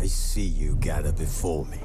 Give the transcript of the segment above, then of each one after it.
see you gather before me.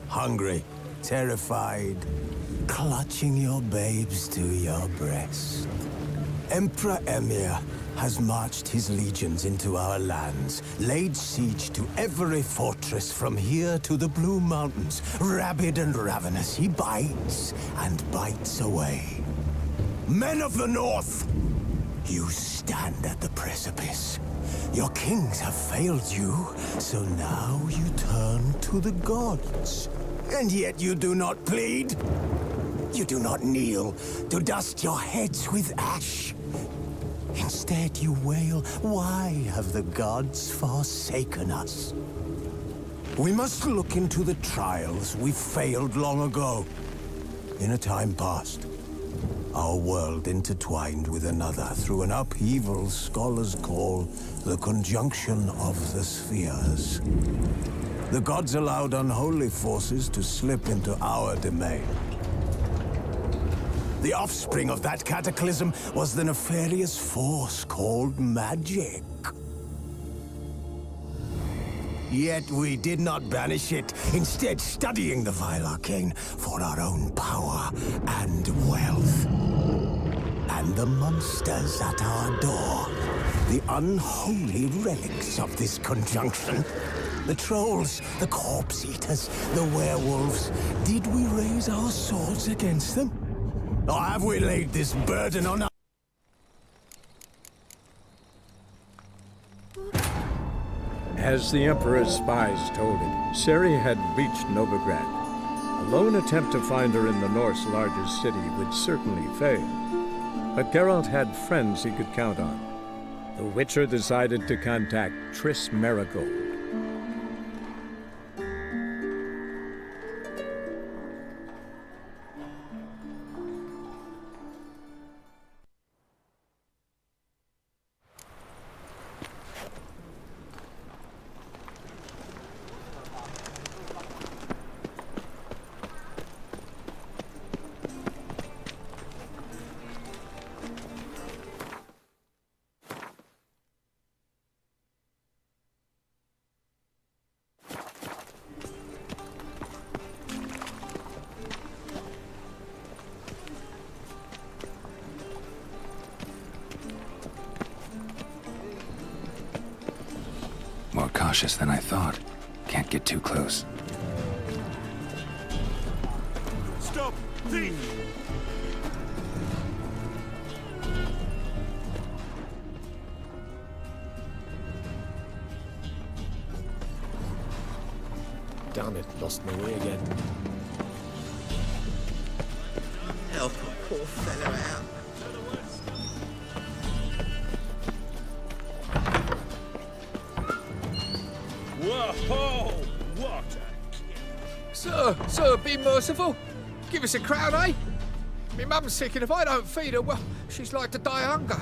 Hungry, terrified, clutching your babes to your breast. Emperor Emir has marched his legions into our lands, laid siege to every fortress from here to the Blue Mountains. Rabid and ravenous, he bites and bites away. Men of the North, you stand at the precipice. Your kings have failed you, so now you turn to the gods. And yet you do not plead. You do not kneel to dust your heads with ash. Instead you wail, why have the gods forsaken us? We must look into the trials we failed long ago. In a time past, our world intertwined with another through an upheaval scholars call the conjunction of the spheres. The gods allowed unholy forces to slip into our domain. The offspring of that cataclysm was the nefarious force called magic. Yet we did not banish it, instead studying the vile arcane for our own power and wealth. And the monsters at our door, the unholy relics of this conjunction. The trolls, the corpse eaters, the werewolves. Did we raise our swords against them? Or have we laid this burden on our... As the Emperor's spies told him, Ciri had reached Novigrad. A lone attempt to find her in the North's largest city would certainly fail. But Geralt had friends he could count on. The Witcher decided to contact Triss Merigold. More cautious than I thought. Can't get too close. Stop! Thief! Damn it, lost my way again. Help a poor fellow out. Whoa! What Sir, be merciful. Give us a crown, eh? Me mum's sick, and if I don't feed her, well, she's like to die of hunger.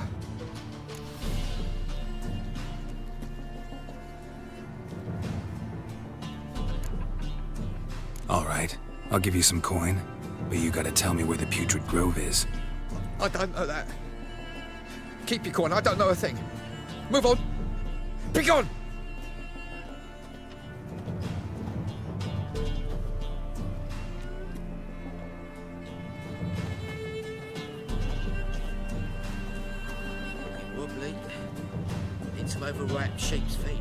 All right, I'll give you some coin, but you gotta tell me where the Putrid Grove is. I don't know that. Keep your coin, I don't know a thing. Move on. Be gone! Wobbly. Need some overripe sheep's feet.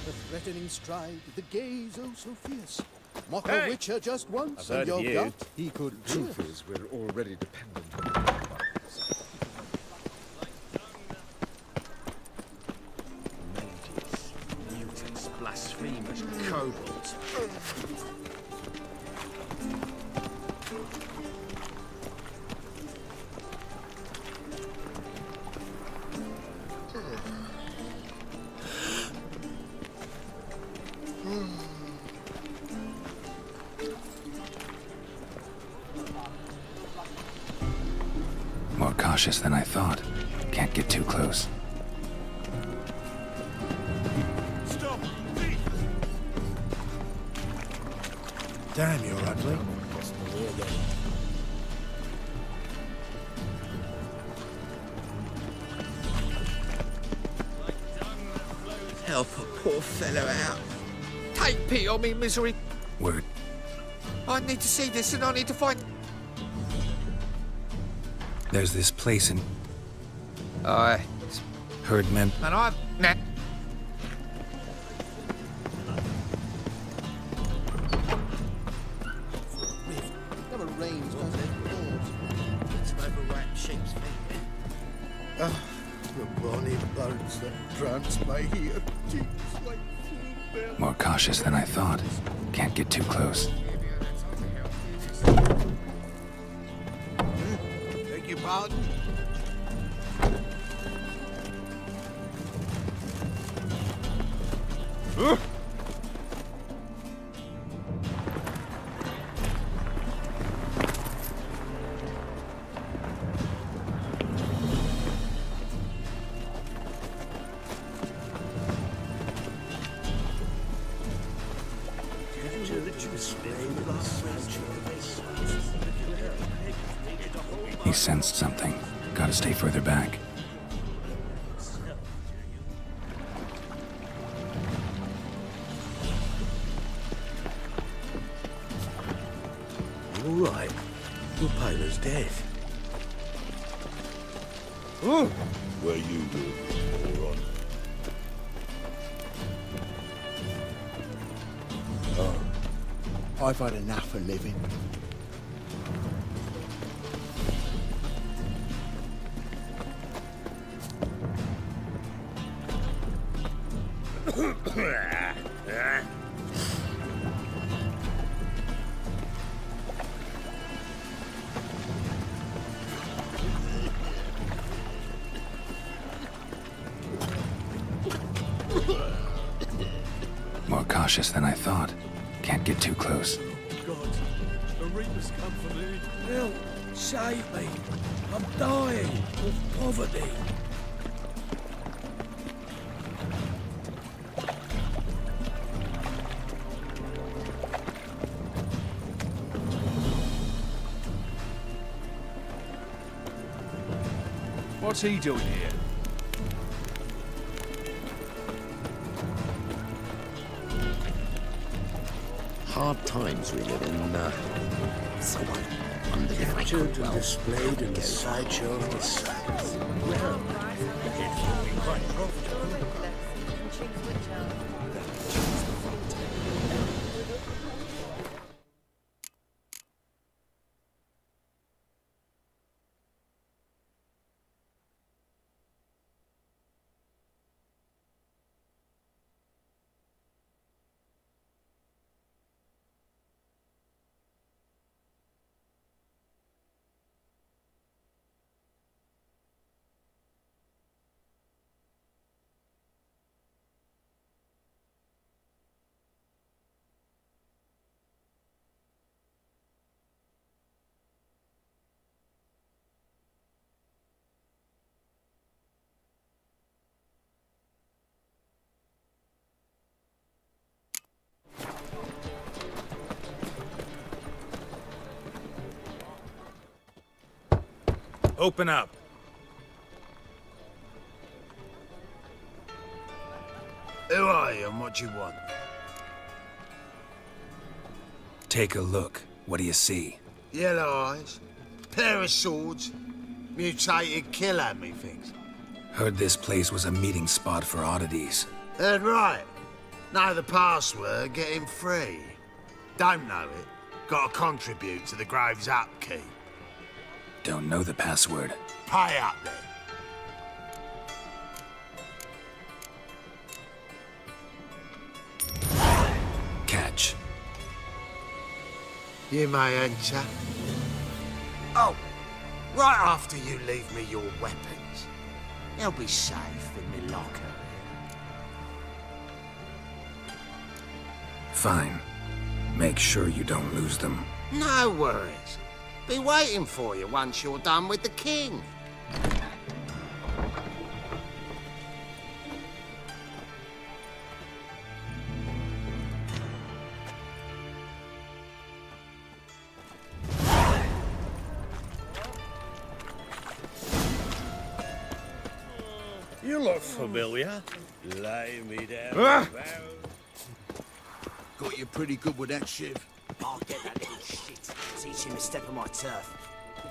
The threatening stride, the gaze oh so fierce. Mock Hey! a witcher just once, I've and heard of your you. gut he could Truth pierce. is, we're already dependent on Mages, mutants, blasphemers, kobolds. More cautious than I thought. Can't get too close. Stop! Thief! Damn, you're ugly. lost my way again. Help a poor fellow out. Take pity on me, misery. Word. I need to see this, and I need to find... There's this place in Aye. Herdman. And I've... Nah. Never rains, does it? Need some overripe sheep's feet. The bonny birds that prance by here, cheeks like full bells. More cautious than I thought. Can't get too close. Beg your pardon? He sensed something. Gotta stay further back. You all right? Your paler's dead. Where you do, moron. I've had enough of living. More cautious than I thought. Can't get too close. God, the Reapers come for me. Help! Save me! I'm dying of poverty. What's he doing here? Hard times we live in. Captured and displayed in a sideshow. Open up. Who are you and what do you want? Take a look. What do you see? Yellow eyes, pair of swords, mutated killer, methinks. Heard this place was a meeting spot for oddities. Heard right. Know the password, get him free. Don't know it, gotta contribute to the Grove's upkeep. Don't know the password. Pay up then. Catch. You may enter. Oh, right after you leave me your weapons. They'll be safe in my locker. Fine. Make sure you don't lose them. No worries. Be waiting for you once you're done with the king. You look familiar. Lay me down. Got you pretty good with that shiv. I'll get that little shit. Teach him to step on my turf.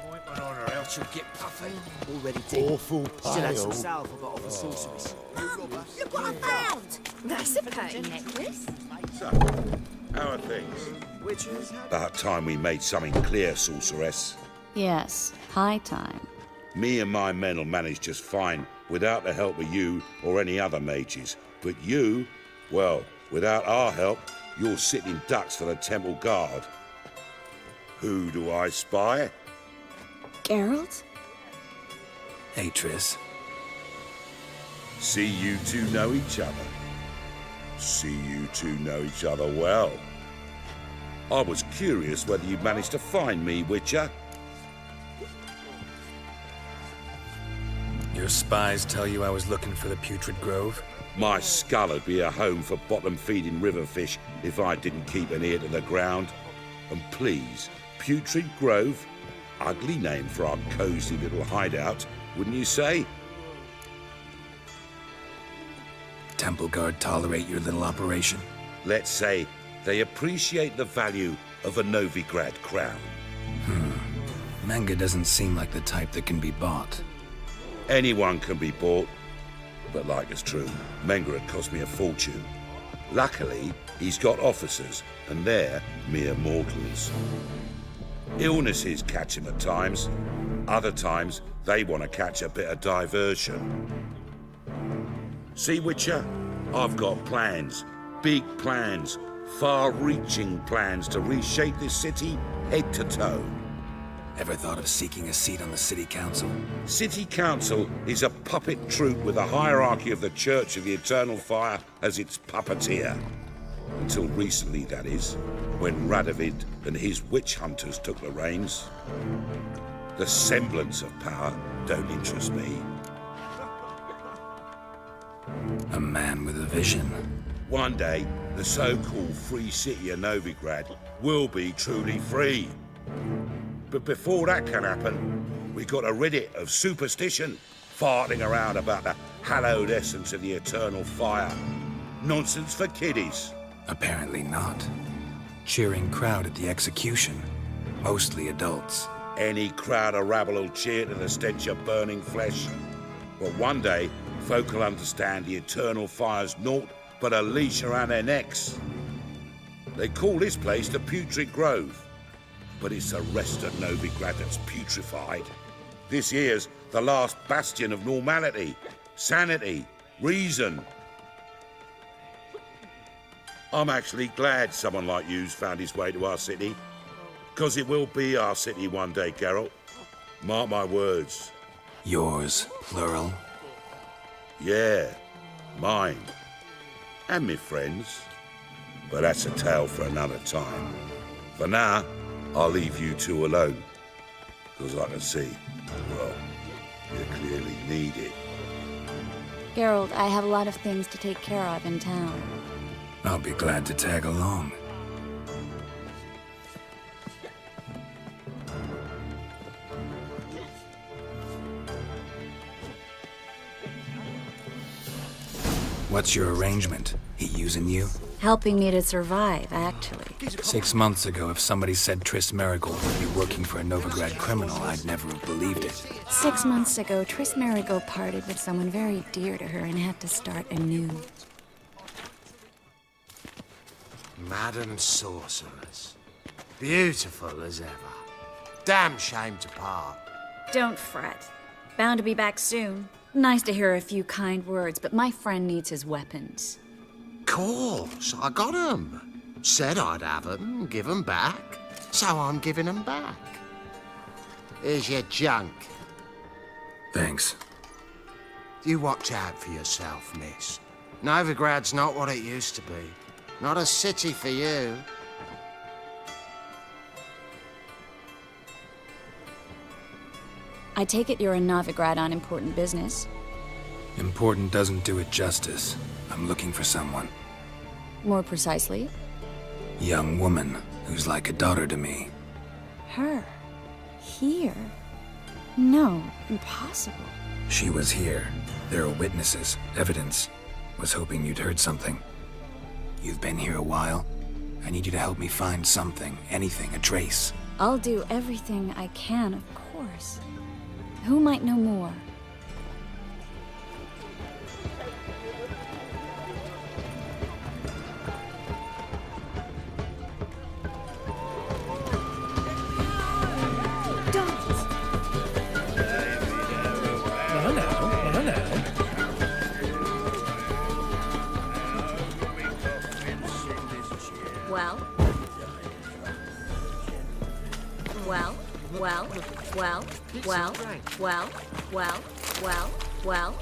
Ointment on her, else she'll get puffy. Already dead. Awful Still had some pale. salve I got off a sorceress. Look what I found! That's a pretty necklace. So, how are things? About time we made something clear, sorceress. Yes, high time. Me and my men will manage just fine without the help of you or any other mages. But you, well, without our help, you're sitting ducks for the temple guard. Who do I spy? Geralt? Hey, Triss. See you two know each other. See you two know each other well. I was curious whether you'd managed to find me, Witcher. Your spies tell you I was looking for the Putrid Grove? My skull would be a home for bottom-feeding river fish if I didn't keep an ear to the ground. And please, Putrid Grove, ugly name for our cosy little hideout, wouldn't you say? Temple Guard tolerate your little operation? Let's say they appreciate the value of a Novigrad crown. Manga doesn't seem like the type that can be bought. Anyone can be bought, but like it's true, Menga had cost me a fortune. Luckily, he's got officers, and they're mere mortals. Illnesses catch him at times. Other times, they want to catch a bit of diversion. See, Witcher? I've got plans. Big plans. Far-reaching plans to reshape this city head to toe. Ever thought of seeking a seat on the city council? City Council is a puppet troupe with a hierarchy of the Church of the Eternal Fire as its puppeteer. Until recently, that is, when Radovid and his witch hunters took the reins. The semblance of power don't interest me. A man with a vision. One day, the so-called free city of Novigrad will be truly free. But before that can happen, we got to rid it of superstition, farting around about the hallowed essence of the eternal fire. Nonsense for kiddies. Apparently not. Cheering crowd at the execution. Mostly adults. Any crowd of rabble will cheer to the stench of burning flesh. But one day, Folk will understand the eternal fire's naught but a leash around their necks. They call this place the Putrid Grove, but it's the rest of Novigrad that's putrefied. This here's the last bastion of normality, sanity, reason. I'm actually glad someone like you's found his way to our city, because it will be our city one day, Geralt. Mark my words. Yours, plural. Yeah, mine. And me friends. But that's a tale for another time. For now, I'll leave you two alone. Because I can see, well, you clearly need it. Geralt, I have a lot of things to take care of in town. I'll be glad to tag along. What's your arrangement? He using you? Helping me to survive, actually. 6 months ago, if somebody said Triss Merigold would be working for a Novigrad criminal, I'd never have believed it. 6 months ago, Triss Merigold parted with someone very dear to her and had to start anew. Madam Sorceress. Beautiful as ever. Damn shame to part. Don't fret. Bound to be back soon. Nice to hear a few kind words, but my friend needs his weapons. Course, I got 'em. Said I'd have 'em, give 'em back. So I'm giving 'em back. Here's your junk. Thanks. You watch out for yourself, miss. Novigrad's not what it used to be. Not a city for you. I take it you're in Novigrad on important business. Important doesn't do it justice. I'm looking for someone. More precisely? Young woman who's like a daughter to me. Her? Here? No, impossible. She was here. There are witnesses, evidence. Was hoping you'd heard something. You've been here a while. I need you to help me find something, anything, a trace. I'll do everything I can, of course. Who might know more? Well.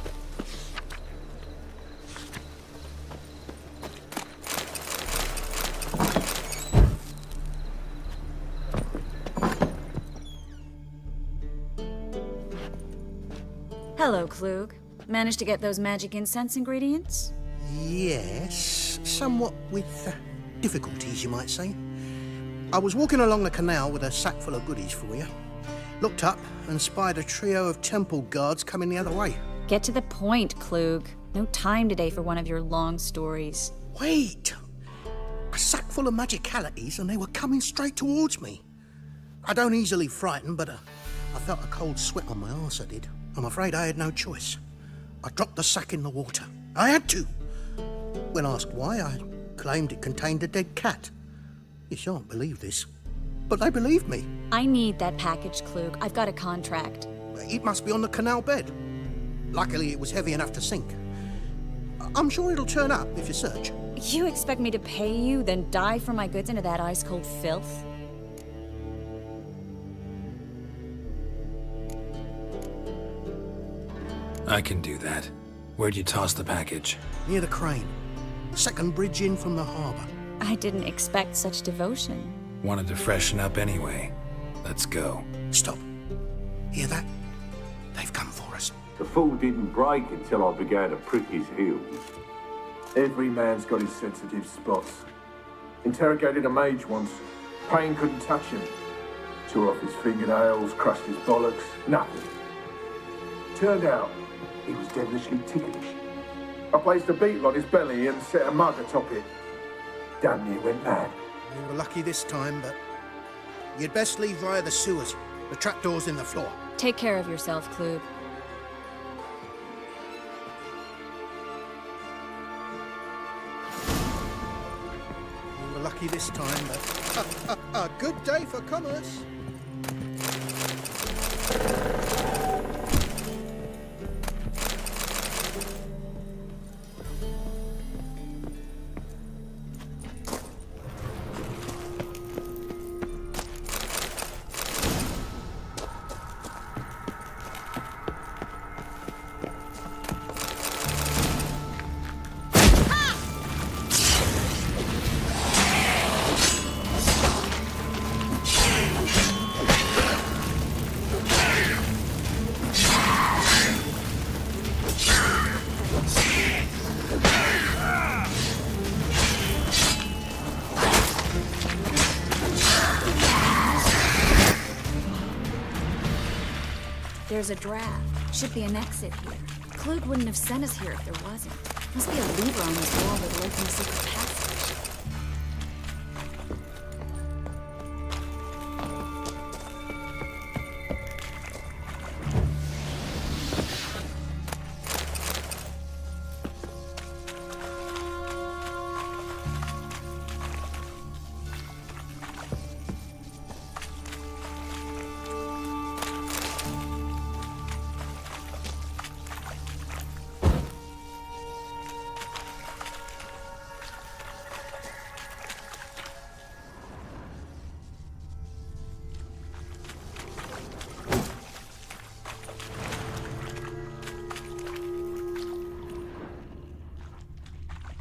Hello, Klug. Managed to get those magic incense ingredients? Yes, somewhat with difficulties, you might say. I was walking along the canal with a sack full of goodies for you. Looked up and spied a trio of temple guards coming the other way. Get to the point, Klug. No time today for one of your long stories. Wait! A sack full of magicalities and they were coming straight towards me. I don't easily frighten, but I felt a cold sweat on my arse, I did. I'm afraid I had no choice. I dropped the sack in the water. I had to. When asked why, I claimed it contained a dead cat. You shan't believe this, but they believed me. I need that package, Klug. I've got a contract. It must be on the canal bed. Luckily, it was heavy enough to sink. I'm sure it'll turn up if you search. You expect me to pay you, then dive for my goods into that ice-cold filth? I can do that. Where'd you toss the package? Near the crane. Second bridge in from the harbour. I didn't expect such devotion. Wanted to freshen up anyway. Let's go. Stop. Hear that? They've come for us. The fool didn't break until I began to prick his heels. Every man's got his sensitive spots. Interrogated a mage once. Pain couldn't touch him. Tore off his fingernails, crushed his bollocks, nothing. Turned out, he was devilishly ticklish. I placed a beetle on his belly and set a mug atop it. Damn near went mad. You were lucky this time, but you'd best leave via the sewers. The trapdoor's in the floor. Take care of yourself, Klug. lucky this time, but a good day for commerce. There's a draft. Should be an exit here. Klug wouldn't have sent us here if there wasn't. Must be a lever on this wall that'll open the secret passage.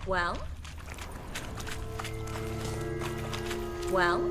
Well? Well?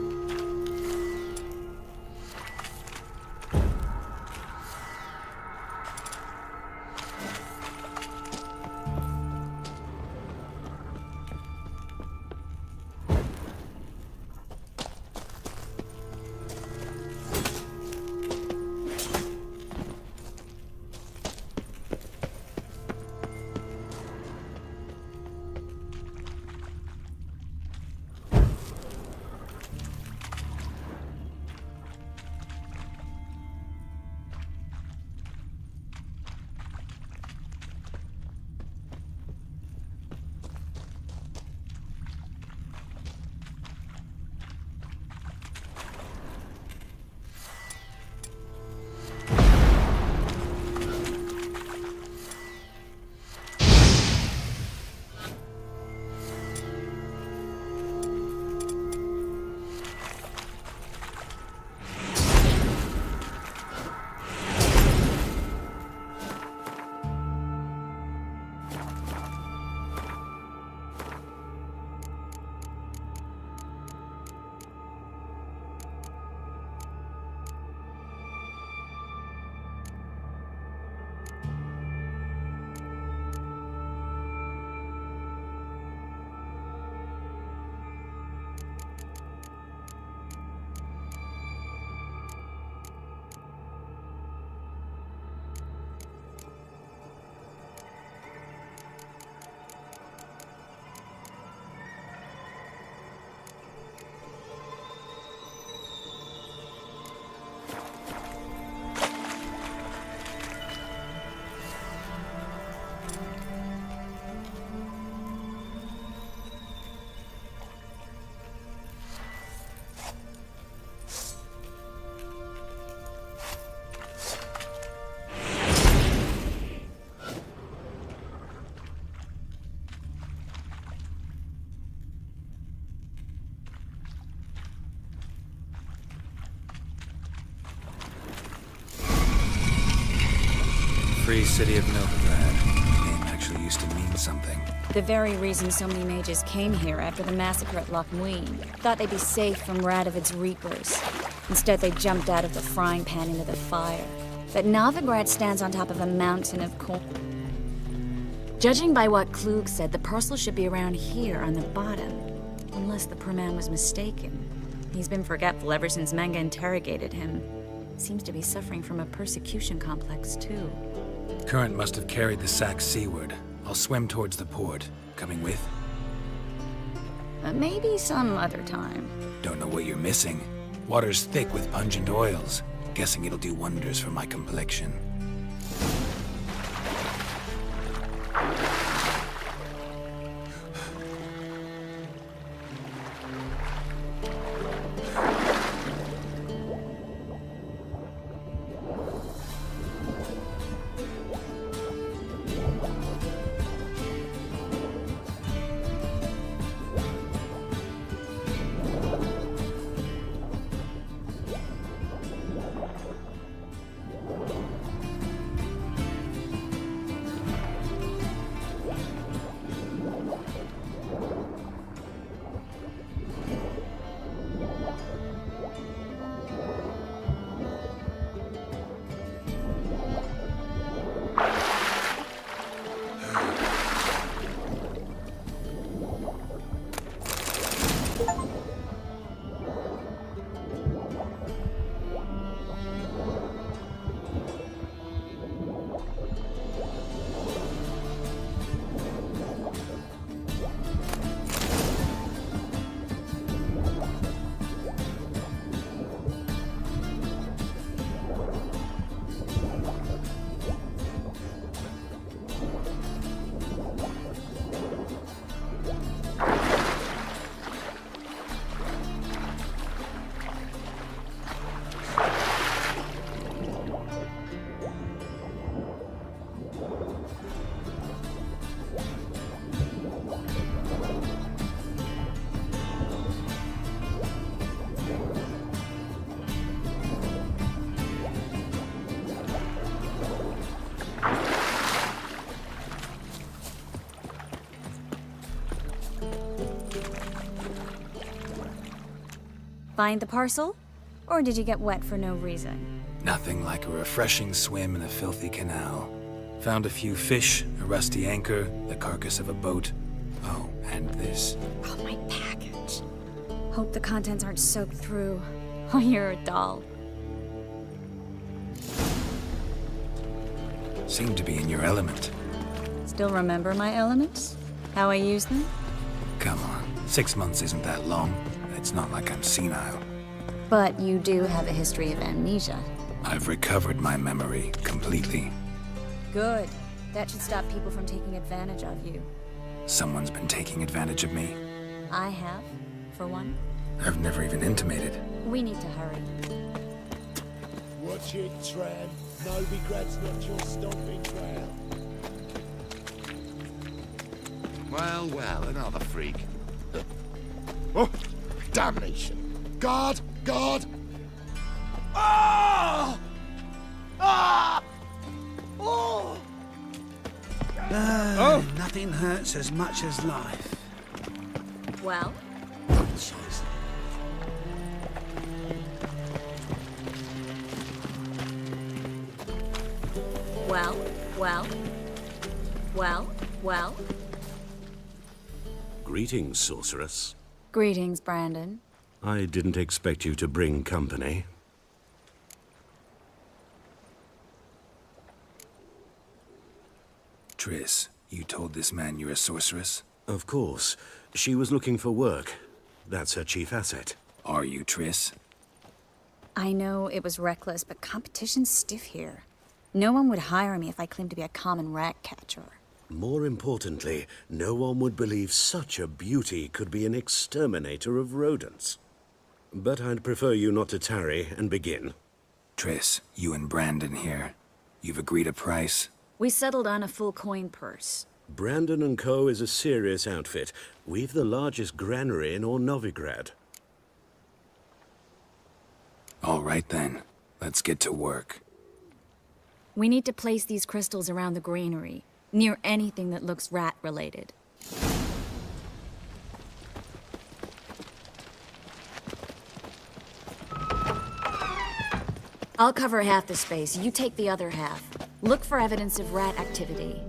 Free City of Novigrad. The name actually used to mean something. The very reason so many mages came here after the massacre at Loch Muin. Thought they'd be safe from Radovid's reapers. Instead, they jumped out of the frying pan into the fire. But Novigrad stands on top of a mountain of coal. Judging by what Klug said, the parcel should be around here on the bottom. Unless the poor man was mistaken. He's been forgetful ever since Manga interrogated him. Seems to be suffering from a persecution complex, too. Current must have carried the sack seaward. I'll swim towards the port. Coming with? Maybe some other time. Don't know what you're missing. Water's thick with pungent oils. Guessing it'll do wonders for my complexion. Find the parcel? Or did you get wet for no reason? Nothing like a refreshing swim in a filthy canal. Found a few fish, a rusty anchor, the carcass of a boat. Oh, and this. Oh, my package. Hope the contents aren't soaked through. Oh, you're a doll. Seem to be in your element. Still remember my elements? How I use them? Come on, 6 months isn't that long. It's not like I'm senile. But you do have a history of amnesia. I've recovered my memory completely. Good. That should stop people from taking advantage of you. Someone's been taking advantage of me. I have, for one. I've never even intimated. We need to hurry. Watch it, Tram. Novigrad's not your stomping ground. Well, well, another freak. Oh, damnation. Guard! Guard! Oh! Ah! Oh! Nothing hurts as much as life. Well? Well? Greetings, sorceress. Greetings, Brandon. I didn't expect you to bring company. Triss, you told this man you're a sorceress? Of course. She was looking for work. That's her chief asset. Are you, Triss? I know it was reckless, but competition's stiff here. No one would hire me if I claimed to be a common rat catcher. More importantly, no one would believe such a beauty could be an exterminator of rodents. But I'd prefer you not to tarry and begin. Triss, you and Brandon here. You've agreed a price? We settled on a full coin purse. Brandon & Co. is a serious outfit. We've the largest granary in all Novigrad. All right then. Let's get to work. We need to place these crystals around the granary, near anything that looks rat-related. I'll cover half the space, you take the other half. Look for evidence of rat activity.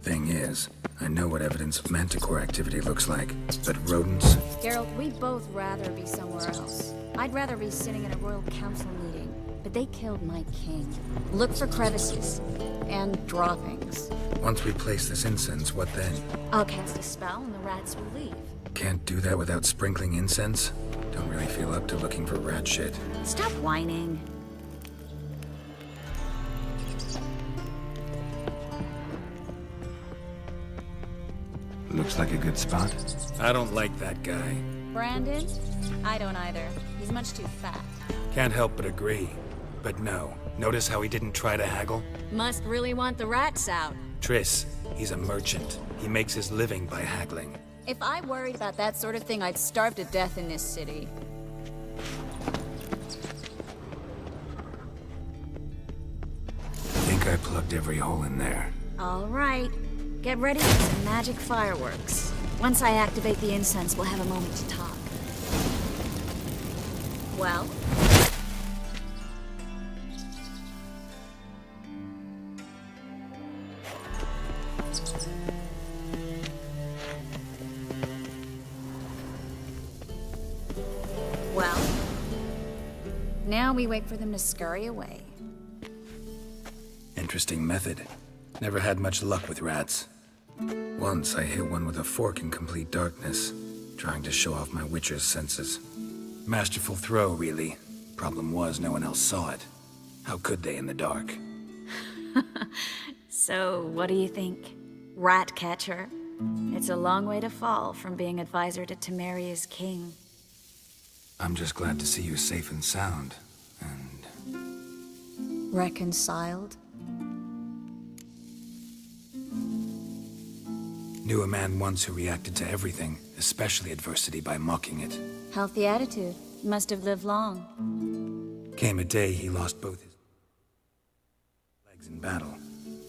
Thing is, I know what evidence of manticore activity looks like, but rodents? Geralt, we'd both rather be somewhere else. I'd rather be sitting in a royal council meeting, but they killed my king. Look for crevices and droppings. Once we place this incense, what then? I'll cast a spell and the rats will leave. Can't do that without sprinkling incense? Don't really feel up to looking for rat shit. Stop whining. Looks like a good spot. I don't like that guy. Brandon? I don't either. He's much too fat. Can't help but agree. But no. Notice how he didn't try to haggle? Must really want the rats out. Triss, he's a merchant. He makes his living by haggling. If I worried about that sort of thing, I'd starve to death in this city. Think I plugged every hole in there. All right. Get ready for some magic fireworks. Once I activate the incense, we'll have a moment to talk. Well? Well? Now we wait for them to scurry away. Interesting method. Never had much luck with rats. Once I hit one with a fork in complete darkness, trying to show off my witcher's senses. Masterful throw, really. Problem was, no one else saw it. How could they in the dark? So, what do you think? Rat catcher? It's a long way to fall from being advisor to Temeria's king. I'm just glad to see you safe and sound, and... Reconciled? Knew a man once who reacted to everything, especially adversity, by mocking it. Healthy attitude. Must have lived long. Came a day he lost both his legs in battle.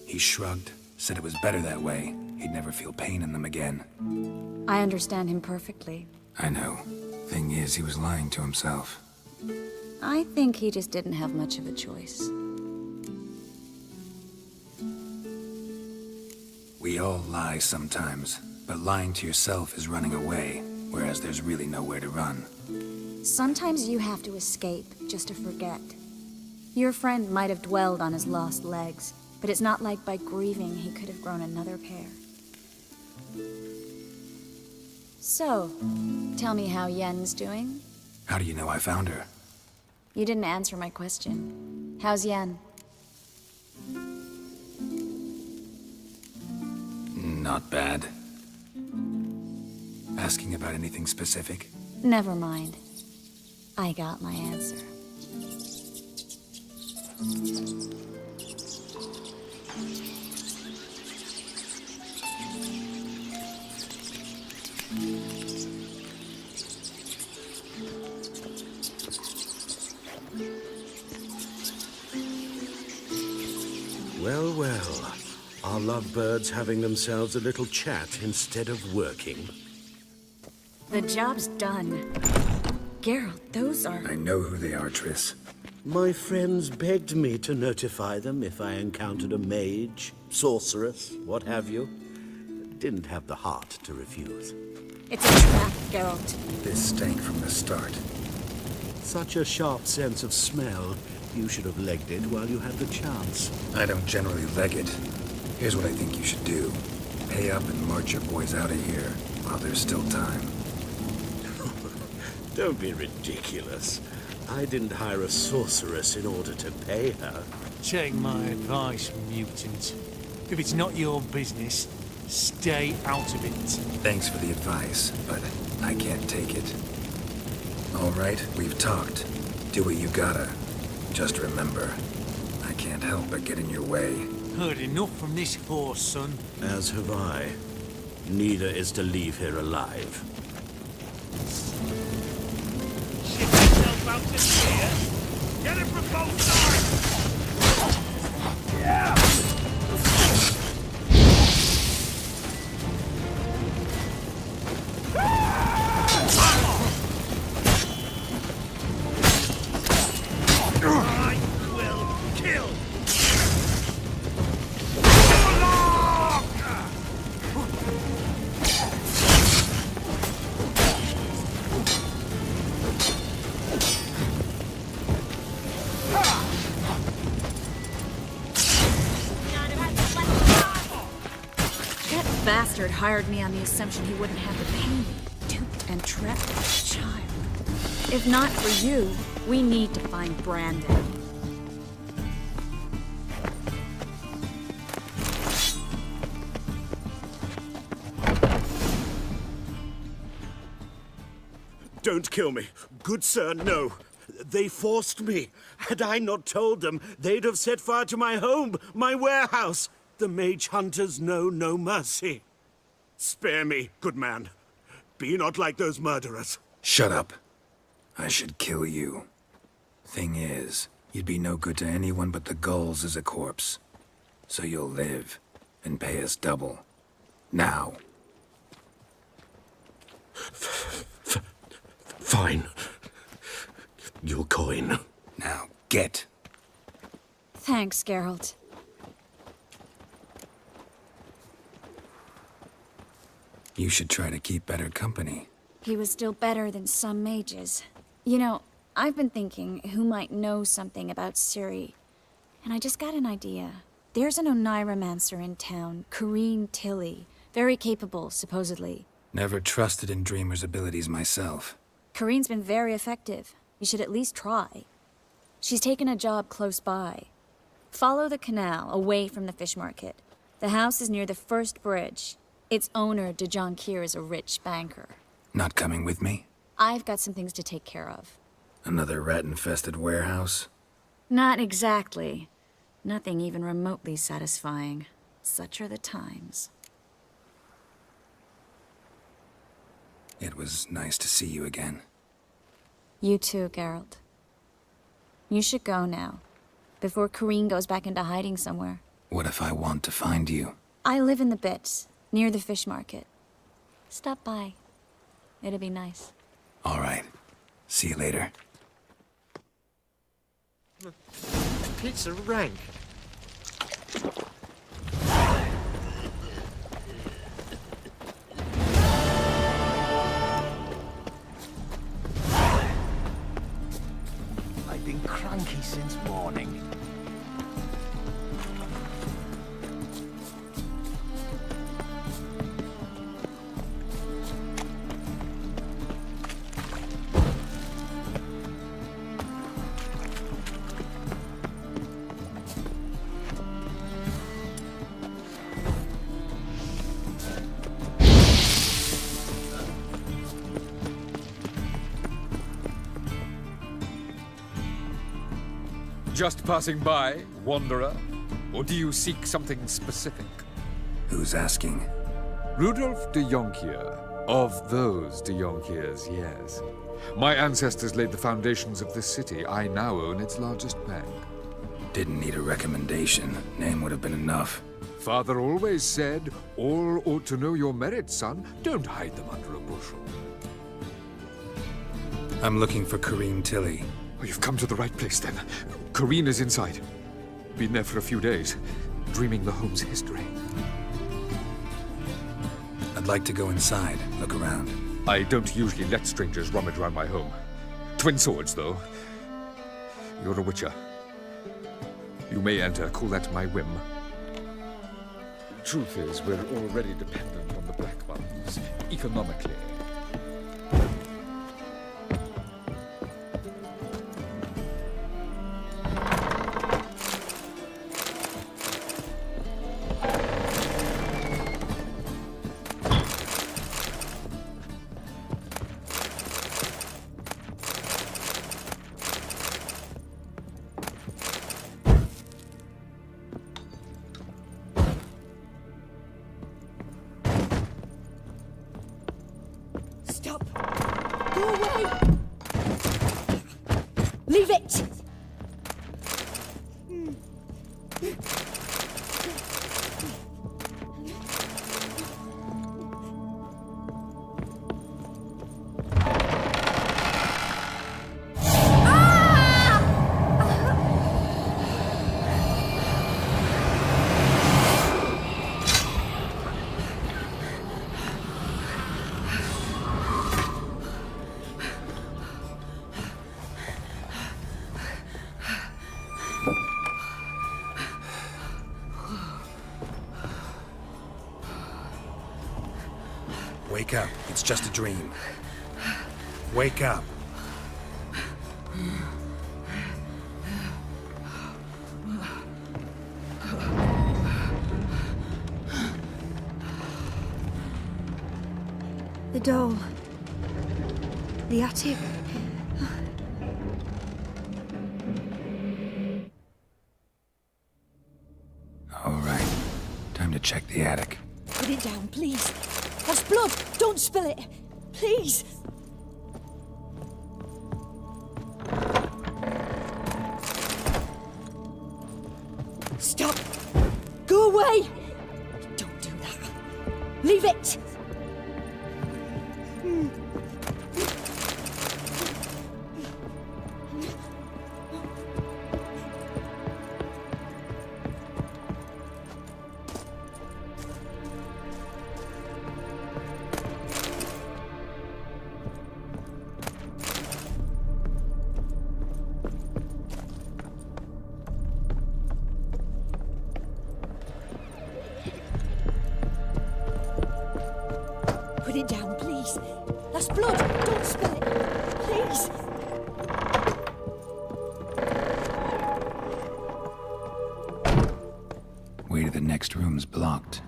He shrugged, said it was better that way. He'd never feel pain in them again. I understand him perfectly. I know. Thing is, he was lying to himself. I think he just didn't have much of a choice. We all lie sometimes, but lying to yourself is running away, whereas there's really nowhere to run. Sometimes you have to escape just to forget. Your friend might have dwelled on his lost legs, but it's not like by grieving he could have grown another pair. So, tell me how Yen's doing? How do you know I found her? You didn't answer my question. How's Yen? Not bad. Asking about anything specific? Never mind. I got my answer. Well, well. Are lovebirds having themselves a little chat instead of working? The job's done. Geralt, those are... I know who they are, Triss. My friends begged me to notify them if I encountered a mage, sorceress, what have you. Didn't have the heart to refuse. It's a trap, Geralt. This stank from the start. Such a sharp sense of smell. You should have legged it while you had the chance. I don't generally leg it. Here's what I think you should do. Pay up and march your boys out of here while there's still time. Don't be ridiculous. I didn't hire a sorceress in order to pay her. Take my advice, mutant. If it's not your business, stay out of it. Thanks for the advice, but I can't take it. All right, we've talked. Do what you gotta. Just remember, I can't help but get in your way. Heard enough from this horse, son. As have I. Neither is to leave here alive. Shit yourself out to here. Get it from both sides! Yeah! I will kill! That bastard hired me on the assumption he wouldn't have to pay me. Duped and trapped as a child. If not for you, we need to find Brandon. Don't kill me. Good sir, no. They forced me. Had I not told them, they'd have set fire to my home, my warehouse. The mage hunters know no mercy. Spare me, good man. Be not like those murderers. Shut up. I should kill you. Thing is, you'd be no good to anyone but the gulls as a corpse. So you'll live and pay us double. Now. Fine. Your coin. Now, get. Thanks, Geralt. You should try to keep better company. He was still better than some mages. You know, I've been thinking who might know something about Ciri. And I just got an idea. There's an Oneiromancer in town, Corrine Tilly. Very capable, supposedly. Never trusted in Dreamer's abilities myself. Corrine's been very effective. You should at least try. She's taken a job close by. Follow the canal, away from the fish market. The house is near the first bridge. Its owner, Dejon Kier, is a rich banker. Not coming with me? I've got some things to take care of. Another rat-infested warehouse? Not exactly. Nothing even remotely satisfying. Such are the times. It was nice to see you again. You too, Geralt. You should go now, before Corrine goes back into hiding somewhere. What if I want to find you? I live in the Bits, near the fish market. Stop by. It'll be nice. All right. See you later. Pizza rank. I've been cranky since morning. Just passing by, wanderer? Or do you seek something specific? Who's asking? Rudolf de Jonkier. Of those de Jonkiers, yes. My ancestors laid the foundations of this city. I now own its largest bank. Didn't need a recommendation. Name would have been enough. Father always said, all ought to know your merits, son. Don't hide them under a bushel. I'm looking for Kareem Tilly. Oh, you've come to the right place, then. Corrine is inside. Been there for a few days, dreaming the home's history. I'd like to go inside, look around. I don't usually let strangers rummage around my home. Twin swords, though. You're a witcher. You may enter, call that my whim. Truth is, we're already dependent on the Black Ones, economically. Leave it! Wake up. It's just a dream. Wake up. The doll. The attic. All right. Time to check the attic. Put it down, please. That's blood! Don't spill it! Please! Stop! Go away! Don't do that. Leave it! Put it down, please. That's blood. Don't spill it. Please. Way to the next room's blocked.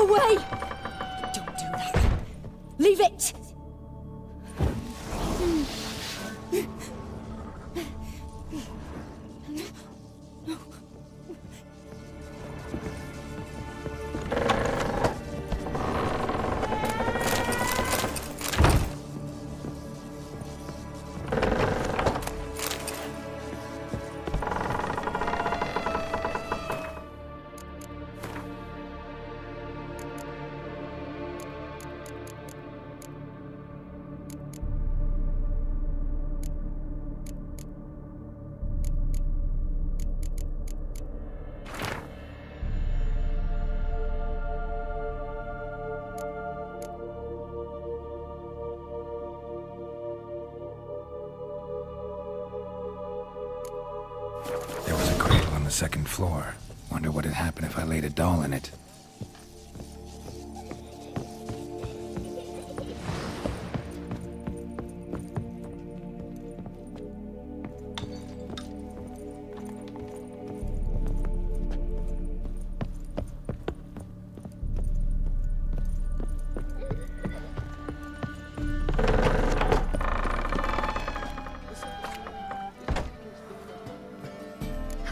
away! Don't do that. Leave it! There was a cradle on the second floor. Wonder what had happened if I laid a doll in it.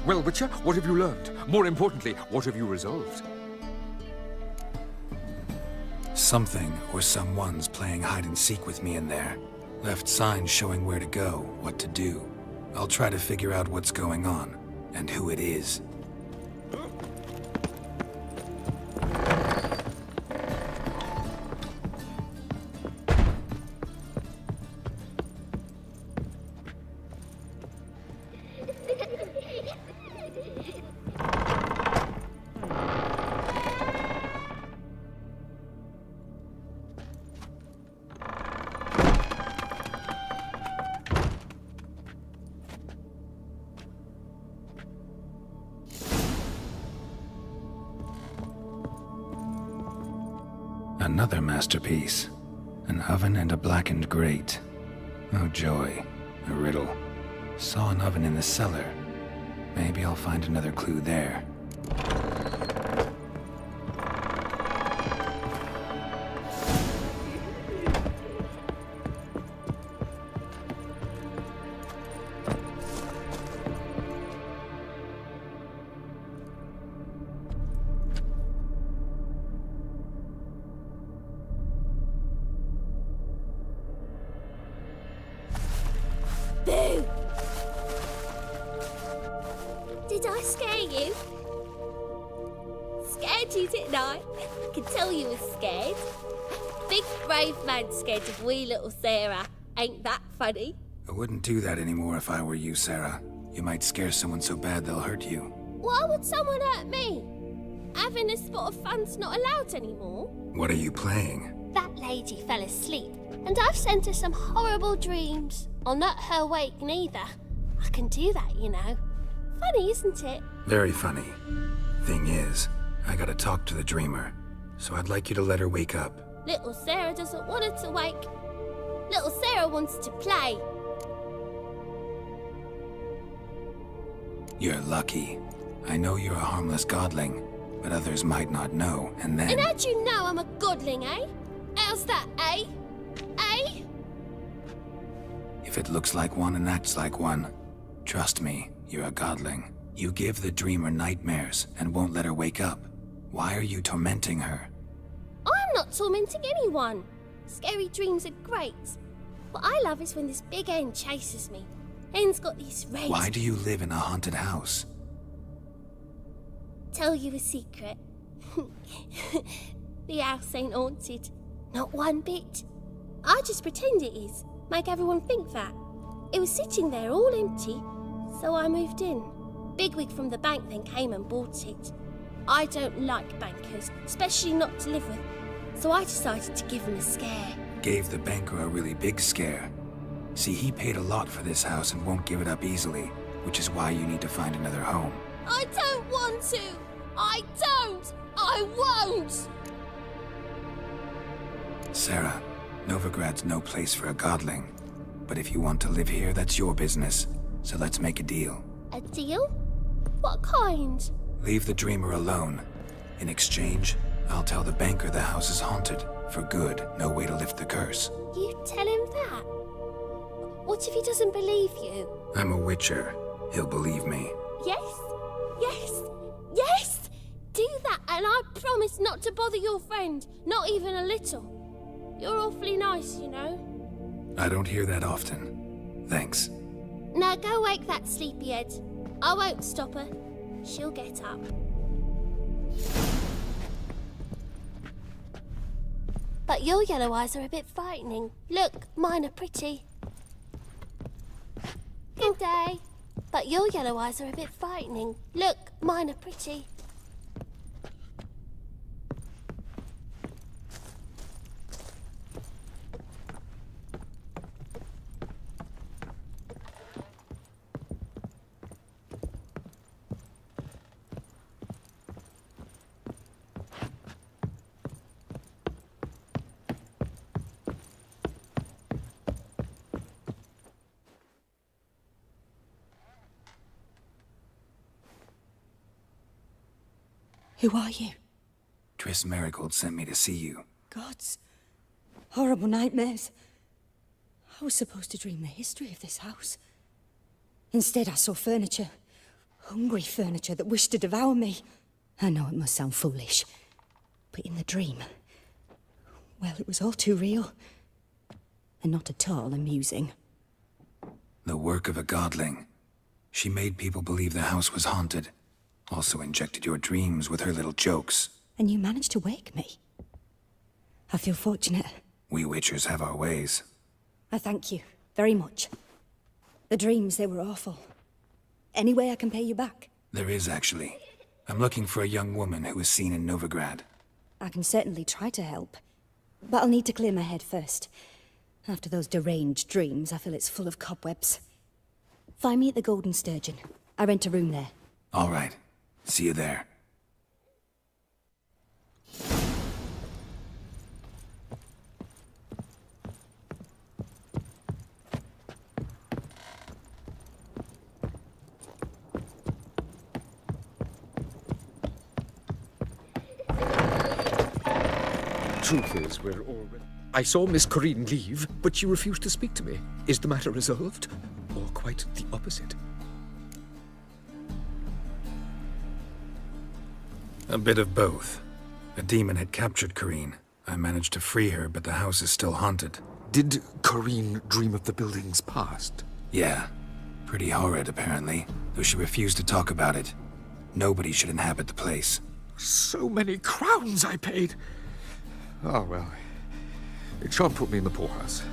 Well, Witcher, what have you learned? More importantly, what have you resolved? Something or someone's playing hide and seek with me in there. Left signs showing where to go, what to do. I'll try to figure out what's going on, and who it is. Another masterpiece. An oven and a blackened grate. Oh joy. A riddle. Saw an oven in the cellar. Maybe I'll find another clue there. Boo! Did I scare you? Scared you, didn't I? I could tell you were scared. Big brave man scared of wee little Sarah. Ain't that funny? I wouldn't do that anymore if I were you, Sarah. You might scare someone so bad they'll hurt you. Why would someone hurt me? Having a spot of fun's not allowed anymore. What are you playing? That lady fell asleep, and I've sent her some horrible dreams. I'll not her wake neither. I can do that, you know. Funny, isn't it? Very funny. Thing is, I gotta talk to the dreamer, so I'd like you to let her wake up. Little Sarah doesn't want her to wake. Little Sarah wants to play. You're lucky. I know you're a harmless godling, but others might not know, and then... And how'd you know I'm a godling, eh? How's that, eh? Eh? If it looks like one and acts like one, trust me, you're a godling. You give the dreamer nightmares and won't let her wake up. Why are you tormenting her? I'm not tormenting anyone. Scary dreams are great. What I love is when this big hen chases me. Hen's got these red... Why do you live in a haunted house? Tell you a secret. The house ain't haunted. Not one bit. I just pretend it is. Make everyone think that. It was sitting there all empty, so I moved in. Bigwig from the bank then came and bought it. I don't like bankers, especially not to live with, so I decided to give him a scare. Gave the banker a really big scare. See, he paid a lot for this house and won't give it up easily, which is why you need to find another home. I don't want to! I don't! I won't! Sarah, Novigrad's no place for a godling. But if you want to live here, that's your business. So let's make a deal. A deal? What kind? Leave the dreamer alone. In exchange, I'll tell the banker the house is haunted. For good, no way to lift the curse. You tell him that? What if he doesn't believe you? I'm a witcher. He'll believe me. Yes? Yes? Yes! Do that, and I promise not to bother your friend. Not even a little. You're awfully nice, you know. I don't hear that often. Thanks. Now go wake that sleepyhead. I won't stop her. She'll get up. But your yellow eyes are a bit frightening. Look, mine are pretty. Good day. But your yellow eyes are a bit frightening. Look, mine are pretty. Who are you? Triss Marigold sent me to see you. Gods. Horrible nightmares. I was supposed to dream the history of this house. Instead, I saw furniture. Hungry furniture that wished to devour me. I know it must sound foolish, but in the dream, well, it was all too real. And not at all amusing. The work of a godling. She made people believe the house was haunted. Also injected your dreams with her little jokes. And you managed to wake me. I feel fortunate. We witchers have our ways. I thank you very much. The dreams, they were awful. Any way I can pay you back? There is, actually. I'm looking for a young woman who was seen in Novigrad. I can certainly try to help. But I'll need to clear my head first. After those deranged dreams, I feel it's full of cobwebs. Find me at the Golden Sturgeon. I rent a room there. All right. See you there. Truth is, we're already... I saw Miss Corinne leave, but she refused to speak to me. Is the matter resolved? Or quite the opposite? A bit of both. A demon had captured Corinne. I managed to free her, but the house is still haunted. Did Corinne dream of the building's past? Yeah. Pretty horrid, apparently, though she refused to talk about it. Nobody should inhabit the place. So many crowns I paid! Oh, well. It shan't put me in the poorhouse.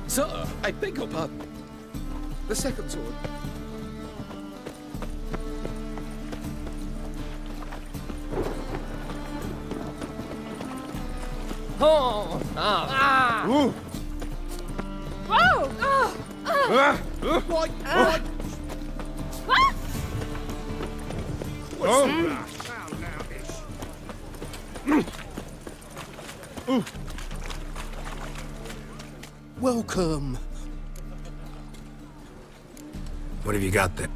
Sir, I beg your pardon. The second sword. Oh! Ah! Ooh. Whoa! What? What? Welcome. What have you got there?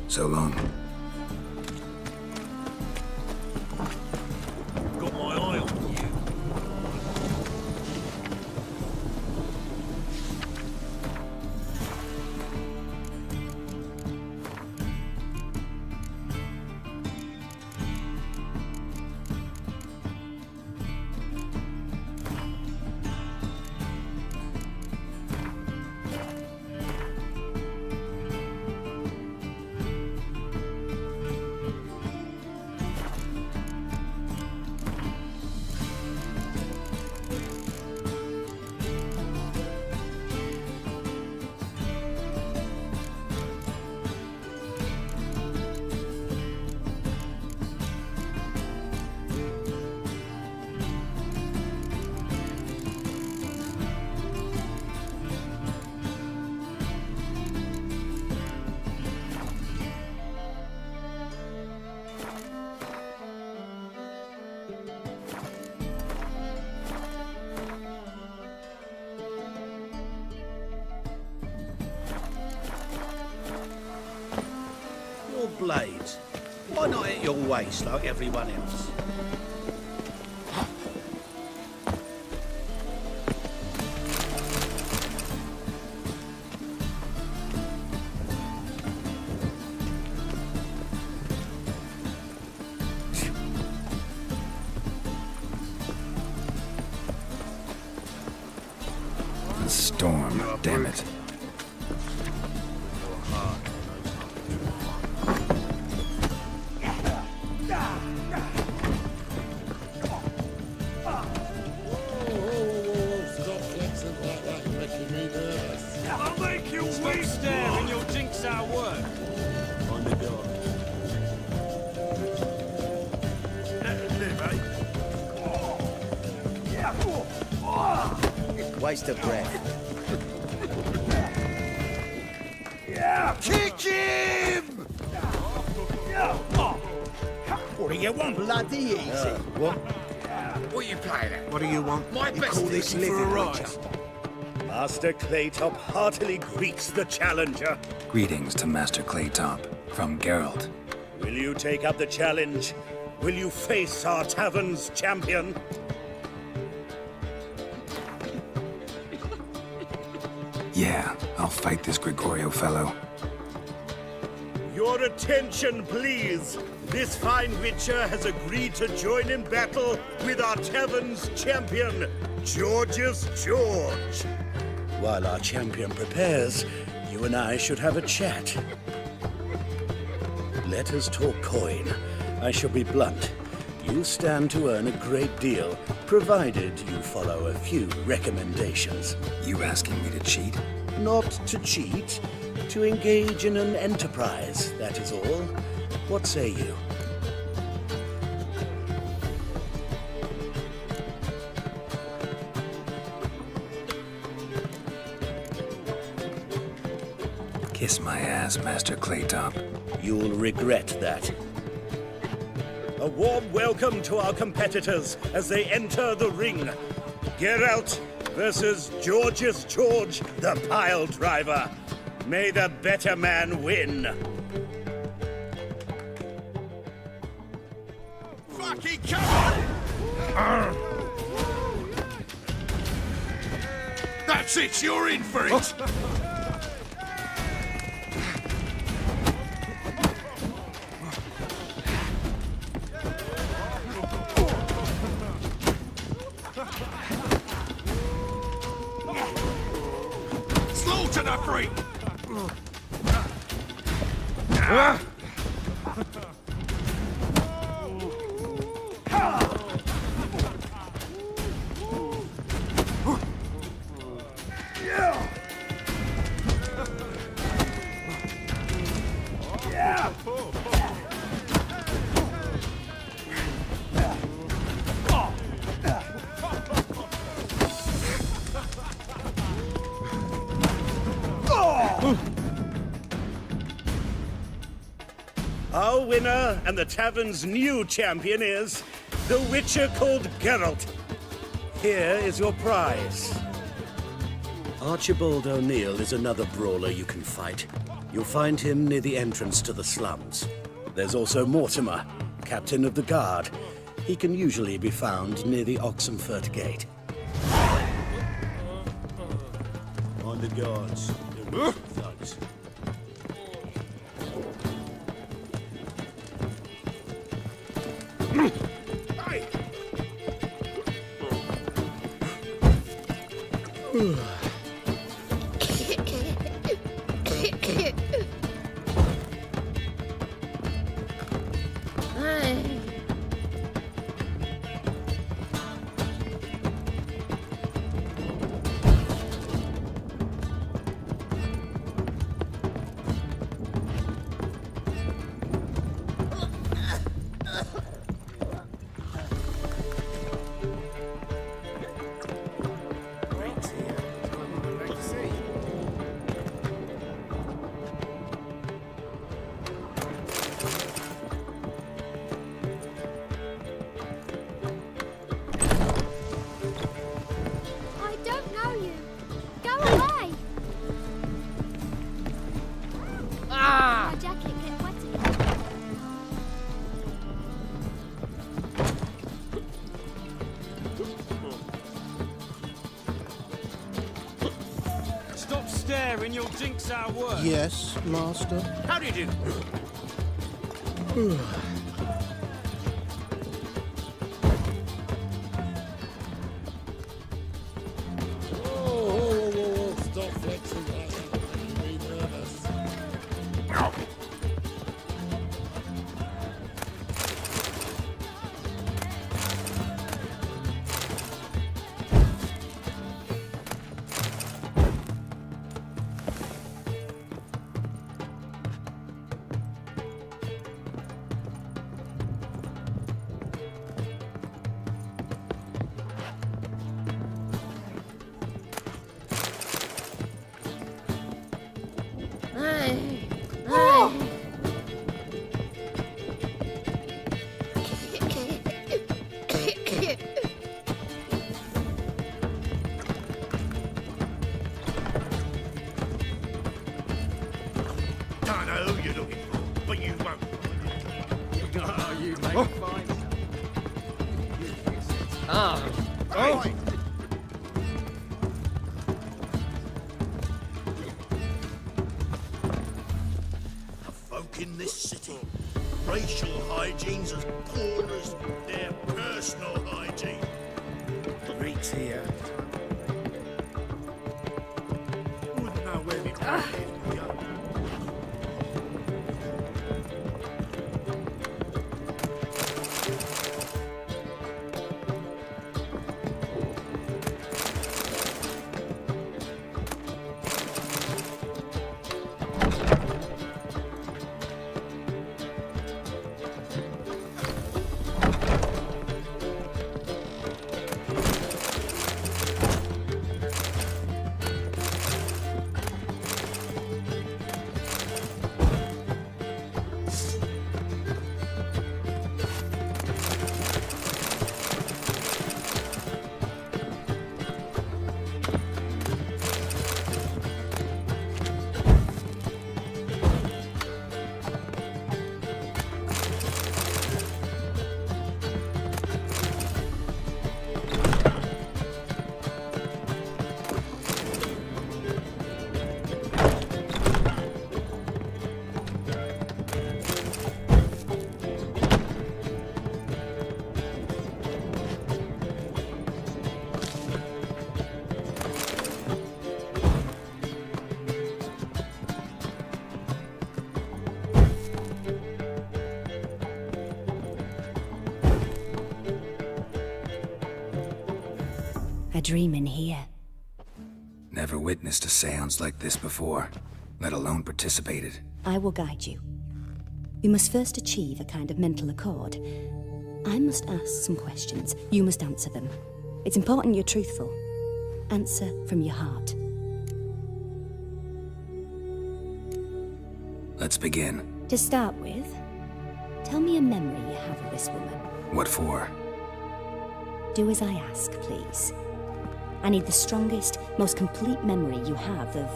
So long. Got my eye on you. blades. Why not at your waist like everyone else? A storm, damn it. I'll make you weep there and you'll jinx our work. On the go. Waste of breath. Kick him! What do you want? Bloody easy. What? What are you playing at? What do you want? My You best call this easy for living, a don't rise. Master Claytop heartily greets the challenger. Greetings to Master Claytop from Geralt. Will you take up the challenge? Will you face our tavern's champion? Yeah, I'll fight this Gregorio fellow. Your attention, please. This fine witcher has agreed to join in battle with our tavern's champion, George's George. While our champion prepares, you and I should have a chat. Let us talk coin. I shall be blunt. You stand to earn a great deal, provided you follow a few recommendations. You asking me to cheat? Not to cheat, to engage in an enterprise, that is all. What say you? Kiss my ass, Master Claytop. You'll regret that. A warm welcome to our competitors as they enter the ring. Geralt versus George's George, the pile driver. May the better man win. Fucking come on! That's it, you're in for it! Slaughter the freak! Our winner and the tavern's new champion is the Witcher called Geralt. Here is your prize. Archibald O'Neill is another brawler you can fight. You'll find him near the entrance to the slums. There's also Mortimer, captain of the guard. He can usually be found near the Oxenfurt Gate. On the guards. They're thugs. stare and you'll jinx our work. Yes, master. How do you do? Whoa, stop flexing that. You made me nervous. Don't know who you're looking for, but you won't. Oh, you make fine. Ah. Oh. Folk in this city, racial hygiene's as poor as their personal hygiene. Reeks here. Wouldn't know where it would be. A dream in here. Never witnessed a seance like this before, let alone participated. I will guide you. We must first achieve a kind of mental accord. I must ask some questions. You must answer them. It's important you're truthful. Answer from your heart. Let's begin. To start with, tell me a memory you have of this woman. What for? Do as I ask, please. I need the strongest, most complete memory you have of...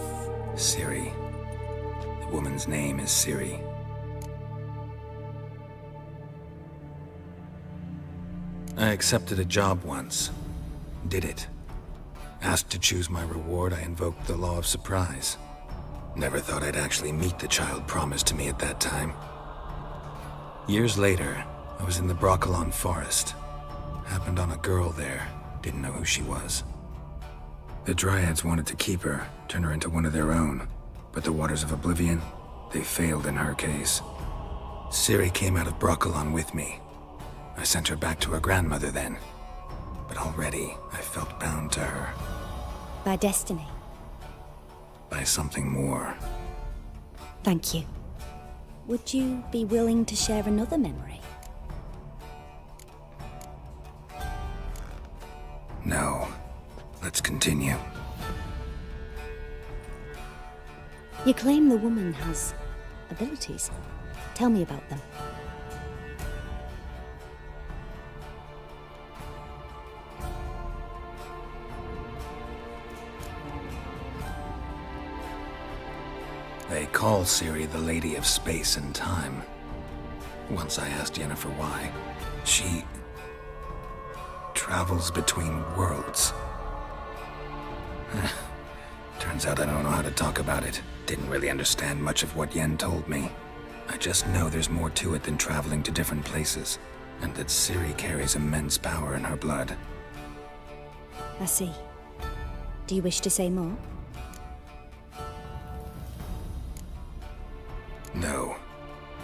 Ciri. The woman's name is Ciri. I accepted a job once. Did it. Asked to choose my reward, I invoked the law of surprise. Never thought I'd actually meet the child promised to me at that time. Years later, I was in the Brokilon forest. Happened on a girl there. Didn't know who she was. The Dryads wanted to keep her, turn her into one of their own. But the Waters of Oblivion, they failed in her case. Ciri came out of Brokilon with me. I sent her back to her grandmother then. But already, I felt bound to her. By destiny. By something more. Thank you. Would you be willing to share another memory? No. Let's continue. You claim the woman has abilities. Tell me about them. They call Ciri the Lady of Space and Time. Once I asked Yennefer why. She travels between worlds. Turns Turns out I don't know how to talk about it. Didn't really understand much of what Yen told me. I just know there's more to it than traveling to different places, and that Ciri carries immense power in her blood. I see. Do you wish to say more? No.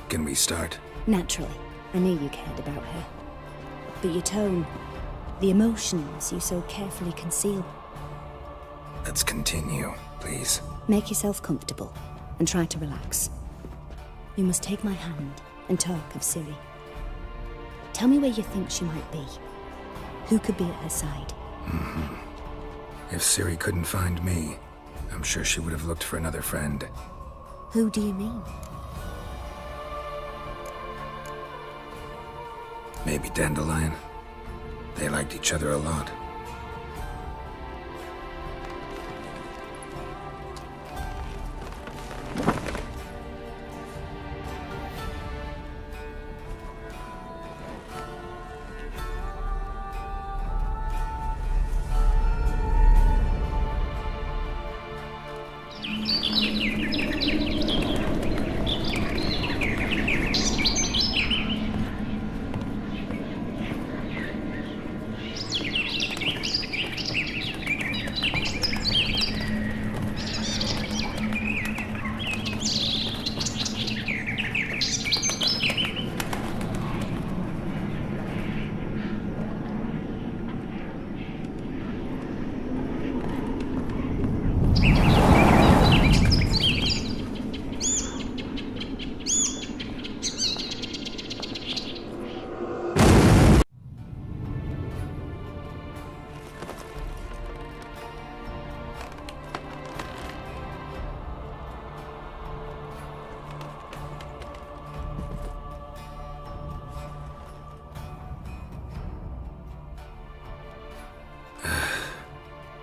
Can we start? Naturally. I knew you cared about her. But your tone, the emotions you so carefully conceal. Let's continue, please. Make yourself comfortable and try to relax. You must take my hand and talk of Ciri. Tell me where you think she might be. Who could be at her side? If Ciri couldn't find me, I'm sure she would have looked for another friend. Who do you mean? Maybe Dandelion. They liked each other a lot.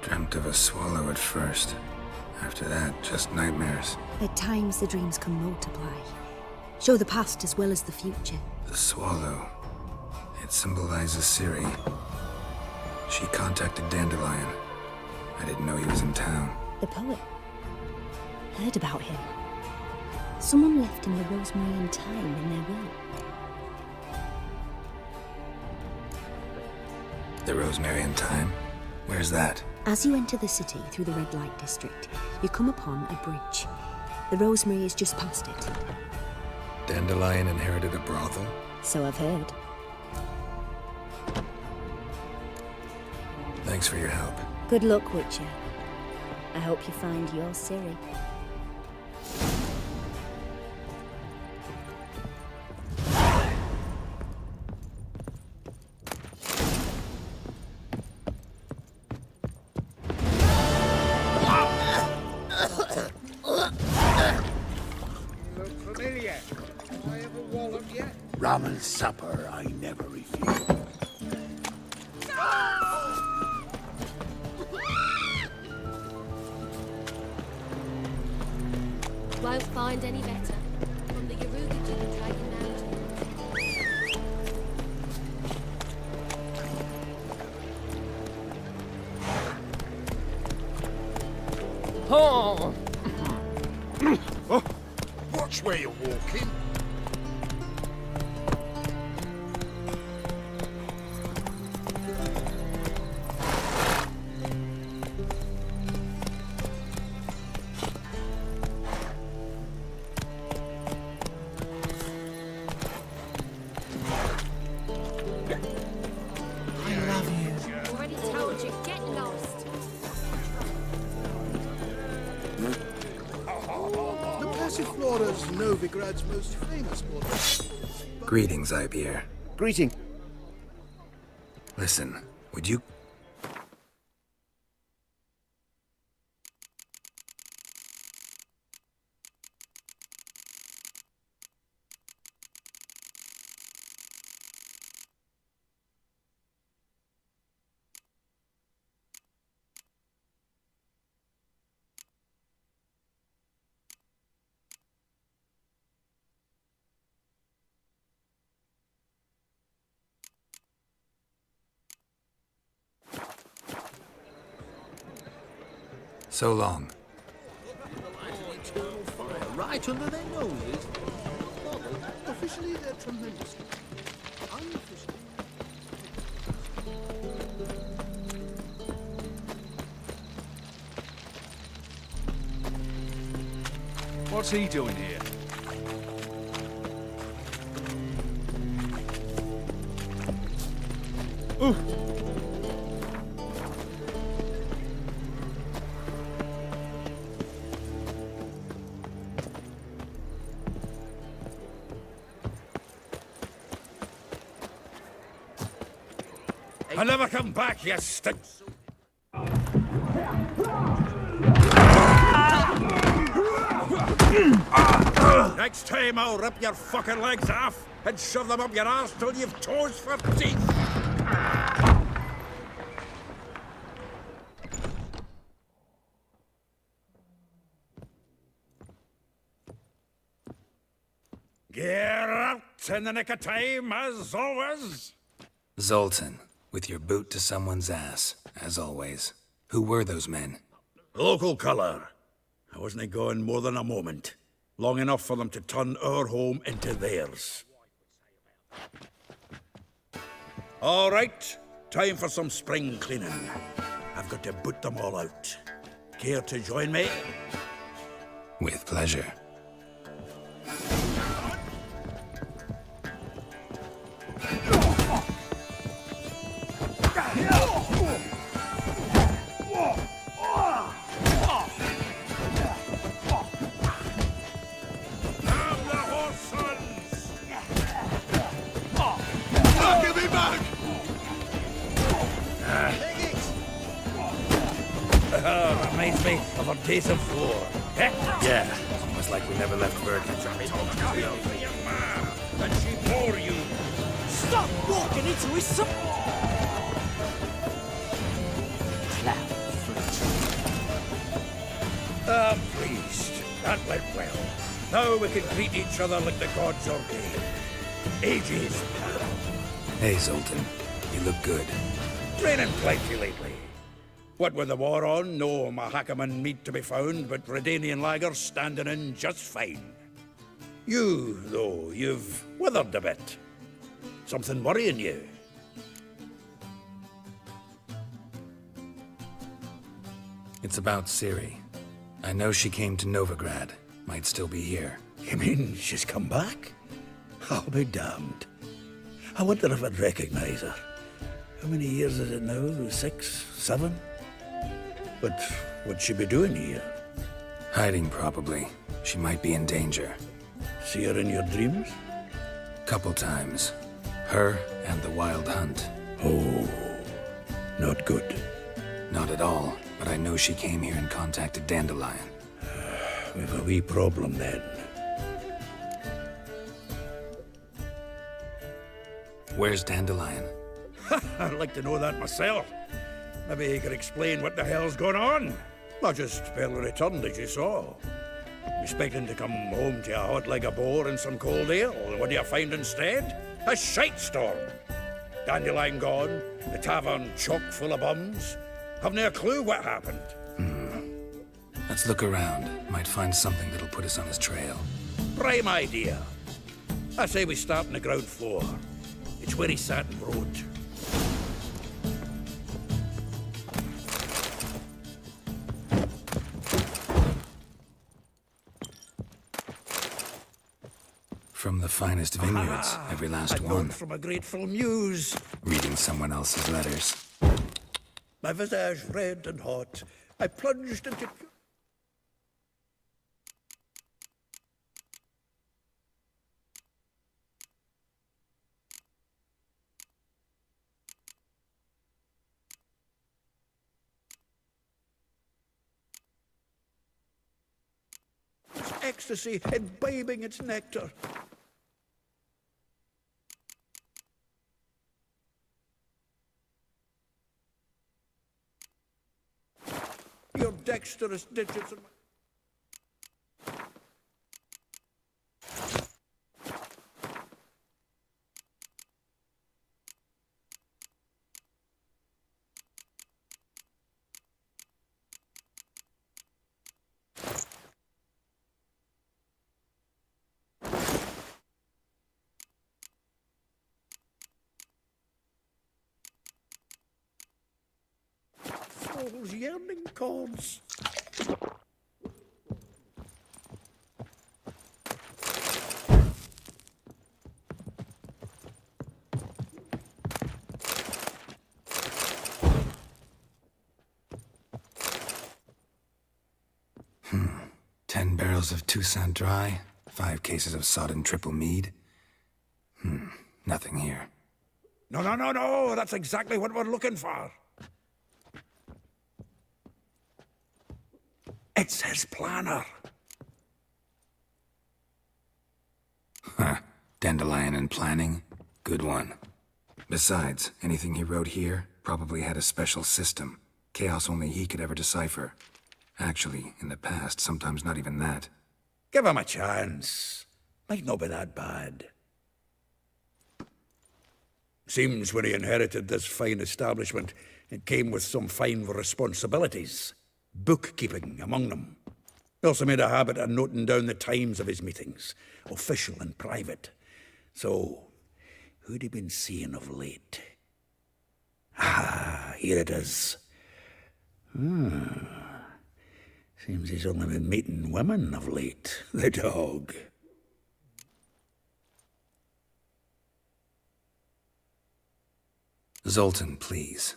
Dreamt of a swallow at first. After that, just nightmares. At times the dreams can multiply. Show the past as well as the future. The swallow. It symbolizes Ciri. She contacted Dandelion. I didn't know he was in town. The poet. Heard about him. Someone left him the Rosemary Thyme in their will. The Rosemary Thyme? Where's that? As you enter the city through the red light district, you come upon a bridge. The Rosemary is just past it. Dandelion inherited a brothel? So I've heard. Thanks for your help. Good luck, Witcher. I hope you find your Ciri. Rum and supper I never refuse. Won't find any better. From the Yaruga to the Dragon Mountain. Oh! Oh, watch where you're walking. Already told you, get lost. The Passiflora's Novigrad's most famous water. Greetings, Ibeer. Greeting. Listen, would you... So long. right under their noses. Officially, they're tremendous. Unofficially. What's he doing here? Ooh. I'll never come back, you stink. Next time I'll rip your fucking legs off and shove them up your arse till you've toes for teeth. Get out in the nick of time, as always. Zoltan, with your boot to someone's ass, as always. Who were those men? Local colour. I wasn't going more than a moment. Long enough for them to turn our home into theirs. All right, time for some spring cleaning. I've got to boot them all out. Care to join me? With pleasure. Reminds me of our days of war. Yeah, almost like we never left Birkin. And she bore you. Stop walking into his son. I'm pleased. That went well. Now we can greet each other like the gods ordained. Ages. Hey, Zoltan. You look good. Training plenty lately. What with the war on, no Mahakaman meat to be found, but Redanian lagers standing in just fine. You, though, you've withered a bit. Something worrying you? It's about Ciri. I know she came to Novigrad. Might still be here. You mean she's come back? I'll be damned. I wonder if I'd recognize her. How many years is it now? 6, 7? But what'd she be doing here? Hiding, probably. She might be in danger. See her in your dreams? Couple times. Her and the Wild Hunt. Oh, not good. Not at all, but I know she came here and contacted Dandelion. We've a wee problem then. Where's Dandelion? I'd like to know that myself. Maybe he could explain what the hell's going on. Not just barely returned, as you saw. Expecting to come home to a hot leg of boar and some cold ale, and what do you find instead? A shite storm. Dandelion gone, the tavern chock full of bums. Haven't a clue what happened. Let's look around. Might find something that'll put us on his trail. Prime idea. I say we start on the ground floor. It's where he sat and wrote. From the finest vineyards, every last a one. note from a grateful muse. Reading someone else's letters. My visage red and hot, I plunged into... ecstasy, imbibing its nectar. Your dexterous digits and... yourselves yearning cords. Hmm. 10 barrels of Toussaint Dry, 5 cases of sodden triple mead. Nothing here. No, that's exactly what we're looking for. It's his planner. Huh. Dandelion and planning? Good one. Besides, anything he wrote here probably had a special system. Chaos only he could ever decipher. Actually, in the past, sometimes not even that. Give him a chance. Might not be that bad. Seems when he inherited this fine establishment, it came with some fine responsibilities. Bookkeeping among them. He also made a habit of noting down the times of his meetings, official and private. So, who'd he been seeing of late? Ah, here it is. Seems he's only been meeting women of late, the dog. Zoltan, please.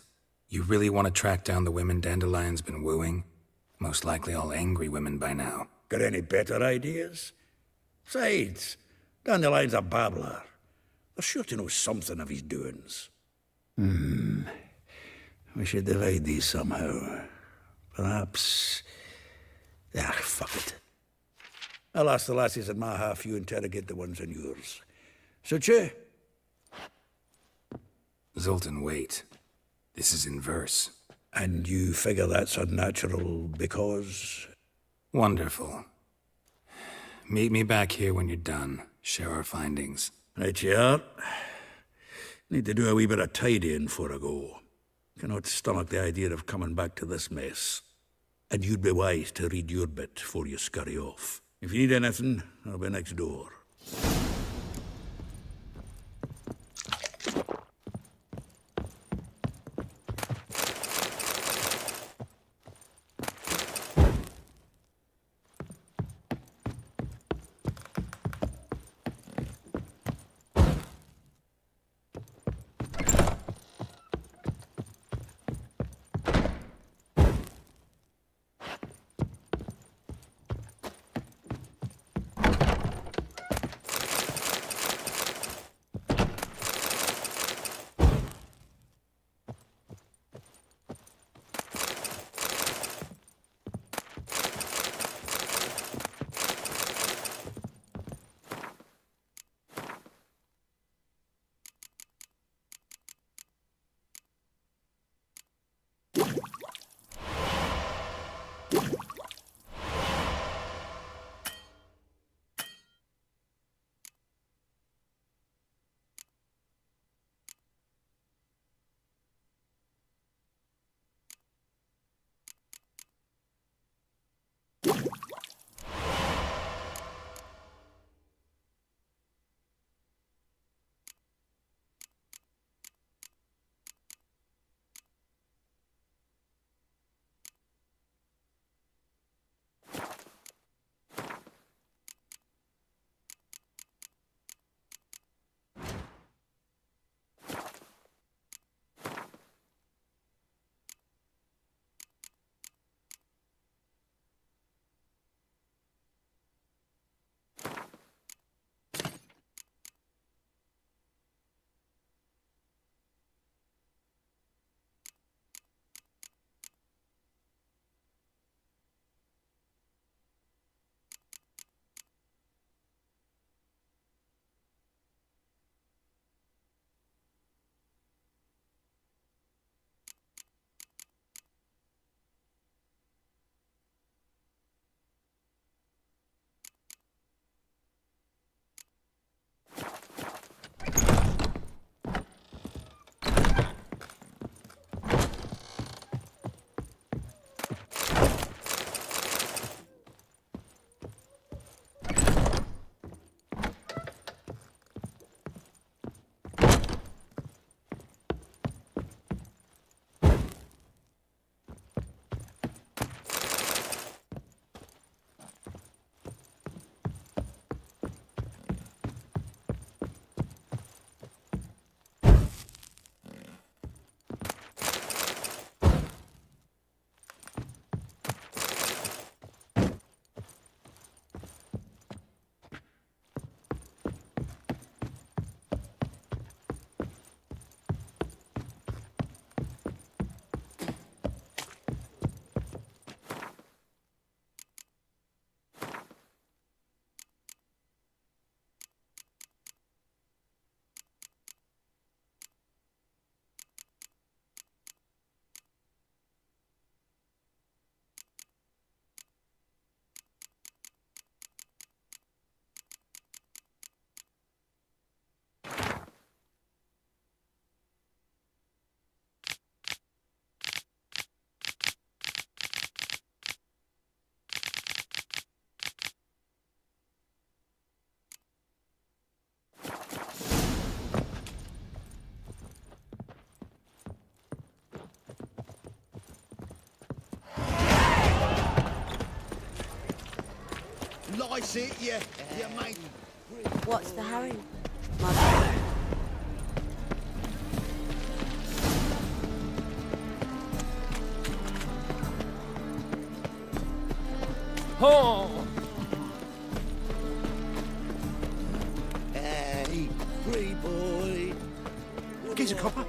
You really want to track down the women Dandelion's been wooing? Most likely all angry women by now. Got any better ideas? Besides, Dandelion's a babbler. They're sure to know something of his doings. We should divide these somehow. Perhaps... fuck it. I'll ask the lassies in my half, you interrogate the ones in yours. Suit you? Zoltan, wait. This is in verse. And you figure that's unnatural because... Wonderful. Meet me back here when you're done. Share our findings. Right you are. Need to do a wee bit of tidying before I go. Cannot stomach the idea of coming back to this mess. And you'd be wise to read your bit before you scurry off. If you need anything, I'll be next door. slice it, you mate. What's the hurry? Oh! Hey, free boy. Gives a copper.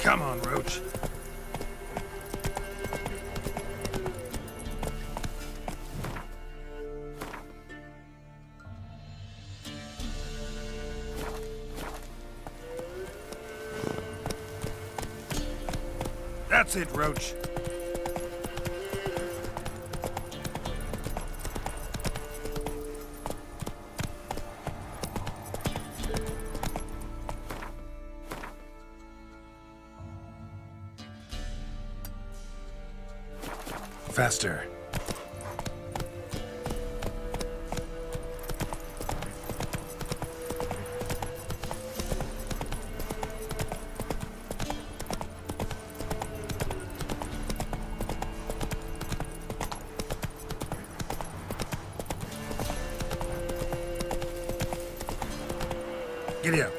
Come on, Roach. That's it, Roach. Faster. Giddy up.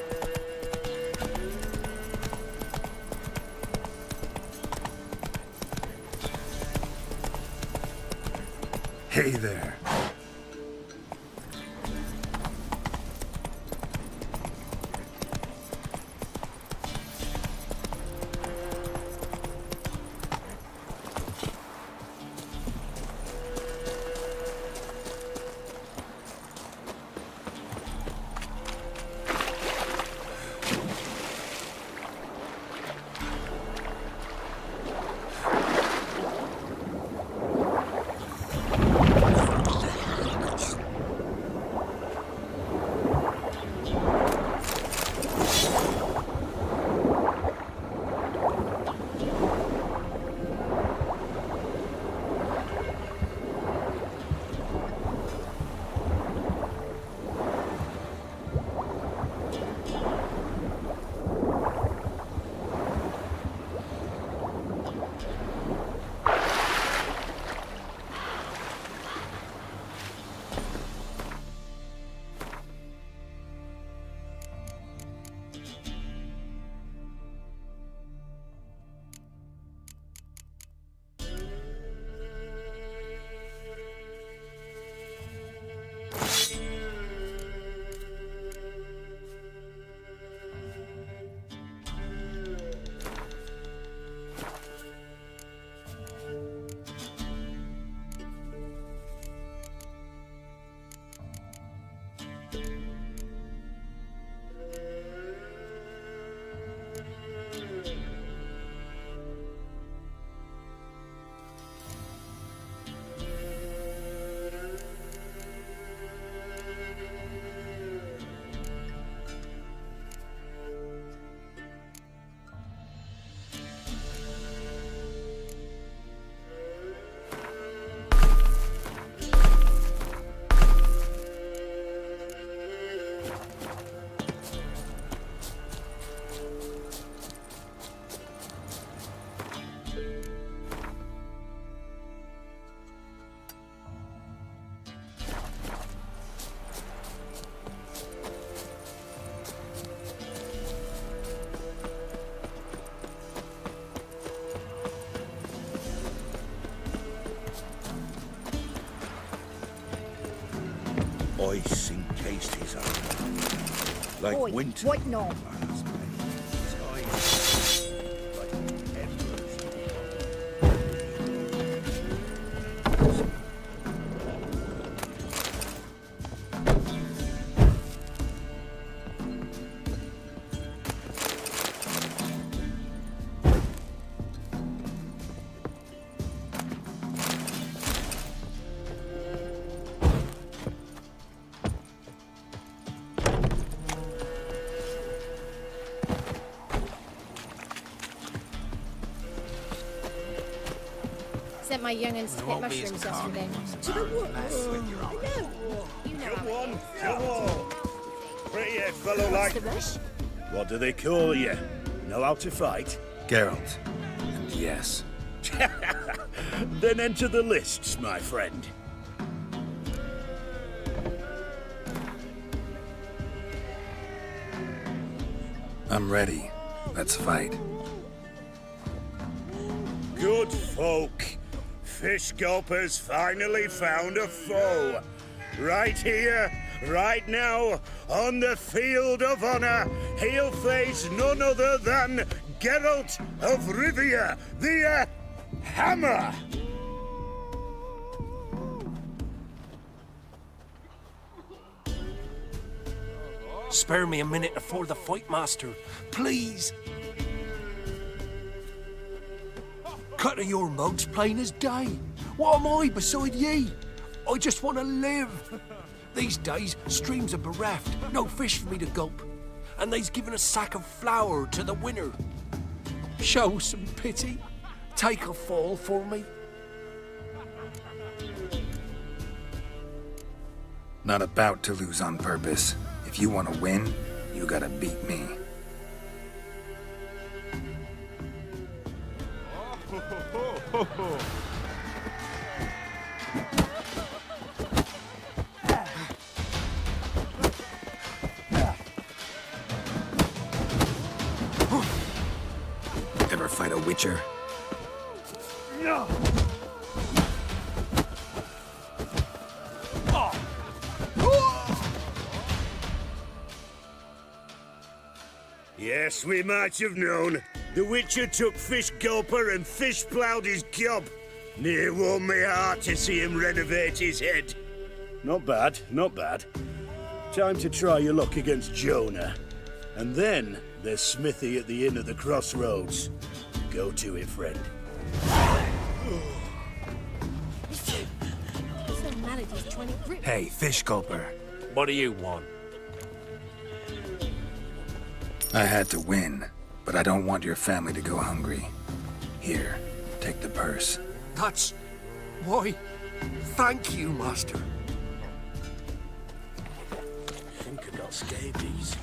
Hey there. Ice encased his armor, like Oi, winter. what no? Sent my young'uns to pick mushrooms yesterday. To the what? Come on, come on. Pretty a fellow like... What do they call you? Know how to fight? Geralt. And yes. Then enter the lists, my friend. I'm ready. Let's fight. Good folk. Fish Gulper's finally found a foe. Right here, right now, on the field of honor, he'll face none other than Geralt of Rivia, the Hammer. Spare me a minute before the fight, master. Please. Cut of your mug's plain as day. What am I beside ye? I just want to live. These days, streams are bereft. No fish for me to gulp. And they's given a sack of flour to the winner. Show some pity. Take a fall for me. Not about to lose on purpose. If you want to win, you gotta beat me. Ever fight a Witcher? Yes, we might have known. The Witcher took Fish Gulper and fish ploughed his gob. Near warmed me heart to see him renovate his head. Not bad, not bad. Time to try your luck against Jonah. And then there's Smithy at the Inn of the Crossroads. Go to it, friend. Hey, Fish Gulper. What do you want? I had to win, but I don't want your family to go hungry. Here, take the purse. That's... why, thank you, Master. I think I got scabies.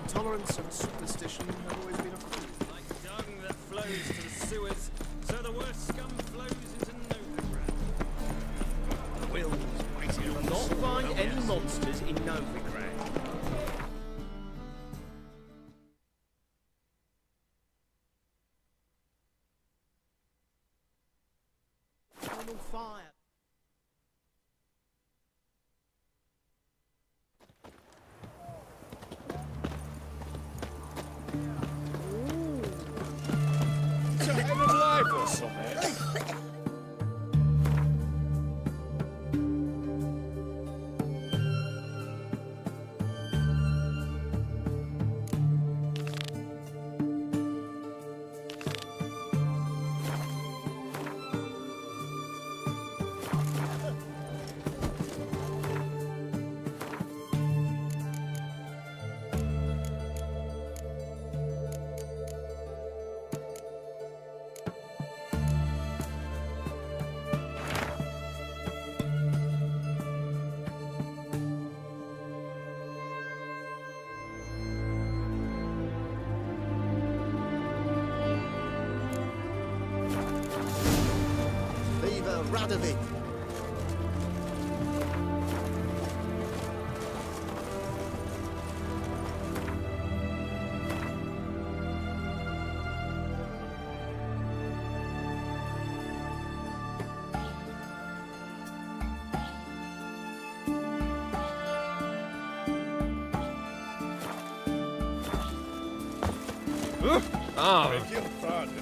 Tolerance and superstition have always been a food. Like dung that flows to the sewers, so the worst scum flows into Novigrad. You will not find any monsters in Novigrad. On fire. It's a end of life or something. Viva Radovid! Oh. Beg your pardon.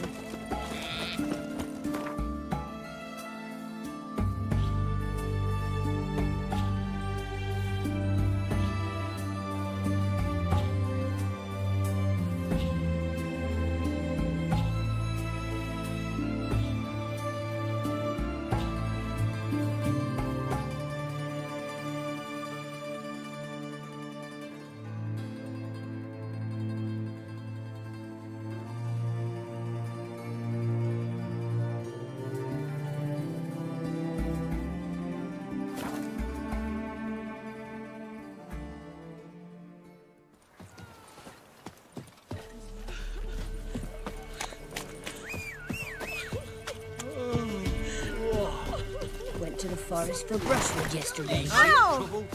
forest for brushwood yesterday. Trouble?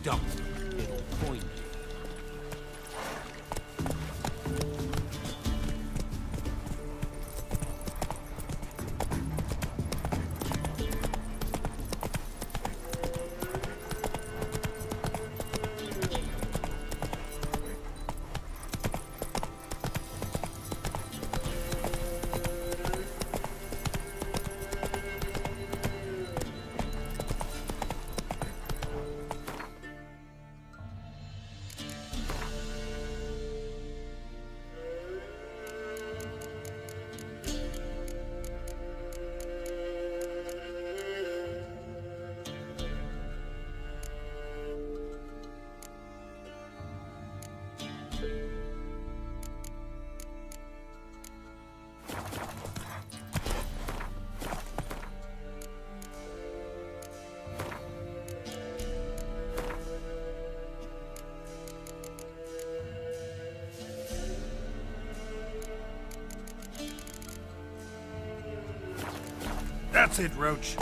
Don't. It'll find you. That's it, Roach.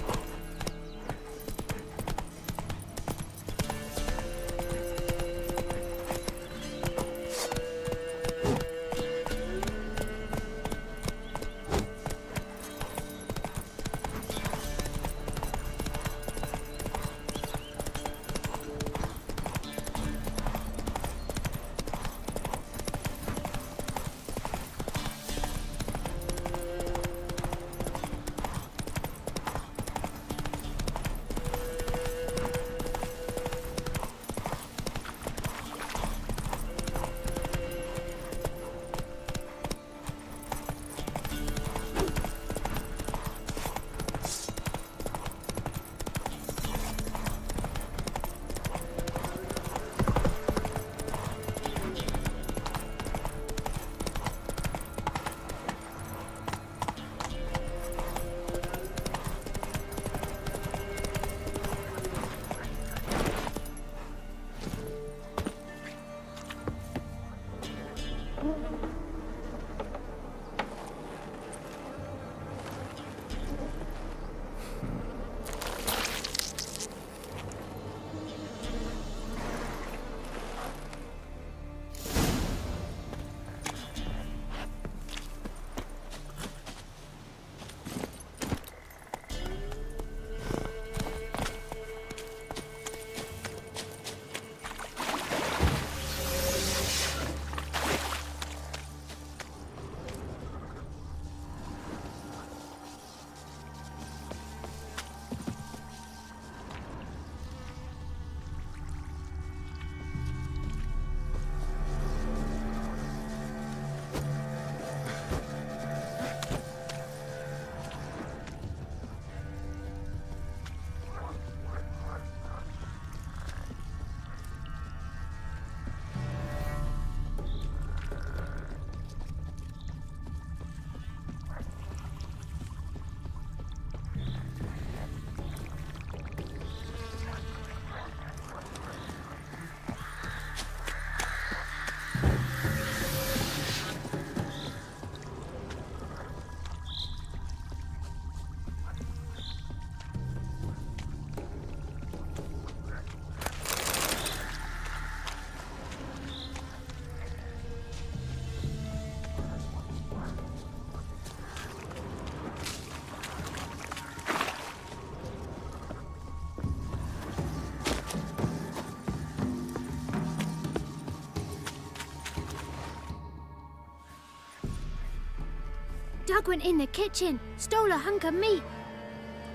Doug went in the kitchen, stole a hunk of meat.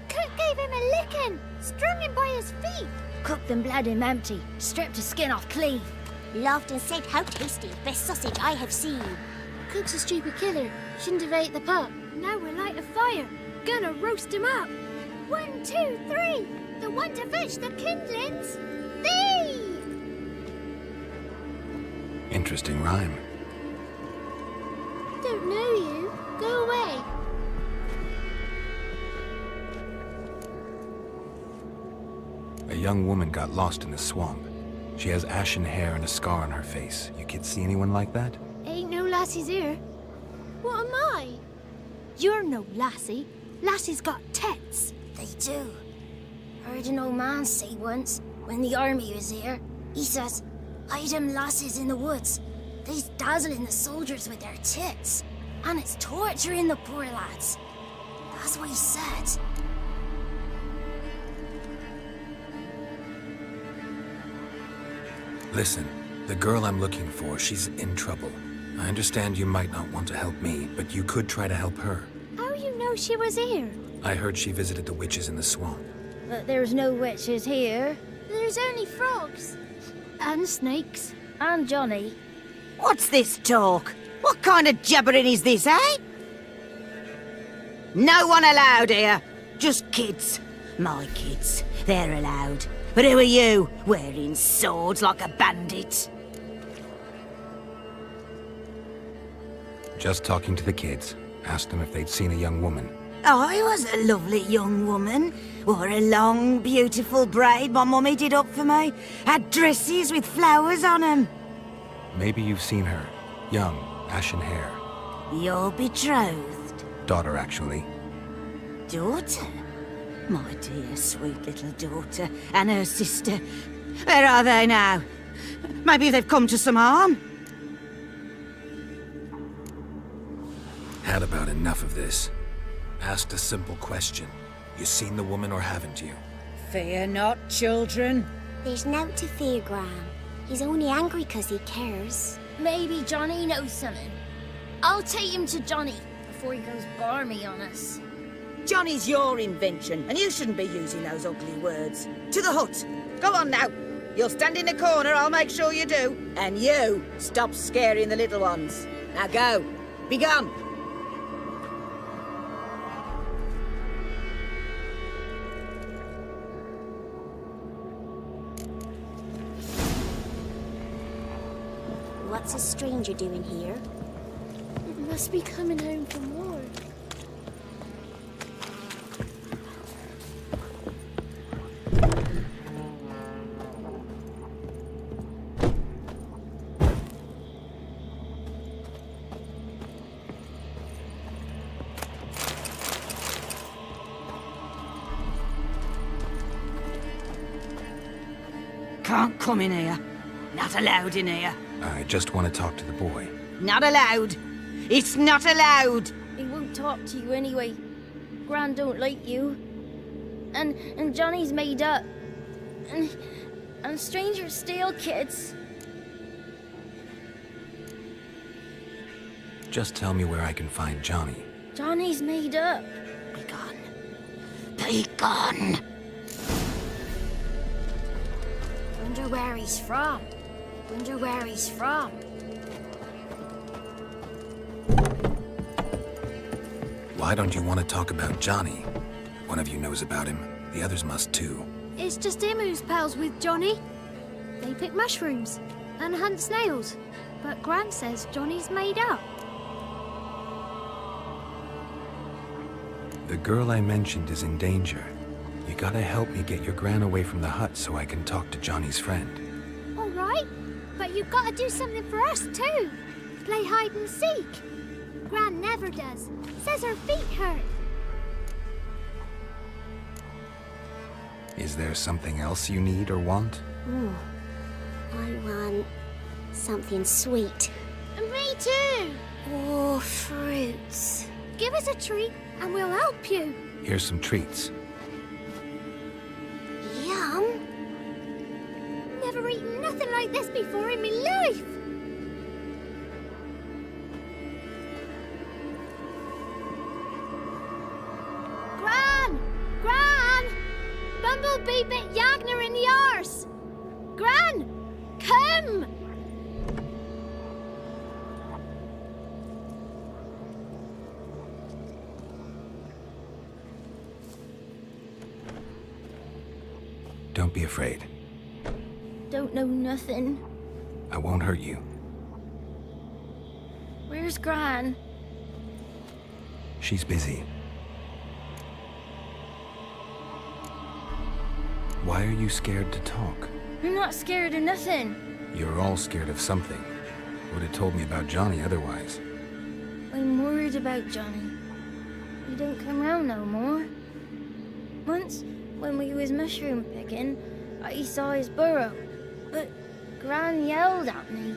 Cook gave him a licking, strung him by his feet. Cooked and bled him empty, stripped his skin off clean. Laughed and said, "How tasty, best sausage I have seen." Cook's a stupid killer, shouldn't have ate the pup. Now we'll light a fire, gonna roast him up. 1, 2, 3, the one to fetch the kindlings. Thee! Interesting rhyme. Don't know you. Go away. A young woman got lost in the swamp. She has ashen hair and a scar on her face. You kids see anyone like that? Ain't no lassies here. What am I? You're no lassie. Lassies got tets. They do. Heard an old man say once, when the army was here, he says, hide them lasses in the woods. They's dazzling the soldiers with their tits. And it's torturing the poor lads. That's what he said. Listen, the girl I'm looking for, she's in trouble. I understand you might not want to help me, but you could try to help her. How you know she was here? I heard she visited the witches in the swamp. But there's no witches here. There's only frogs. And snakes. And Johnny. What's this talk? What kind of jabbering is this, eh? No one allowed here. Just kids. My kids. They're allowed. But who are you, wearing swords like a bandit? Just talking to the kids. Asked them if they'd seen a young woman. I was a lovely young woman. Wore a long, beautiful braid my mummy did up for me. Had dresses with flowers on them. Maybe you've seen her. Young, ashen hair. Your betrothed? Daughter, actually. Daughter? My dear, sweet little daughter. And her sister. Where are they now? Maybe they've come to some harm? Had about enough of this. Asked a simple question. You seen the woman or haven't you? Fear not, children. There's nought to fear, Gran. He's only angry 'cause he cares. Maybe Johnny knows something. I'll take him to Johnny before he goes barmy on us. Johnny's your invention, and you shouldn't be using those ugly words. To the hut. Go on now. You'll stand in the corner, I'll make sure you do. And you, stop scaring the little ones. Now go. Be gone. What's a stranger doing here? Must be coming home from war. Can't come in here. Not allowed in here. I just want to talk to the boy. Not allowed. It's not allowed. He won't talk to you anyway. Gran don't like you. And Johnny's made up. And strangers steal kids. Just tell me where I can find Johnny. Johnny's made up. Be gone. Be gone. Wonder where he's from. Wonder where he's from. Why don't you want to talk about Johnny? One of you knows about him. The others must too. It's just him who's pals with Johnny. They pick mushrooms and hunt snails. But Gran says Johnny's made up. The girl I mentioned is in danger. You gotta help me get your Gran away from the hut so I can talk to Johnny's friend. All right, but you've got to do something for us too. Play hide and seek. Gran never does. Says her feet hurt. Is there something else you need or want? Ooh, I want something sweet. And me too. Oh, fruits. Give us a treat and we'll help you. Here's some treats. Yum. Never eaten nothing like this before in my life. Gran! Gran! Bumblebee bit Yagner in the arse. Gran! Come! Don't be afraid. Don't know nothing. I won't hurt you. Where's Gran? She's busy. Why are you scared to talk? I'm not scared of nothing. You're all scared of something. Would have told me about Johnny otherwise. I'm worried about Johnny. He don't come round no more. Once when we was mushroom picking, I saw his burrow. But Gran yelled at me,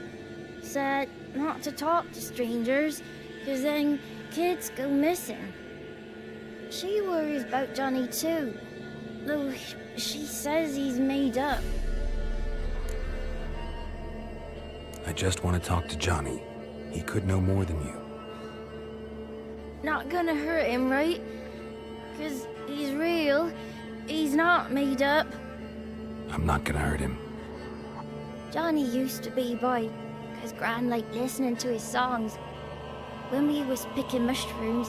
said not to talk to strangers, 'cause then kids go missing. She worries about Johnny too, though she says he's made up. I just want to talk to Johnny. He could know more than you. Not gonna hurt him, right? 'Cause he's real. He's not made up. I'm not gonna hurt him. Johnny used to be boy, 'cause Gran liked listening to his songs. When we was picking mushrooms,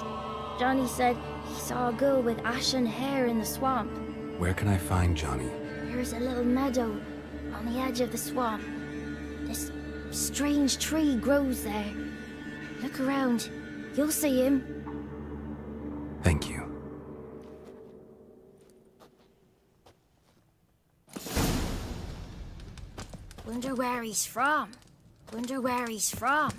Johnny said he saw a girl with ashen hair in the swamp. Where can I find Johnny? There's a little meadow on the edge of the swamp. This strange tree grows there. Look around. You'll see him. Thank you. Wonder where he's from. Wonder where he's from.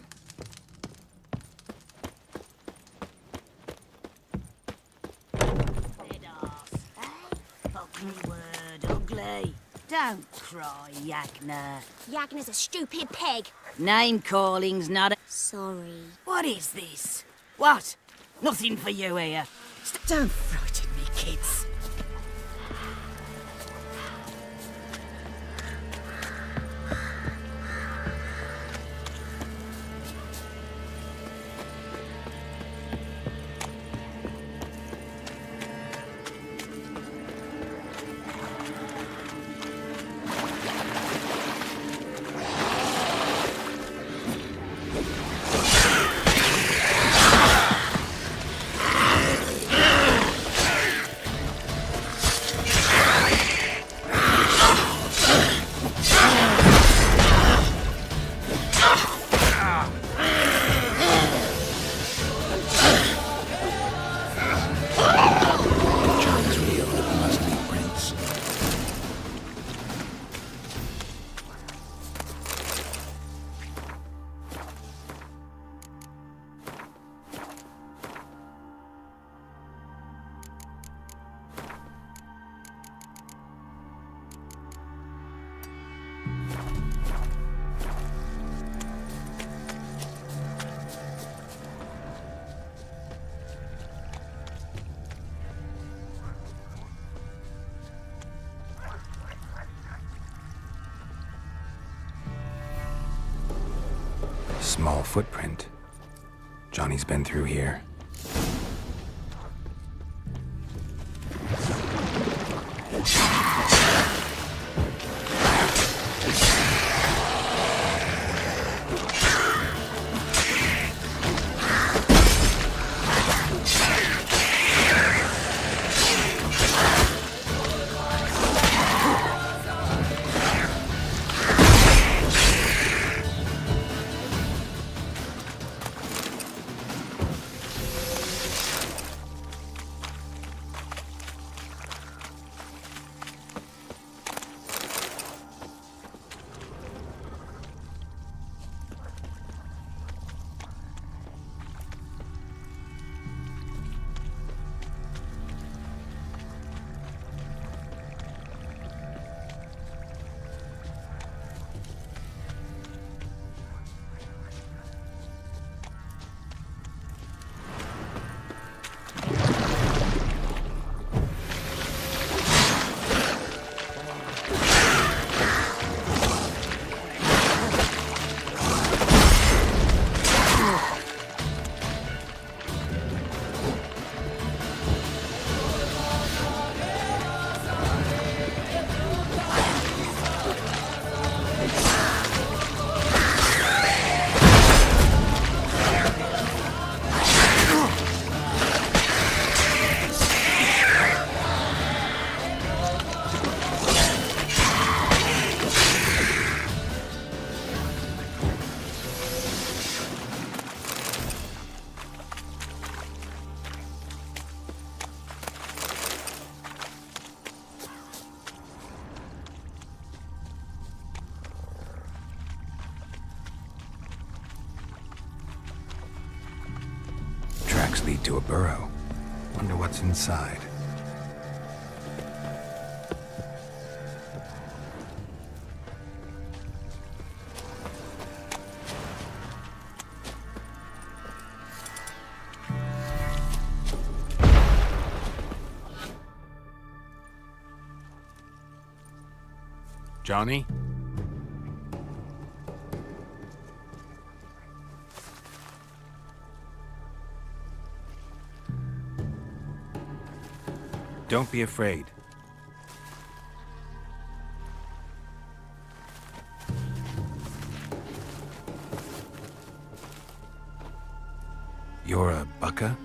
Fuck me word, ugly. Don't cry, Yakna. Yakna's a stupid pig. Name calling's not a... Sorry. What is this? What? Nothing for you here. Don't frighten me, kids. Small footprint. Johnny's been through here. Lead to a burrow. Wonder what's inside. Johnny? Don't be afraid. You're a Bukka?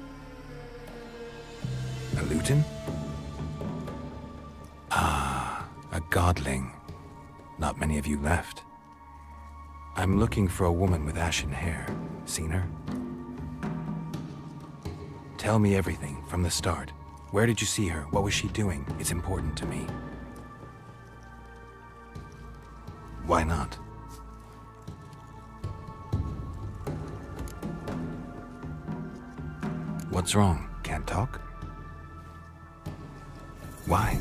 A Luton? Ah, a godling. Not many of you left. I'm looking for a woman with ashen hair. Seen her? Tell me everything from the start. Where did you see her? What was she doing? It's important to me. Why not? What's wrong? Can't talk? Why?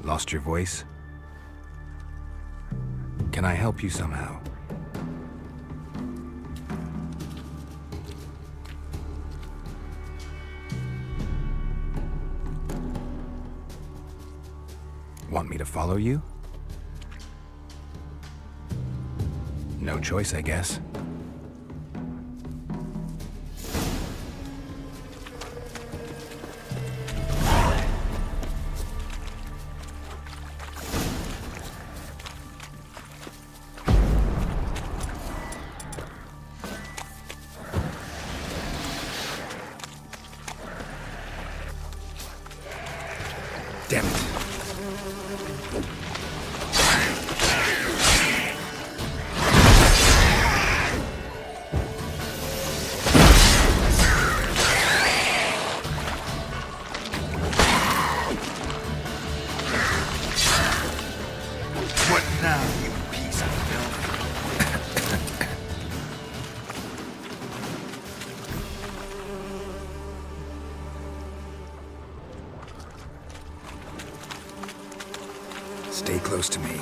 Lost your voice? Can I help you somehow? Want me to follow you? No choice, I guess. Damn it. What now, you piece of filth? Stay close to me.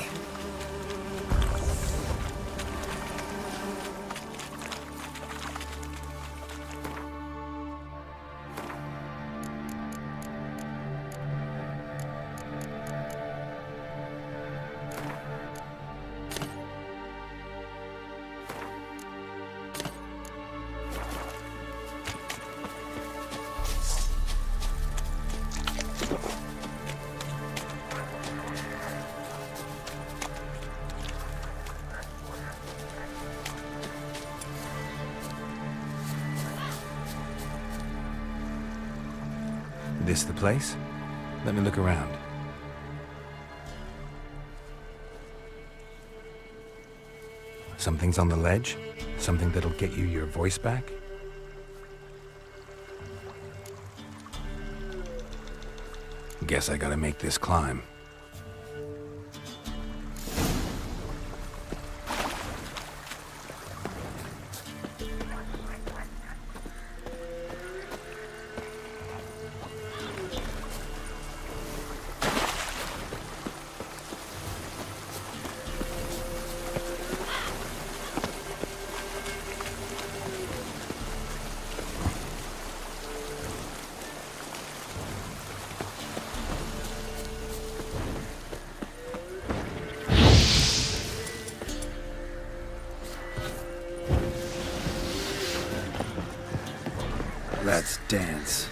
This the place? Let me look around. Something's on the ledge? Something that'll get you your voice back? Guess I gotta make this climb. Let's dance.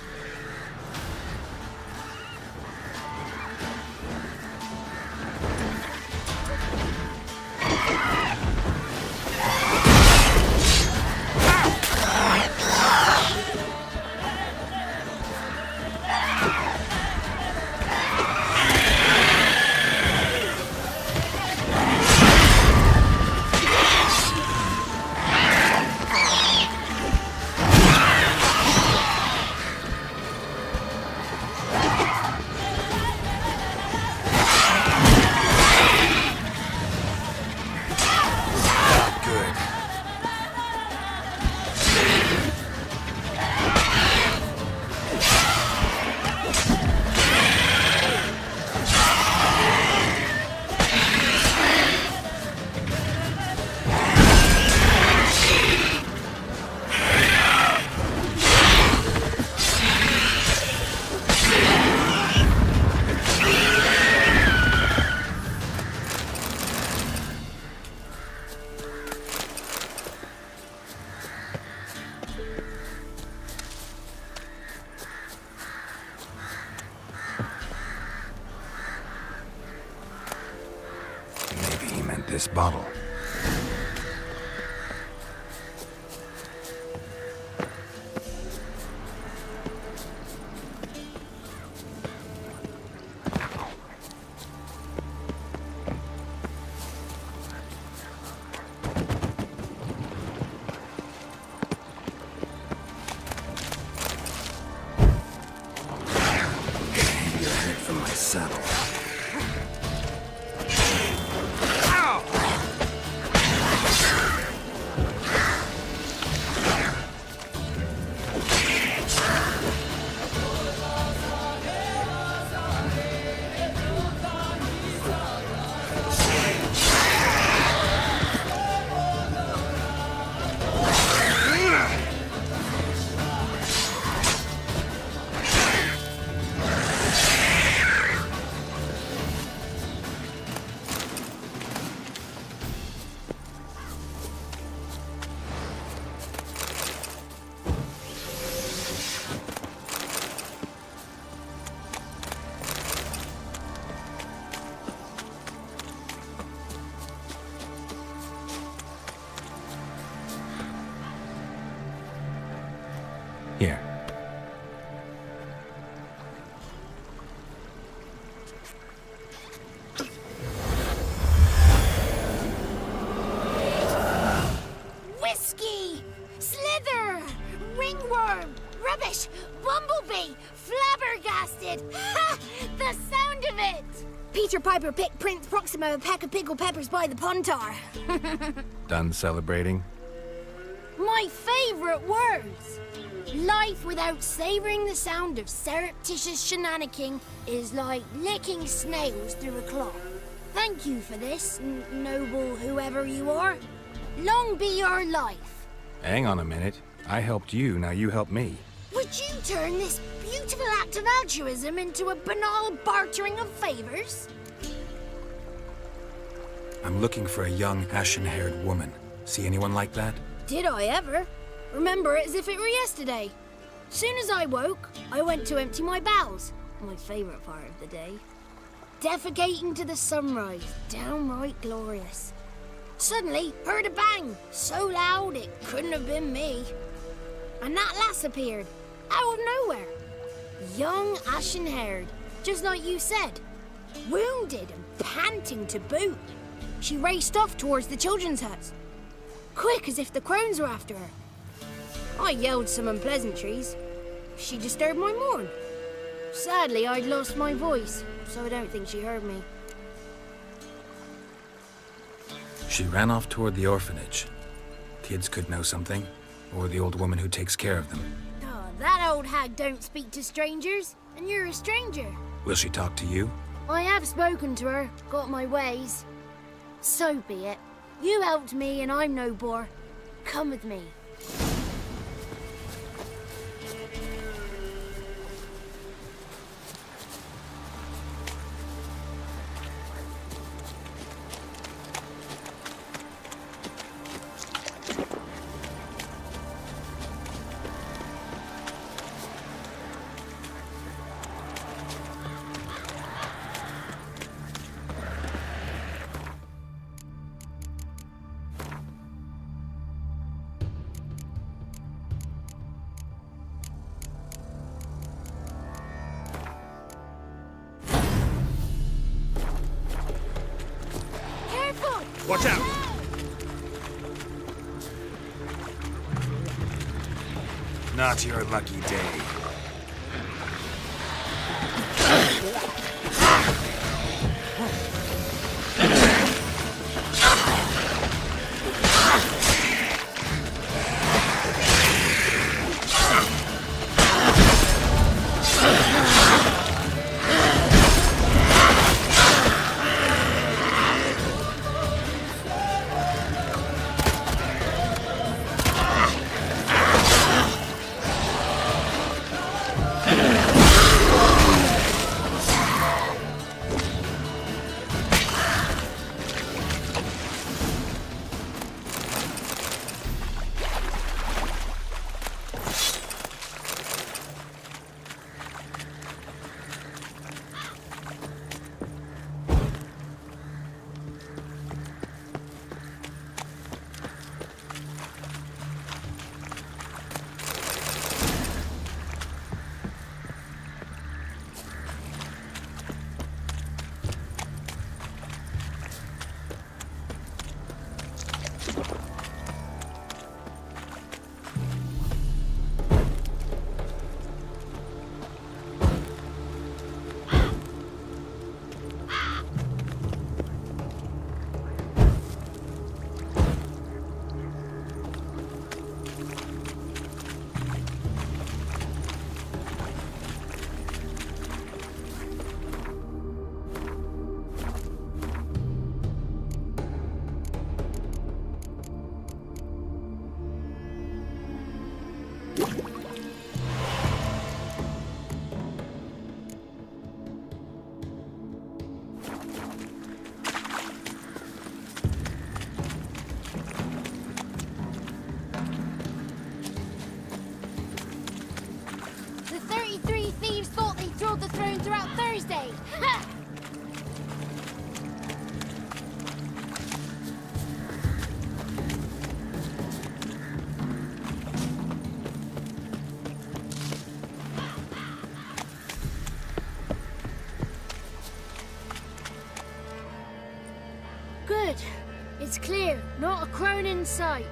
bottle. From my saddle. Here. Whiskey! Slither! Ringworm! Rubbish! Bumblebee! Flabbergasted! Ha! The sound of it! Peter Piper picked Prince Proximo a pack of pickled peppers by the Pontar. Done celebrating? My favorite words! Life without savoring the sound of surreptitious shenanigans is like licking snails through a cloth. Thank you for this, noble whoever you are. Long be your life. Hang on a minute. I helped you, now you help me. Would you turn this beautiful act of altruism into a banal bartering of favors? I'm looking for a young, ashen-haired woman. See anyone like that? Did I ever? Remember it as if it were yesterday. Soon as I woke, I went to empty my bowels. My favourite part of the day. Defecating to the sunrise, downright glorious. Suddenly, heard a bang, so loud it couldn't have been me. And that lass appeared, out of nowhere. Young, ashen-haired, just like you said. Wounded and panting to boot. She raced off towards the children's huts. Quick as if the crones were after her. I yelled some unpleasantries. She disturbed my morn. Sadly, I'd lost my voice, so I don't think she heard me. She ran off toward the orphanage. Kids could know something, or the old woman who takes care of them. Oh, that old hag don't speak to strangers, and you're a stranger. Will she talk to you? I have spoken to her, got my ways. So be it. You helped me, and I'm no bore. Come with me. Watch out! Not your lucky day. here, not a crone in sight.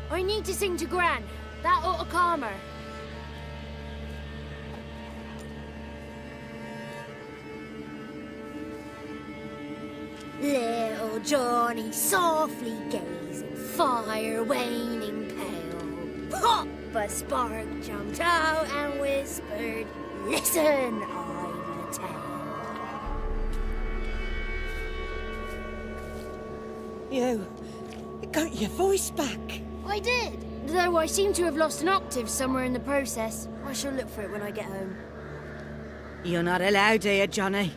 I need to sing to Gran. That ought to calm her. Little Johnny softly gazing, fire waning pale. Pop! A spark jumped out and whispered, "Listen, I've a tale." You got your voice back. I did, though I seem to have lost an octave somewhere in the process. I shall look for it when I get home. You're not allowed here, Johnny.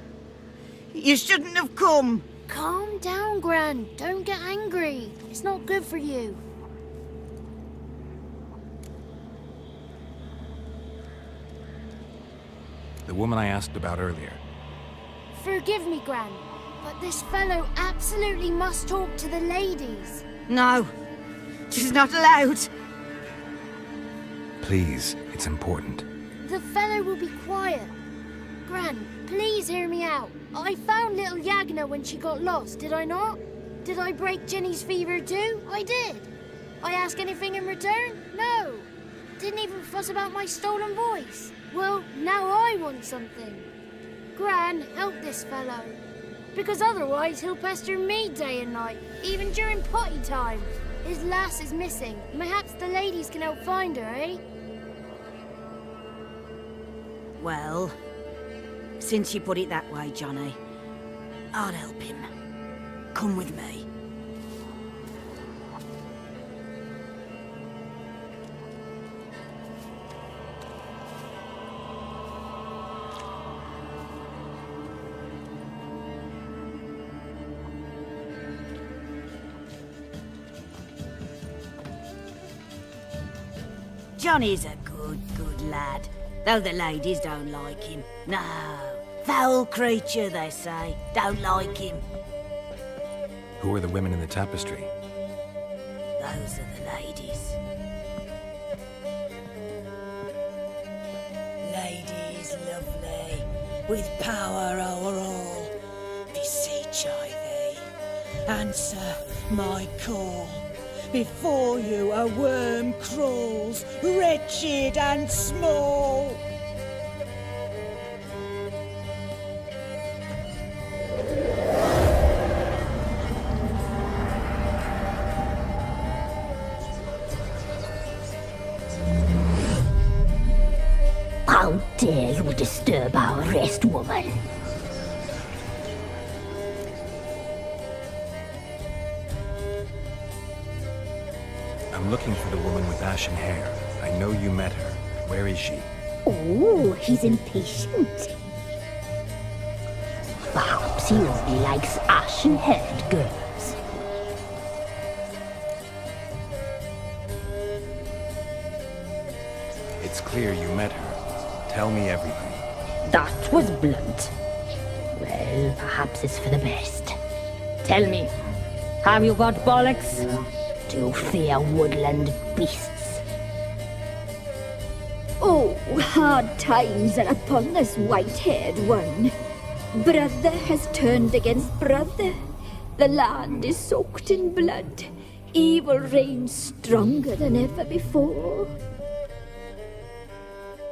You shouldn't have come. Calm down, Gran. Don't get angry. It's not good for you. The woman I asked about earlier. Forgive me, Gran, but this fellow absolutely must talk to the ladies. No, she's not allowed. Please, it's important. The fellow will be quiet. Gran, please hear me out. I found little Yagna when she got lost, did I not? Did I break Jenny's fever too? I did. I ask anything in return? No. Didn't even fuss about my stolen voice. Well, now I want something. Gran, help this fellow. Because otherwise he'll pester me day and night, even during potty time. His lass is missing. Perhaps the ladies can help find her, eh? Well, since you put it that way, Johnny, I'll help him. Come with me. Johnny's a good lad, though the ladies don't like him. No, foul creature, they say. Don't like him. Who are the women in the tapestry? Those are the ladies. Ladies lovely, with power o'er all, beseech I thee, answer my call. Before you a worm crawls, wretched and small. How dare you disturb our rest, woman? I'm looking for the woman with ashen hair. I know you met her. Where is she? Oh, he's impatient. Perhaps he only likes ashen-haired girls. It's clear you met her. Tell me everything. That was blunt. Well, perhaps it's for the best. Tell me, have you got bollocks? Do you fear woodland beasts? Oh, hard times are upon this white-haired one. Brother has turned against brother. The land is soaked in blood. Evil reigns stronger than ever before.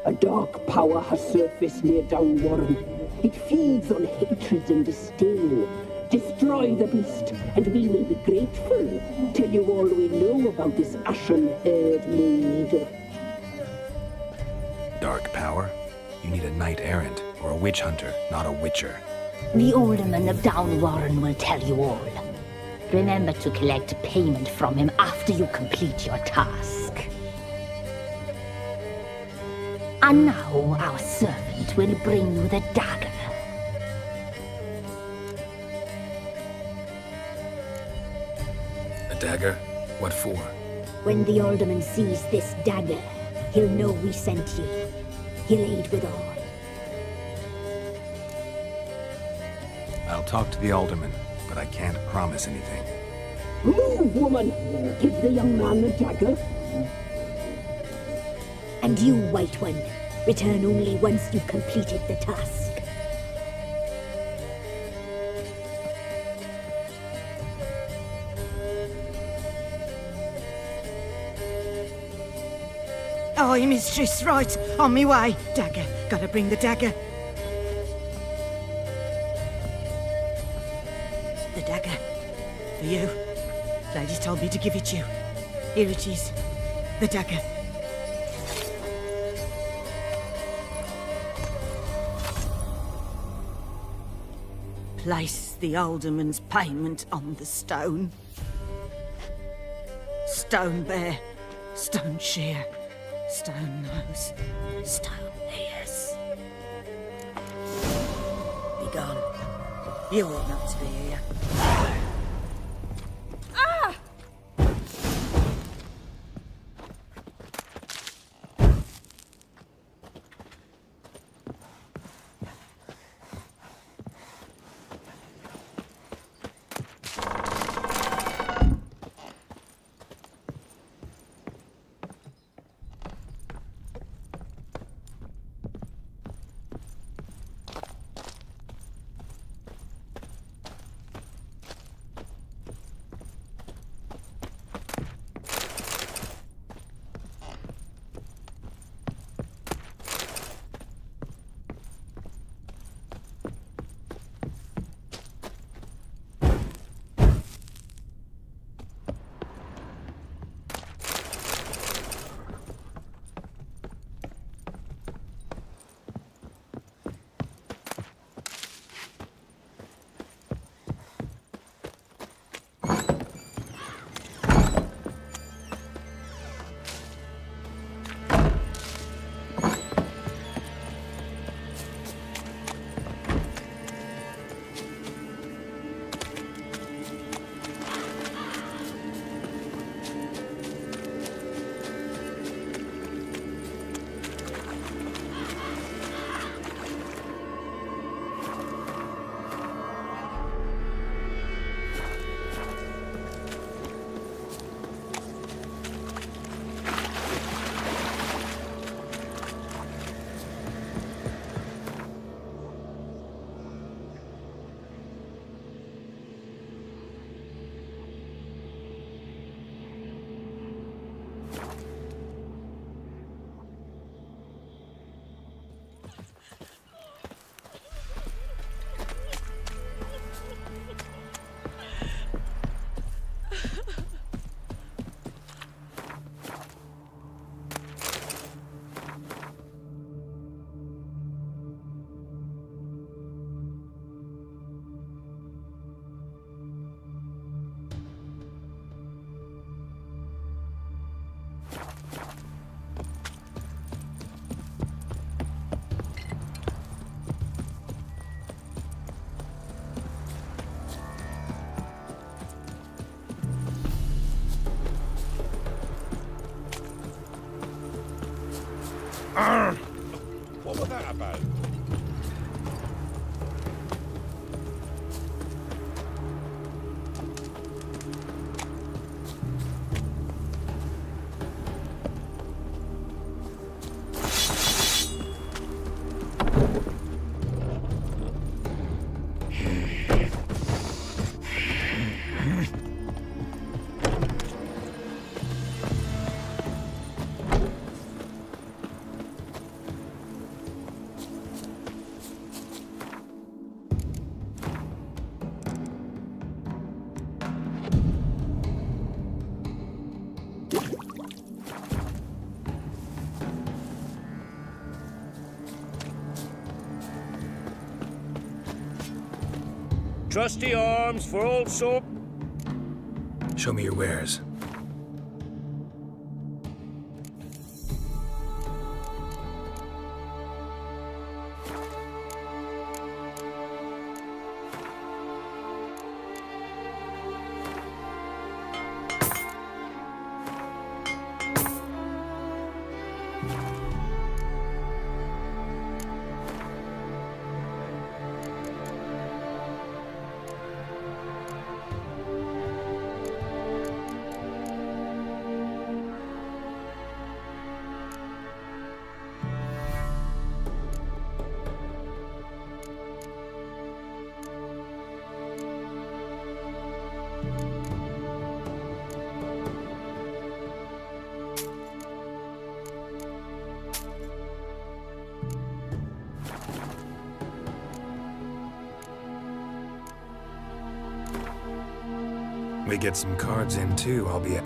A dark power has surfaced near Downwarren. It feeds on hatred and disdain. Destroy the beast, and we will be grateful. Tell you all we know about this ashen-haired maid. Dark power? You need a knight-errant or a witch hunter, not a witcher. The alderman of Downwarren will tell you all. Remember to collect payment from him after you complete your task. And now our servant will bring you the dagger. A dagger? What for? When the alderman sees this dagger, he'll know we sent you. He'll aid with all. I'll talk to the alderman, but I can't promise anything. Move, woman! Give the young man the dagger. And you, White One, return only once you've completed the task. Aye, mistress, right. On me way. Dagger. Gotta bring the dagger. The dagger. For you. Ladies told me to give it you. Here it is. The dagger. Place the alderman's payment on the stone. Stone bear, stone shear, stone nose, stone ears. Be gone. You ought not to be here. Ah! What was that about? Trusty arms for all sorts. Show me your wares. We get some cards in too, albeit.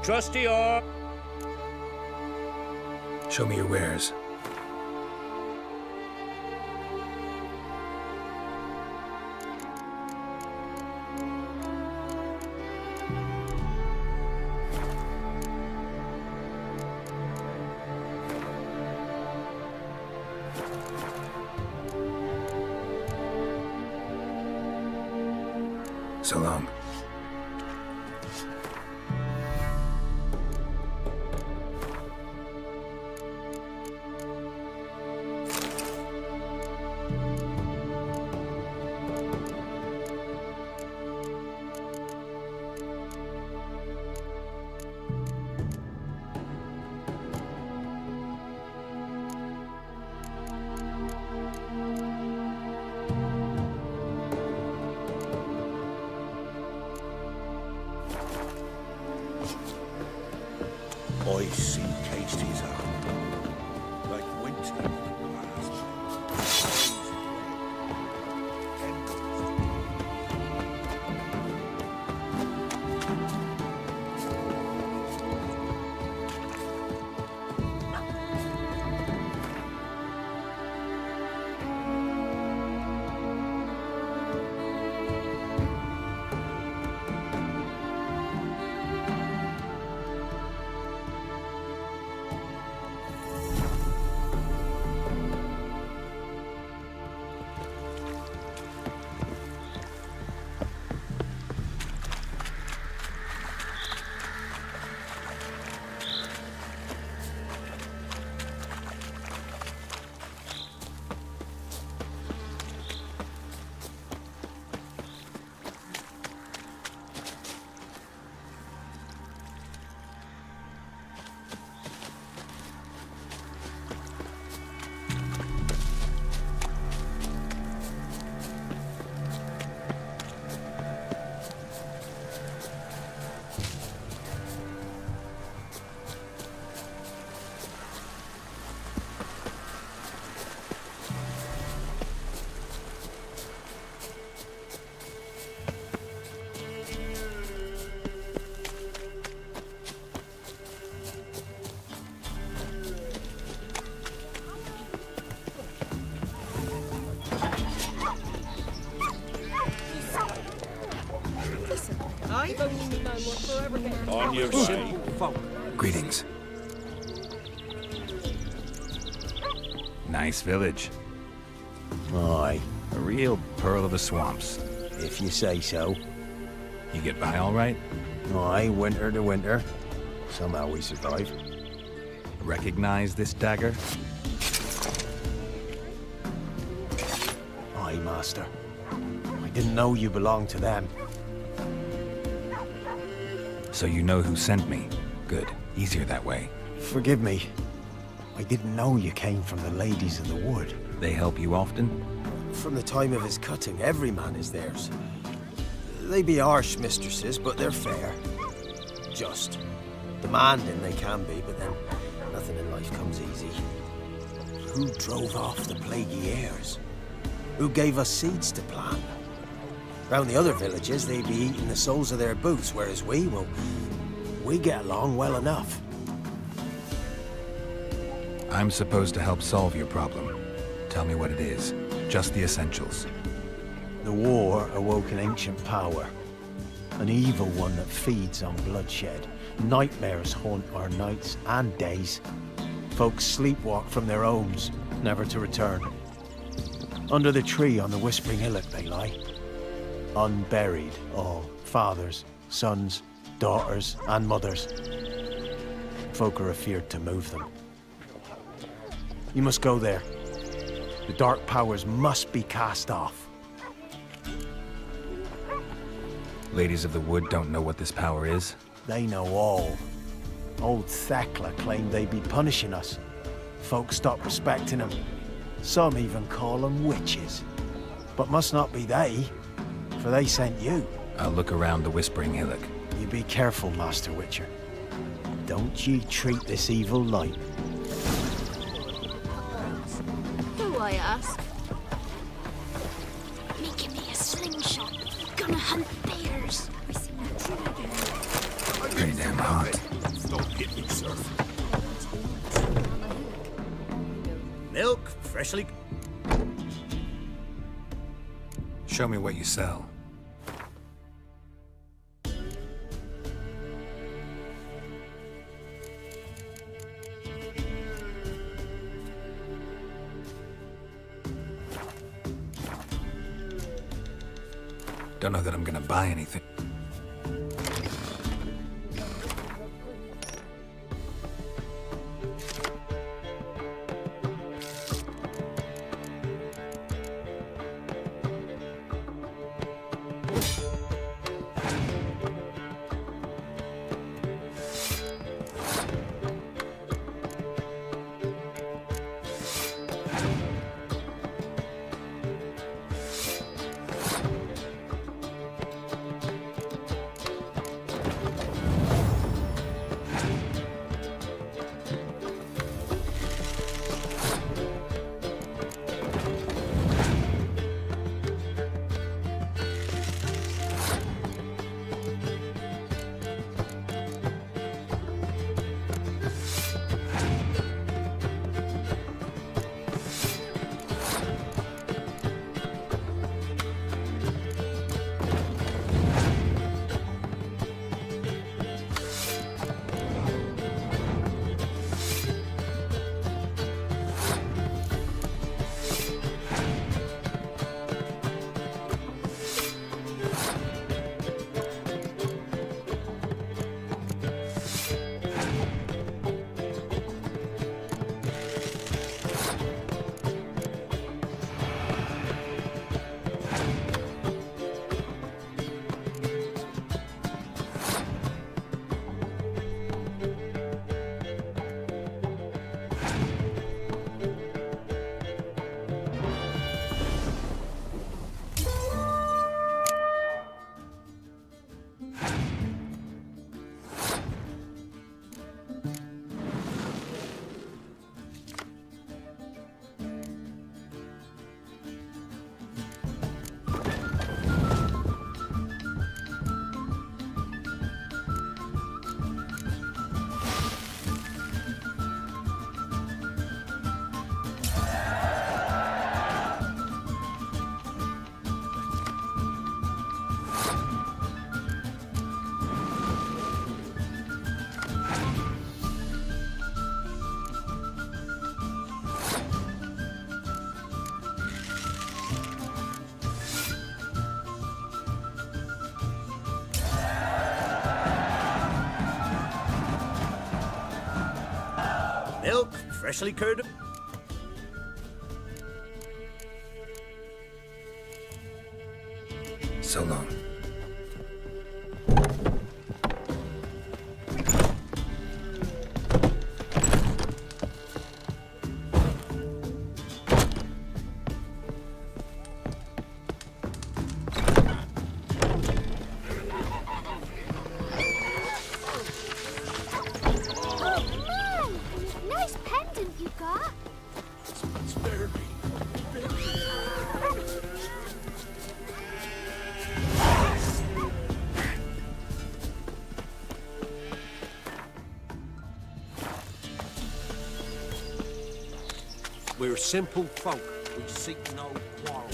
Trusty or... Show me your wares. So long. Ice encased his arm, like winter. mate. On your way. Greetings. Nice village. Aye. A real pearl of the swamps. If you say so. You get by all right? Aye, winter to winter. Somehow we survive. Recognize this dagger? Aye, master. I didn't know you belonged to them. So you know who sent me. Good. Easier that way. Forgive me. I didn't know you came from the Ladies of the Wood. They help you often? From the time of his cutting, every man is theirs. They be harsh mistresses, but they're fair. Just. Demanding they can be, but then nothing in life comes easy. Who drove off the plaguey heirs? Who gave us seeds to plant? Round the other villages, they be eating the soles of their boots, whereas we get along well enough. I'm supposed to help solve your problem. Tell me what it is. Just the essentials. The war awoke an ancient power. An evil one that feeds on bloodshed. Nightmares haunt our nights and days. Folks sleepwalk from their homes, never to return. Under the tree on the Whispering Hillock they lie. Unburied, all. Fathers, sons, daughters, and mothers. Folk are afeard to move them. You must go there. The dark powers must be cast off. Ladies of the Wood don't know what this power is? They know all. Old Thekla claimed they'd be punishing us. Folk stopped respecting them. Some even call them witches. But must not be they, for they sent you. I'll look around the Whispering Hillock. You be careful, Master Witcher. Don't ye treat this evil light. Who, I ask? Me give me a slingshot. Gonna hunt bears. Pretty damn hot. Don't hit me, sir. Milk, freshly. Show me what you sell. Don't know that I'm gonna buy anything. freshly curd. So long. Nice pendant you got. We're simple folk. We seek no quarrel.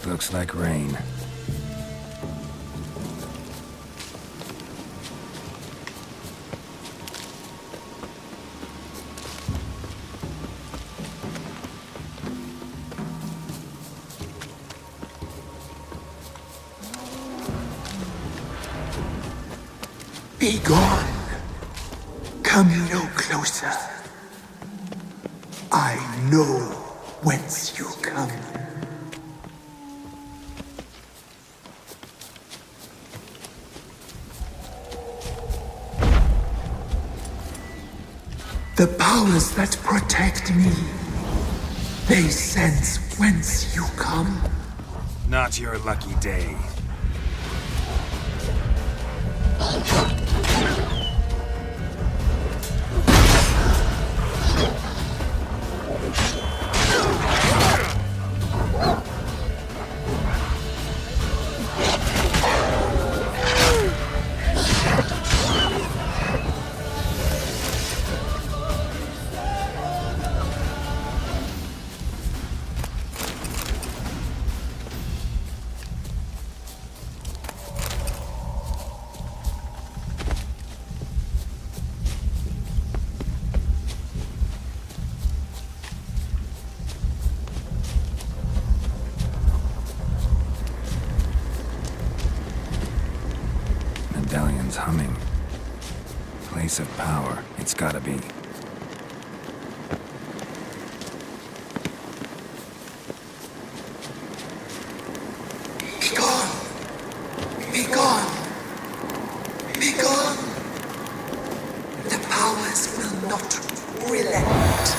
Looks like rain. Be gone. Come no closer. I know whence you come. The powers that protect me, they sense whence you come. Not your lucky day. Medallion's humming. Place of power, it's gotta be. Be gone. Be gone. Be gone. The powers will not relent.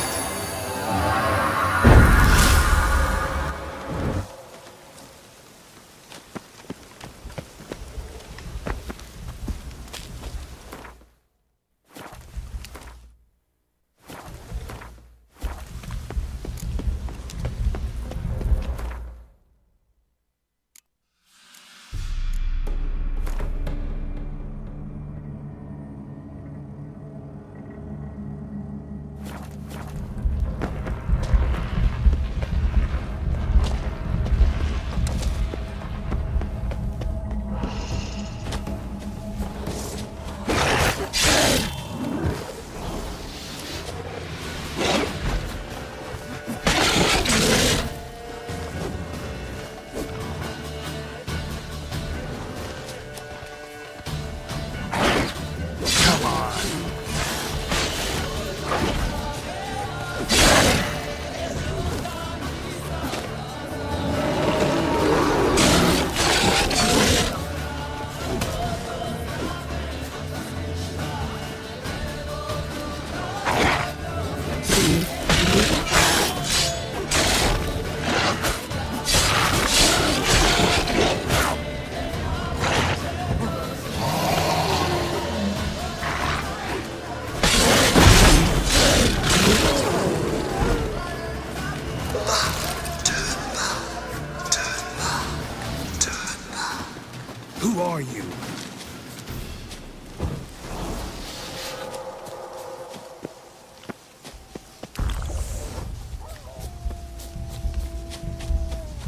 are you?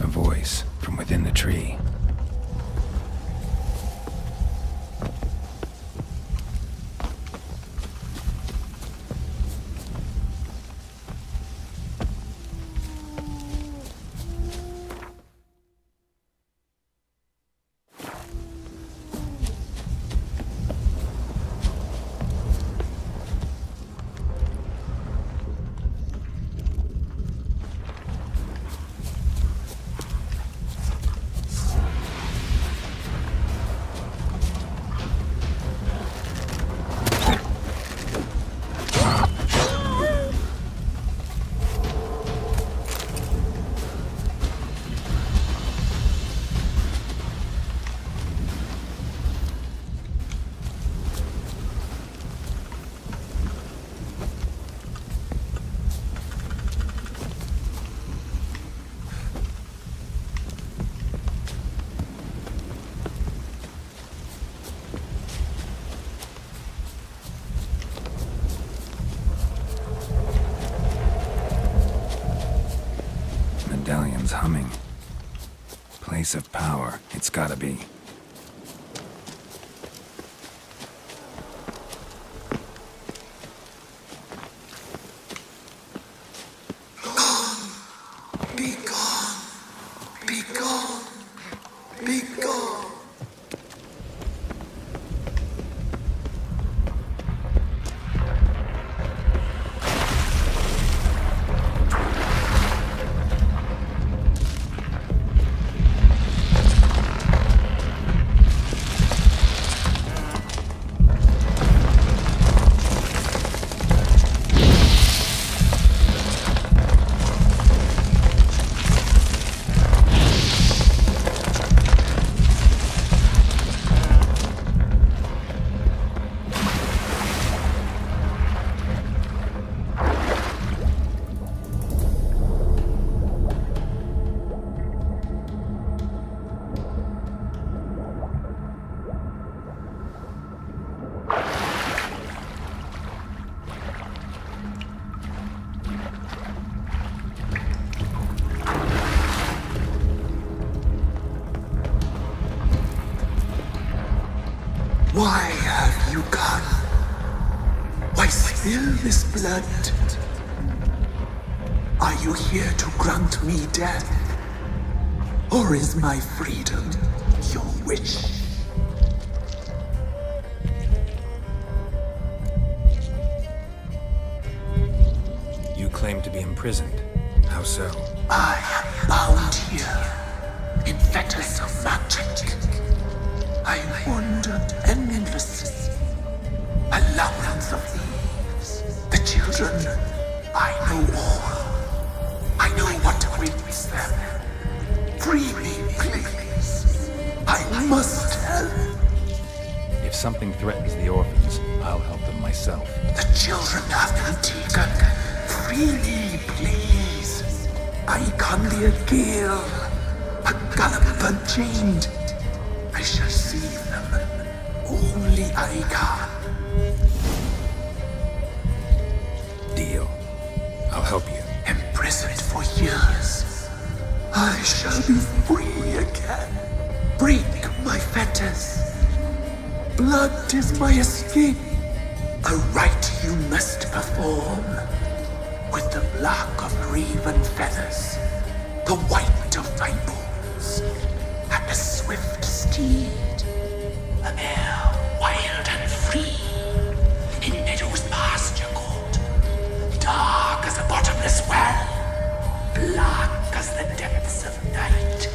A voice from within the tree. Medallion's humming. Place of power, it's gotta be. Be gone! Be gone! Be gone! Why have you come? Why spill this blood? Are you here to grant me death? Or is my freedom your wish? You claim to be imprisoned. How so? I am bound here in fetters of magic. I wandered endlessly, a labyrinth of thieves. The children, I know all. I know what awaits them. Free me, please. I must help. If something threatens the orphans, I'll help them myself. The children have been taken. Free me, please. I can't be a girl, a gallop unchained. I shall save them. Only I can. Deal. I'll help you. Imprisoned for years, I shall be free again. Break my fetters. Blood is my escape. A rite you must perform. With the black of raven feathers, the white of my bones, and a swift steed, a mare wild and free, in meadows pasture cold, dark as a bottomless well, black as the depths of night.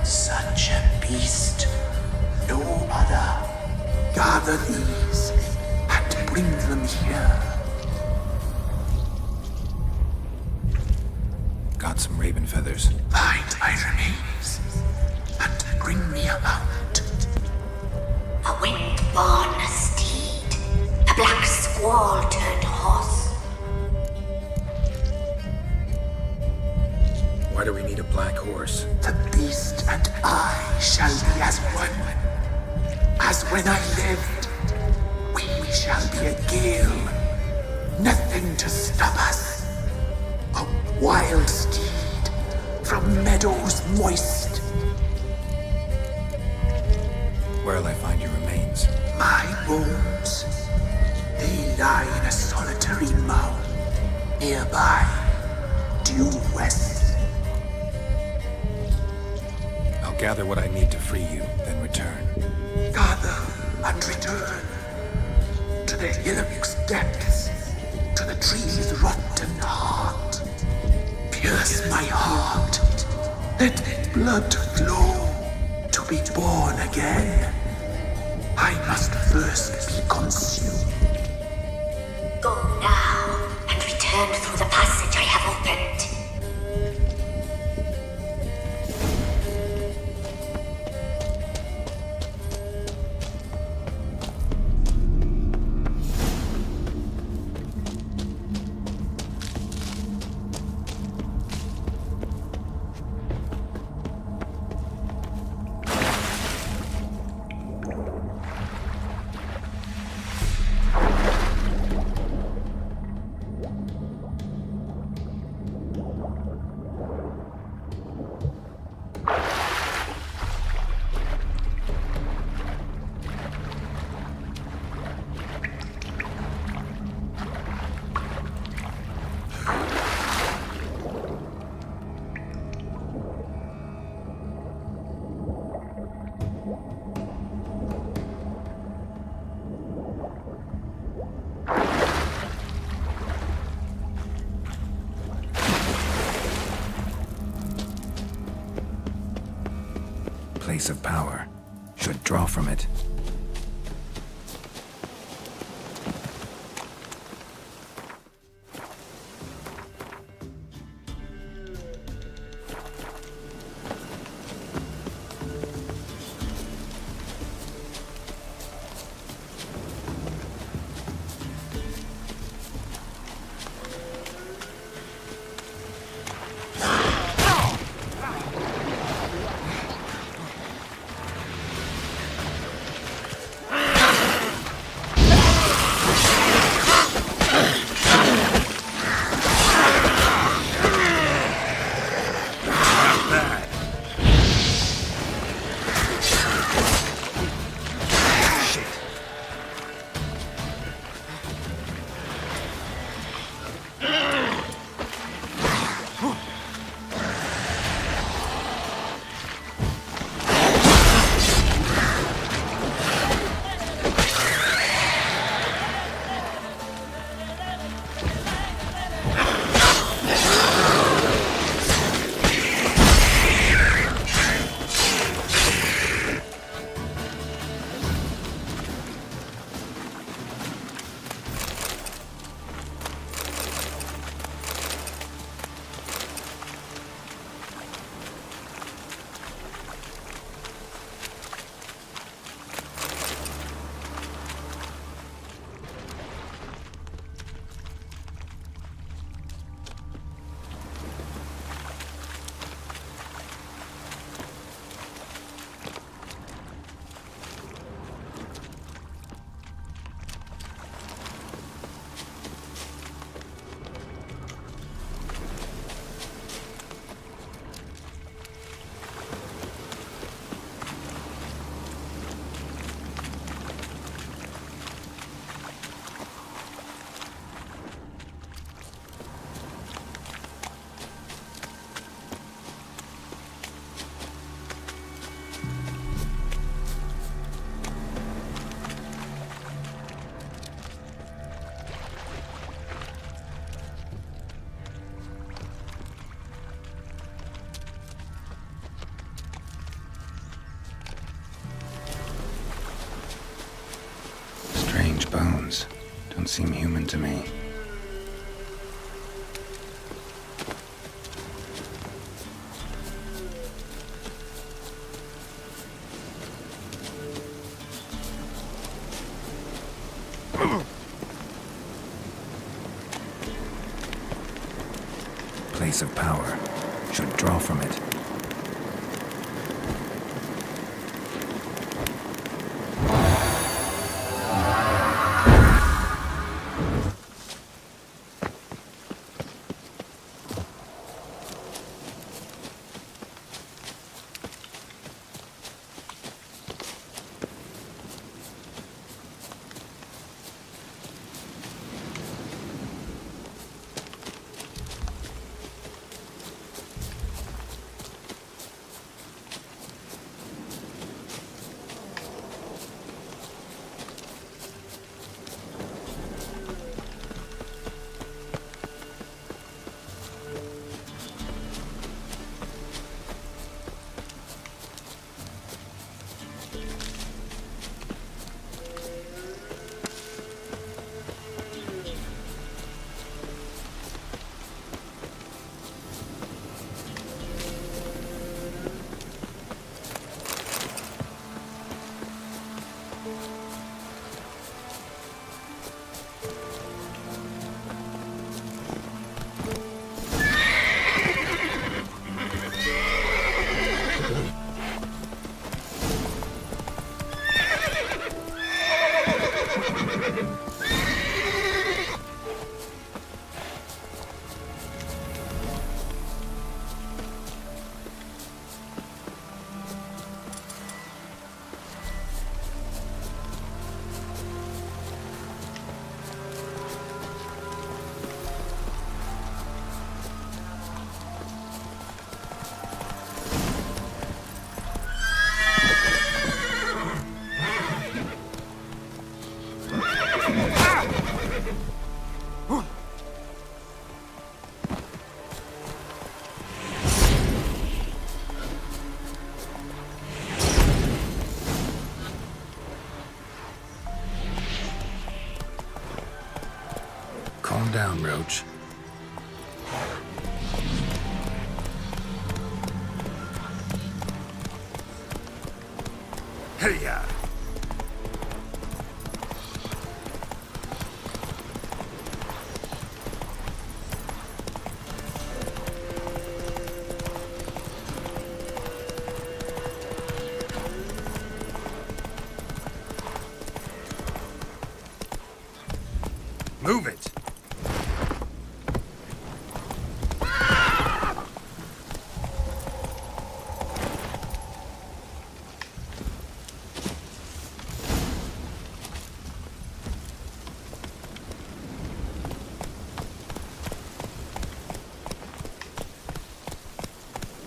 Such a beast, no other. Gather these and bring them here. Got some raven feathers. Find my remains and bring me a mount. A wind-born steed, a black squall turned horse. Why do we need a black horse? The beast and I shall be as one. as when I lived. We shall be a gale, nothing to stop us. A wild steed from meadows moist. Where'll I find your remains? My bones, they lie in a solitary mound nearby, due west. I'll gather what I need to free you, then return. Gather and return to the Hillock's depths, to the tree's rotten heart. Pierce my heart, let blood flow to be born again. I must first be consumed. Go now and return through the passage I have opened. Place of power. Should draw from it. Bones. Don't seem human to me. Place of power. Should draw from it. Calm down, Roach. Hey-ya! Move it!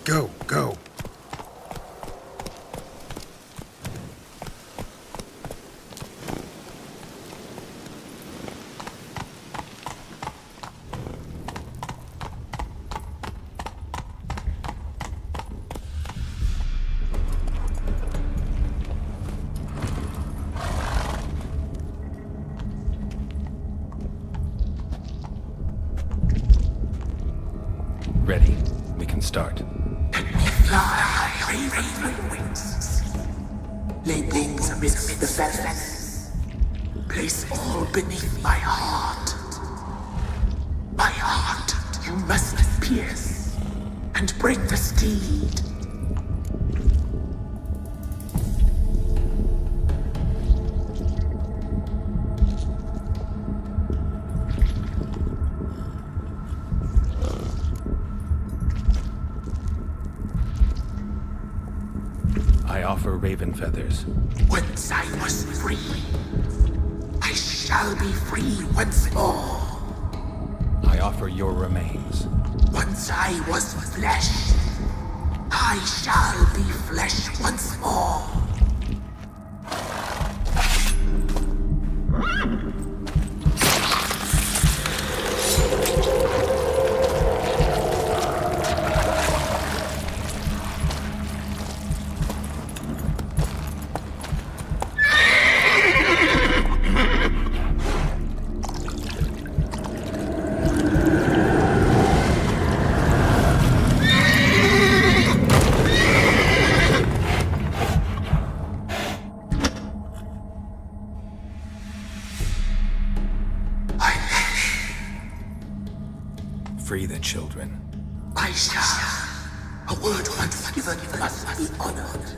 Go, go. Ready. We can start. Fly, raven wings. Lay wings amidst the feathers. Place all beneath my heart. My heart you must pierce and break the steed. I offer raven feathers. Once I was free, I shall be free once more. I offer your remains. Once I was flesh, I shall be flesh once more. Free the children. I shall. A word once given must be honored.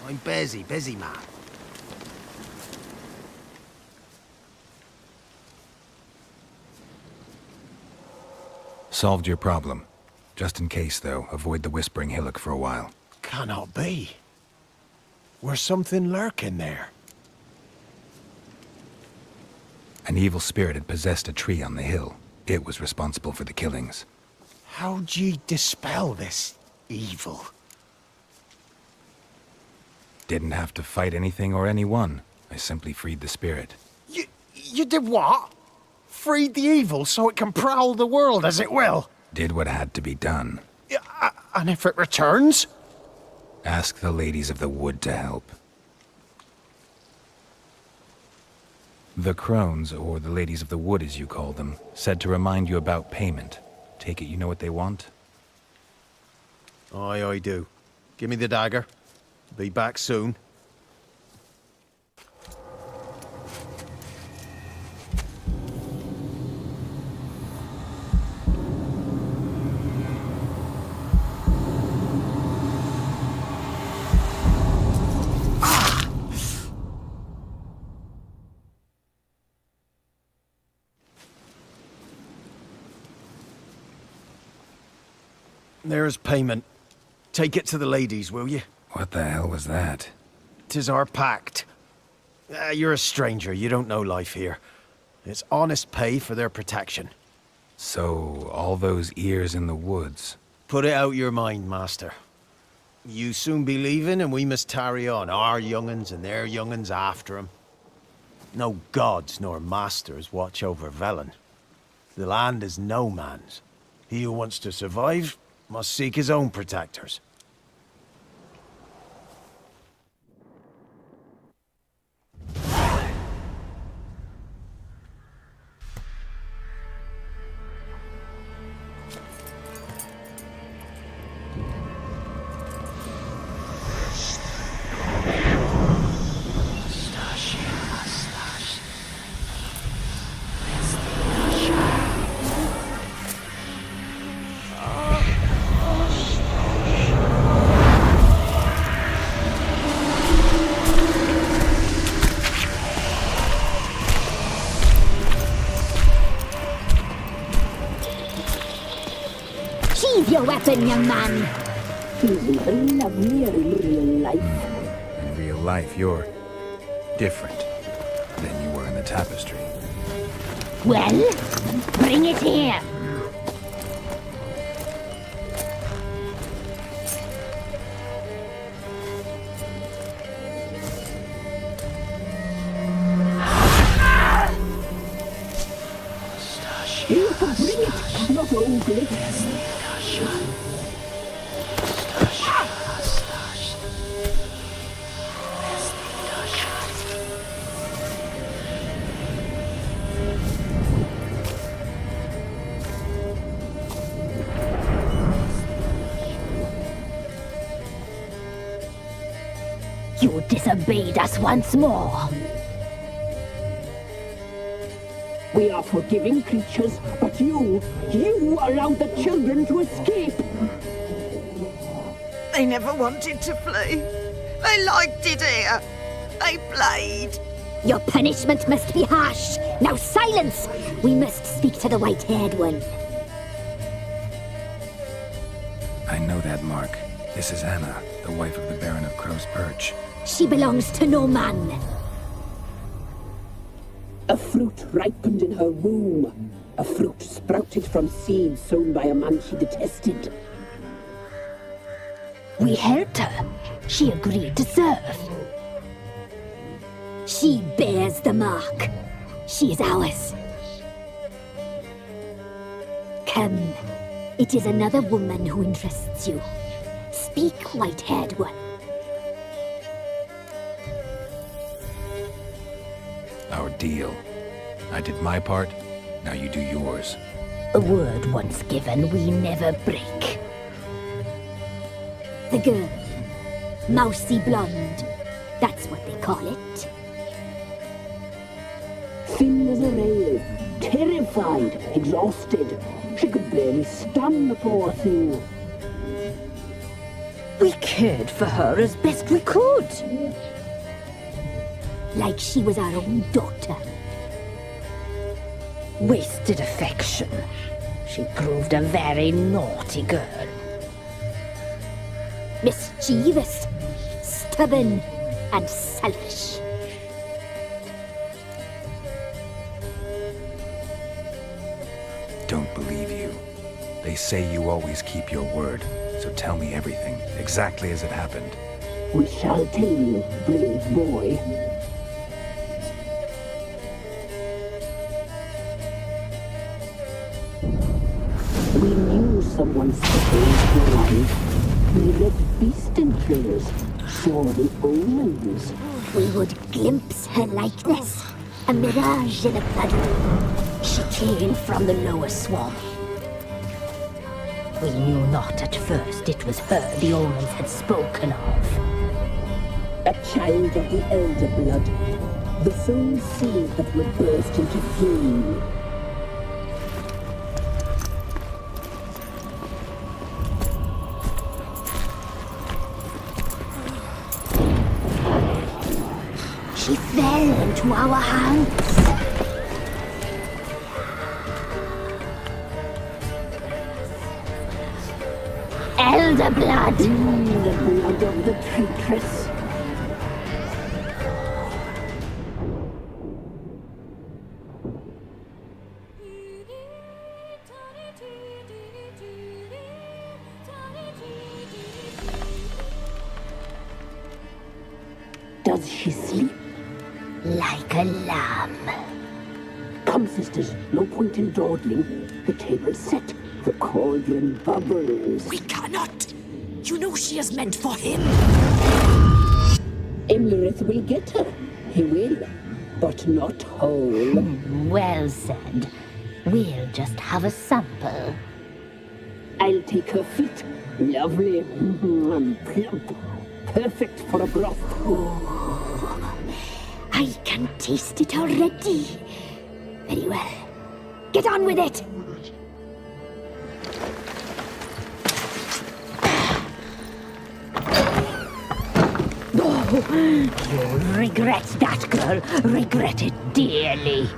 I'm busy, man. Solved your problem. Just in case, though, avoid the Whispering Hillock for a while. Cannot be. Where's something lurking there? An evil spirit had possessed a tree on the hill. It was responsible for the killings. How'd ye dispel this evil? Didn't have to fight anything or anyone. I simply freed the spirit. You did what? Freed the evil so it can prowl the world as it will? Did what had to be done. And if it returns? Ask the ladies of the wood to help. The crones, or the ladies of the wood as you call them, said to remind you about payment. Take it you know what they want? Aye, I do. Give me the dagger. Be back soon. There's payment. Take it to the ladies, will you? What the hell was that? 'Tis our pact. You're a stranger, you don't know life here. It's honest pay for their protection. So, all those ears in the woods. Put it out your mind, master. You soon be leaving and we must tarry on, our young'uns and their young'uns after 'em. No gods nor masters watch over Velen. The land is no man's. He who wants to survive must seek his own protectors. Sheathe your weapon, young man. He's even lovelier in real life. In real life, you're different than you were in the tapestry. Well, bring it here. You can bring it, not ugly. You disobeyed us once more. We are forgiving creatures, but you allowed the children to escape. They never wanted to flee. They liked it here. They played. Your punishment must be harsh. Now silence! We must speak to the white-haired one. I know that mark. This is Anna, the wife of the Baron of Crow's Perch. She belongs to no man. A fruit ripened in her womb. A fruit sprouted from seeds sown by a man she detested. We helped her. She agreed to serve. She bears the mark. She is ours. Come. It is another woman who interests you. Speak, white-haired one. Our deal. I did my part, now you do yours. A word once given, we never break. The girl. Mousy blonde. That's what they call it. Thin as a rail, terrified, exhausted. She could barely stand, the poor thing. We cared for her as best we could. Like she was our own daughter. Wasted affection. She proved a very naughty girl. Mischievous, stubborn, and selfish. Don't believe you. They say you always keep your word, so tell me everything, exactly as it happened. We shall tell you, brave boy. We knew someone supposed to arrive. We read beast enclosures, saw the omens. We would glimpse her likeness, a mirage in a puddle. She came from the lower swamp. We knew not at first it was her the omens had spoken of. A child of the elder blood, the soul seed that would burst into flame. She fell into our hands. Elder blood. The blood of the traitress. Does she sleep? Like a lamb. Come, sisters, no point in dawdling. The table's set. The cauldron bubbles. We cannot! You know she is meant for him! Imlerith will get her. He will. But not whole. Well said. We'll just have a sample. I'll take her feet. Lovely. Plump. Perfect for a broth. Oh, I can taste it already. Very well. Get on with it! You'll regret that, girl. Regret it dearly.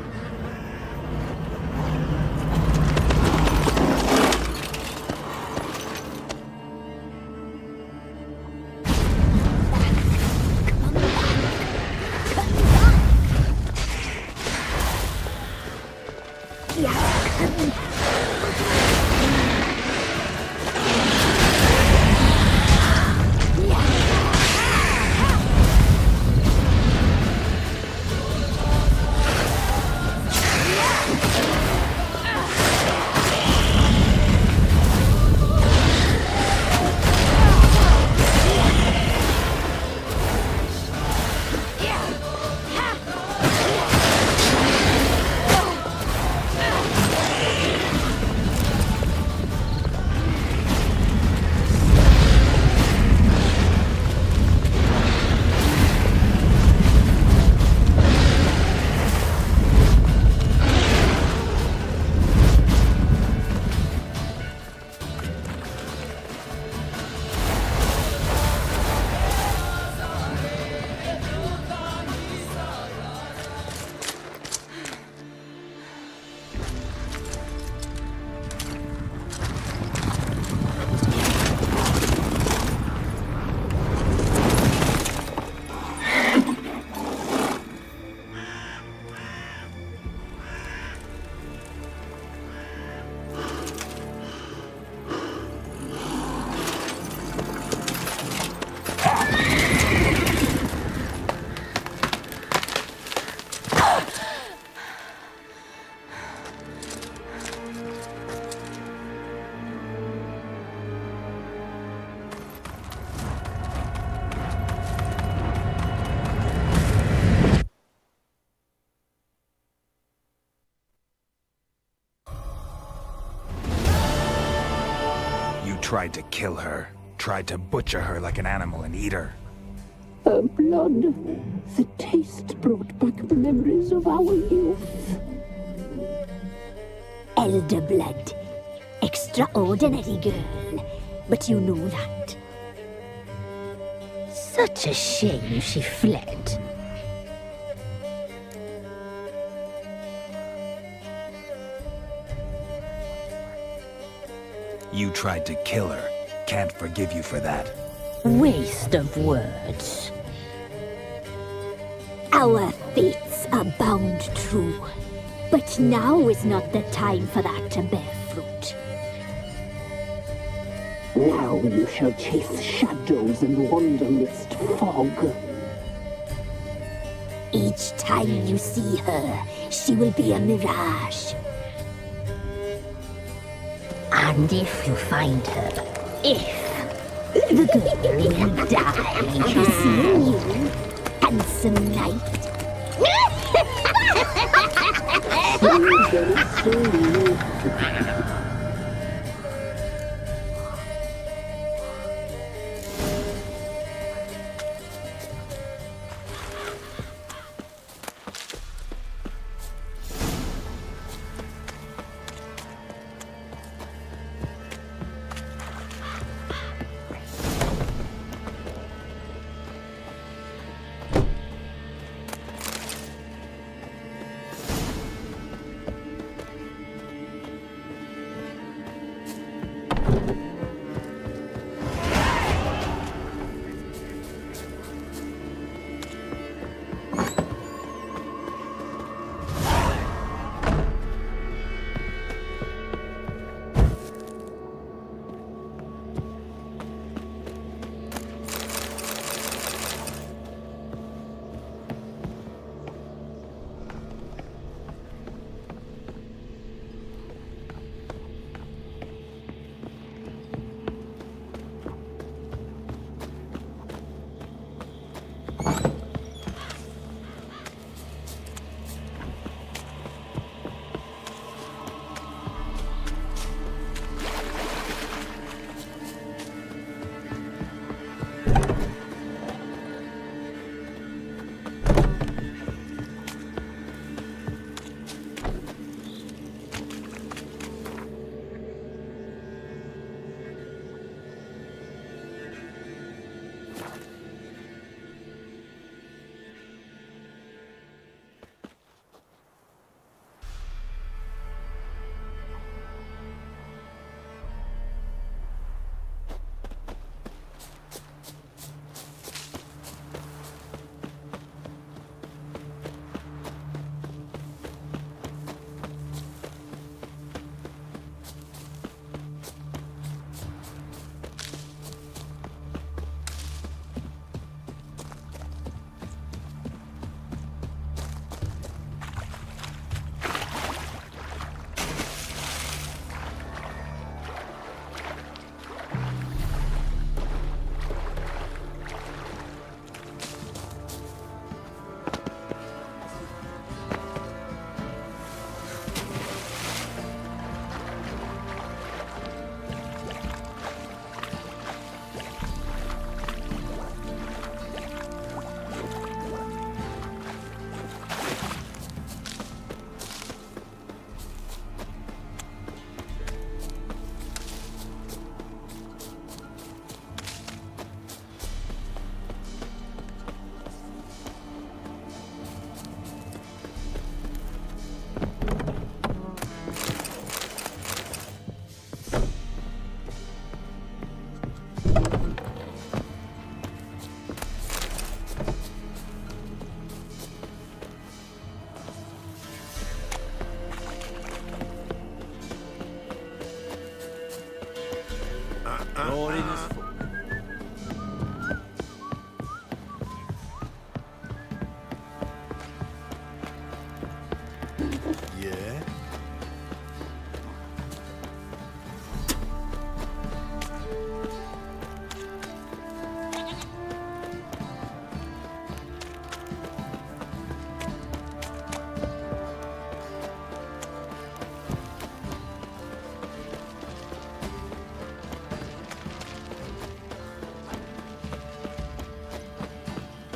Tried to kill her. Tried to butcher her like an animal and eat her. Her blood. The taste brought back memories of our youth. Elder blood. Extraordinary girl. But you know that. Such a shame she fled. You tried to kill her. Can't forgive you for that. Waste of words. Our fates are bound true. But now is not the time for that to bear fruit. Now you shall chase shadows and wander midst fog. Each time you see her, she will be a mirage. And if you find her, the girl will die. Be seeing you, handsome knight.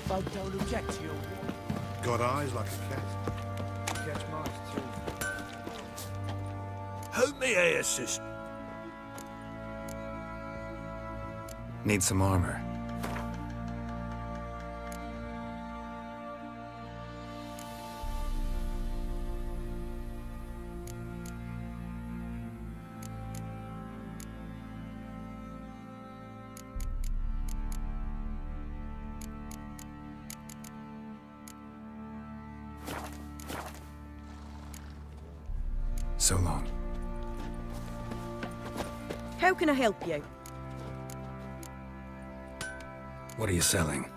Folk don't object to your Got eyes like a cat. catch mice too. Help me here, sister. Need some armor. So long. How can I help you? What are you selling?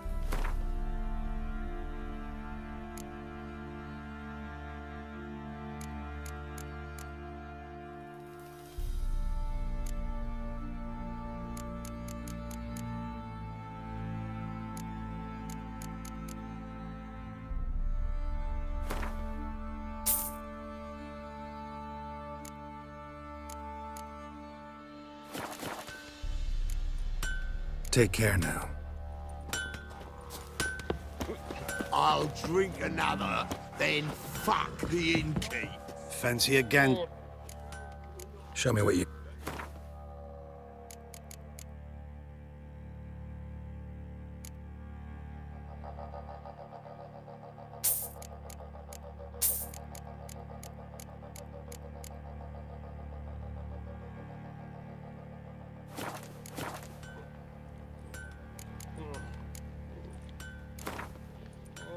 Take care now. I'll drink another, then fuck the innkeep. Fancy again? Show me what you...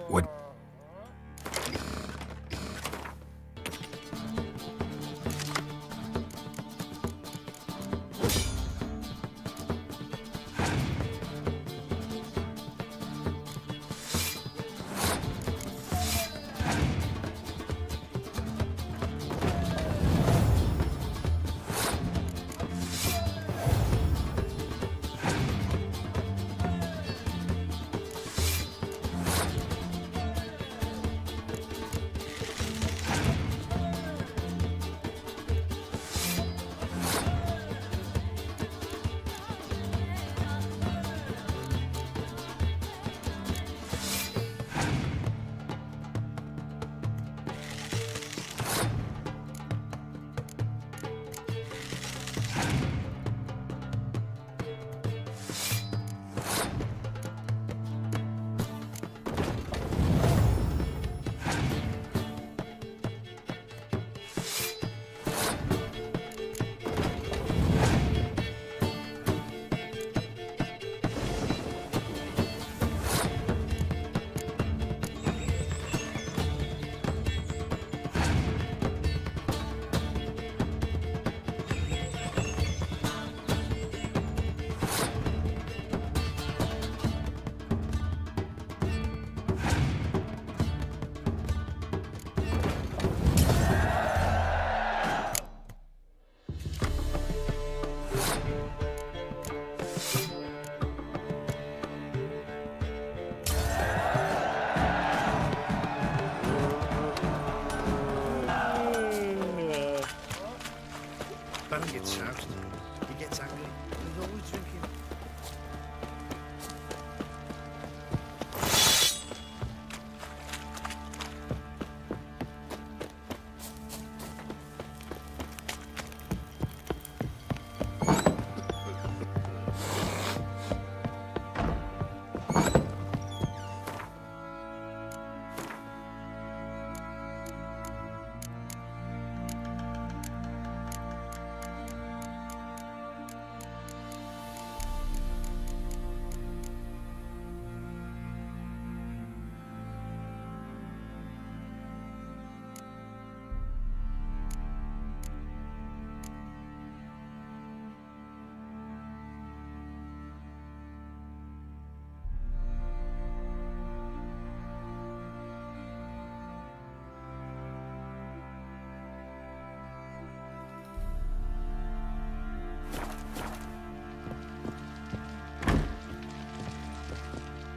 What? Baron gets soused. He gets angry. He's always drinking.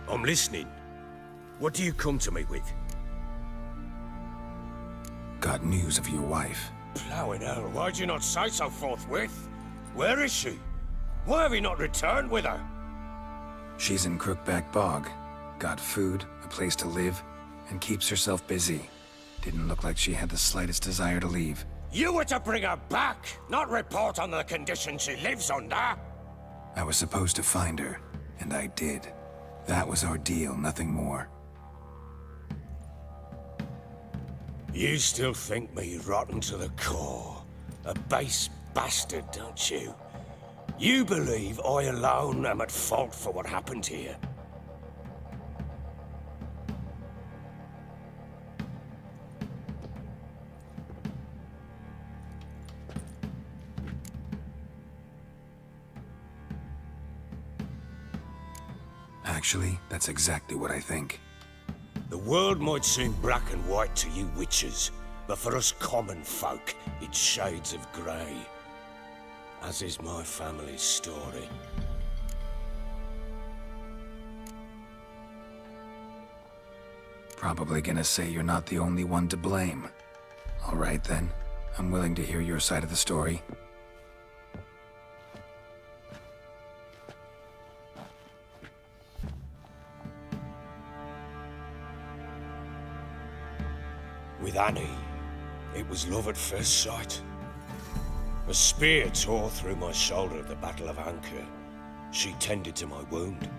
I'm listening. What do you come to me with? Got news of your wife. Plowing hell, why'd you not say so forthwith? Where is she? Why have you not returned with her? She's in Crookback Bog. Got food, a place to live, and keeps herself busy. Didn't look like she had the slightest desire to leave. You were to bring her back, not report on the conditions she lives under. I was supposed to find her, and I did. That was our deal, nothing more. You still think me rotten to the core. A base bastard, don't you? You believe I alone am at fault for what happened here. Actually, that's exactly what I think. The world might seem black and white to you witches, but for us common folk, it's shades of grey. As is my family's story. Probably gonna say you're not the only one to blame. All right then, I'm willing to hear your side of the story. With Annie, it was love at first sight. A spear tore through my shoulder at the Battle of Anchor. She tended to my wound.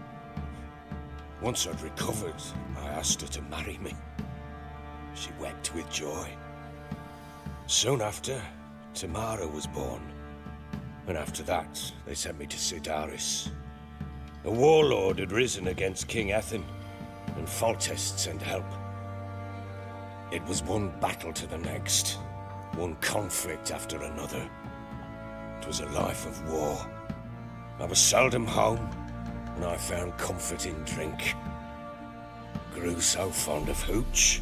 Once I'd recovered, I asked her to marry me. She wept with joy. Soon after, Tamara was born. And after that, they sent me to Sidaris. A warlord had risen against King Ethan, and Foltest sent help. It was one battle to the next, one conflict after another. It was a life of war. I was seldom home, and I found comfort in drink. Grew so fond of hooch,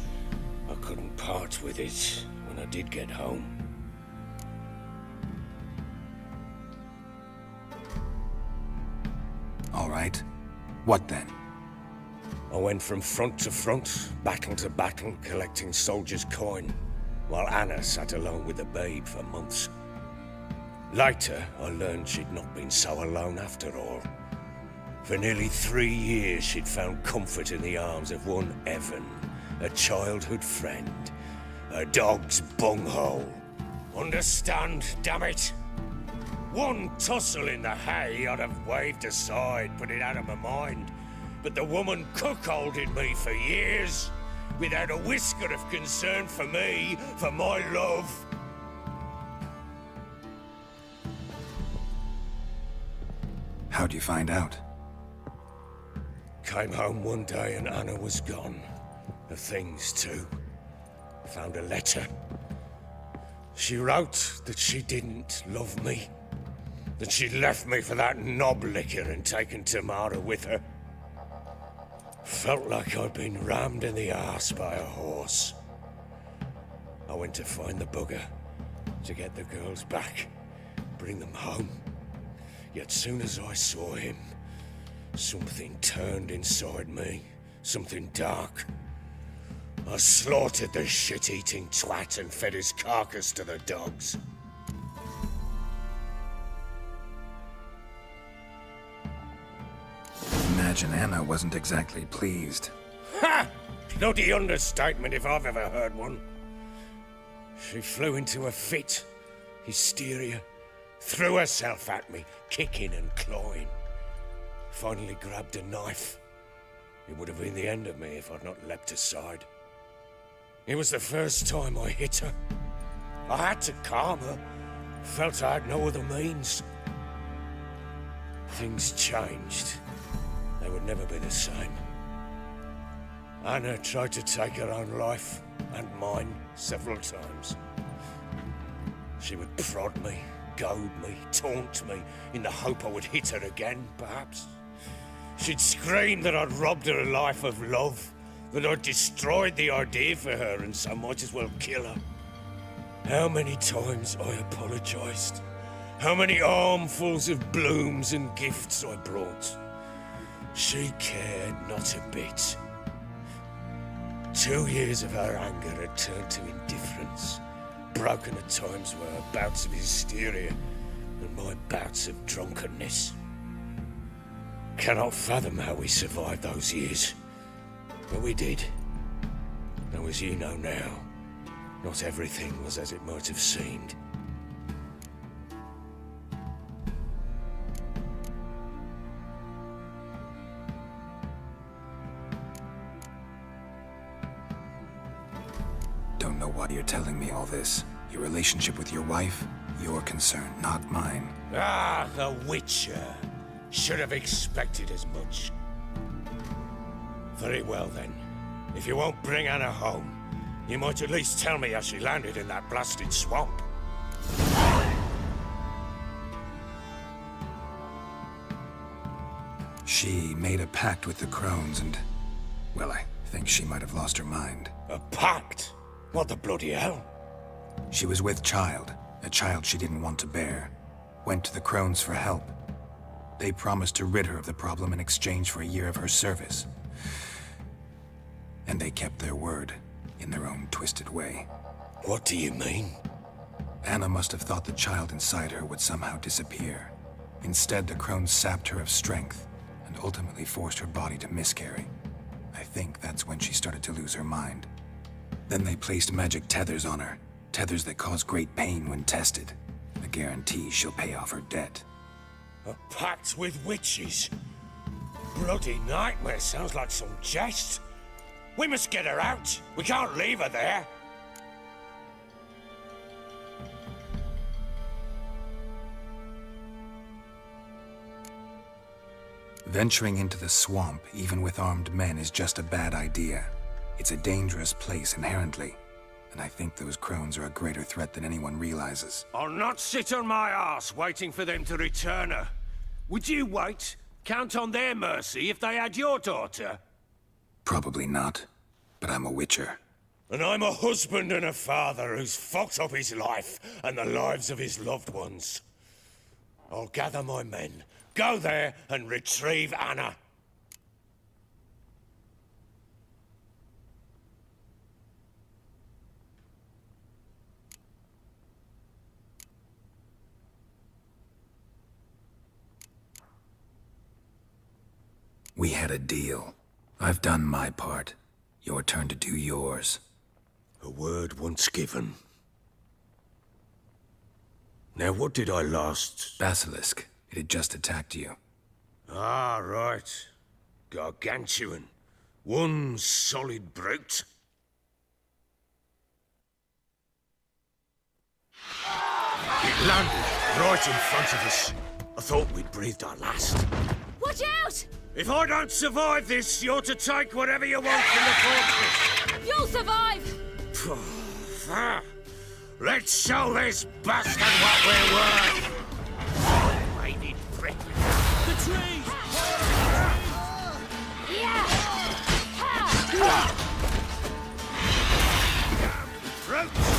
I couldn't part with it when I did get home. All right. What then? I went from front to front, battle to battle, collecting soldiers' coin, while Anna sat alone with the babe for months. Later, I learned she'd not been so alone after all. For nearly 3 years, she'd found comfort in the arms of one Evan, a childhood friend, a dog's bunghole. Understand, damn it? One tussle in the hay I'd have waved aside, put it out of my mind. But the woman cuckolded me for years, without a whisker of concern for me, for my love. How'd you find out? Came home one day and Anna was gone. The things too. Found a letter. She wrote that she didn't love me. That she'd left me for that knob licker and taken Tamara with her. Felt like I'd been rammed in the arse by a horse. I went to find the bugger, to get the girls back, bring them home. Yet soon as I saw him, something turned inside me, something dark. I slaughtered the shit-eating twat and fed his carcass to the dogs. Imagine Anna wasn't exactly pleased. Ha! Bloody understatement if I've ever heard one. She flew into a fit, hysteria, threw herself at me, kicking and clawing. Finally grabbed a knife. It would have been the end of me if I'd not leapt aside. It was the first time I hit her. I had to calm her. Felt I had no other means. Things changed. They would never be the same. Anna tried to take her own life, and mine, several times. She would prod me, goad me, taunt me, in the hope I would hit her again, perhaps. She'd scream that I'd robbed her a life of love, that I'd destroyed the idea for her and so might as well kill her. How many times I apologized. How many armfuls of blooms and gifts I brought. She cared not a bit. 2 years of her anger had turned to indifference, broken at times by her bouts of hysteria and my bouts of drunkenness. Cannot fathom how we survived those years, but we did. Though as you know now, not everything was as it might have seemed. Don't know why you're telling me all this. Your relationship with your wife, your concern, not mine. Ah, the Witcher. Should have expected as much. Very well then. If you won't bring Anna home, you might at least tell me how she landed in that blasted swamp. She made a pact with the crones and... well, I think she might have lost her mind. A pact? What the bloody hell? She was with child, a child she didn't want to bear. Went to the crones for help. They promised to rid her of the problem in exchange for a year of her service. And they kept their word, in their own twisted way. What do you mean? Anna must have thought the child inside her would somehow disappear. Instead, the crones sapped her of strength, and ultimately forced her body to miscarry. I think that's when she started to lose her mind. Then they placed magic tethers on her. Tethers that cause great pain when tested. A guarantee she'll pay off her debt. A pact with witches? Bloody nightmare, sounds like some jest. We must get her out. We can't leave her there. Venturing into the swamp, even with armed men, is just a bad idea. It's a dangerous place inherently, and I think those crones are a greater threat than anyone realizes. I'll not sit on my arse waiting for them to return her. Would you wait? Count on their mercy if they had your daughter? Probably not, but I'm a witcher. And I'm a husband and a father who's fucked up his life and the lives of his loved ones. I'll gather my men, go there and retrieve Anna. We had a deal. I've done my part. Your turn to do yours. A word once given. Now what did I last... Basilisk. It had just attacked you. Ah, right. Gargantuan. One solid brute. It landed right in front of us. I thought we'd breathed our last. Watch out! If I don't survive this, you're to take whatever you want from the fortress. You'll survive! Let's show this bastard what we're worth! Lady prick. The trees! Brutes!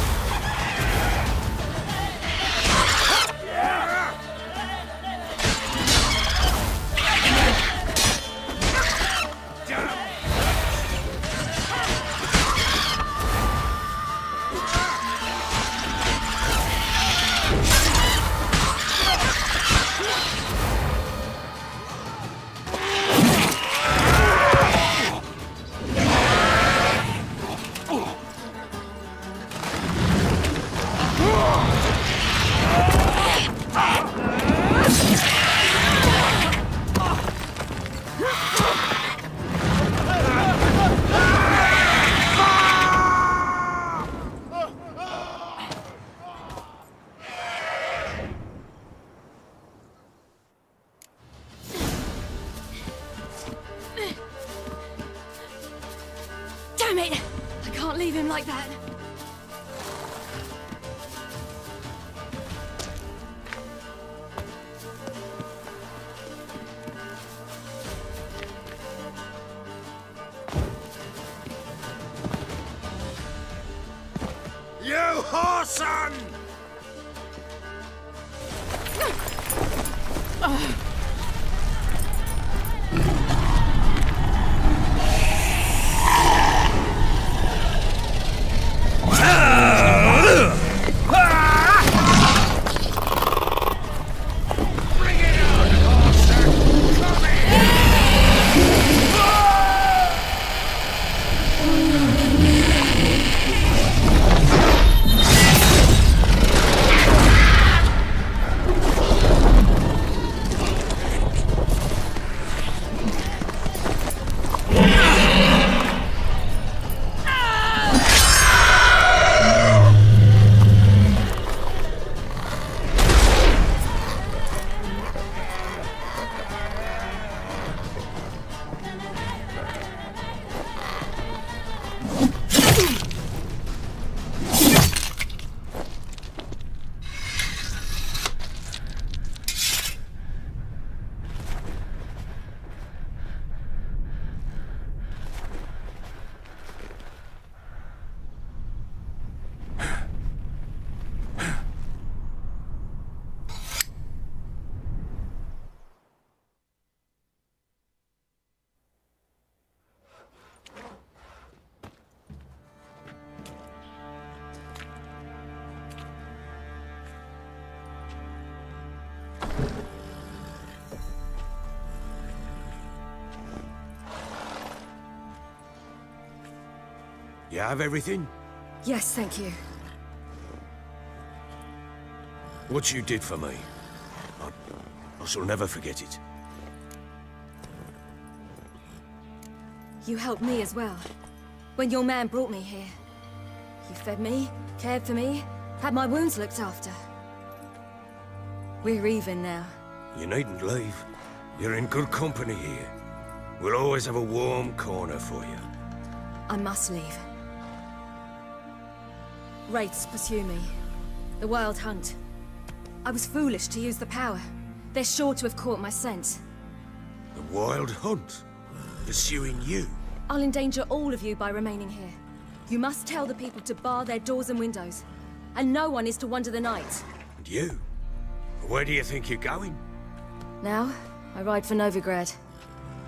Damn it! I can't leave him like that. You whoreson! You have everything? Yes, thank you. What you did for me, I shall never forget it. You helped me as well. When your man brought me here. You fed me, cared for me, had my wounds looked after. We're even now. You needn't leave. You're in good company here. We'll always have a warm corner for you. I must leave. Wraiths pursue me. The Wild Hunt. I was foolish to use the power. They're sure to have caught my scent. The Wild Hunt? Pursuing you? I'll endanger all of you by remaining here. You must tell the people to bar their doors and windows. And no one is to wander the night. And you? Where do you think you're going? Now, I ride for Novigrad.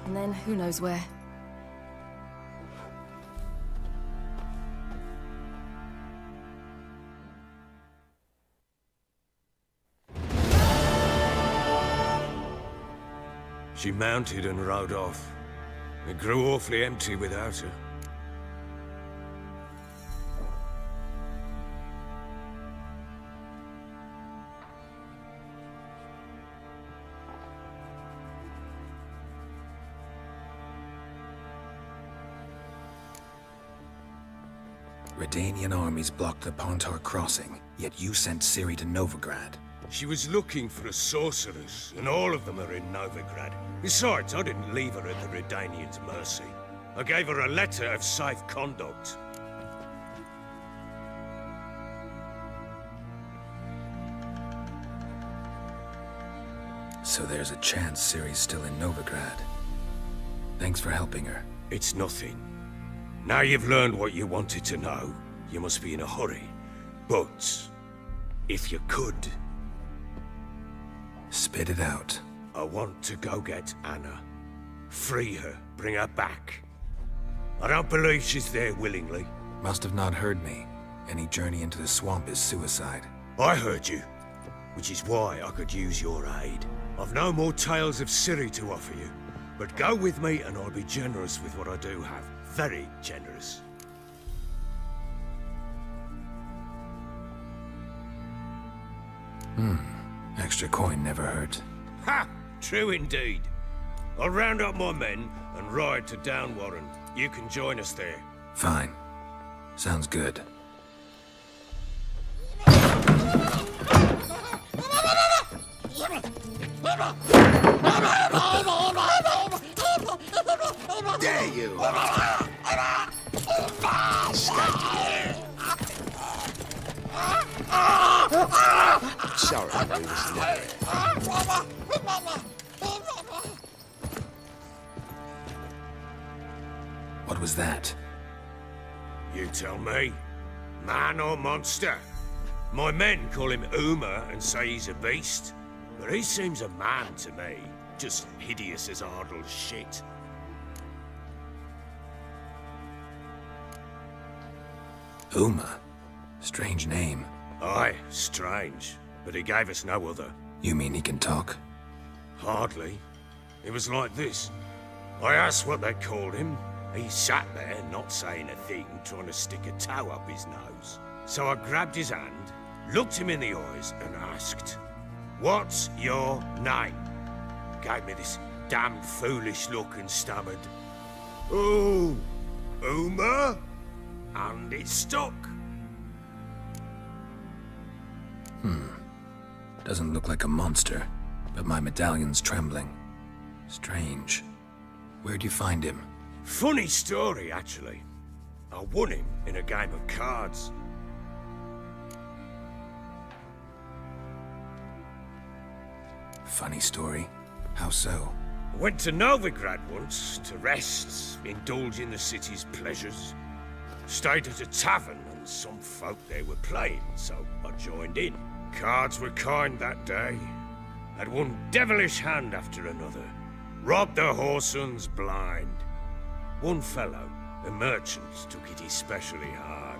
And then, who knows where. She mounted and rode off. It grew awfully empty without her. Redanian armies blocked the Pontar crossing, yet you sent Ciri to Novigrad. She was looking for a sorceress, and all of them are in Novigrad. Besides, I didn't leave her at the Redanians' mercy. I gave her a letter of safe conduct. So there's a chance Ciri's still in Novigrad. Thanks for helping her. It's nothing. Now you've learned what you wanted to know, you must be in a hurry. But, if you could... Spit it out. I want to go get Anna. Free her, bring her back. I don't believe she's there willingly. Must have not heard me. Any journey into the swamp is suicide. I heard you, which is why I could use your aid. I've no more tales of Ciri to offer you, but go with me and I'll be generous with what I do have. Very generous. Extra coin never hurt. Ha! True indeed. I'll round up my men and ride to Downwarren. You can join us there. Fine. Sounds good. Dare you! Sorry, we was never. What was that? You tell me. Man or monster? My men call him Uma and say he's a beast. But he seems a man to me. Just hideous as Ardle's shit. Uma? Strange name. Aye, strange. But he gave us no other. You mean he can talk? Hardly. It was like this. I asked what they called him. He sat there, not saying a thing, trying to stick a toe up his nose. So I grabbed his hand, looked him in the eyes, and asked, "What's your name?" Gave me this damn foolish look and stammered, "Oh, Uma?" And it stuck. Doesn't look like a monster, but my medallion's trembling. Strange. Where'd you find him? Funny story, actually. I won him in a game of cards. Funny story. How so? I went to Novigrad once to rest, indulge in the city's pleasures. Stayed at a tavern and some folk there were playing, so I joined in. Cards were kind that day. Had one devilish hand after another. Robbed the Whoresons blind. One fellow, a merchant, took it especially hard.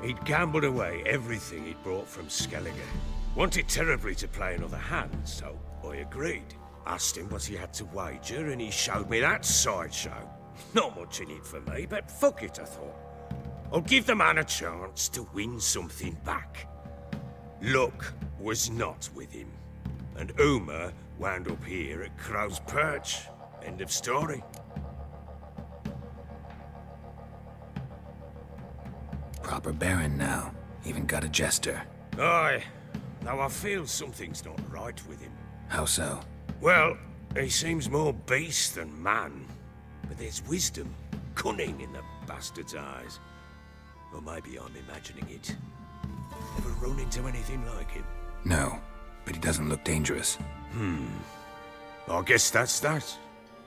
He'd gambled away everything he'd brought from Skellige. Wanted terribly to play another hand, so I agreed. Asked him what he had to wager, and he showed me that sideshow. Not much in it for me, but fuck it, I thought. I'll give the man a chance to win something back. Luck was not with him, and Uma wound up here at Crow's Perch. End of story. Proper Baron now. Even got a jester. Aye, though I feel something's not right with him. How so? Well, he seems more beast than man, but there's wisdom, cunning in the bastard's eyes. Or maybe I'm imagining it. Ever run into anything like him? No, but he doesn't look dangerous. I guess that's that.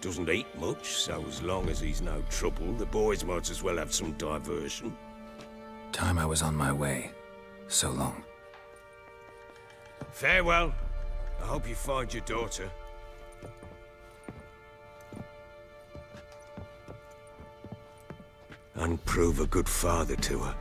Doesn't eat much, so as long as he's no trouble, the boys might as well have some diversion. Time I was on my way. So long. Farewell. I hope you find your daughter. And prove a good father to her.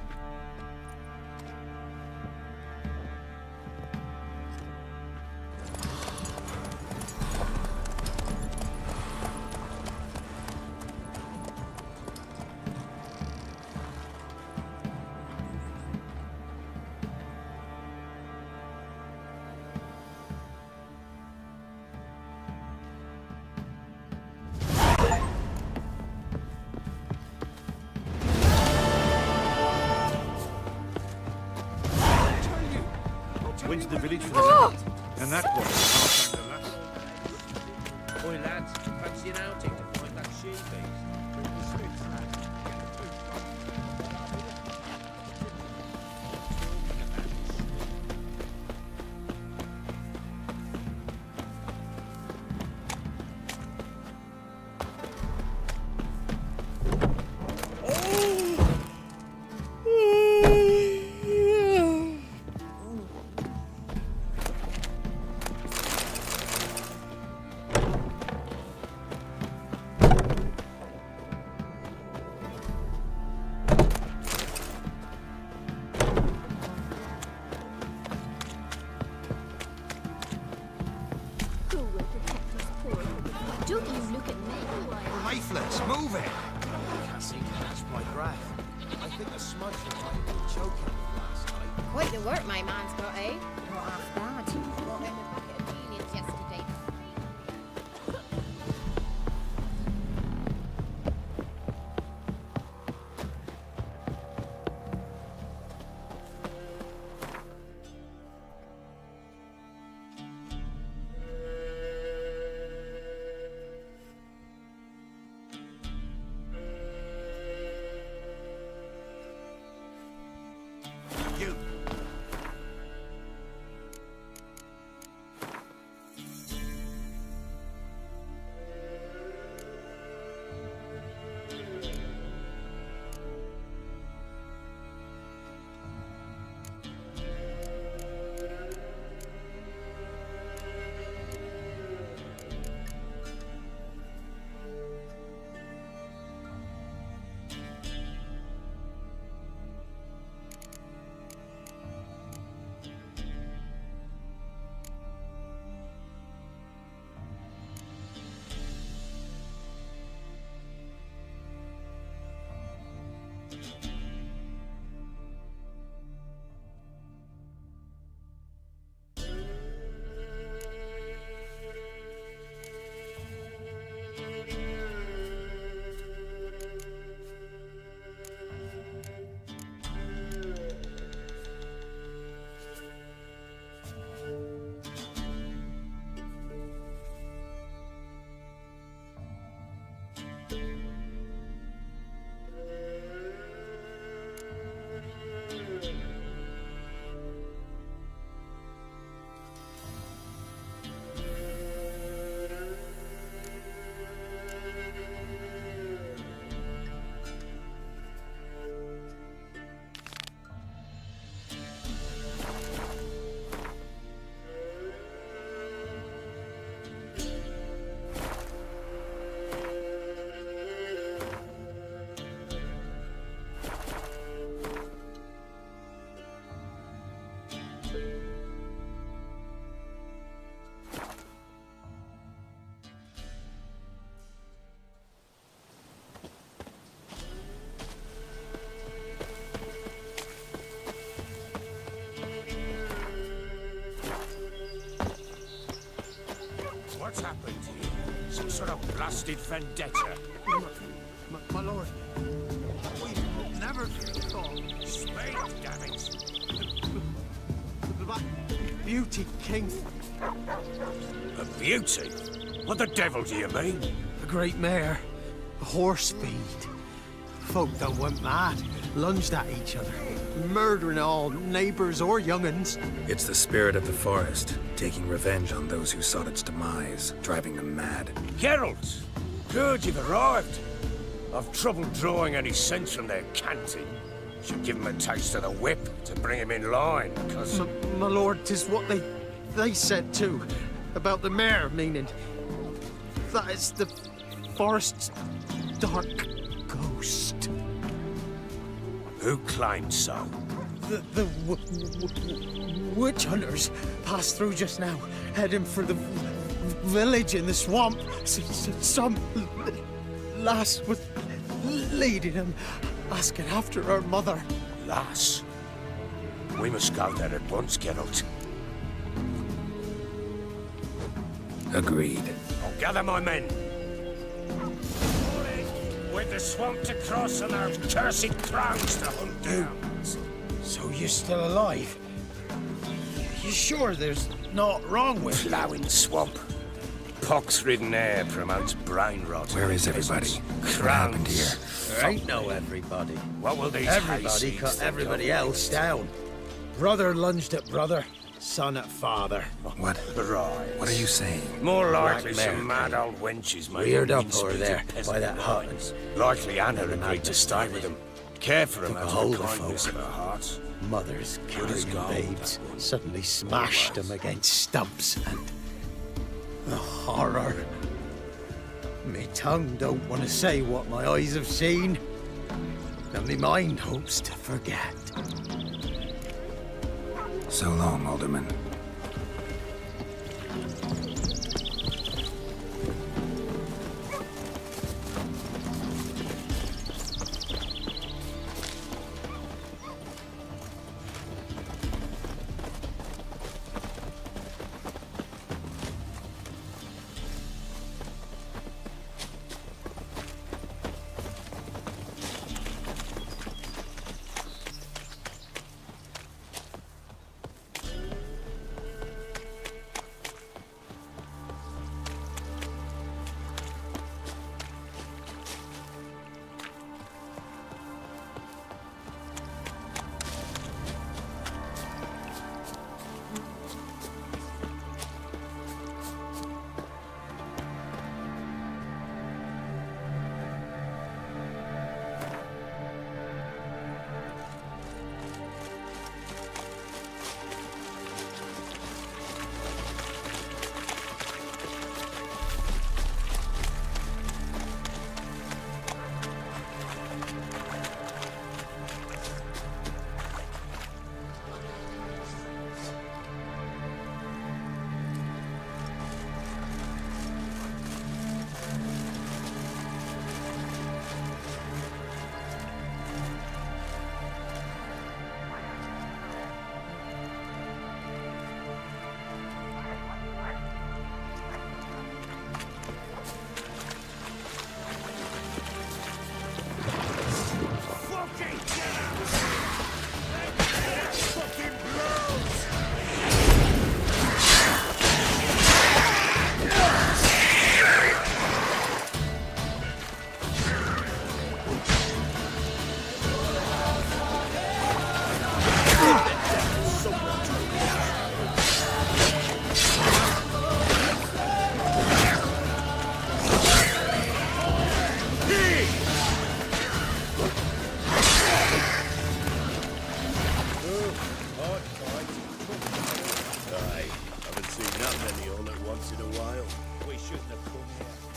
Went to the village for the night, and that was Oi lads, fancy an outing to find that she-beast? Don't you look at me. Lifeless, move it! I can't seem to catch my breath. I think the smudge was like choking me last night. Quite the work my man's got, eh? Not half bad. Brought him a bucket of unions yesterday. sort of blasted vendetta? My lord, we never thought. Speak, damn it! The Black Beauty King. A beauty? What the devil do you mean? A great mare. A horse feed. Folk that went mad, lunged at each other, murdering all neighbours or young'uns. It's the spirit of the forest, taking revenge on those who sought its demise, driving them mad. Geralt! Good, you've arrived. I've trouble drawing any sense from their canting. Should give him a taste of the whip to bring him in line, because... My lord, 'tis what they said too, about the mare, meaning that it's the forest's dark ghost. Who claimed so? The witch hunters passed through just now, heading for the village in the swamp. Some lass was leading them, asking after her mother. Lass? We must go there at once, Geralt. Agreed. I'll gather my men. With the swamp to cross and our cursed crowns to hunt down. So you're still alive? You sure there's naught wrong with you? Ploughing swamp. Pox-ridden air promotes brain rot. Where is everybody? What happened here? There ain't no everybody. What will these Everybody hayseeds cut think everybody of else down. Brother lunged at brother, son at father. What? Right. What are you saying? More likely Black some mare mad old wenches made reared up mincemeat over of there peasant by that hut. lines. Likely Anna agreed to stay with them. Care for them Took a out hold of the of kindness folk. of her heart. Mothers Good as carrying gold, babes that one. suddenly smashed them against stumps, and the horror. Me tongue don't want to say what my eyes have seen, and me mind hopes to forget. So long, Alderman.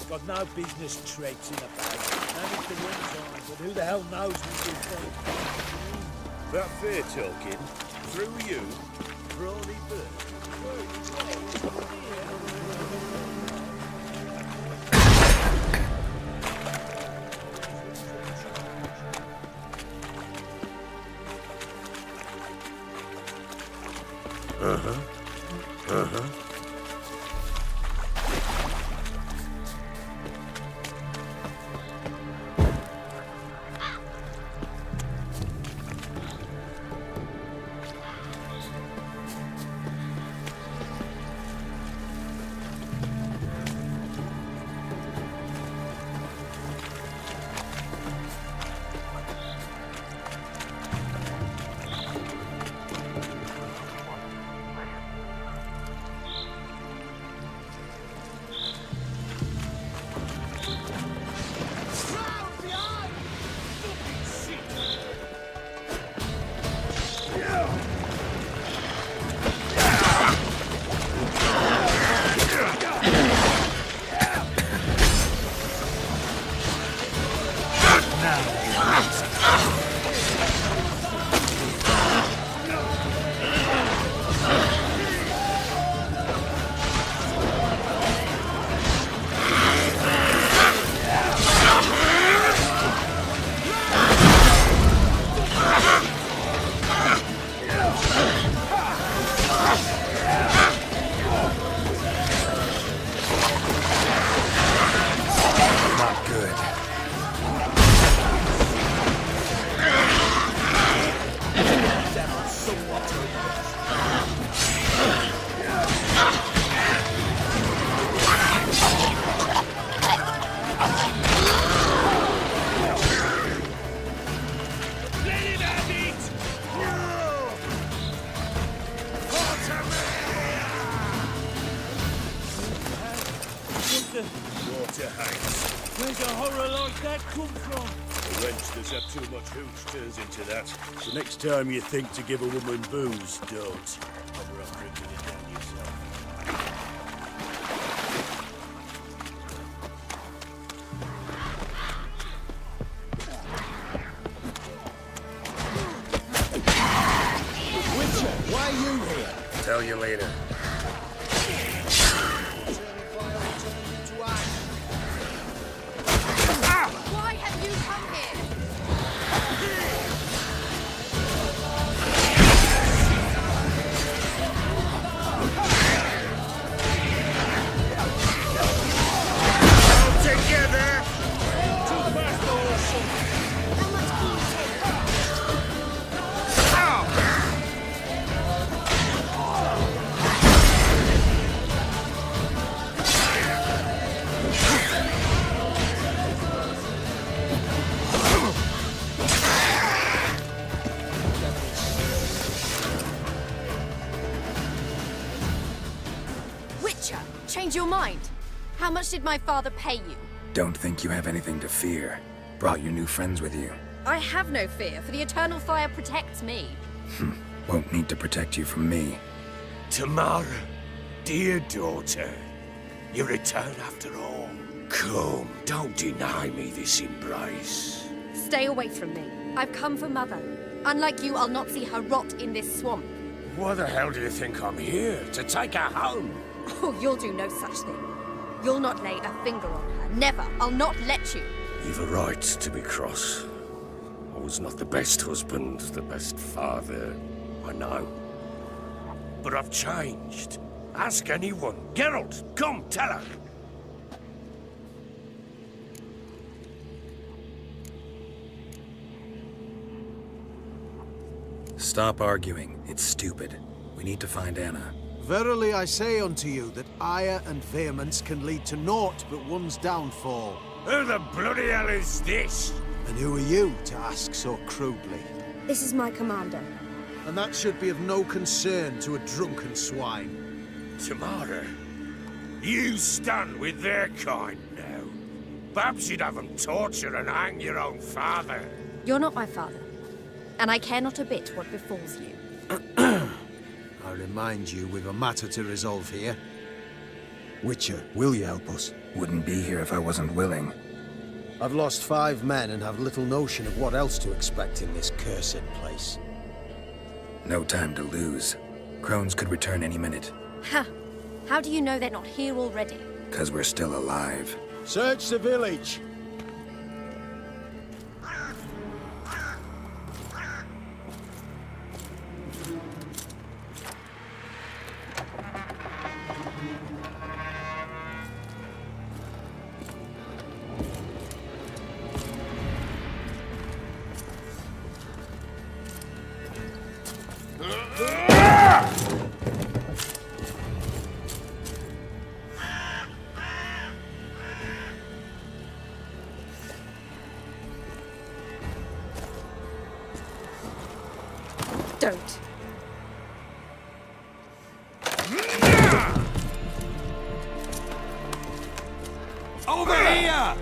Got no business traipsing about. Managed to win time, but who the hell knows what we'll find. That fair talking. Through you, Brawny Master? Water hates. Where's a horror like that come from? The wench up too much hooch turns into that. So next time you think to give a woman booze, don't. Cover up drinking it down yourself. Witcher, why are you here? Tell you later. Why have you come here? All together! Witcher, change your mind. How much did my father pay you? Don't think you have anything to fear. Brought your new friends with you. I have no fear, for the eternal fire protects me. Won't need to protect you from me. Tamara, dear daughter, you return after all. Come, don't deny me this embrace. Stay away from me. I've come for Mother. Unlike you, I'll not see her rot in this swamp. Why the hell do you think I'm here? To take her home? Oh, you'll do no such thing. You'll not lay a finger on her. Never. I'll not let you. You've a right to be cross. I was not the best husband, the best father, I know. But I've changed. Ask anyone. Geralt, come, tell her. Stop arguing. It's stupid. We need to find Anna. Verily I say unto you that ire and vehemence can lead to naught but one's downfall. Who the bloody hell is this? And who are you to ask so crudely? This is my commander. And that should be of no concern to a drunken swine. Tamara, you stand with their kind now. Perhaps you'd have them torture and hang your own father. You're not my father. And I care not a bit what befalls you. I remind you, we've a matter to resolve here. Witcher, will you help us? Wouldn't be here if I wasn't willing. I've lost 5 men and have little notion of what else to expect in this cursed place. No time to lose. Crones could return any minute. Ha! How do you know they're not here already? 'Cause we're still alive. Search the village! Don't. Over here!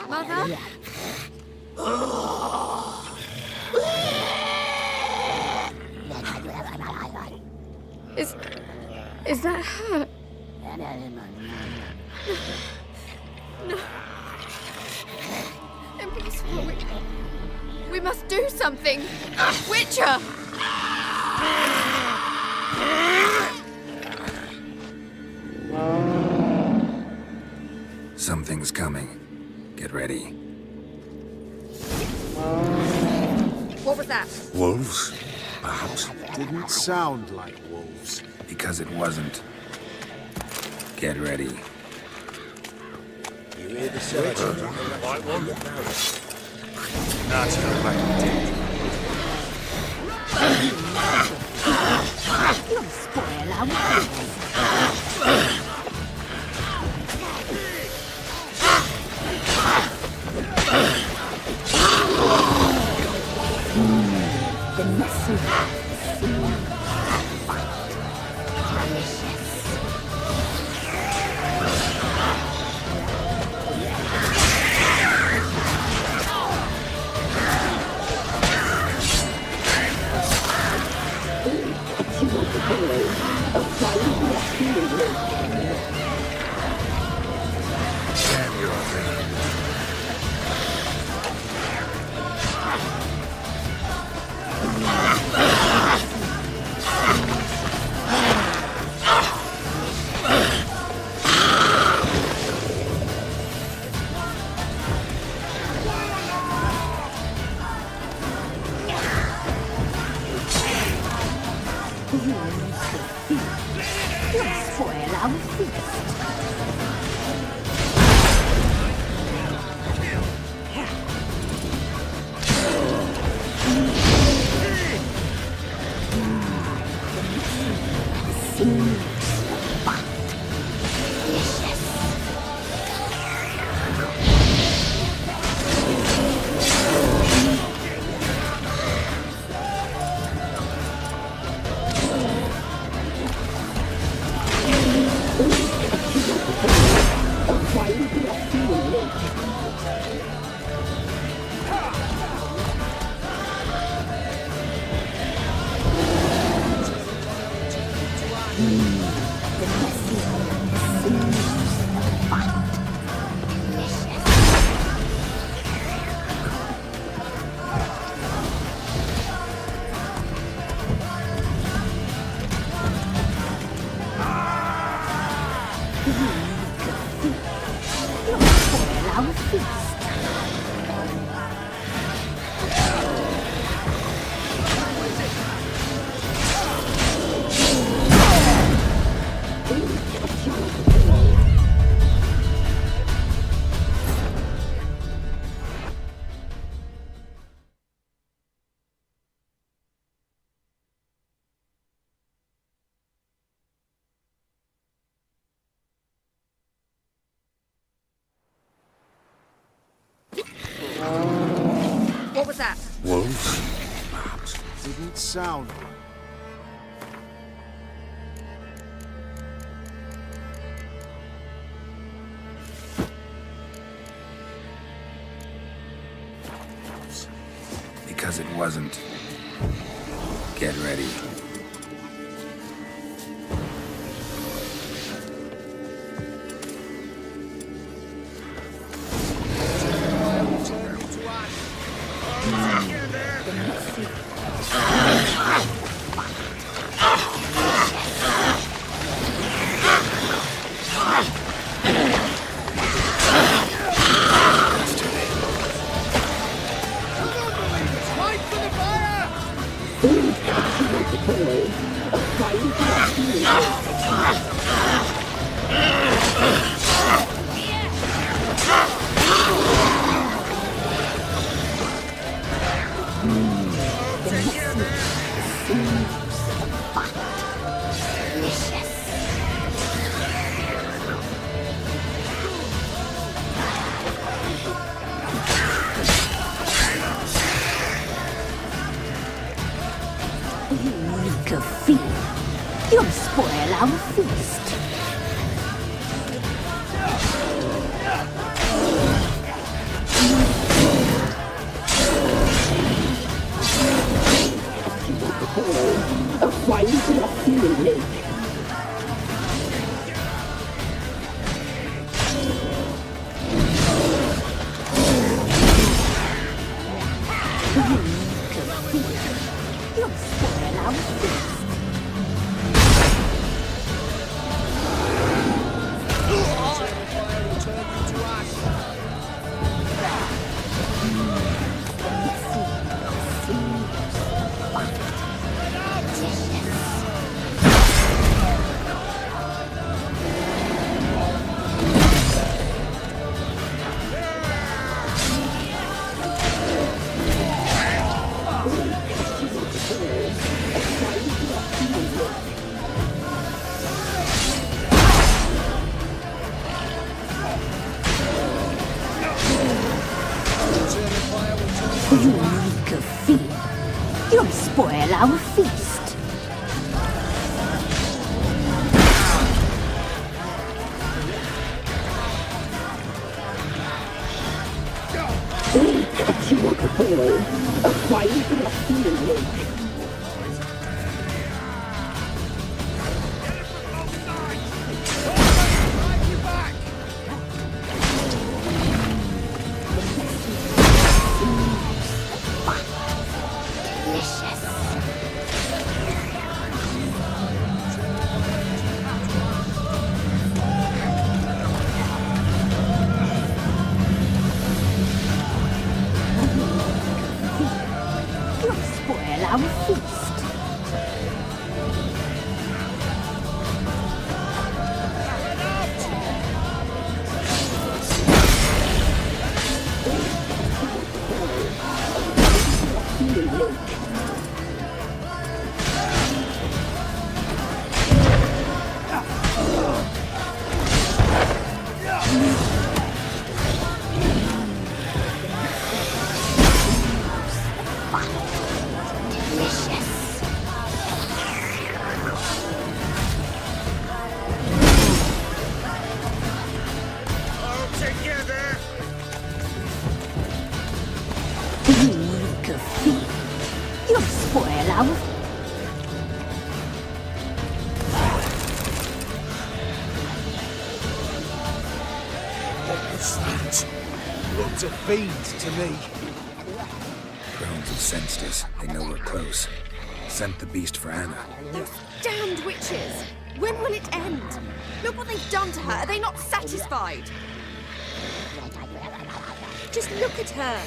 Mother? Is that her? No. Impossible. We must do something! Witcher! Something's coming. Get ready. What was that? Wolves? Perhaps? Didn't sound like wolves. Because it wasn't. Get ready. You hear the search on the right one? That's not like it did. You'll spoil our plans. The messy What was that? Wolves? Perhaps. Didn't sound like. Because it wasn't. Get ready. Weaker fiend. You'll spoil our feast. A fine rocky lake. You reek of fear. You'll spoil our feast. We cut you like a boy. A fine Brathian lake. You'll spoil our feast. All together! You reek of fear. You'll spoil our... What was that? Looked of fiends to me. Crones have sensed us. They know we're close. Sent the beast for Anna. Those damned witches! When will it end? Look what they've done to her. Are they not satisfied? Just look at her.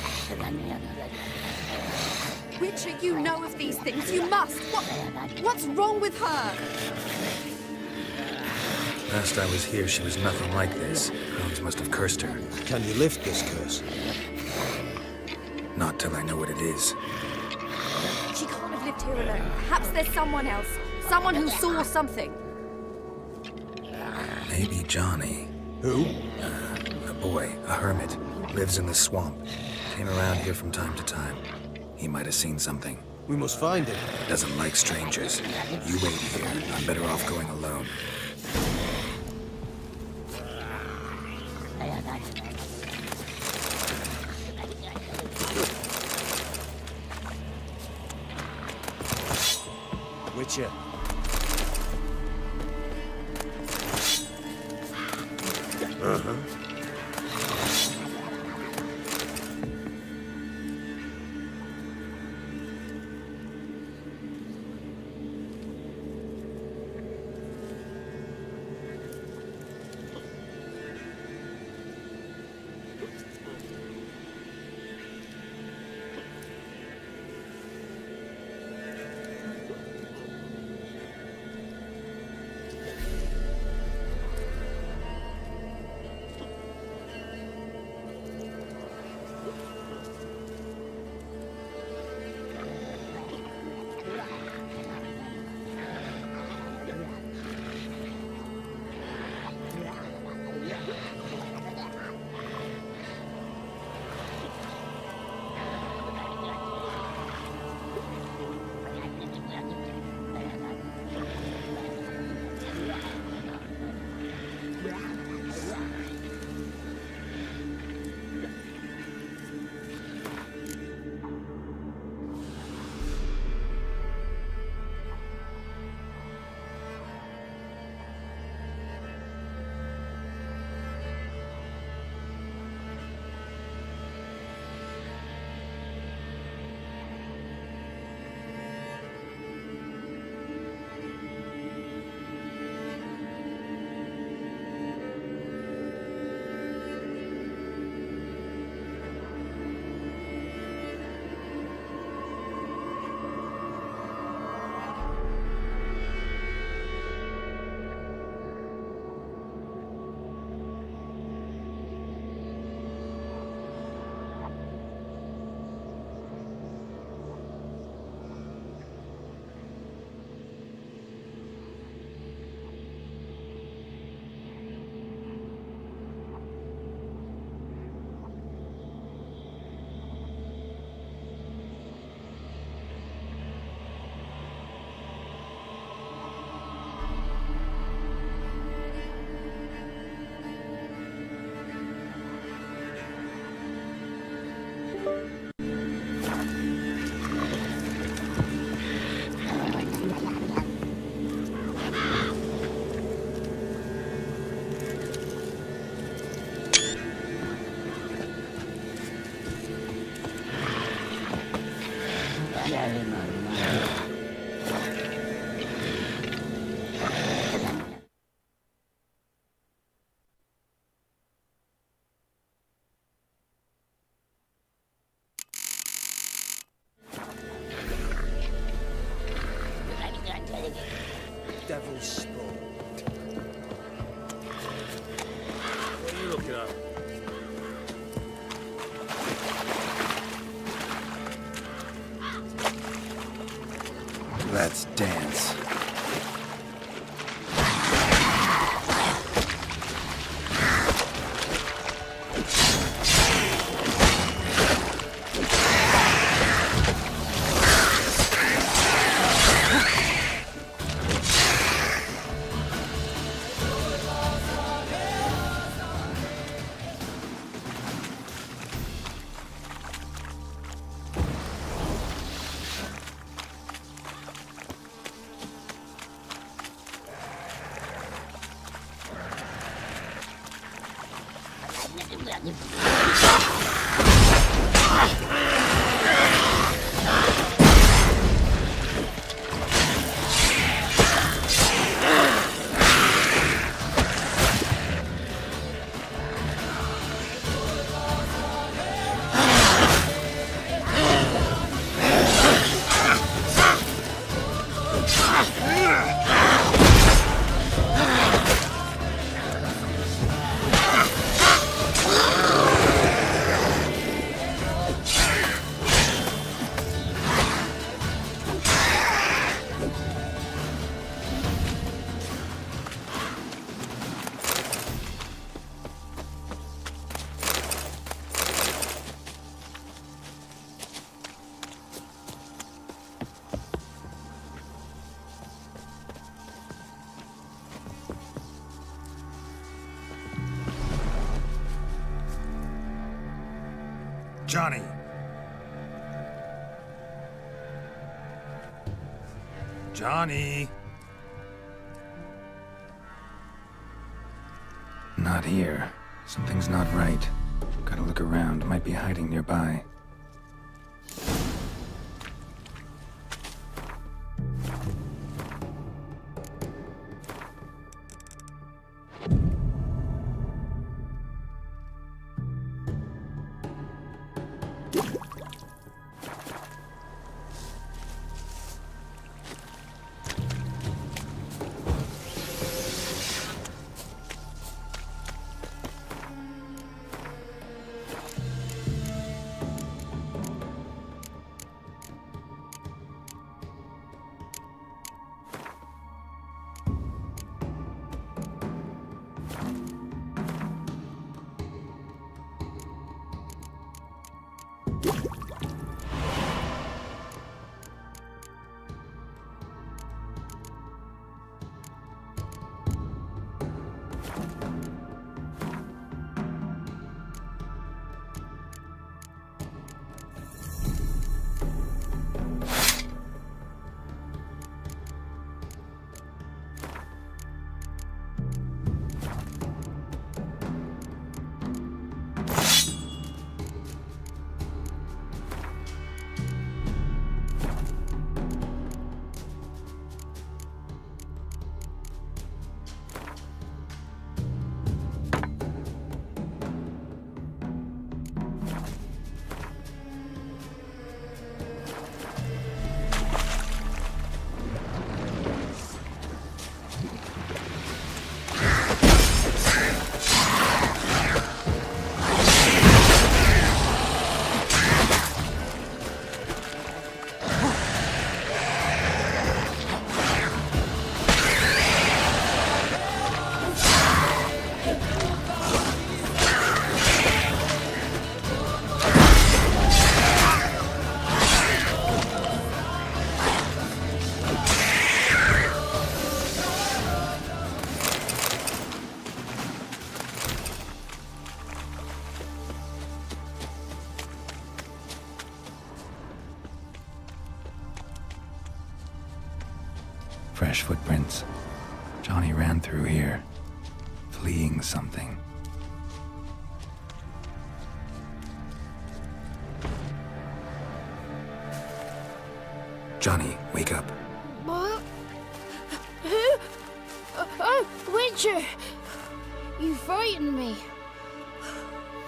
Witcher, you know of these things. You must. What's wrong with her? Last I was here, she was nothing like this. Crones must have cursed her. Can you lift this curse? Not till I know what it is. She can't have lived here alone. Perhaps there's someone else. Someone who saw something. Maybe Johnny. Who? A boy, a hermit. Lives in the swamp. Came around here from time to time. He might have seen something. We must find him. Doesn't like strangers. You wait here. I'm better off going alone. Witcher. Devil's spawn. What are you looking at? Let's dance. Johnny! Johnny! Not here. Something's not right. Gotta look around. Might be hiding nearby. Fresh footprints. Johnny ran through here, fleeing something. Johnny, wake up. What? Who? Oh, Witcher! You frightened me.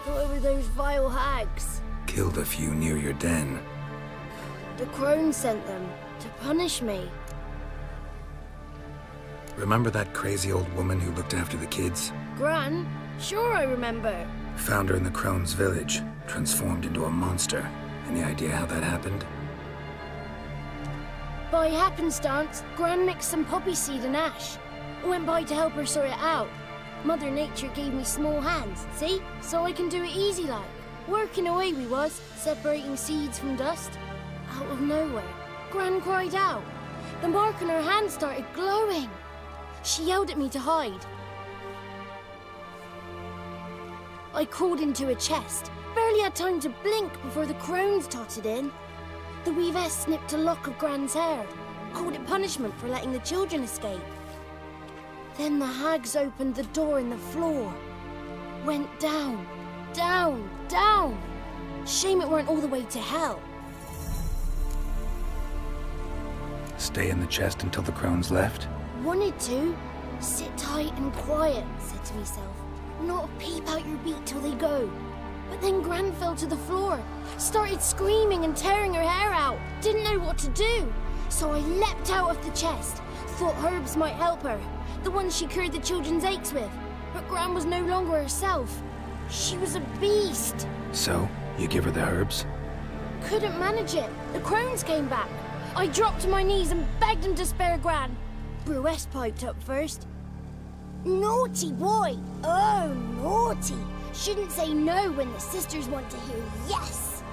Thought it were those vile hags. Killed a few near your den. The crone sent them to punish me. Remember that crazy old woman who looked after the kids? Gran? Sure I remember. Found her in the Crone's village, transformed into a monster. Any idea how that happened? By happenstance, Gran mixed some poppy seed and ash. I went by to help her sort it out. Mother Nature gave me small hands, see? So I can do it easy like. Working away we was, separating seeds from dust. Out of nowhere, Gran cried out. The mark on her hand started glowing. She yelled at me to hide. I crawled into a chest. Barely had time to blink before the crones totted in. The weavess snipped a lock of Gran's hair. Called it punishment for letting the children escape. Then the hags opened the door in the floor. Went down, down, down. Shame it weren't all the way to hell. Stay in the chest until the Crones left? Wanted to. Sit tight and quiet, said to myself. Not peep out your beat till they go. But then Gran fell to the floor. Started screaming and tearing her hair out. Didn't know what to do. So I leapt out of the chest. Thought herbs might help her. The ones she cured the children's aches with. But Gran was no longer herself. She was a beast. So, you give her the herbs? Couldn't manage it. The crones came back. I dropped to my knees and begged them to spare Gran. Bruess piped up first. Naughty boy! Oh, naughty! Shouldn't say no when the sisters want to hear yes!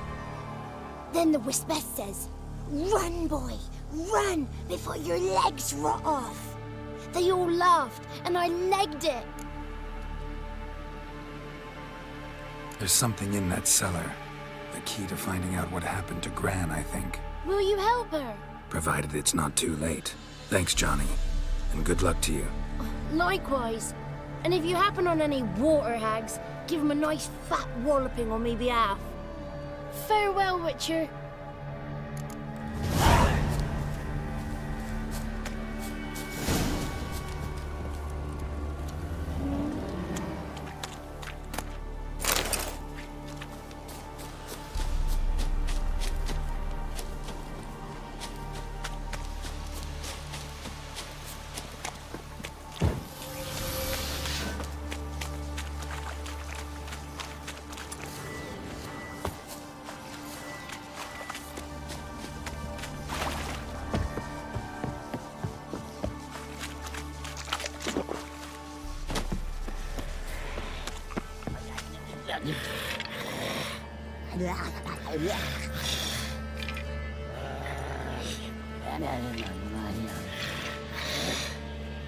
Then the Wispess says, run, boy, run before your legs rot off. They all laughed, and I legged it. There's something in that cellar. The key to finding out what happened to Gran, I think. Will you help her? Provided it's not too late. Thanks, Johnny. And good luck to you. Likewise. And if you happen on any water hags, give them a nice fat walloping on me behalf. Farewell, Witcher.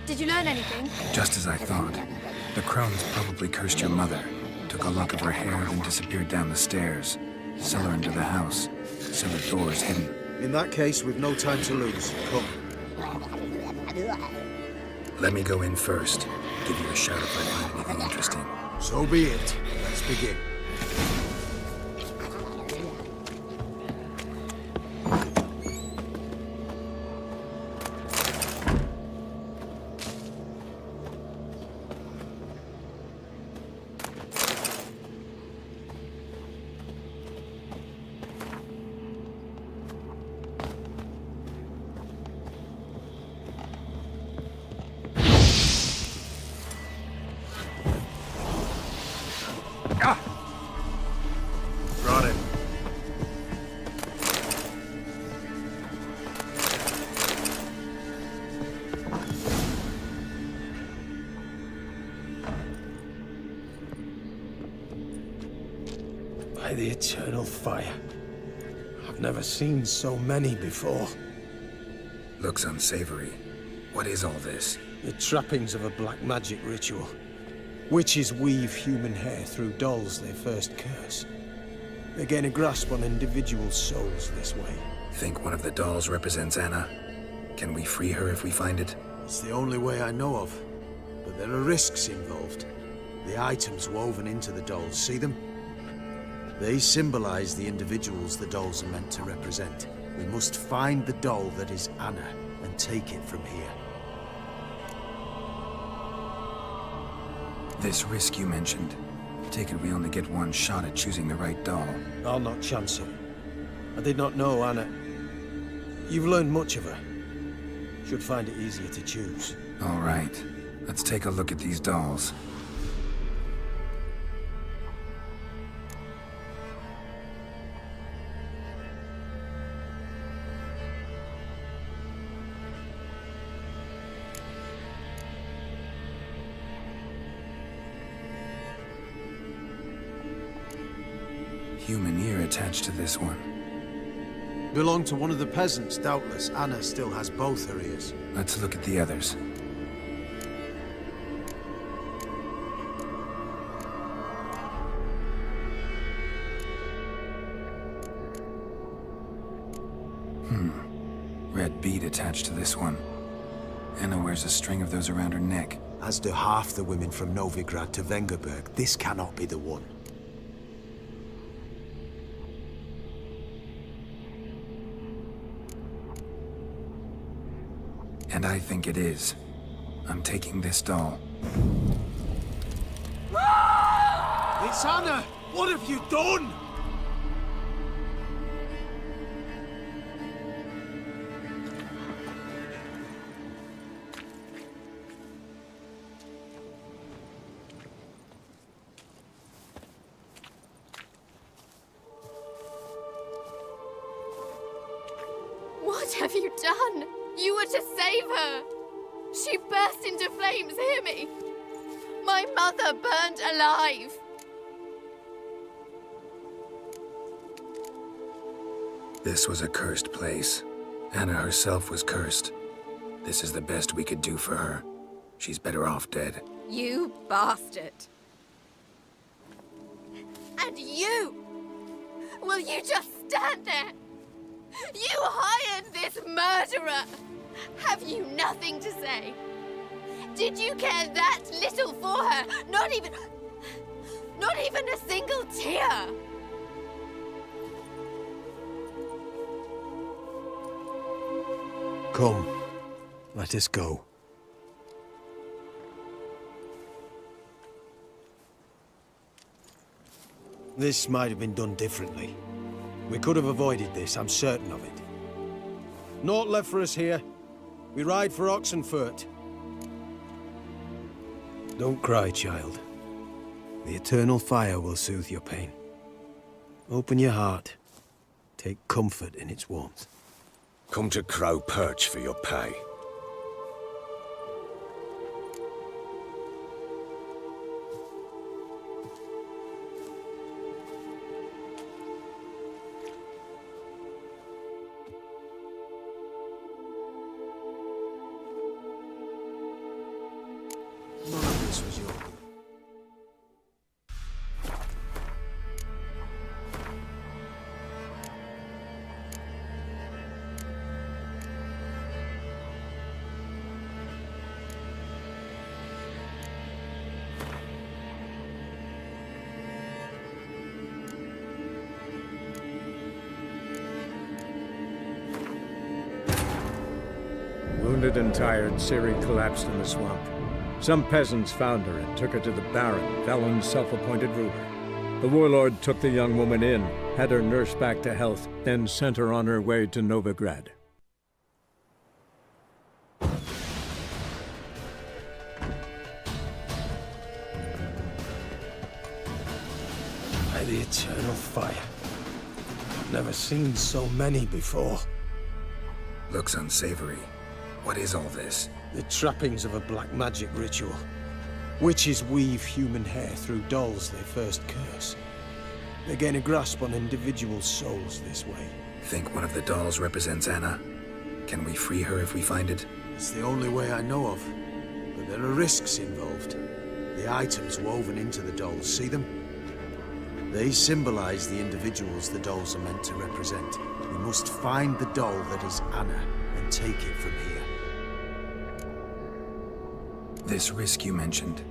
Did you learn anything? Just as I thought. The Crones probably cursed your mother, took a lock of her hair, and disappeared down the stairs. Cellar into the house. Cellar doors hidden. In that case, we've no time to lose. Come. Let me go in first. Give you a shout if I find anything interesting. So be it. Let's begin. Brought it. By the eternal fire. I've never seen so many before. Looks unsavory. What is all this? The trappings of a black magic ritual. Witches weave human hair through dolls they first curse. They gain a grasp on individual souls this way. Think one of the dolls represents Anna? Can we free her if we find it? It's the only way I know of. But there are risks involved. The items woven into the dolls, see them? They symbolize the individuals the dolls are meant to represent. We must find the doll that is Anna and take it from here. This risk you mentioned. Take it we only get one shot at choosing the right doll. I'll not chance it. I did not know Anna. You've learned much of her. Should find it easier to choose. All right. Let's take a look at these dolls. Human ear attached to this one. Belonged to one of the peasants, doubtless. Anna still has both her ears. Let's look at the others. Red bead attached to this one. Anna wears a string of those around her neck. As do half the women from Novigrad to Vengerberg. This cannot be the one. And I think it is. I'm taking this doll. It's Anna! What have you done? What have you done? You were to save her! She burst into flames, hear me! My mother burned alive! This was a cursed place. Anna herself was cursed. This is the best we could do for her. She's better off dead. You bastard! And you! Will you just stand there? You hired this murderer! Have you nothing to say? Did you care that little for her? Not even a single tear! Come, let us go. This might have been done differently. We could have avoided this, I'm certain of it. Naught left for us here. We ride for Oxenfurt. Don't cry, child. The eternal fire will soothe your pain. Open your heart. Take comfort in its warmth. Come to Crow Perch for your pay. None of this was yours. Wounded and tired, Ciri collapsed in the swamp. Some peasants found her and took her to the Baron, Valen's self-appointed ruler. The warlord took the young woman in, had her nursed back to health, then sent her on her way to Novigrad. By the eternal fire. Never seen so many before. Looks unsavory. What is all this? The trappings of a black magic ritual. Witches weave human hair through dolls they first curse. They gain a grasp on individual souls this way. Think one of the dolls represents Anna? Can we free her if we find it? It's the only way I know of. But there are risks involved. The items woven into the dolls, see them? They symbolize the individuals the dolls are meant to represent. We must find the doll that is Anna and take it from here. This risk you mentioned.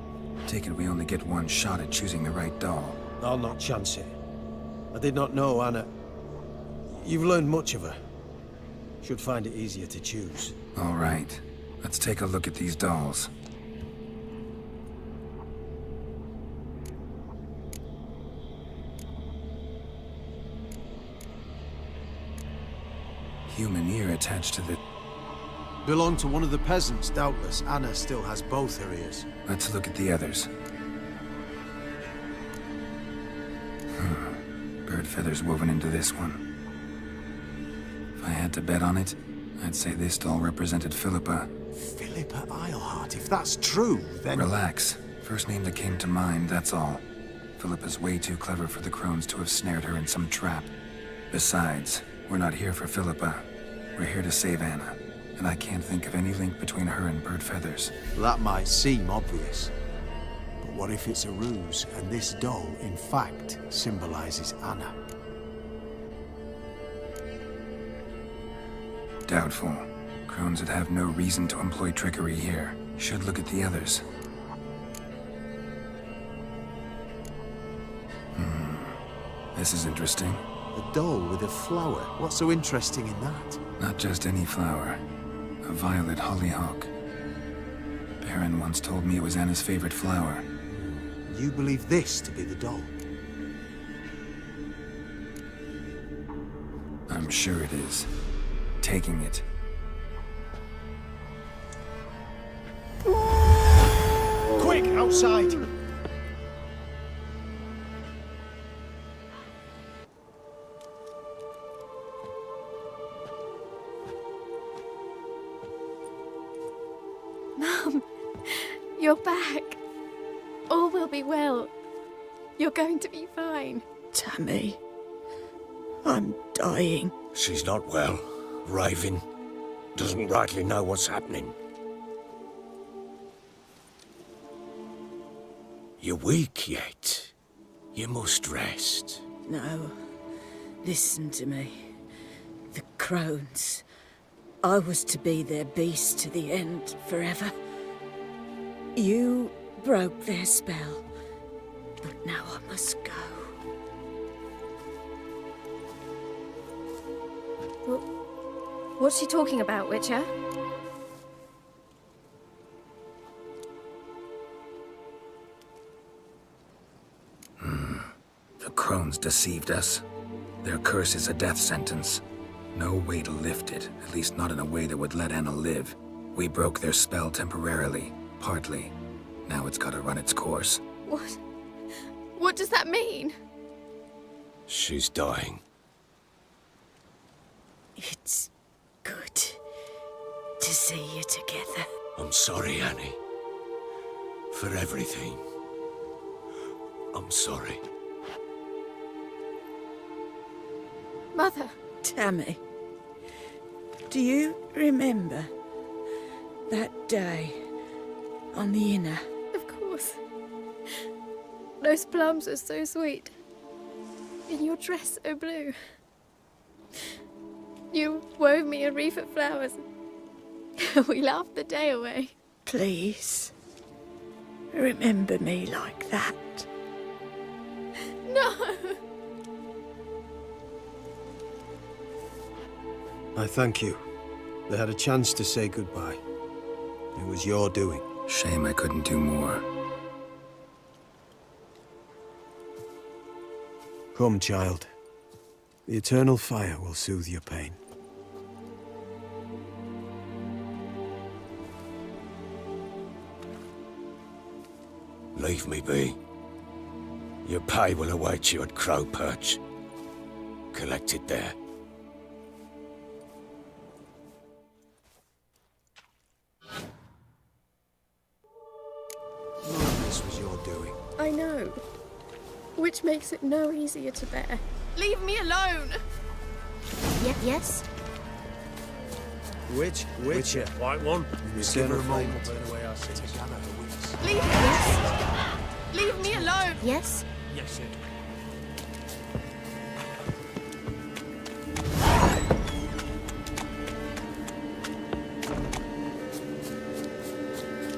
Take it we only get one shot at choosing the right doll. I'll not chance it. I did not know Anna. You've learned much of her. Should find it easier to choose. All right. Let's take a look at these dolls. Human ear attached to the... Belonged to one of the peasants, doubtless. Anna still has both her ears. Let's look at the others. Bird feathers woven into this one. If I had to bet on it, I'd say this doll represented Philippa. Philippa Eilhart, if that's true, then... Relax. First name that came to mind, that's all. Philippa's way too clever for the crones to have snared her in some trap. Besides, we're not here for Philippa. We're here to save Anna. And I can't think of any link between her and Bird Feathers. That might seem obvious. But what if it's a ruse, and this doll, in fact, symbolizes Anna? Doubtful. Crones would have no reason to employ trickery here. Should look at the others. This is interesting. A doll with a flower. What's so interesting in that? Not just any flower. A violet hollyhock. Baron once told me it was Anna's favorite flower. You believe this to be the doll? I'm sure it is. Taking it. Quick, outside! Mum, you're back. All will be well. You're going to be fine. Tammy, I'm dying. She's not well. Raving. Doesn't rightly know what's happening. You're weak yet. You must rest. No. Listen to me. The crones. I was to be their beast to the end, forever. You broke their spell. But now I must go. What's she talking about, Witcher? The crones deceived us. Their curse is a death sentence. No way to lift it, at least not in a way that would let Anna live. We broke their spell temporarily, partly. Now it's gotta run its course. What? What does that mean? She's dying. It's good to see you together. I'm sorry, Annie. For everything. I'm sorry. Mother. Tammy, do you remember that day on the Inner? Of course. Those plums are so sweet. And your dress so blue. You wove me a wreath of flowers. We laughed the day away. Please, remember me like that. No! I thank you. They had a chance to say goodbye. It was your doing. Shame I couldn't do more. Come, child. The eternal fire will soothe your pain. Leave me be. Your pay will await you at Crow Perch. Collect it there. None of this was your doing. I know. Which makes it no easier to bear. Leave me alone! Yes? Witcher. White one. Give her a moment. Leave me alone! Yes? Yes, sir.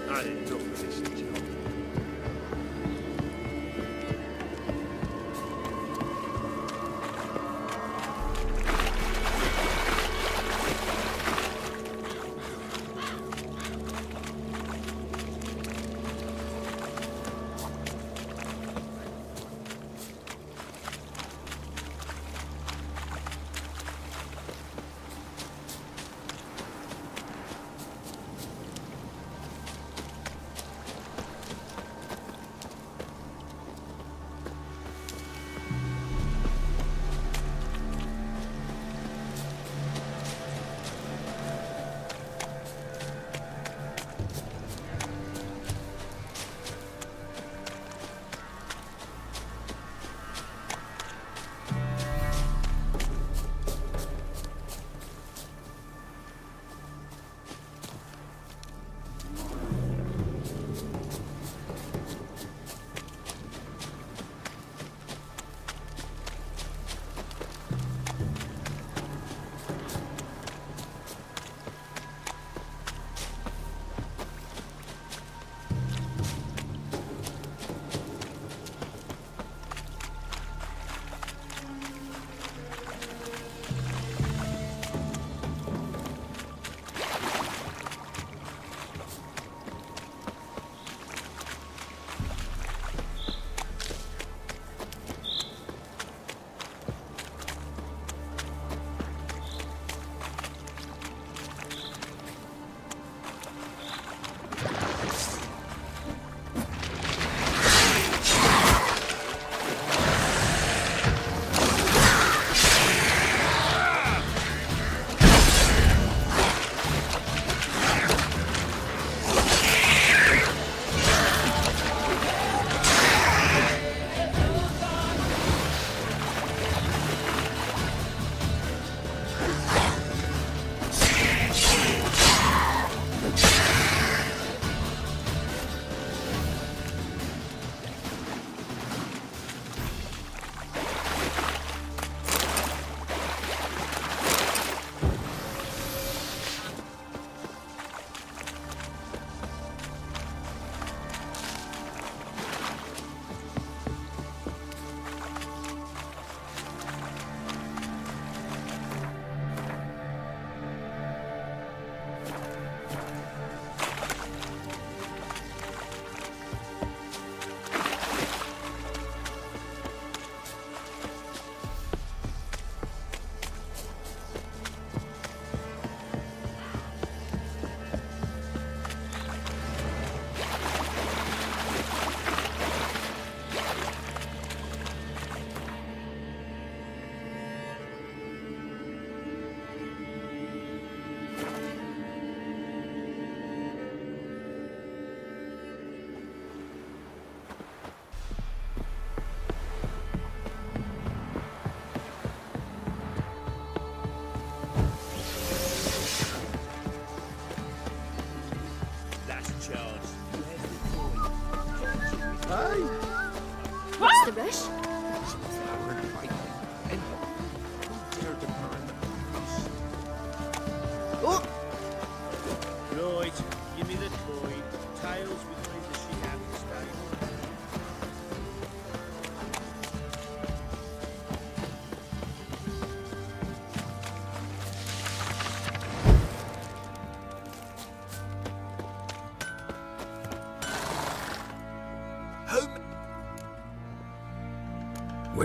I didn't know for this job.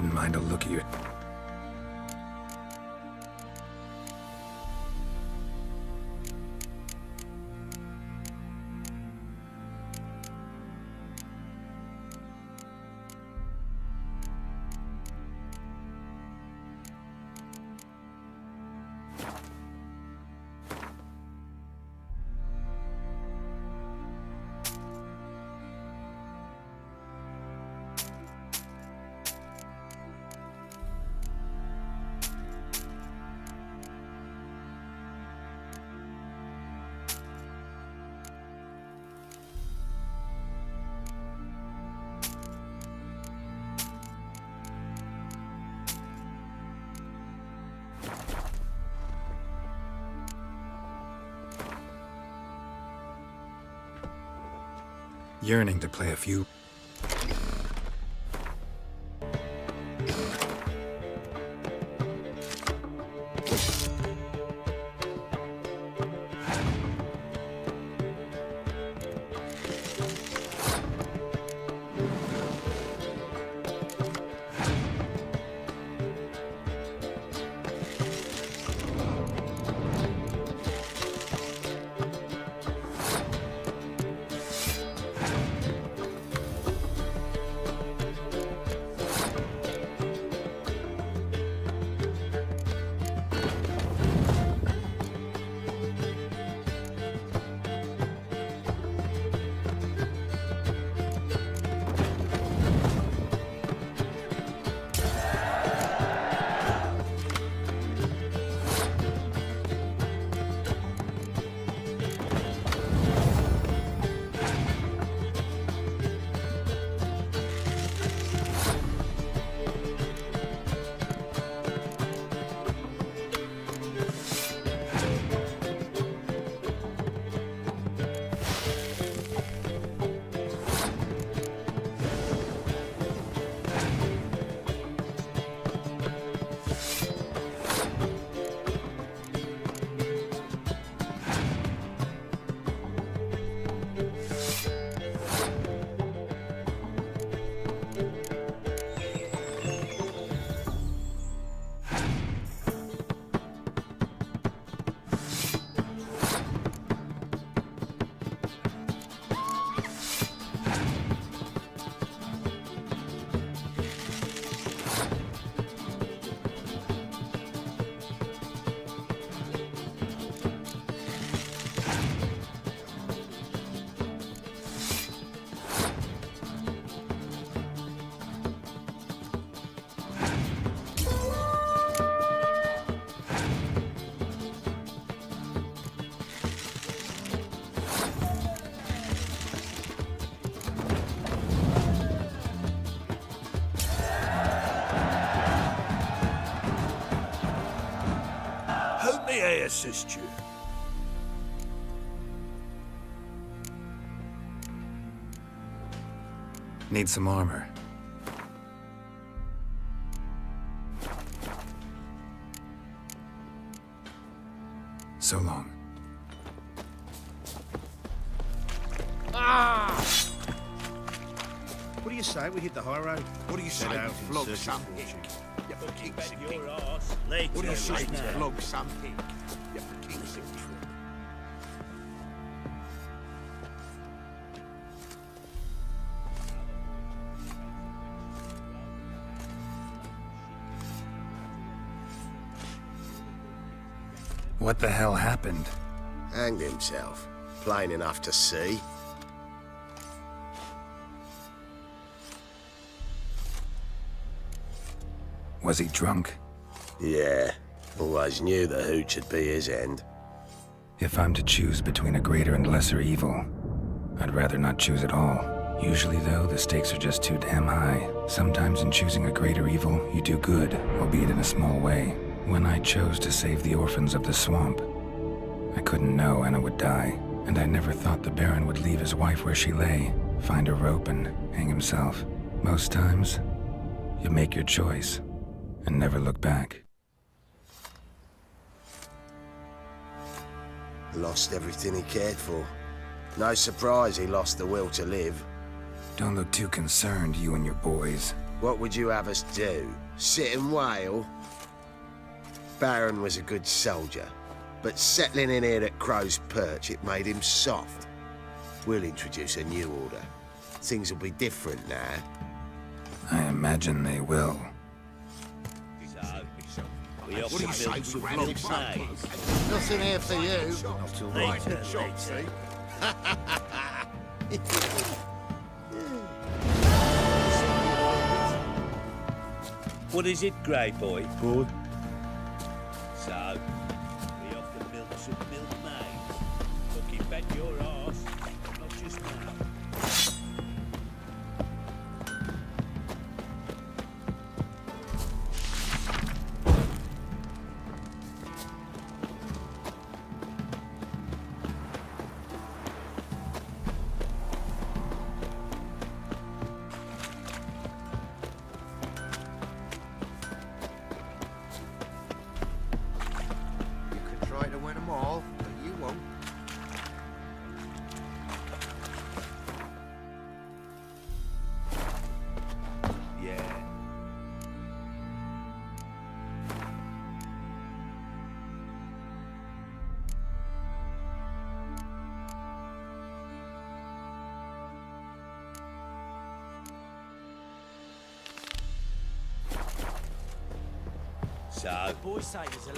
wouldn't mind a look at your... Yearning to play a few... I assist you? Need some armor. So long. What do you say we hit the high road? What do you say? Head out in Flog search of some fortune. pig. You fucking sick. Your arse. Later. What do you say? later. Flog some pig. You fucking sick. What the hell happened? Hanged himself. Plain enough to see. Was he drunk? Yeah. Always knew the hooch would be his end. If I'm to choose between a greater and lesser evil, I'd rather not choose at all. Usually, though, the stakes are just too damn high. Sometimes in choosing a greater evil, you do good, albeit in a small way. When I chose to save the orphans of the swamp, I couldn't know Anna would die, and I never thought the Baron would leave his wife where she lay, find a rope and hang himself. Most times, you make your choice and never look back. Lost everything he cared for. No surprise he lost the will to live. Don't look too concerned, you and your boys. What would you have us do? Sit and wail? Baron was a good soldier, but settling in here at Crow's Perch, it made him soft. We'll introduce a new order. Things will be different now. I imagine they will. We often build some milk maize. Nothing here for you. Not till later. What is it, Grey Boy? Good. So, we often milk some milk maize. Look, you bet your arse, not just now. Try to win them all, but you won't. Yeah. So,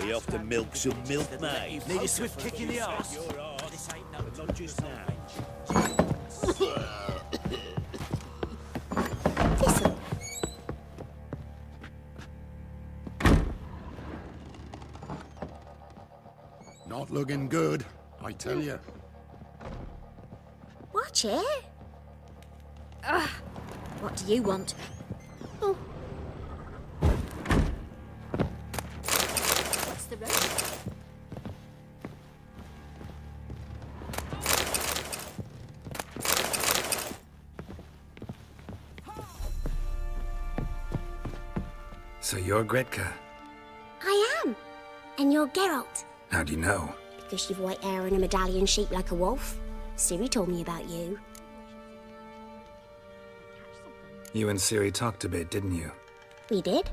we often milk some milk maize. Need a swift kick in the arse. But not just now. Not looking good, I tell you. Watch it. What do you want? Oh, What's the road? So you're Gretka. I am. And you're Geralt. How do you know? Because you've white hair and a medallion shaped like a wolf. Ciri told me about you. You and Ciri talked a bit, didn't you? We did.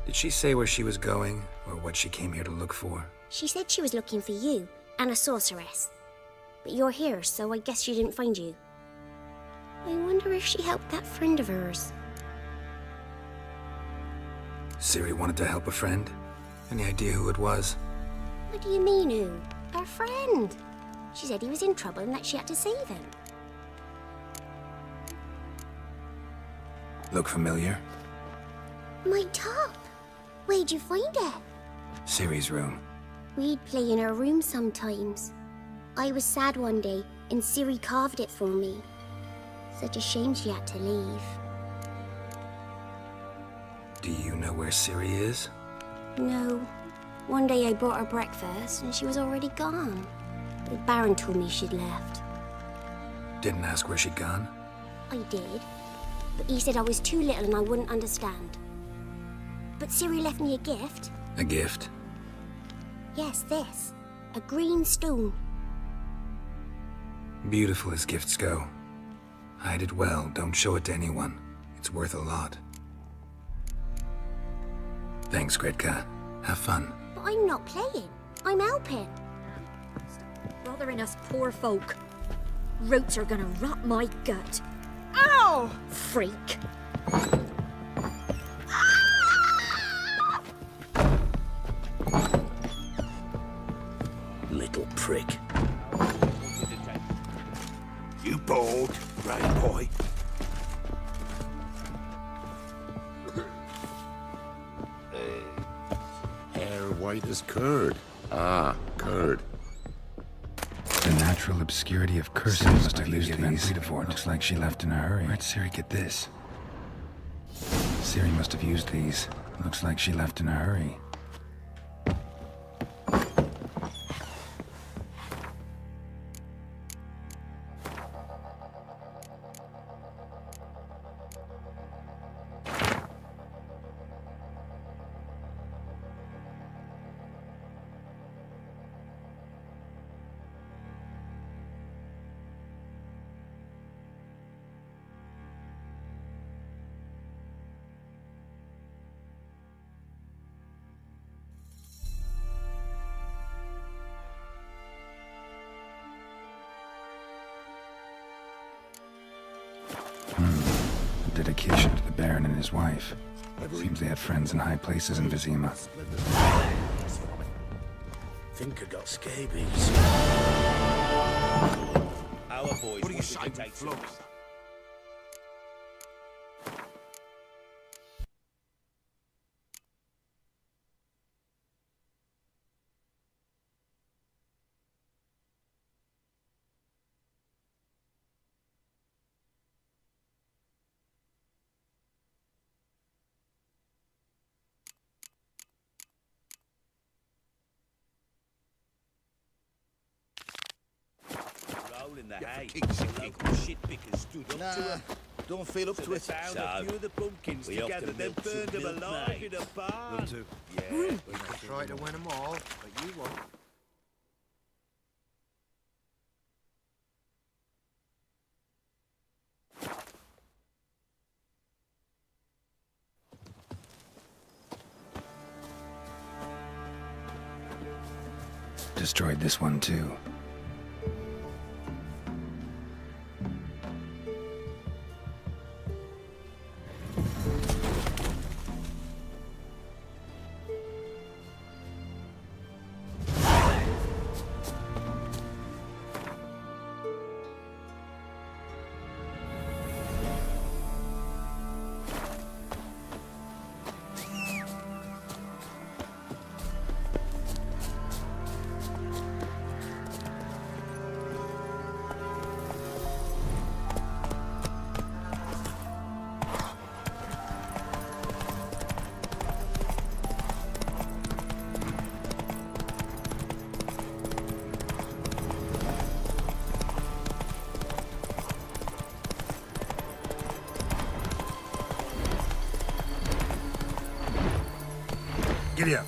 Did she say where she was going, or what she came here to look for? She said she was looking for you and a sorceress. But you're here, so I guess she didn't find you. I wonder if she helped that friend of hers. Ciri wanted to help a friend? Any idea who it was? What do you mean, who? Her friend. She said he was in trouble and that she had to save him. Look familiar? My top. Where'd you find it? Ciri's room. We'd play in her room sometimes. I was sad one day, and Ciri carved it for me. Such a shame she had to leave. Do you know where Ciri is? No. One day I brought her breakfast, and she was already gone. The Baron told me she'd left. Didn't ask where she'd gone? I did. But he said I was too little and I wouldn't understand. But Ciri left me a gift. A gift? Yes, this. A green stone. Beautiful as gifts go. Hide it well, don't show it to anyone. It's worth a lot. Thanks, Gretka. Have fun. But I'm not playing. I'm helping. Bothering us poor folk. Roots are gonna rot my gut. Ow! Freak. Little prick. You bold, Grey Boy. Hair white as curd. Ah, curd. The natural obscurity of curses must have used these. Looks like she left in a hurry. Where'd Ciri get this? Ciri must have used these. Looks like she left in a hurry. dedication to the Baron and his wife. Seems they had friends in high places in Vizima. Think I got scabies. Our boys, what do you say? In the hay, the local shit pickers stood up to her. Don't feel up to it. Found a few of the pumpkins together, then burned them alive in a barn. Yeah, We could try to win them all, but you won't. Destroyed this one too. Giddy up.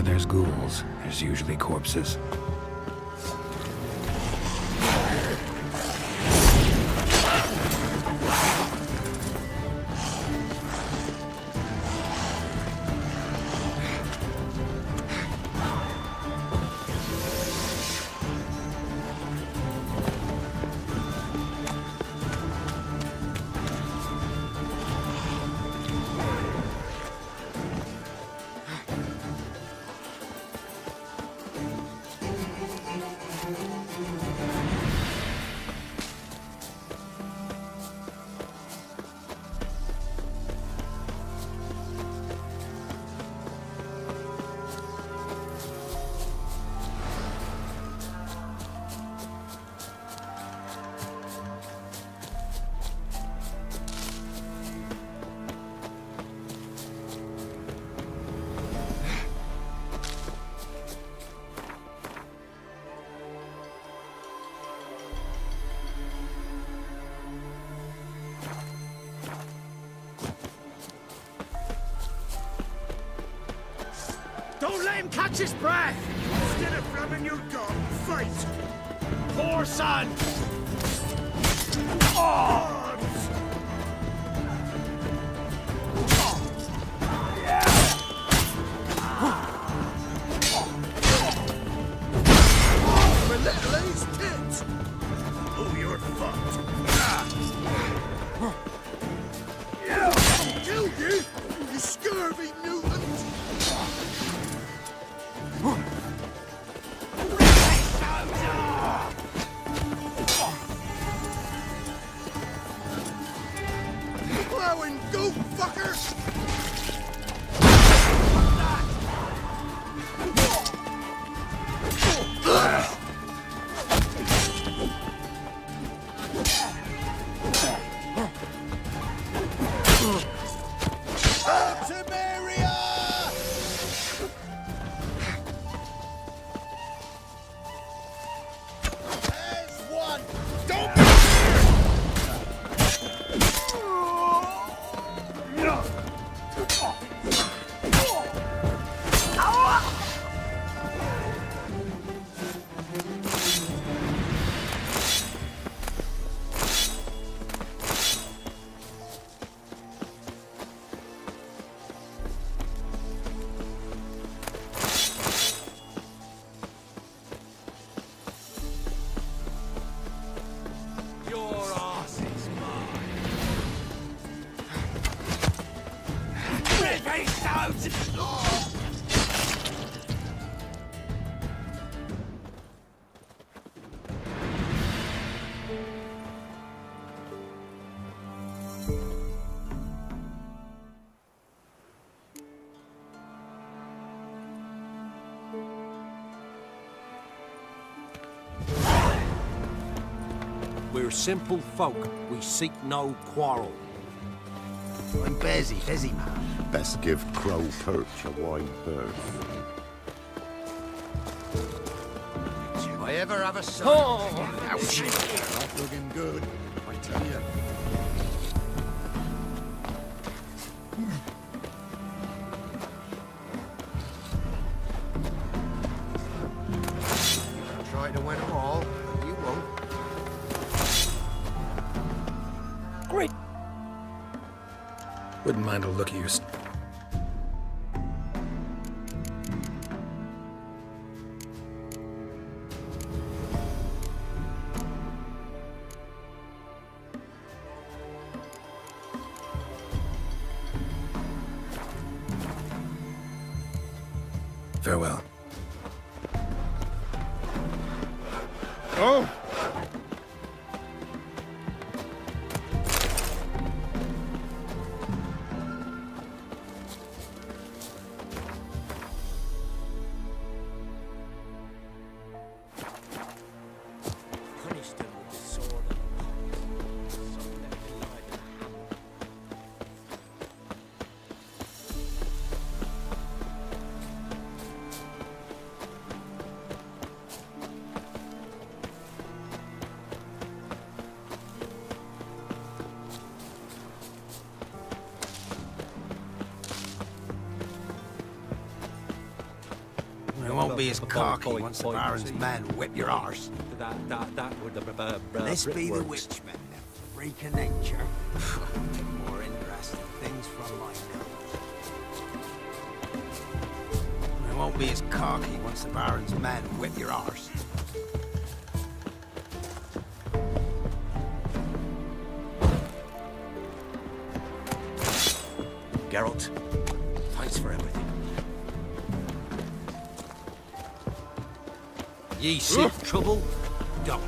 there's ghouls, there's usually corpses. Don't let him catch his breath! Instead of flamming your gun, fight! Poor son! Oh! Relentless tits! Oh, you're fucked! Killed you, you scurvy mutant! Plowing goat fuckers! We're simple folk. We seek no quarrel. I'm busy man. Best give Crow Perch a wide berth. If I ever have a son... Oh! Ouch! Not looking good, I tell you. Try to win them all, but you won't. Great. Wouldn't mind a look at your... Farewell. Oh! Punish them with the sword of the so let them lie in the hammer. won't be as cocky once the Baron's men whip your arse. This be the Witchmen, freak of nature. More interesting things from my nose. It won't be as cocky once the Baron's men whip your arse. Geralt, thanks for everything. Ye seek trouble? Don't.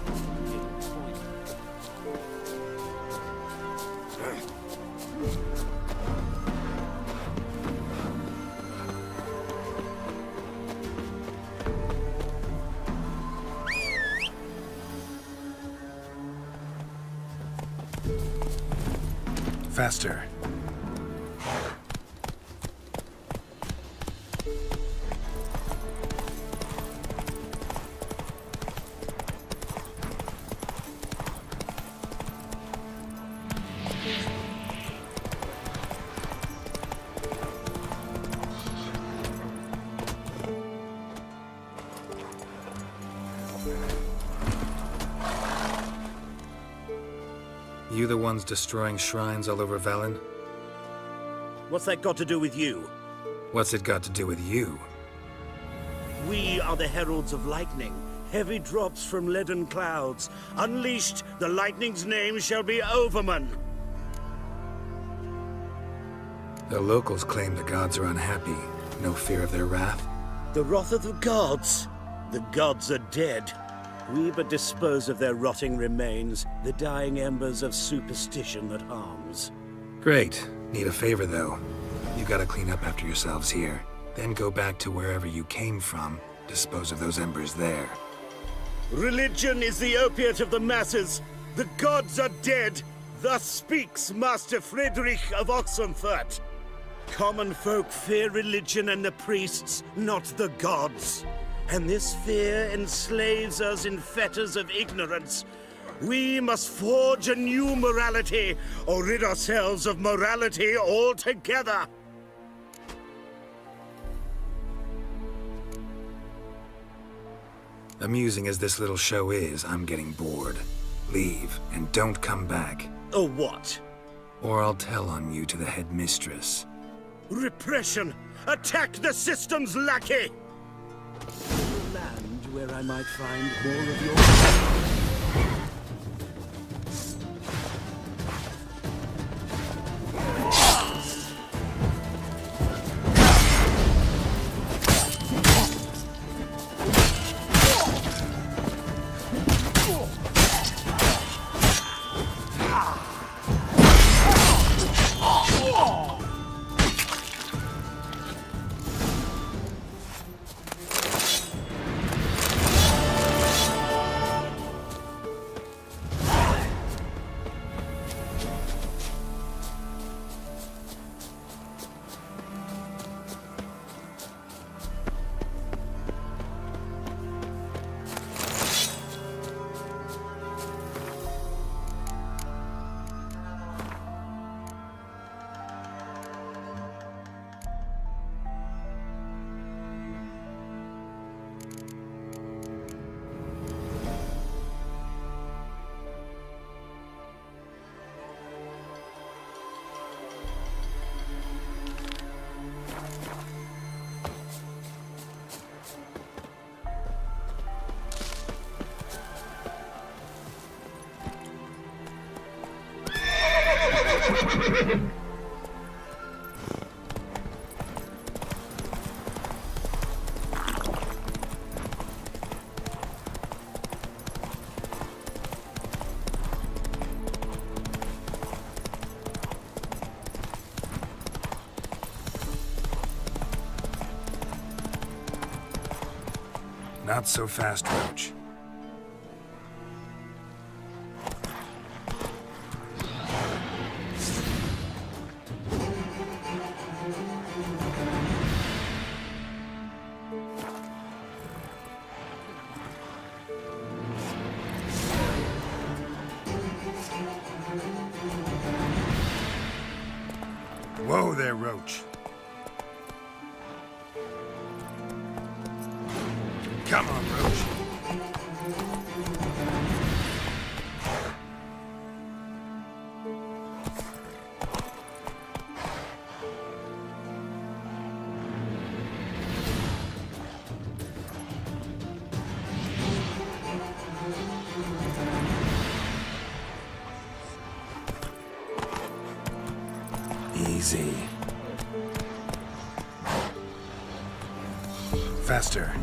Faster. You the ones destroying shrines all over Velen? What's that got to do with you? What's it got to do with you? We are the heralds of lightning. Heavy drops from leaden clouds. Unleashed, the lightning's name shall be Overman. The locals claim the gods are unhappy. No fear of their wrath? The wrath of the gods? The gods are dead. We but dispose of their rotting remains, the dying embers of superstition that harms. Great. Need a favor, though. You gotta clean up after yourselves here. Then go back to wherever you came from. Dispose of those embers there. Religion is the opiate of the masses. The gods are dead. Thus speaks Master Friedrich of Oxenfurt. Common folk fear religion and the priests, not the gods. And this fear enslaves us in fetters of ignorance. We must forge a new morality, or rid ourselves of morality altogether. Amusing as this little show is, I'm getting bored. Leave, and don't come back. Oh, what? Or I'll tell on you to the headmistress. Repression! Attack the system's lackey! Land where I might find more of your... Not so fast, Roach. Whoa there, Roach. Come on, Roach. Easy. Faster.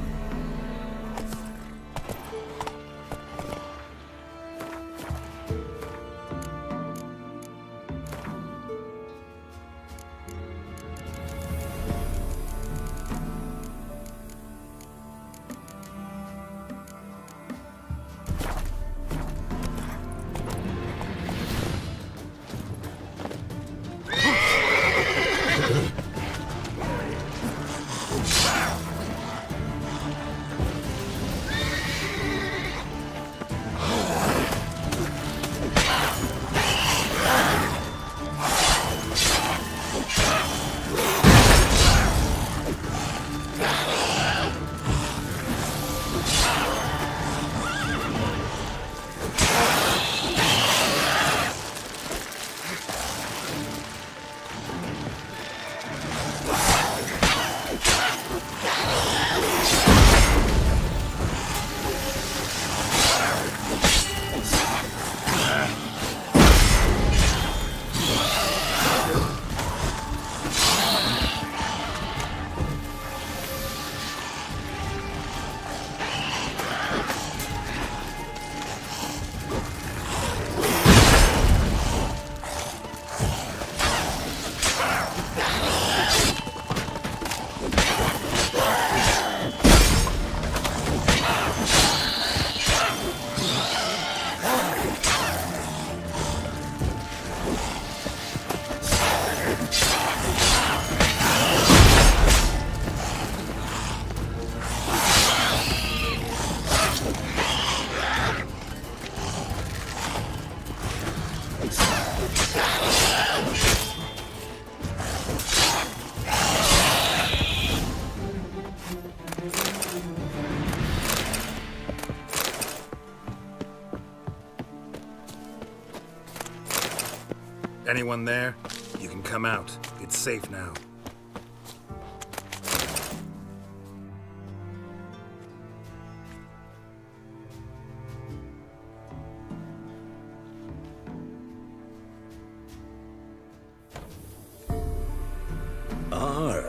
Anyone there? You can come out. It's safe now.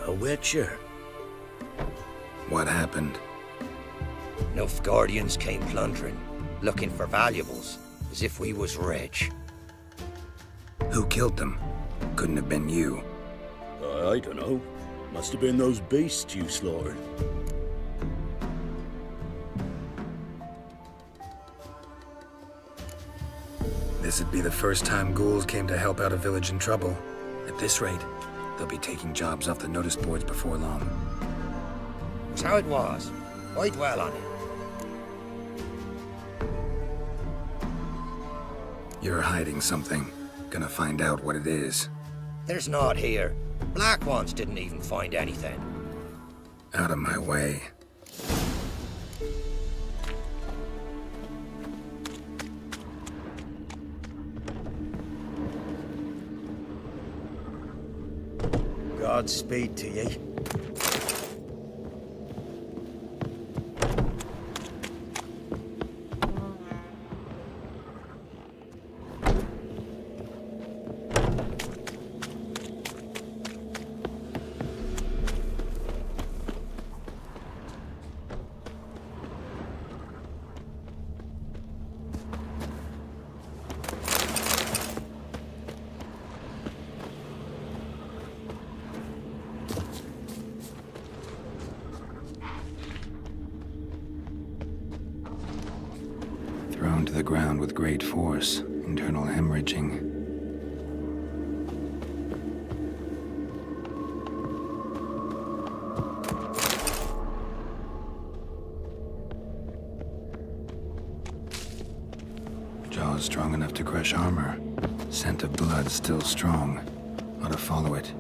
A witcher. What happened? Nilfgaardians came plundering, looking for valuables, as if we was rich. Who killed them? Couldn't have been you. I don't know. Must have been those beasts you slaughtered. This'd be the first time ghouls came to help out a village in trouble. At this rate, they'll be taking jobs off the notice boards before long. So it was. I dwell on it. You're hiding something. Gonna find out what it is. There's naught here. Black Ones didn't even find anything. Out of my way. Godspeed to ye. Thrown to the ground with great force, internal hemorrhaging. Jaws strong enough to crush armor. Scent of blood still strong. Ought to follow it.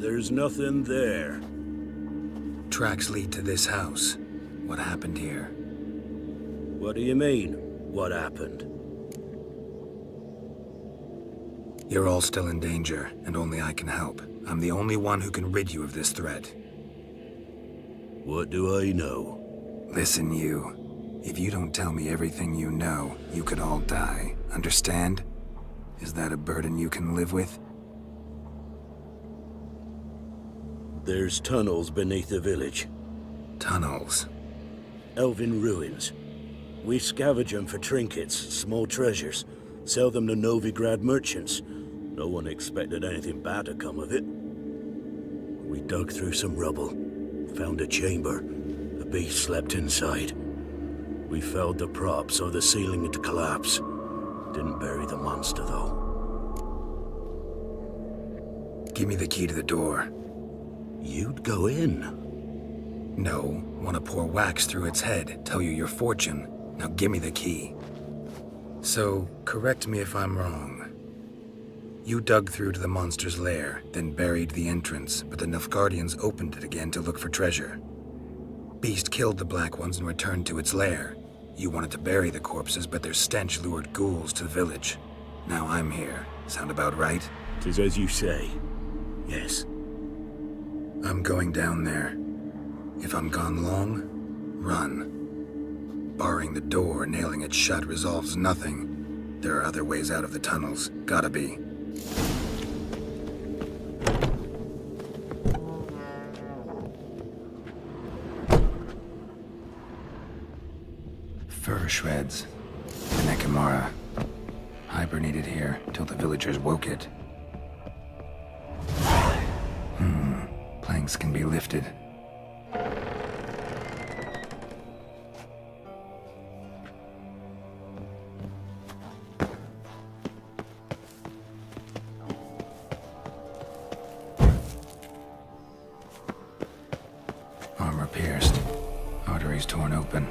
There's nothing there. Tracks lead to this house. What happened here? What do you mean, what happened? You're all still in danger, and only I can help. I'm the only one who can rid you of this threat. What do I know? Listen, you. If you don't tell me everything you know, you could all die. Understand? Is that a burden you can live with? There's tunnels beneath the village. Tunnels? Elven ruins. We scavenge them for trinkets, small treasures. Sell them to Novigrad merchants. No one expected anything bad to come of it. We dug through some rubble. Found a chamber. The beast slept inside. We felled the prop so the ceiling had collapsed. Didn't bury the monster, though. Give me the key to the door. You'd go in? No. Want to pour wax through its head, tell you your fortune. Now give me the key. So, correct me if I'm wrong. You dug through to the monster's lair, then buried the entrance, but the Nilfgaardians opened it again to look for treasure. Beast killed the Black Ones and returned to its lair. You wanted to bury the corpses, but their stench lured ghouls to the village. Now I'm here. Sound about right? 'Tis as you say. Yes. I'm going down there. If I'm gone long, run. Barring the door, nailing it shut resolves nothing. There are other ways out of the tunnels. Gotta be. Fur shreds. The Nekimara. Hibernated here till the villagers woke it. Planks can be lifted. Armor pierced. Arteries torn open.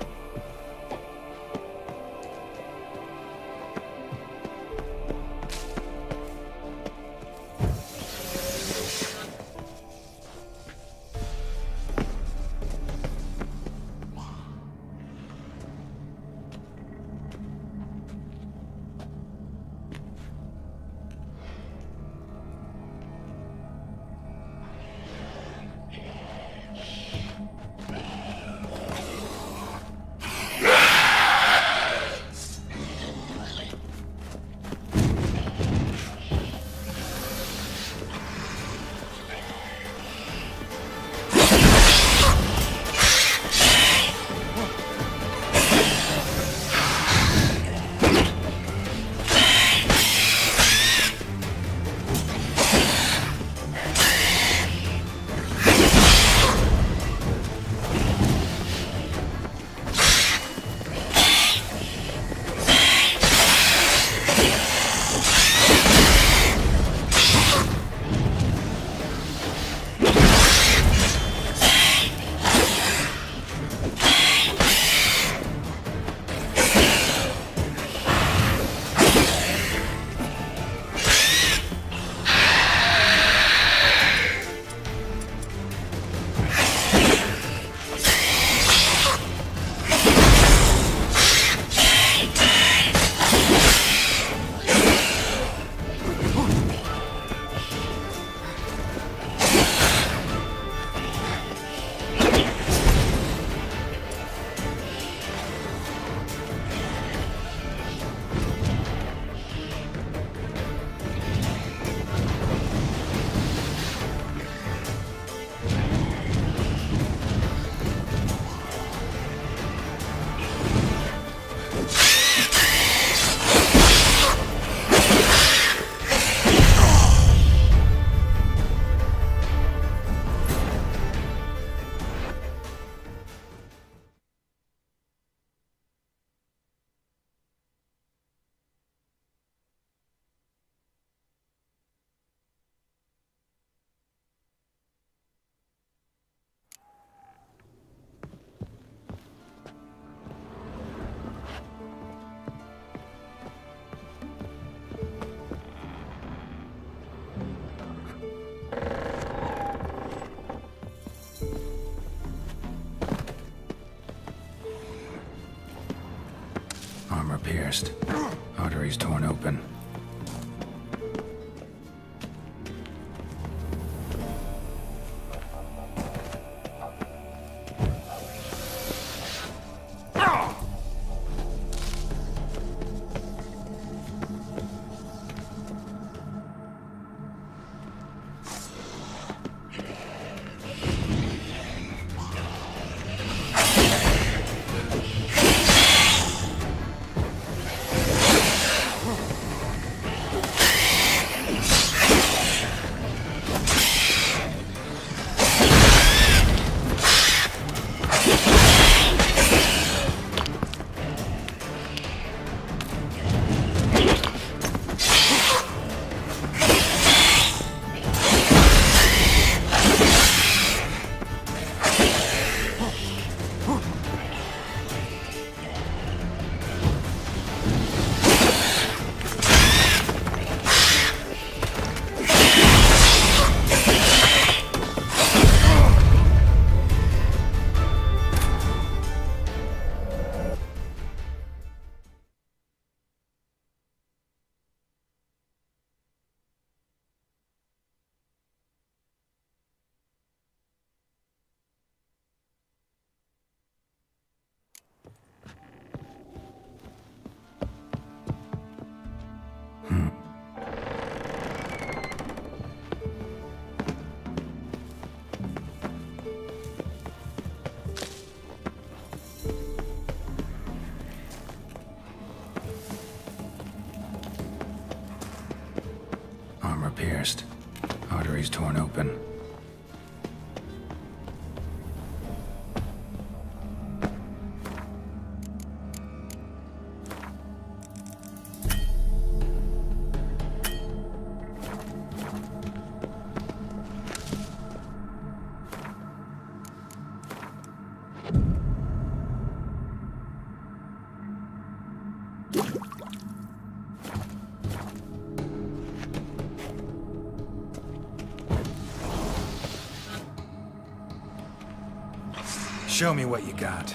pierced. Arteries torn open. Armor pierced. Arteries torn open. Show me what you got.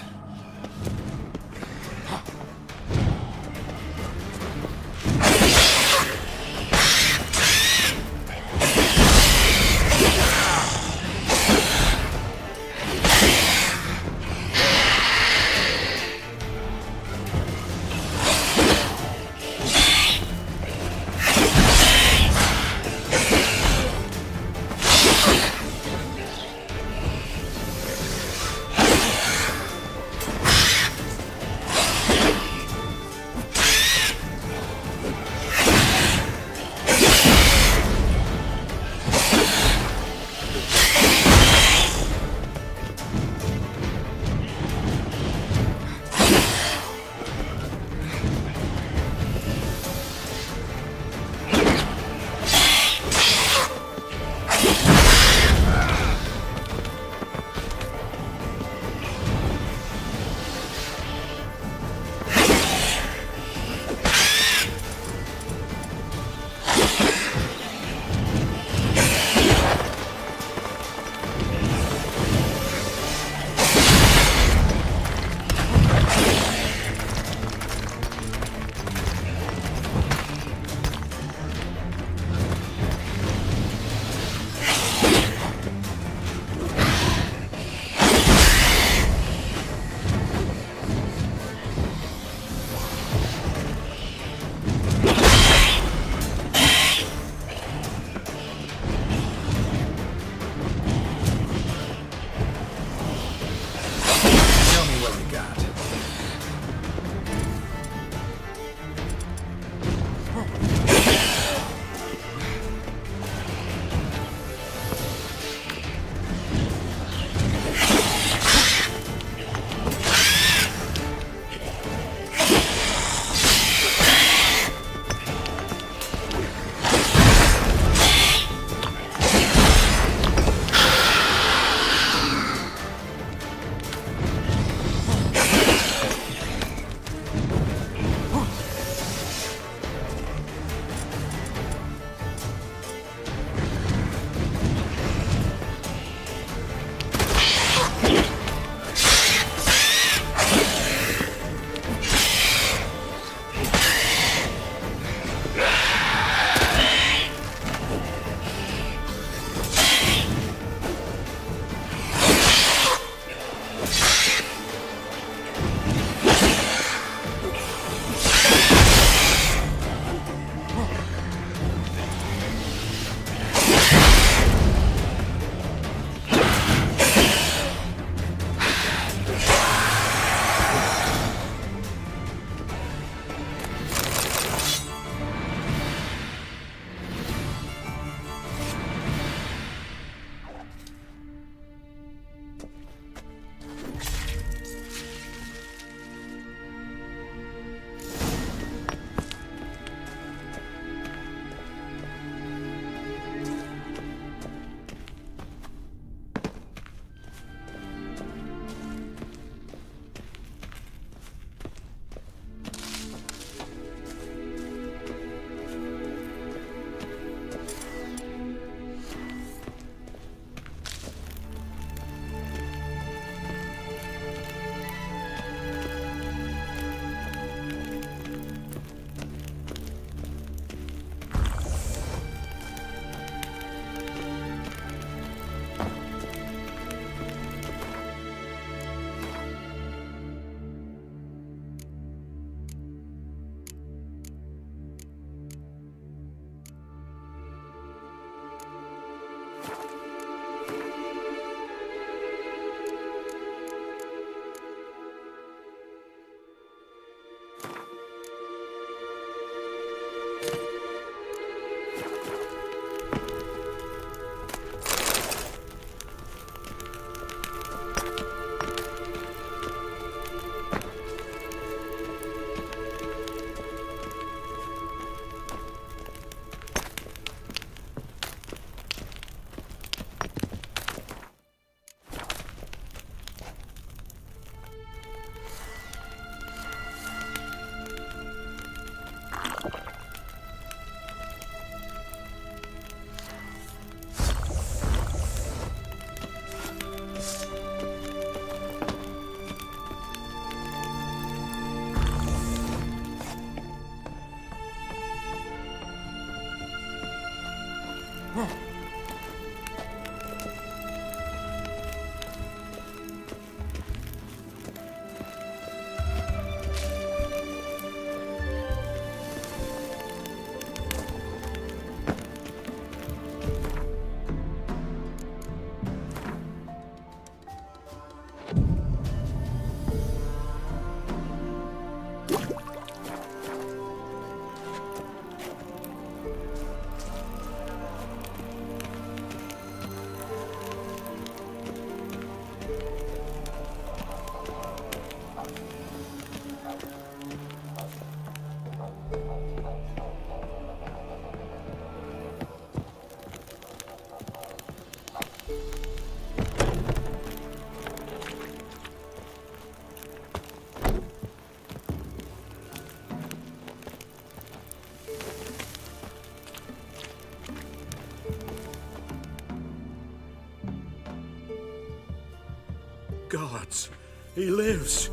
Gods, he lives.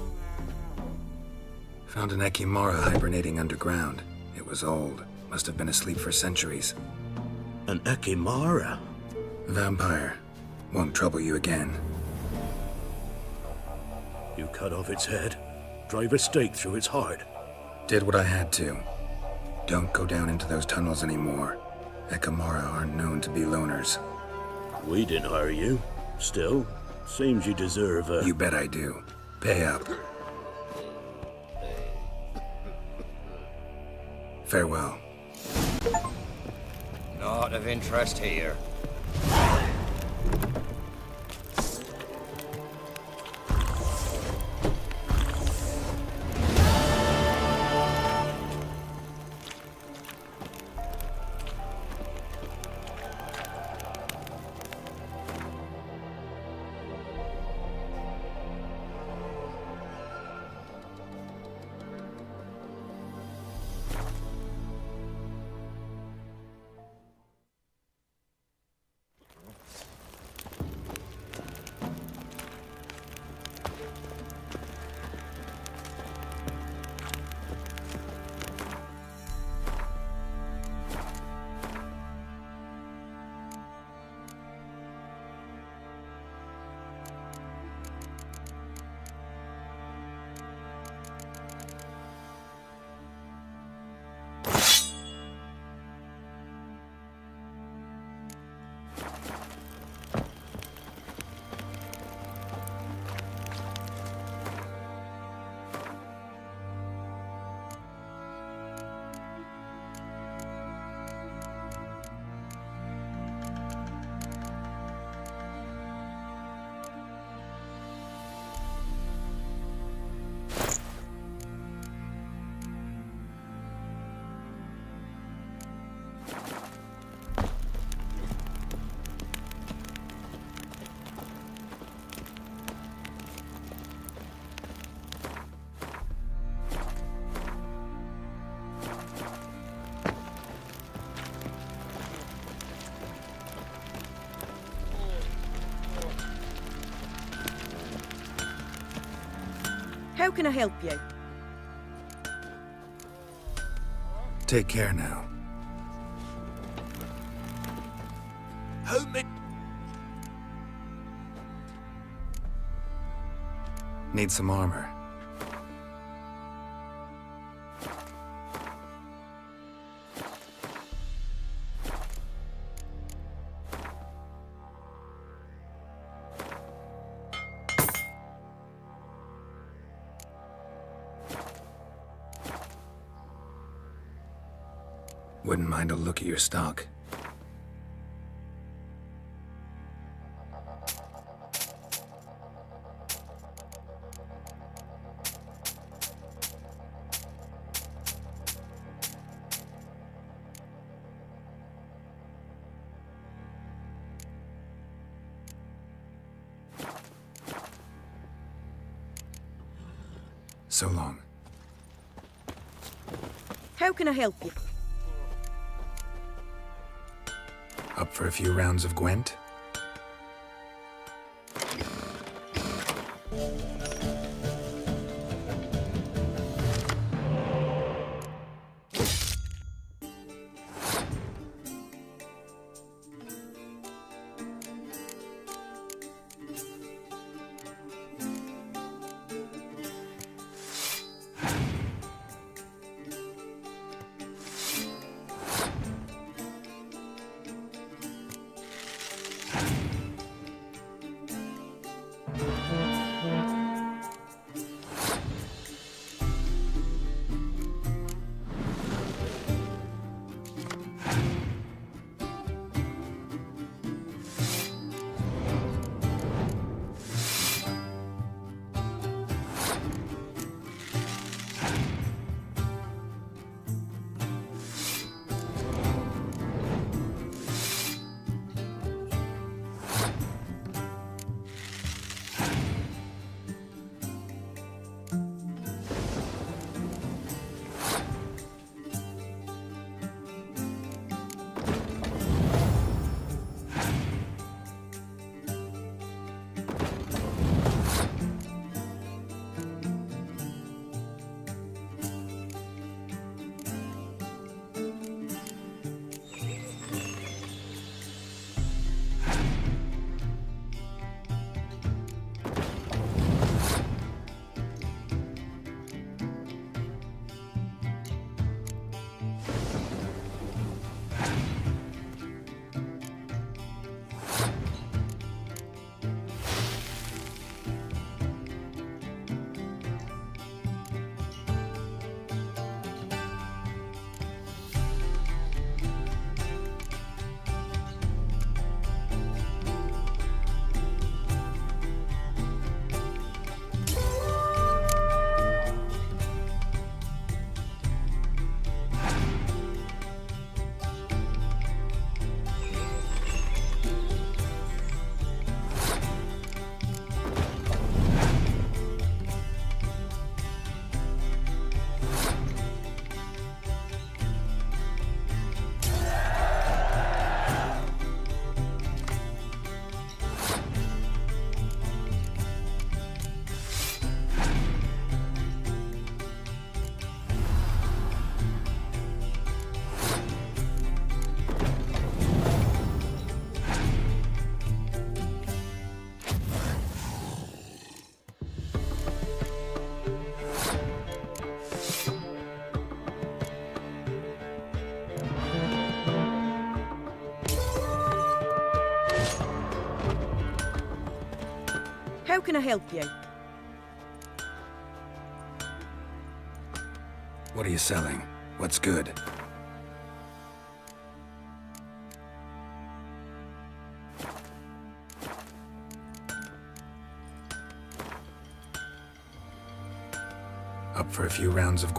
Found an Ekimara hibernating underground. It was old. Must have been asleep for centuries. An Ekimara? Vampire. Won't trouble you again. You cut off its head, drive a stake through its heart. Did what I had to. Don't go down into those tunnels anymore. Ekimara aren't known to be loners. We didn't hire you. Still, seems you deserve a... You bet I do. Pay up. Farewell. Not of interest here. How can I help you? Take care now. Help me. Need some armor. Wouldn't mind a look at your stock. So long. How can I help you? Up for a few rounds of Gwent? How can I help you? What are you selling? What's good? Up for a few rounds of...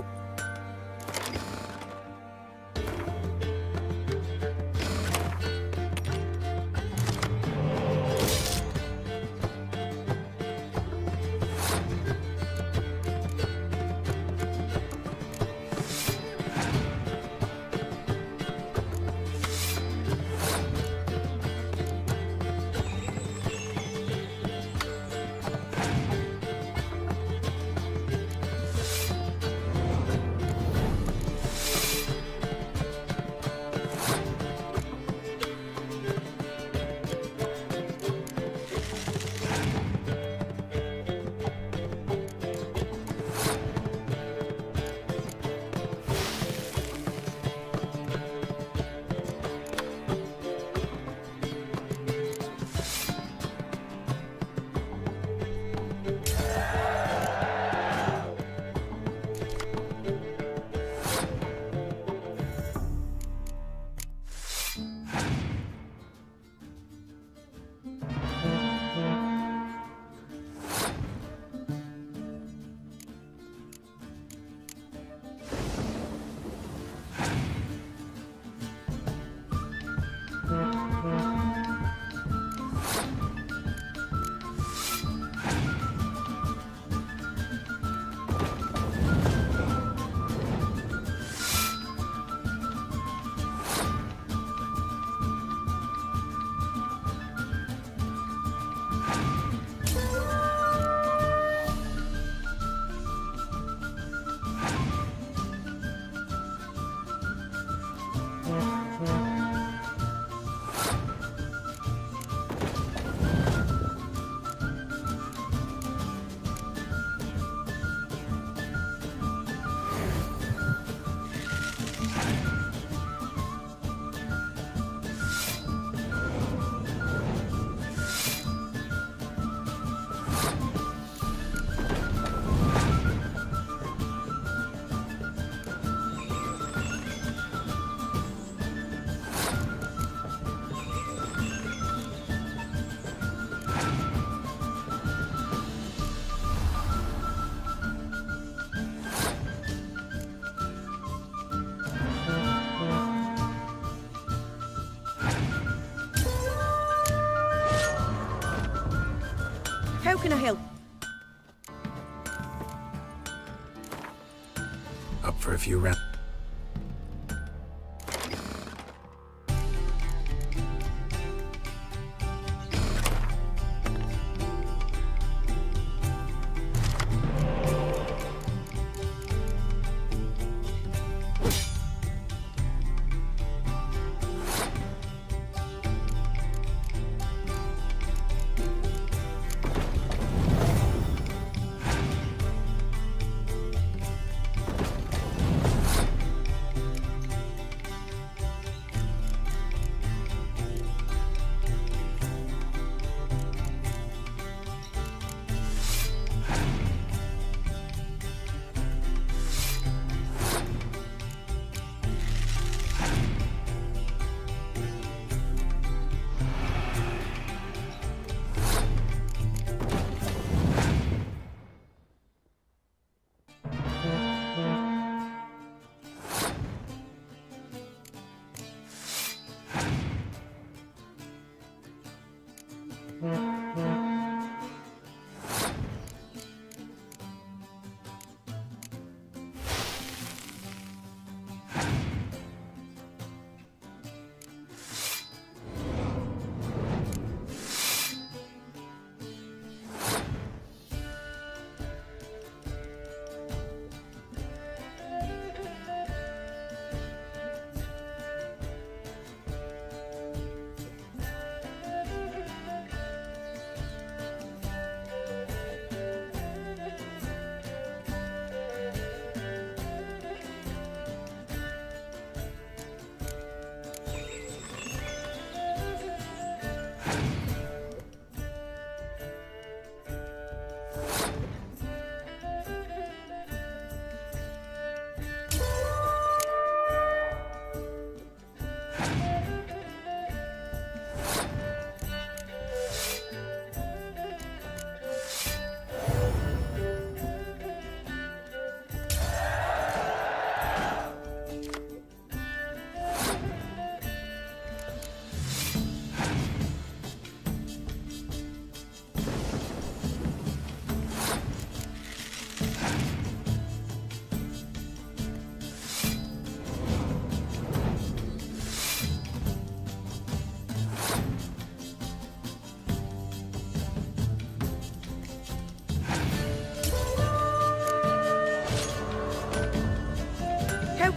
How can I help? Up for a few rounds.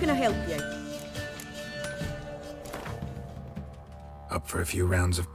can I help you? Up for a few rounds of...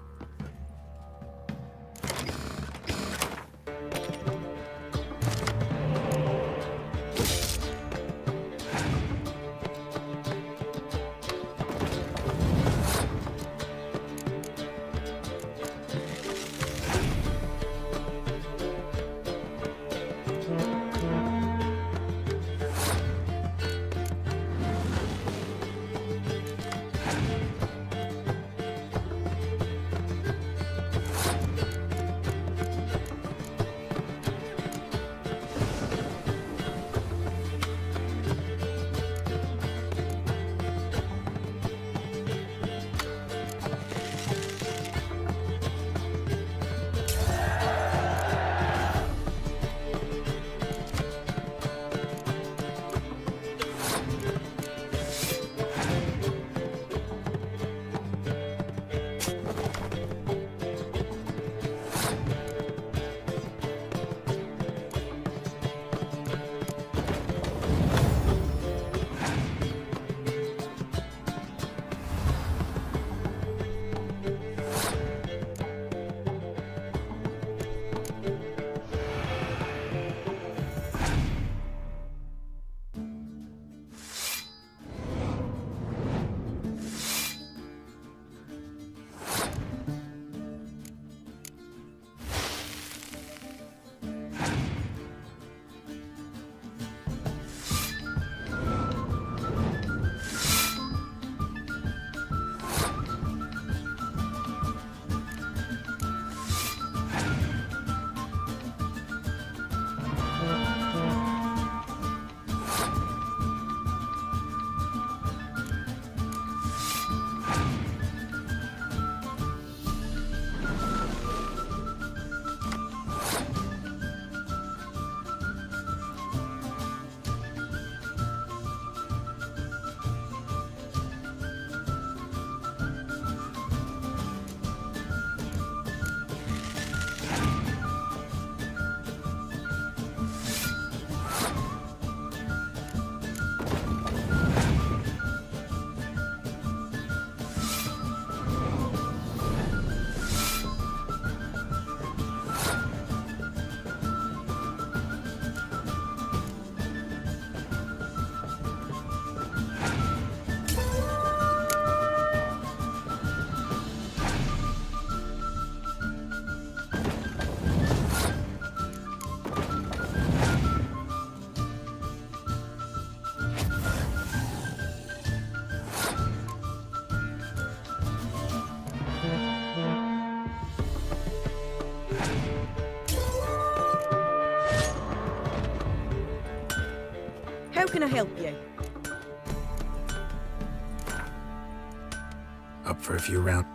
How can I help you? Up for a few rounds.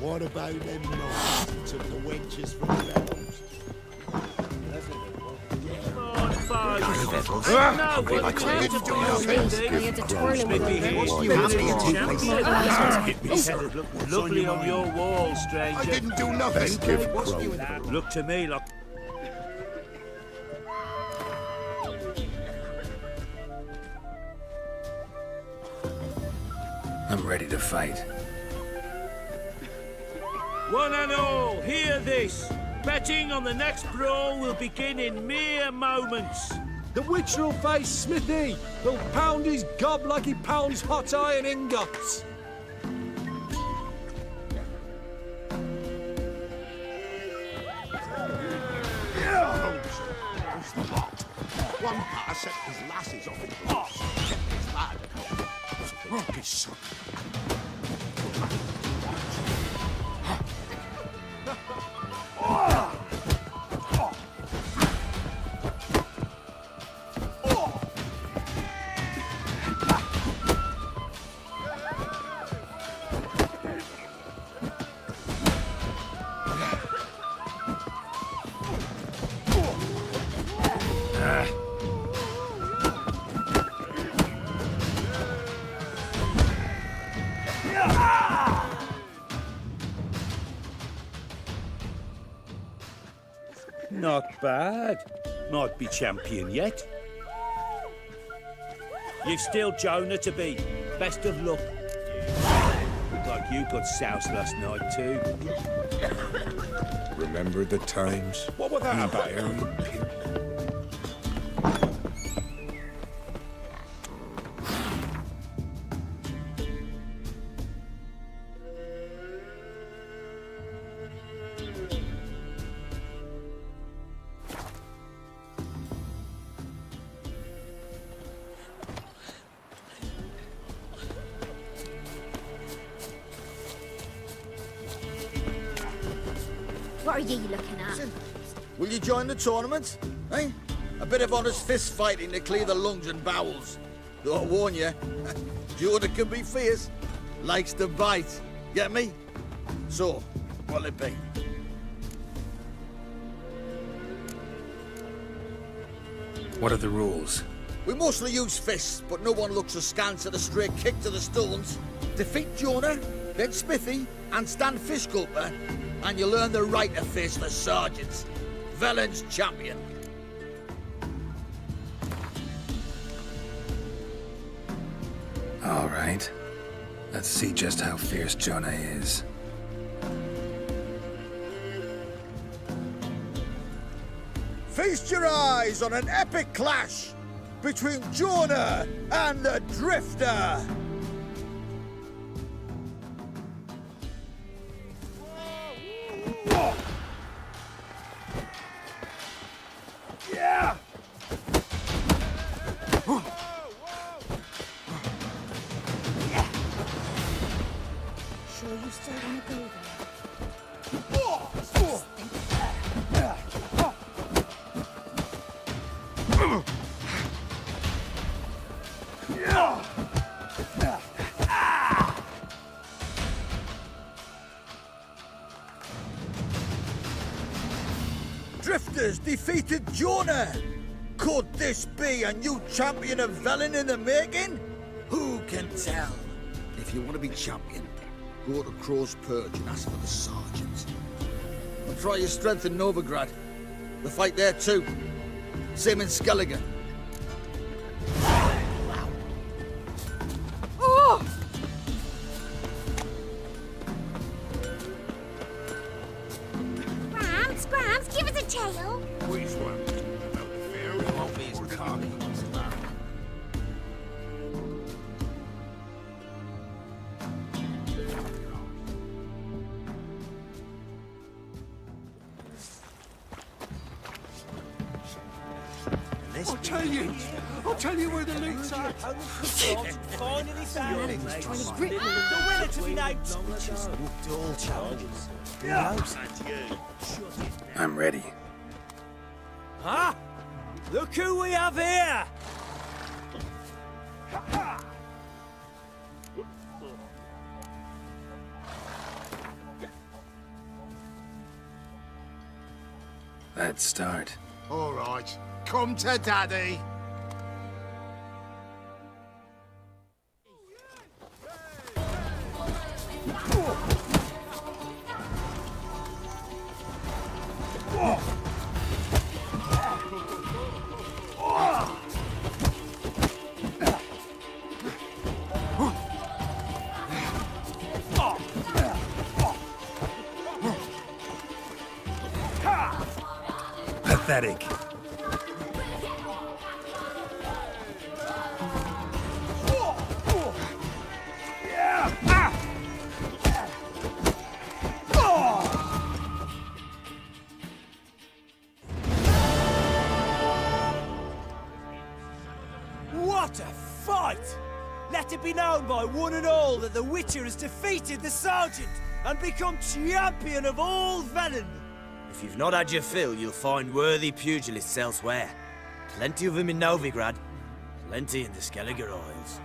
What about them knights who took the wenches from the bellows? Lovely on your wall, stranger. I didn't do nothing. Look to me like... I'm ready to fight. One and all, hear this. Betting on the next brawl will begin in mere moments. The witcher will face Smithy. He'll pound his gob like he pounds hot iron ingots. One part set his lasses off his arse. Kept his lad. Rock his son. Not bad. Might be champion yet. You've still Jonah to beat. Best of luck. Looked like you got soused last night too. Remember the times? What was that about? What are you looking at? Will you join the tournament? Eh? A bit of honest fist fighting to clear the lungs and bowels. Though I warn you, Jordan can be fierce. Likes to bite. Get me? So, what'll it be? What are the rules? We mostly use fists, but no one looks askance at a straight kick to the stones. Defeat Jonah, then Smithy, and stand Fish Gulper, and you'll earn the right to face the sergeants. Velen's champion. All right. Let's see just how fierce Jonah is. Feast your eyes on an epic clash between Jonah and the Drifter. Yeah! Sure you still want to go there? Drifters defeated Jonah. Could this be a new champion of Velen in the making? Who can tell? If you want to be champion, go to Crow's Perch and ask for the sergeant. And try your strength in Novigrad. The fight there too. Same in Skellige. Oh! Grams, give us a tail. Which one? About the fair it won't be as cocky as that. I'll tell you where the links are. Finally found it, mate. Trying to grip me. The winner tonight. All challenges. I'm ready. Huh? Look who we have here! bad start. All right, come to Daddy. Pathetic. What a fight! Let it be known by one and all that the Witcher has defeated the Sergeant and become champion of all Velen. If you've not had your fill, you'll find worthy pugilists elsewhere. Plenty of them in Novigrad, plenty in the Skelliger Isles.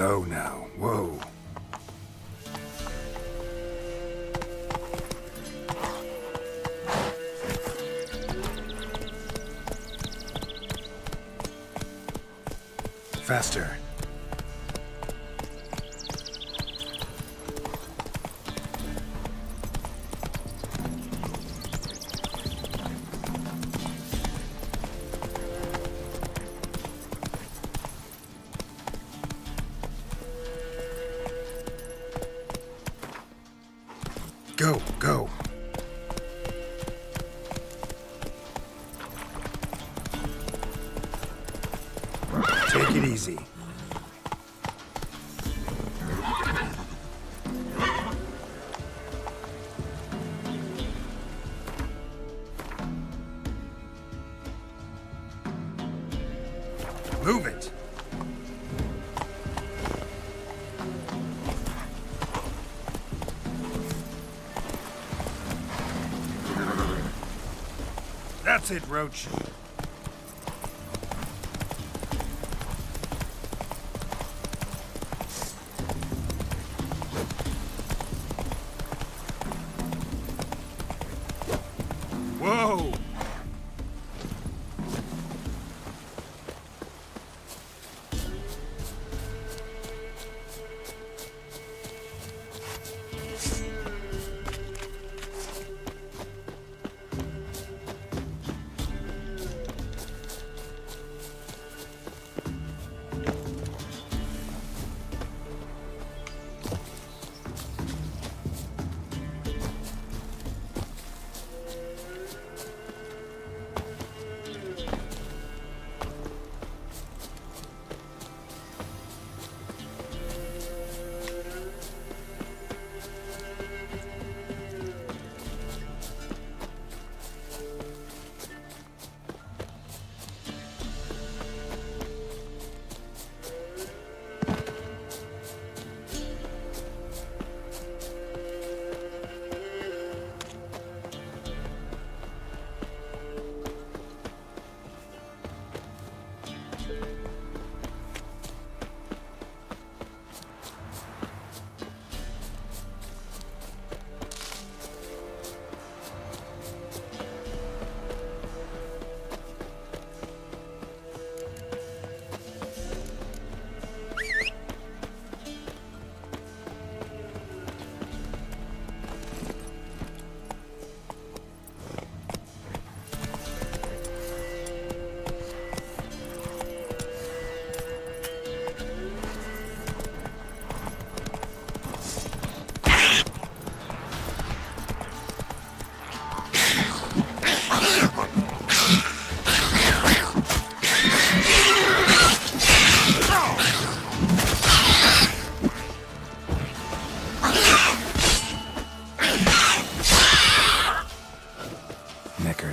Slow now. Whoa. Faster. Go, go. Take it easy. Move it. That's it, Roach. Whoa!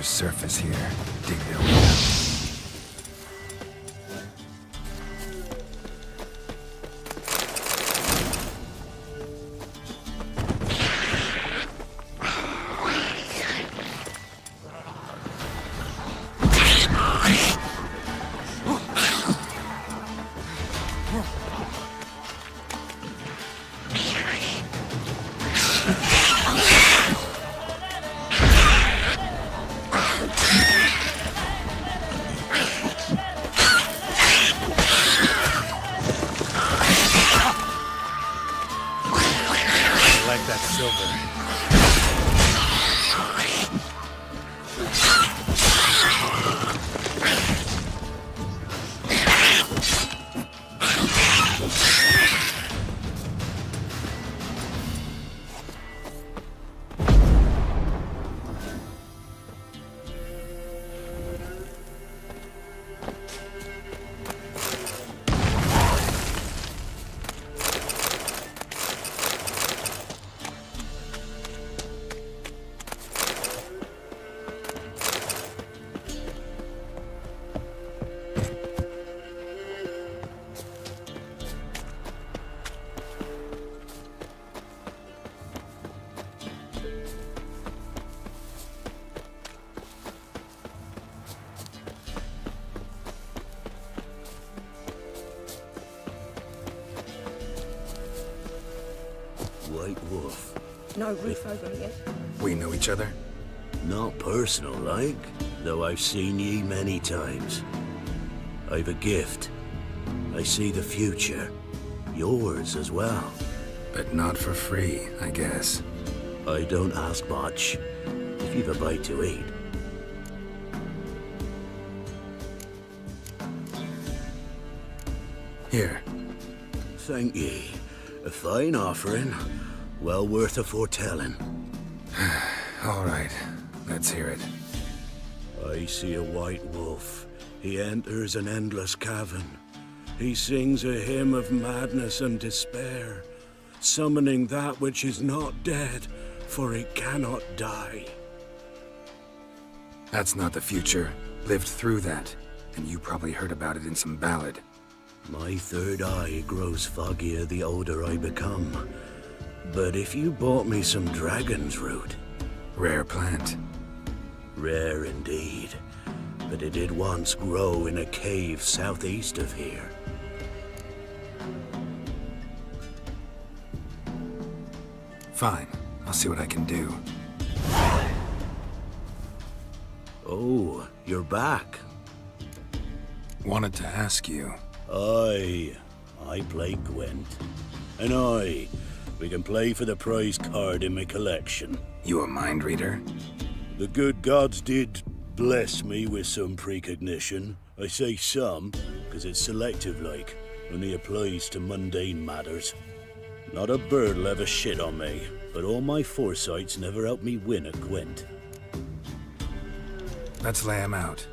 Surface here. Dig their way out. Like that silver. no roof over me yet. We know each other? Not personal, like, though I've seen ye many times. I've a gift. I see the future. Yours as well. But not for free, I guess. I don't ask much, if you've a bite to eat. Here. Thank ye. A fine offering, well worth a foretelling. All right, let's hear it. I see a white wolf. He enters an endless cavern. He sings a hymn of madness and despair, summoning that which is not dead, for it cannot die. That's not the future. Lived through that, and you probably heard about it in some ballad. My third eye grows foggier the older I become. But if you bought me some dragon's root... Rare plant. Rare indeed. But it did once grow in a cave southeast of here. Fine. I'll see what I can do. Oh, you're back. Wanted to ask you. I play Gwent. And we can play for the prize card in my collection. You a mind reader? The good gods did bless me with some precognition. I say some, because it's selective like, only applies to mundane matters. Not a bird'll ever shit on me, but all my foresights never helped me win a Gwent. Let's lay him out.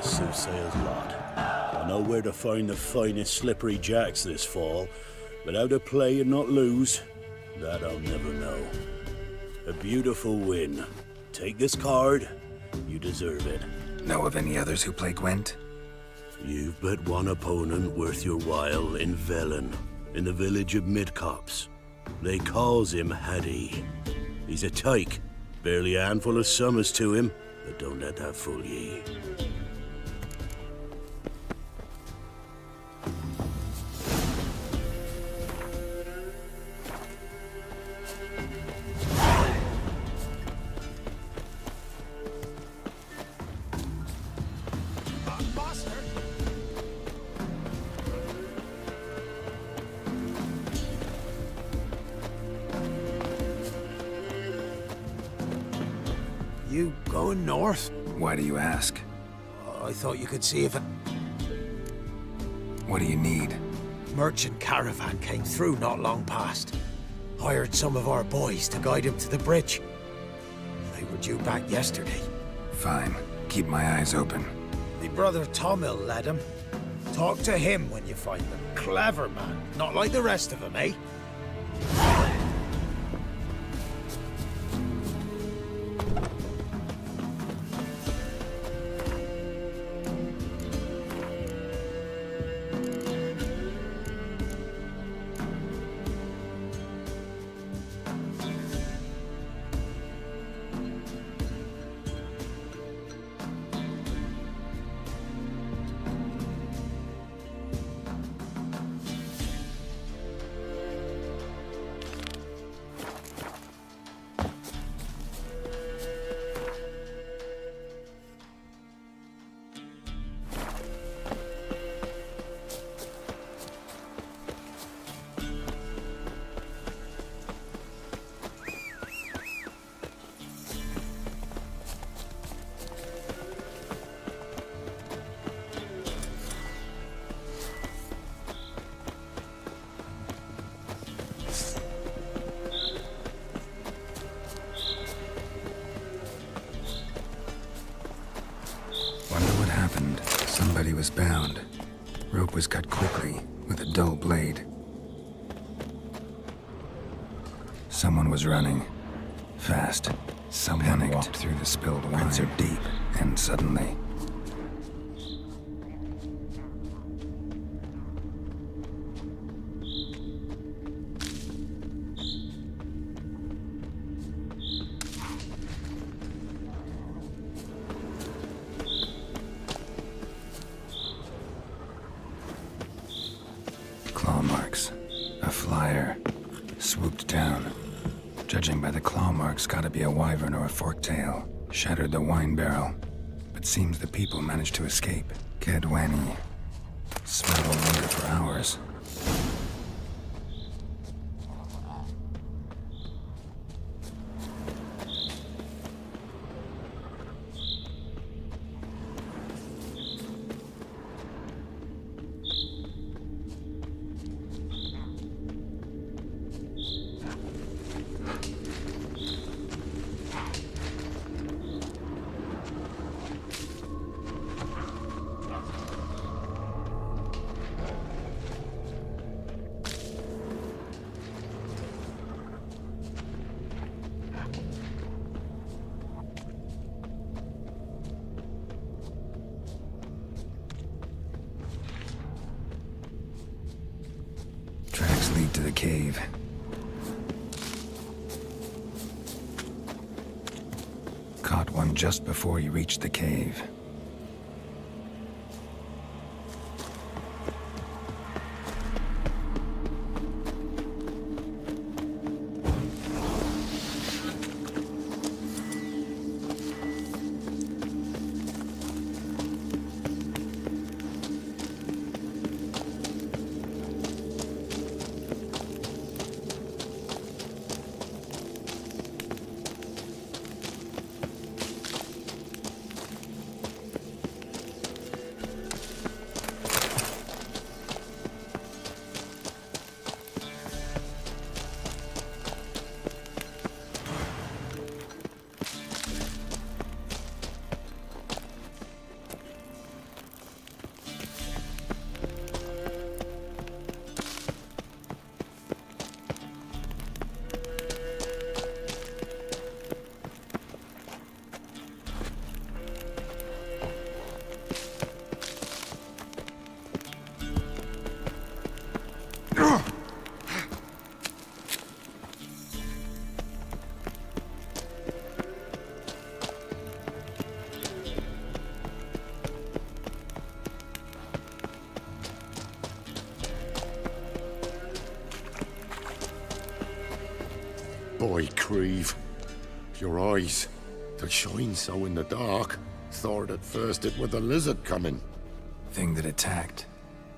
Soothsayer's lot. I know where to find the finest slippery jacks this fall, but how to play and not lose, that I'll never know. A beautiful win. Take this card, You deserve it. Know of any others who play Gwent? You've but one opponent worth your while in Velen, in the village of Midcopse. They calls him Haddy. He's a tyke, barely a handful of summers to him, but don't let that fool ye. You going north? Why do you ask? I thought you could see if a What do you need? merchant caravan came through not long past. Hired some of our boys to guide him to the bridge. They were due back yesterday. Fine. Keep my eyes open. My brother Tomil led him. Talk to him when you find them. Clever man, not like the rest of them, eh? Somebody was bound. Rope was cut quickly, with a dull blade. Someone was running. Fast. Someone walked through the spilled wine. So deep. And suddenly... claw marks. A flyer. Swooped down. Judging by the claw marks, gotta be a wyvern or a forktail. Shattered the wine barrel. But seems the people managed to escape. Kedwani. Smell will linger for hours. Tracks lead to the cave. Caught one just before he reached the cave. Creve. Your eyes, they shine so in the dark. Thought at first it were the lizard coming. Thing that attacked.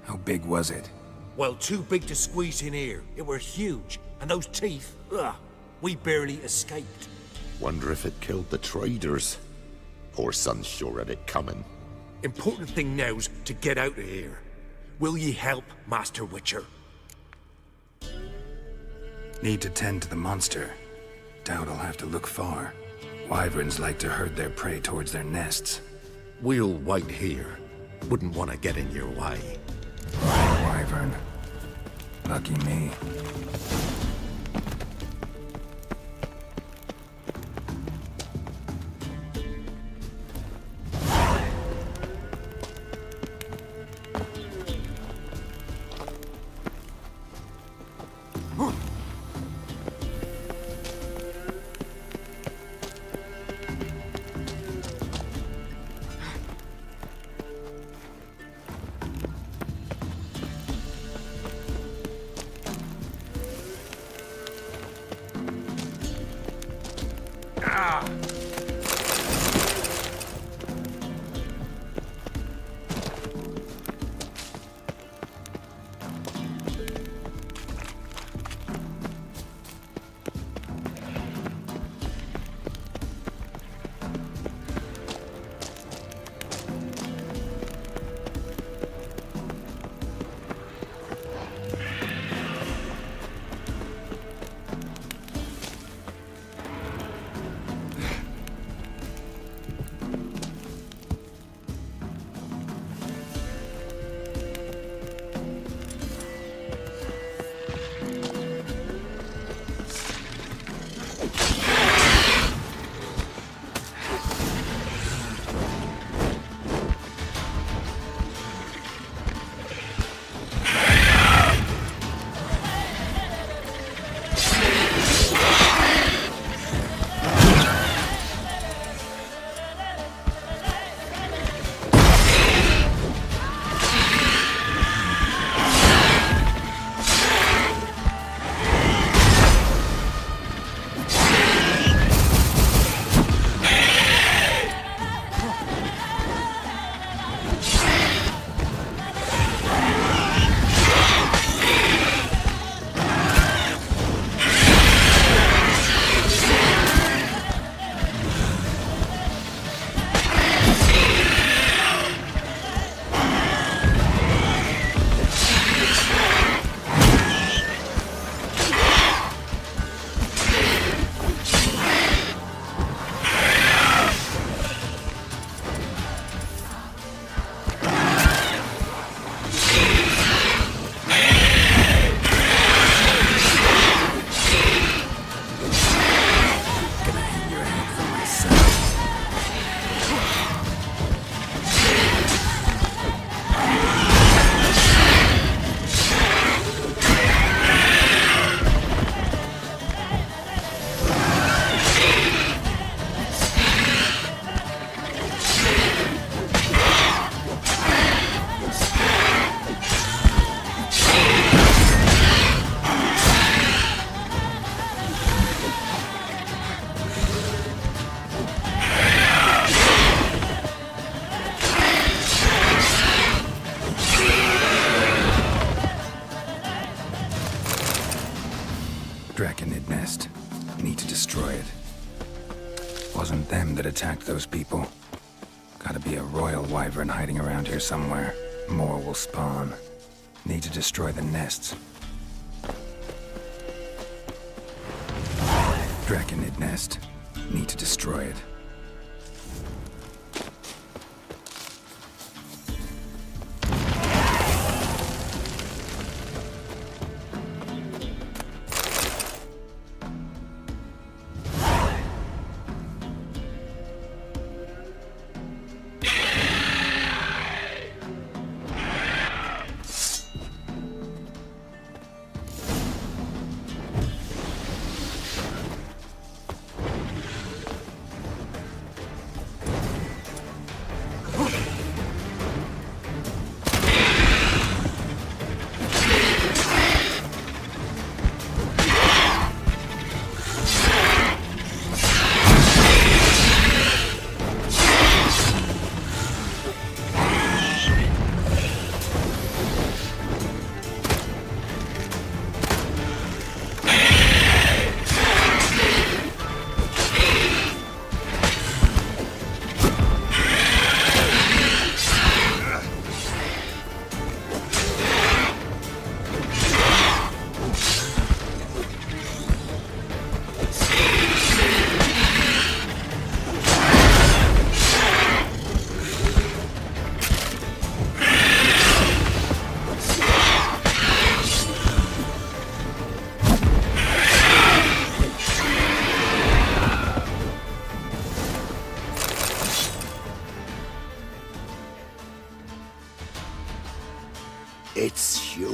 How big was it? Well, too big to squeeze in here. It were huge. And those teeth, ugh, we barely escaped. Wonder if it killed the traders. Poor son's sure had it coming. Important thing now's to get out of here. Will ye help, Master Witcher? Need to tend to the monster. Doubt I'll have to look far. Wyverns like to herd their prey towards their nests. We'll wait here. Wouldn't want to get in your way. Wyvern. Lucky me. Draconid nest. Need to destroy it. Wasn't them that attacked those people. Gotta be a royal wyvern hiding around here somewhere. More will spawn. Need to destroy the nests. Draconid nest. Need to destroy it. It's huge.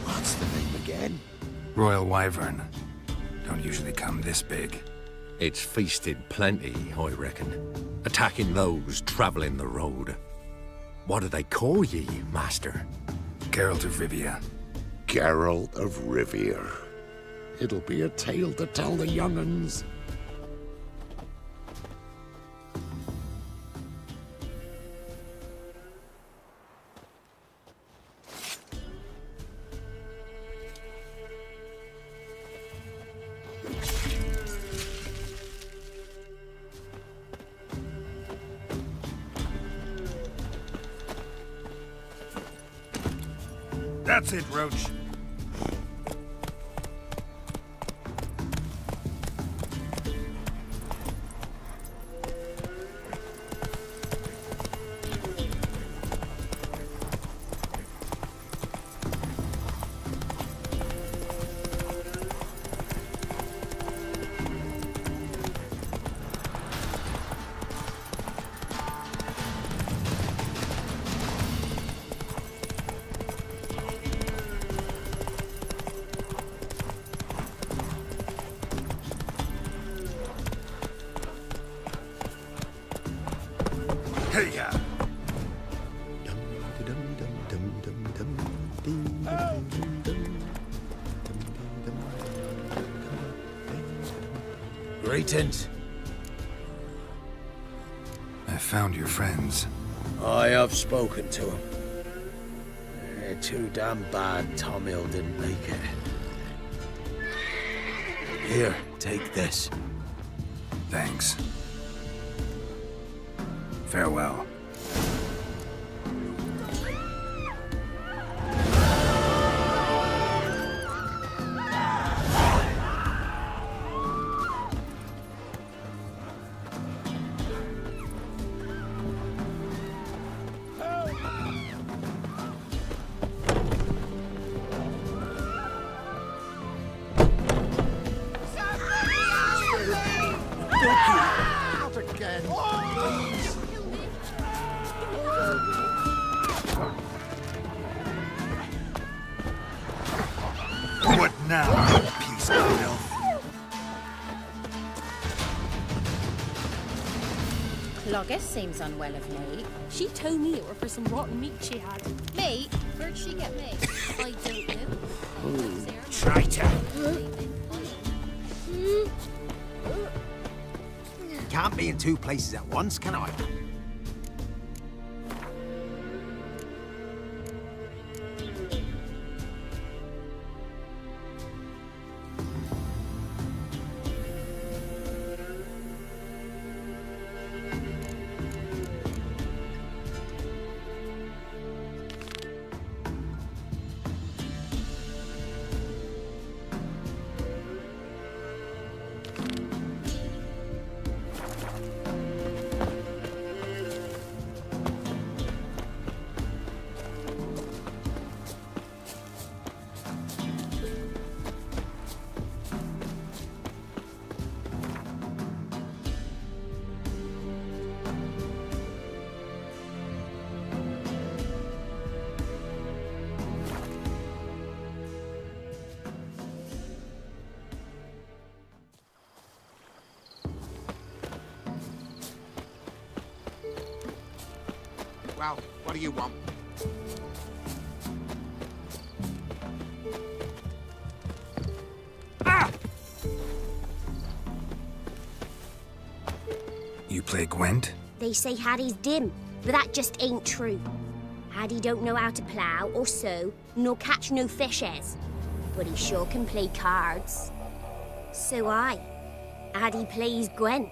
What's the name again? Royal Wyvern. Don't usually come this big. It's feasted plenty, I reckon. Attacking those travelling the road. What do they call ye, Master? Geralt of Rivia. Geralt of Rivia. It'll be a tale to tell the young'uns. That's it, Roach. Hey-ya! Greetings. I found your friends. I have spoken to them. They're too damn bad Tom Hill didn't make it. Here, take this. Thanks. Farewell. Not again. What now, you piece of filth? Cloggis seems unwell of late. She told me it were for some rotten meat she had. Meat? Where'd she get meat? I don't know. Traitor! Can't be in two places at once, can I? Well, what do you want? You play Gwent? They say Haddie's dim, but that just ain't true. Haddie don't know how to plough or sow, nor catch no fishes. But he sure can play cards. So Haddie plays Gwent.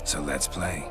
So let's play.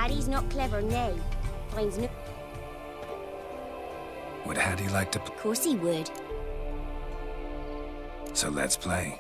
Hattie's not clever now. Finds no... Would Hattie like to Of course he would. So let's play.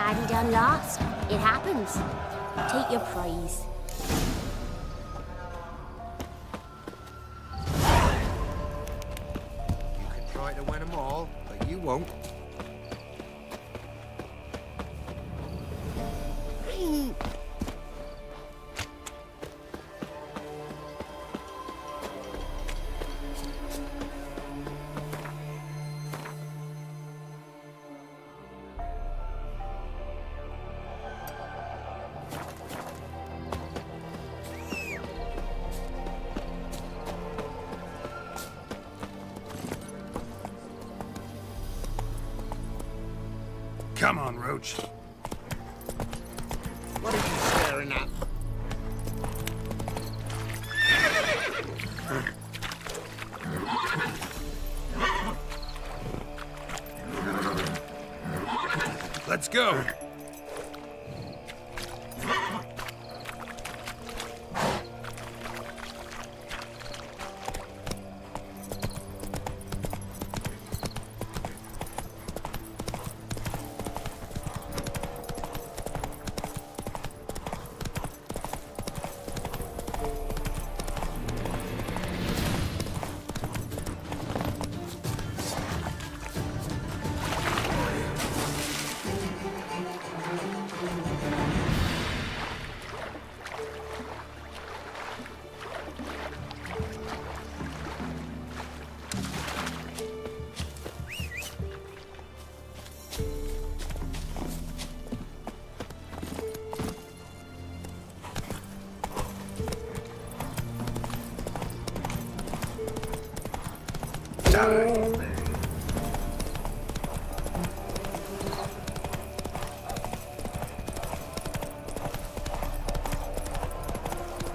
Addie done lost. It happens. Take your prize. You can try to win them all, but you won't. Come on, Roach. What are you staring at? Let's go.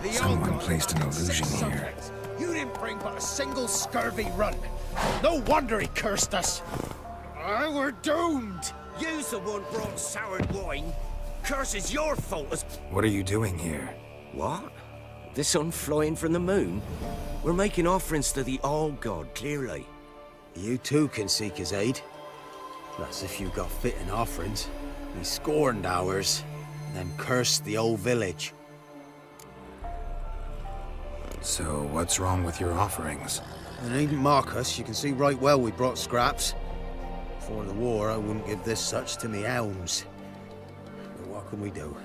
the Someone old placed an illusion here. You didn't bring but a single scurvy run. No wonder he cursed us. We're doomed. You's the one brought soured wine. Curse is your fault as... What are you doing here? What? The sun flying from the moon? We're making offerings to the All-God, clearly. You too can seek his aid. That's if you got fitting offerings. He scorned ours, then cursed the old village. So what's wrong with your offerings? And needn't mock us, you can see right well we brought scraps. Before the war, I wouldn't give this such to me elms. But what can we do?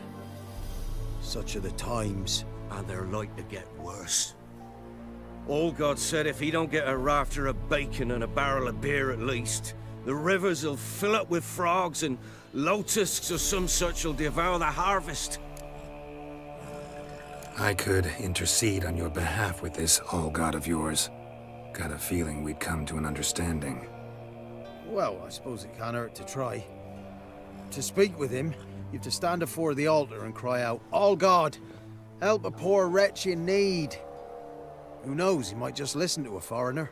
Such are the times. And they're like to get worse. All-God said if he don't get a rafter of bacon and a barrel of beer at least, the rivers will fill up with frogs and lotuses or some such will devour the harvest. I could intercede on your behalf with this all-god of yours. Got a feeling we'd come to an understanding. Well, I suppose it can't hurt to try. To speak with him, you've to stand before the altar and cry out, "All God, help a poor wretch in need." Who knows, he might just listen to a foreigner.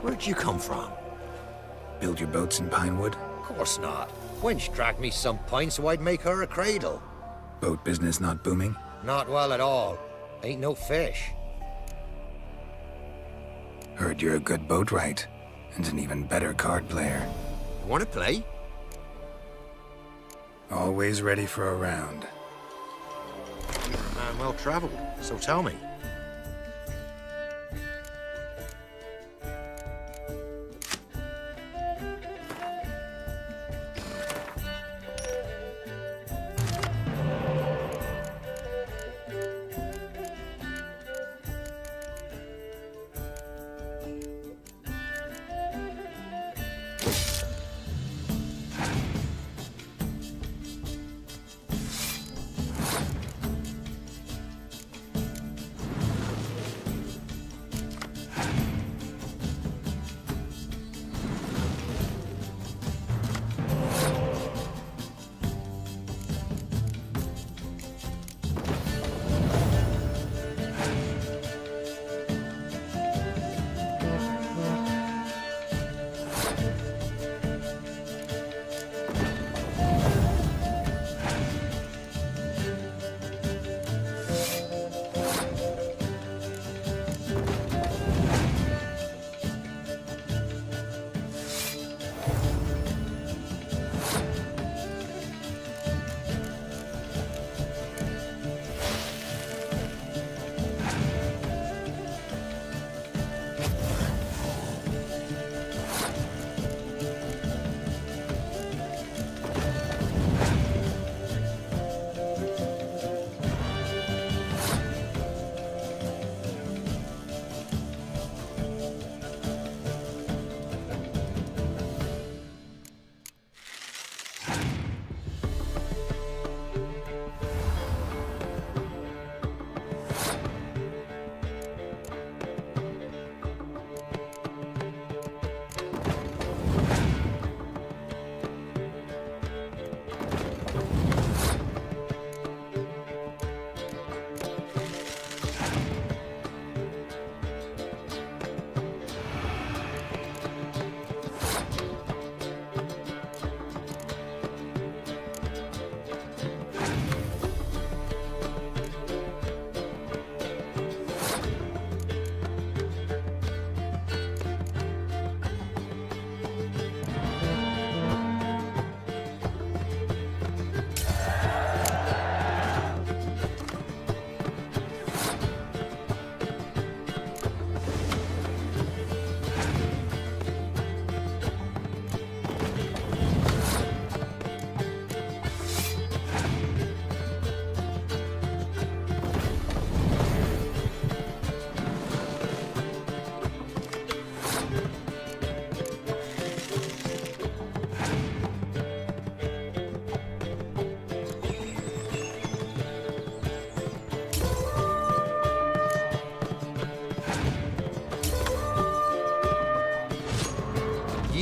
Where'd you come from? Build your boats in Pinewood? Course not. Wench dragged me some pine so I'd make her a cradle. Boat business not booming? Not well at all. Ain't no fish. Heard you're a good boatwright, and an even better card player. Wanna play? Always ready for a round. You're a man well traveled, so tell me.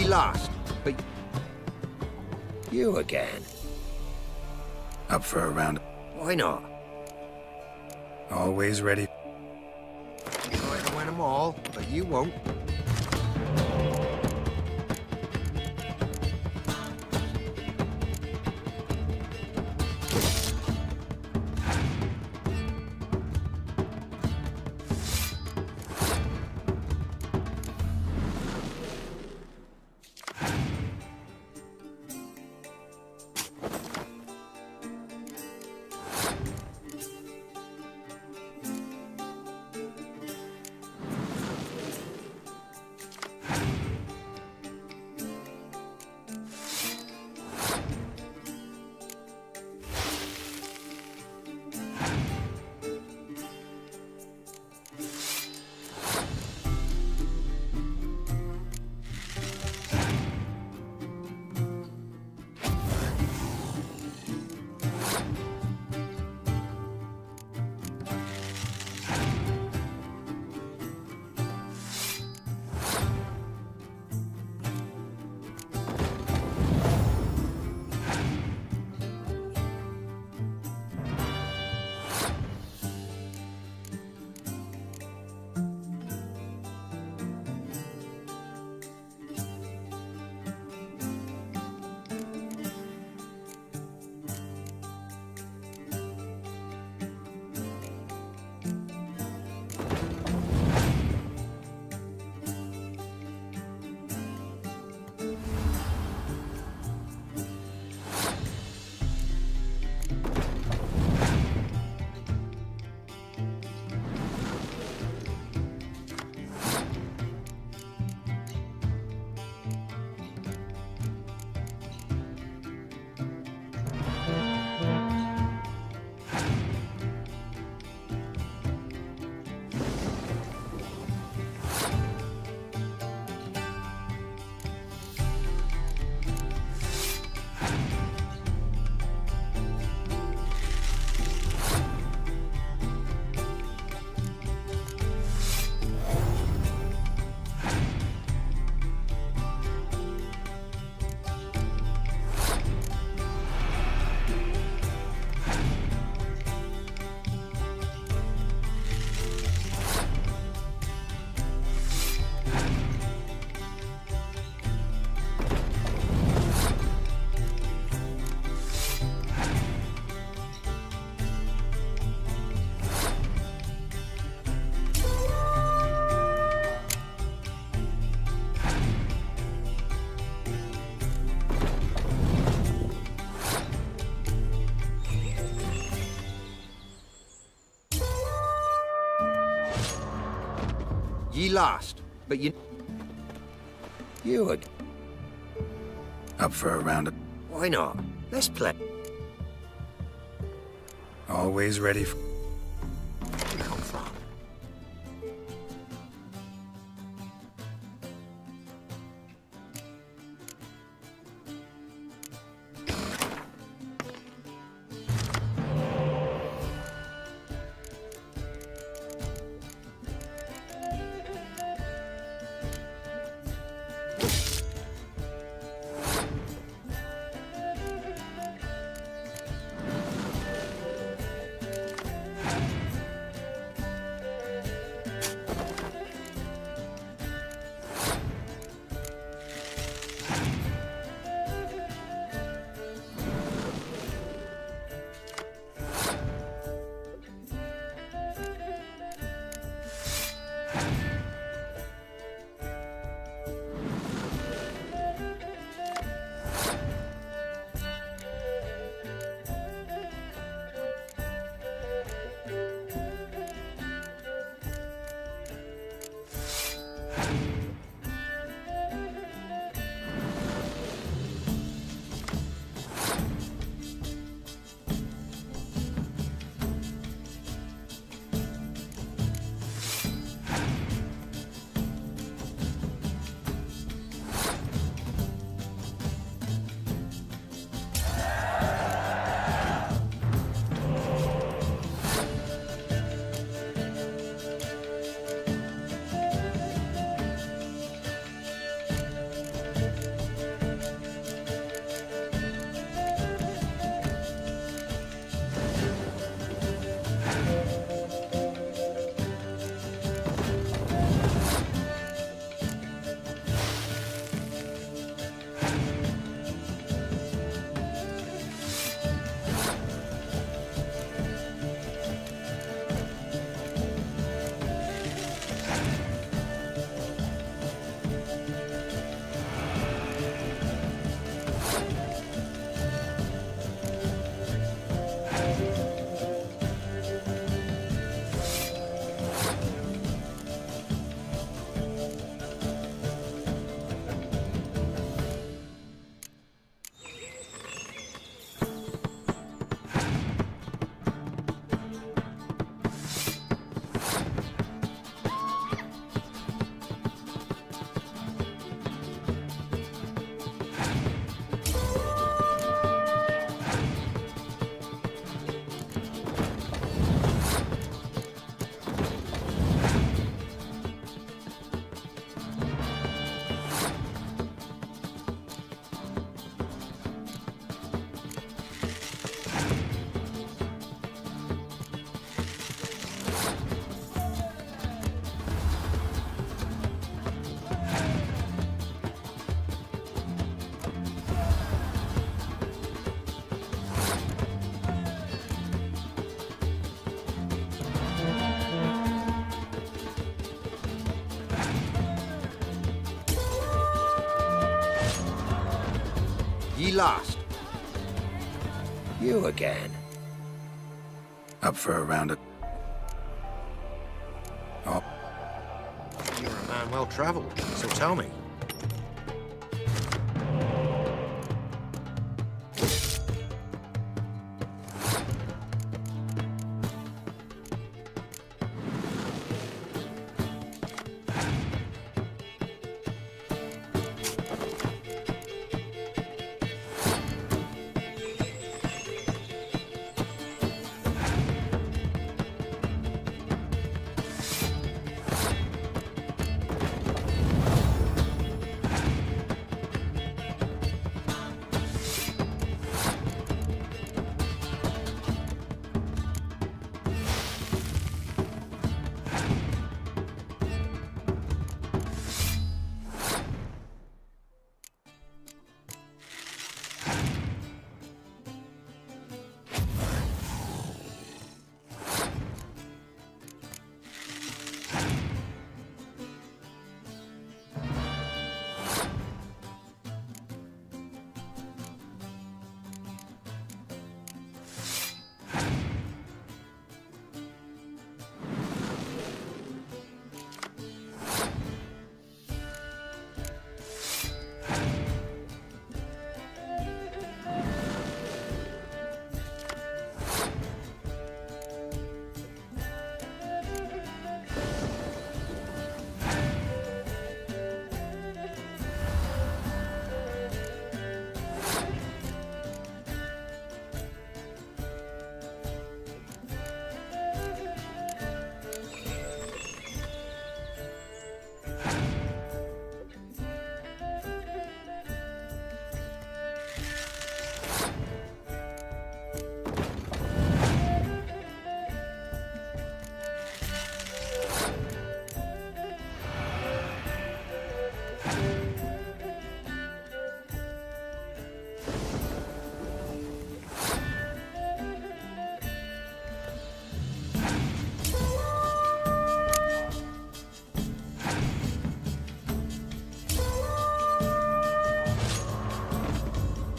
lost, but... You again. Up for a round. Why not? Always ready. You might have win them all, but you won't. Ye lost, but you... You again. Up for a round of... Why not? Let's play. Always ready for... Where you come from? Ye lost. You again. Up for a round of... Oh. You're a man well-traveled, so tell me.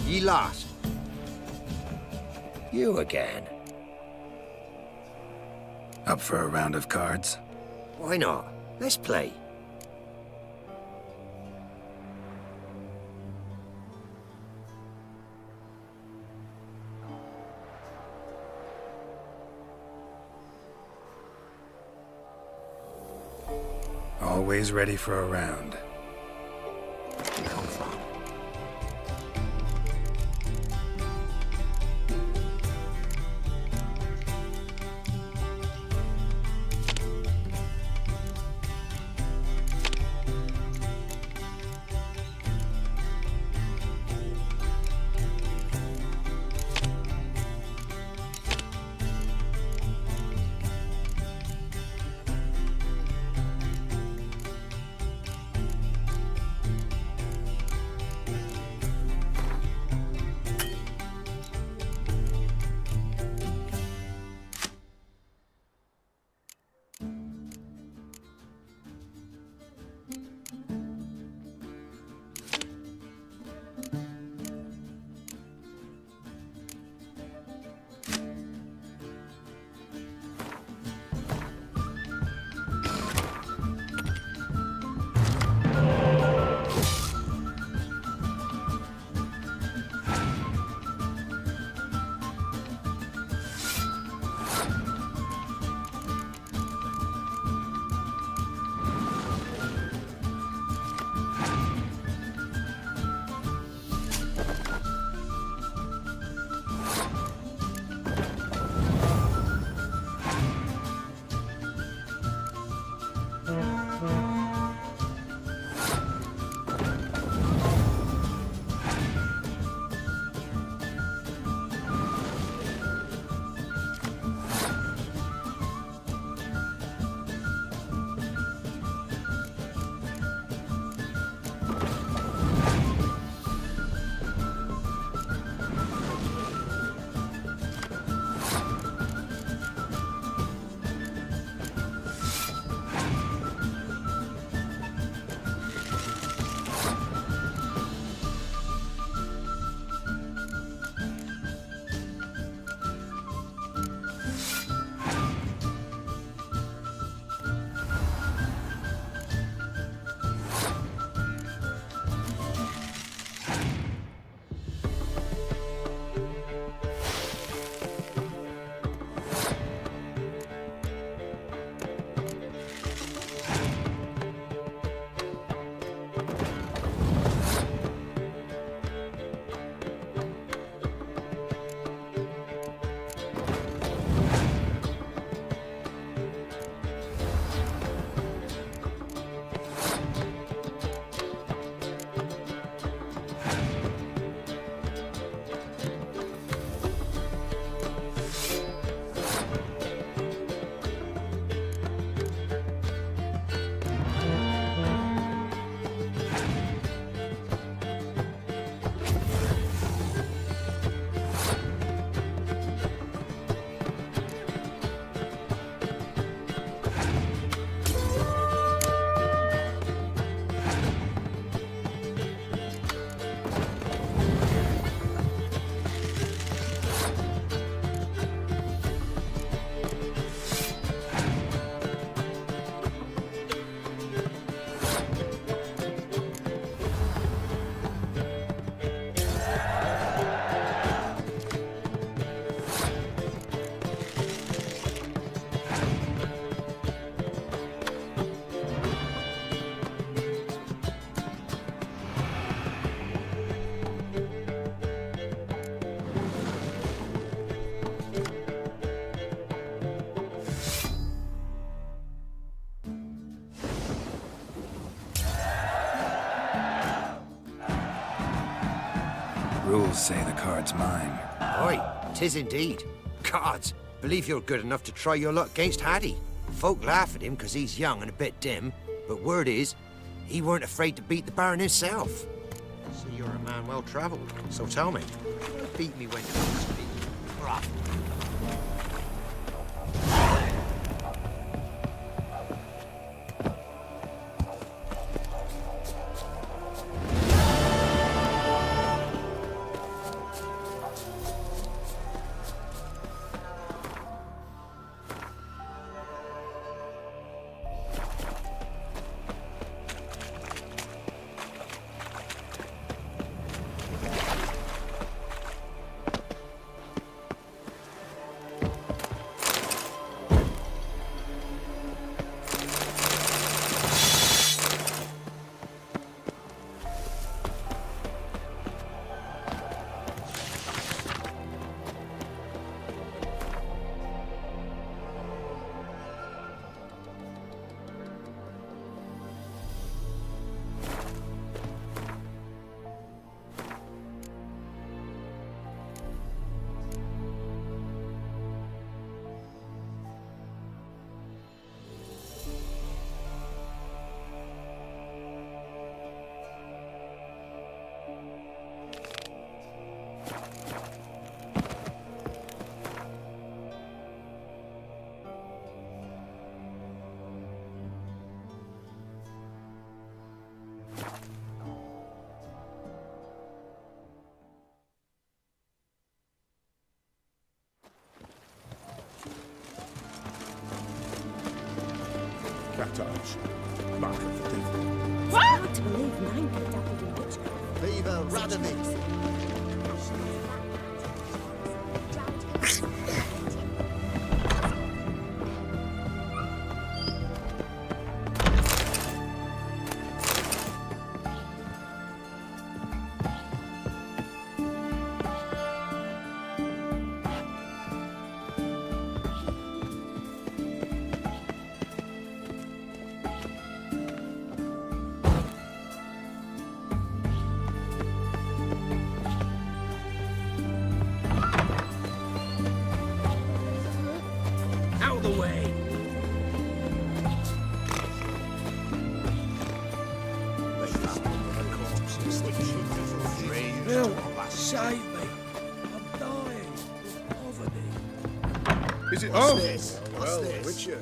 Ye lost. You again. Up for a round of cards? Why not? Let's play. Always ready for a round. Rules say the card's mine. Aye, 'tis indeed. Cards, believe you're good enough to try your luck against Hattie. Folk laugh at him because he's young and a bit dim, but word is, he weren't afraid to beat the Baron himself. So you're a man well-travelled, so tell me, beat me when you speak. Rough. Cattars. Mark of the devil. It's hard to believe mine could dabbled in witchcraft. Viva Radovid! Out of the way! Help! Save me! I'm dying of poverty. Is it What's this? What's this? Witcher.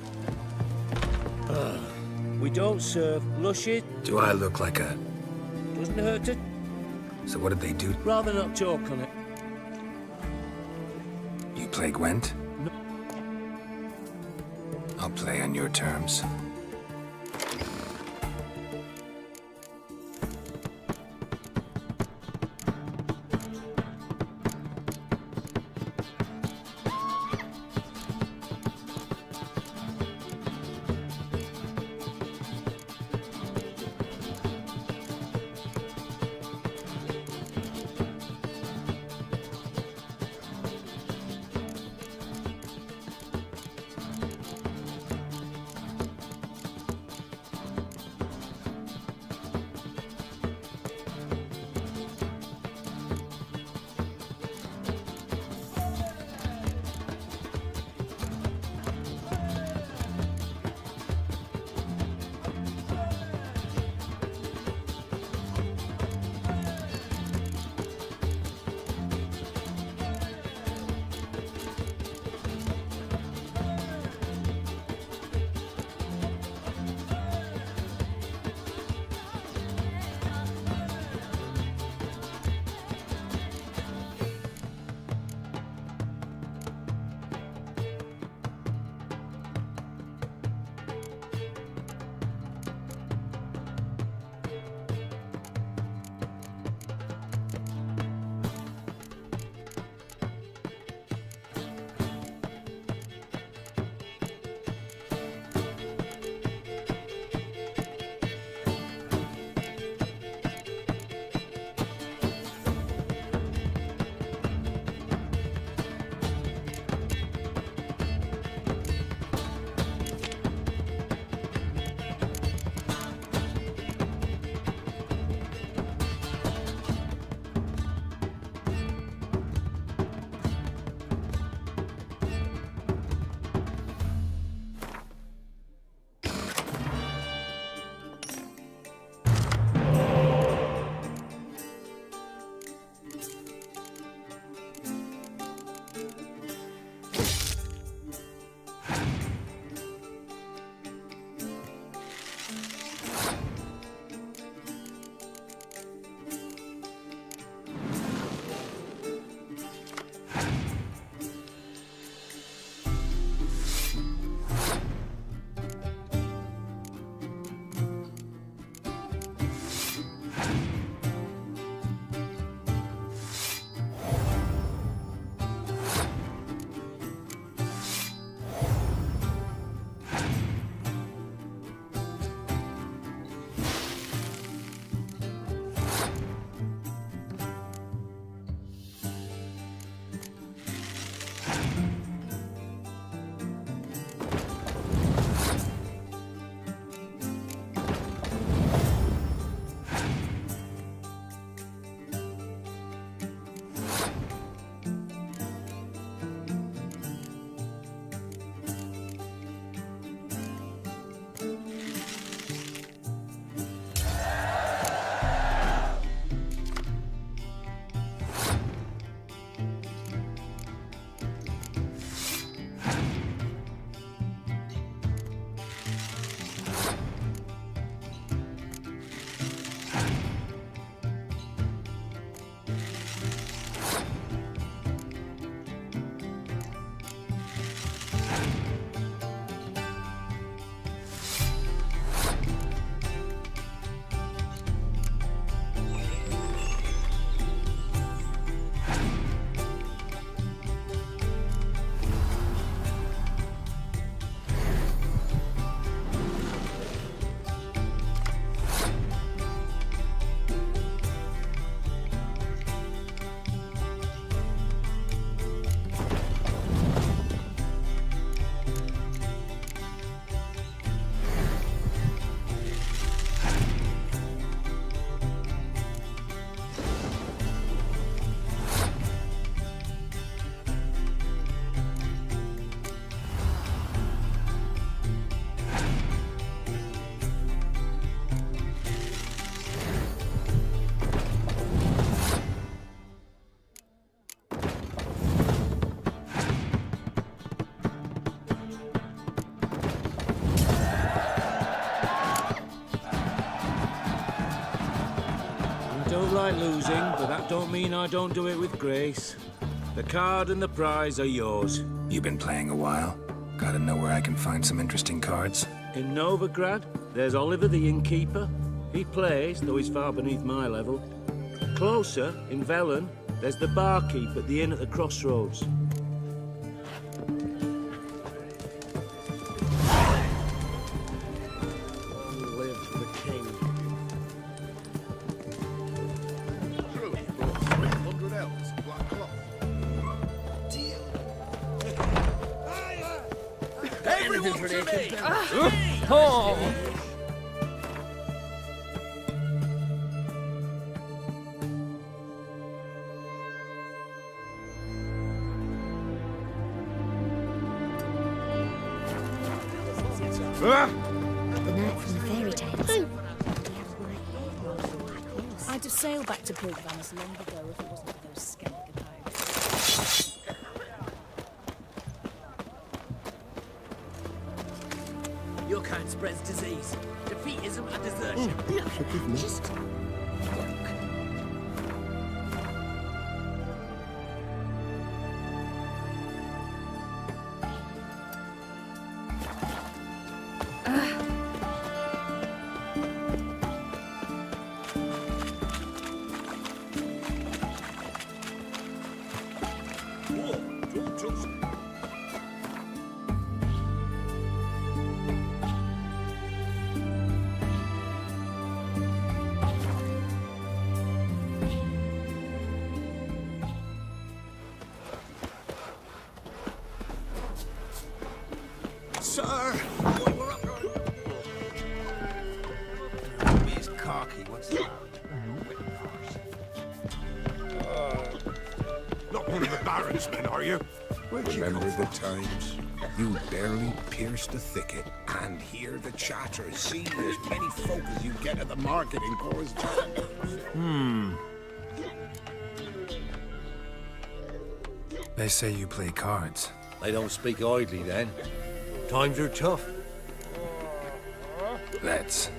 We don't serve lushy. Do I look like a... Doesn't hurt to... So what did they do? Rather not talk on it. You play Gwent? I'll play on your terms. don't like losing, but that don't mean I don't do it with grace. The card and the prize are yours. You've been playing a while. Gotta know where I can find some interesting cards. In Novigrad, there's Oliver the innkeeper. He plays, though he's far beneath my level. Closer, in Velen, there's the barkeep at the inn at the crossroads. Live the king. Truly, brought 300 elves, black cloth. Everyone to me! Oh! The knight from the fairy tales. I'd have sailed back to Brugvanus long ago if it wasn't for those skellige pirates. Your kind spreads disease, defeatism and desertion. Forgive me. Just Sir! We're up. He's cocky. What's that? Not one of the Baron's men, are you? Remember the times? You barely pierce the thicket and hear the chatter. See as many folk as you get at the market in Corsjan. They say you play cards. They don't speak idly then. Times are tough. Let's.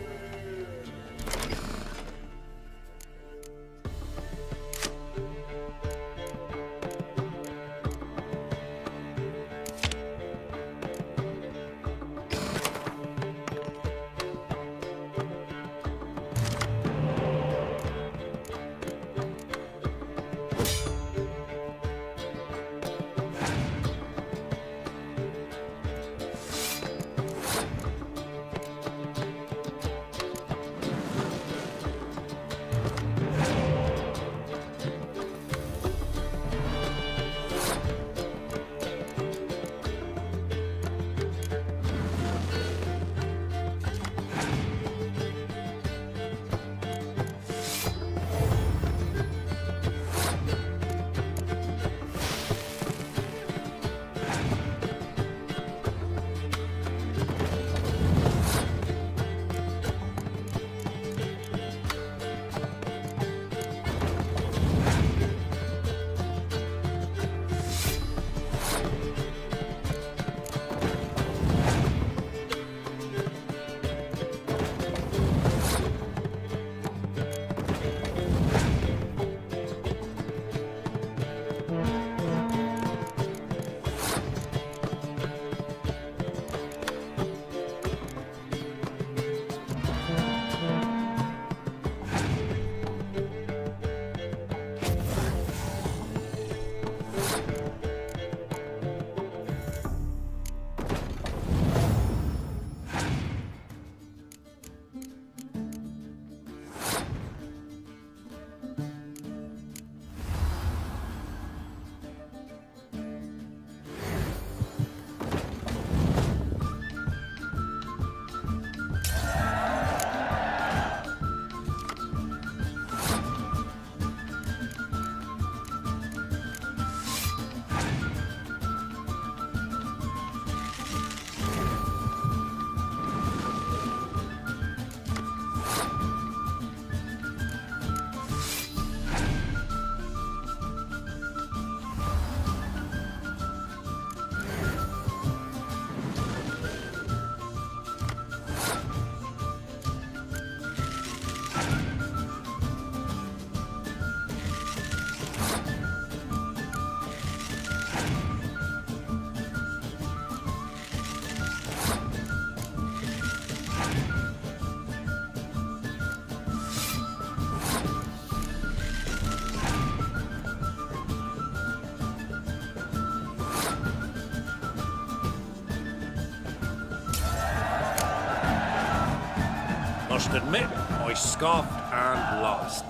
admit, I scoffed and lost.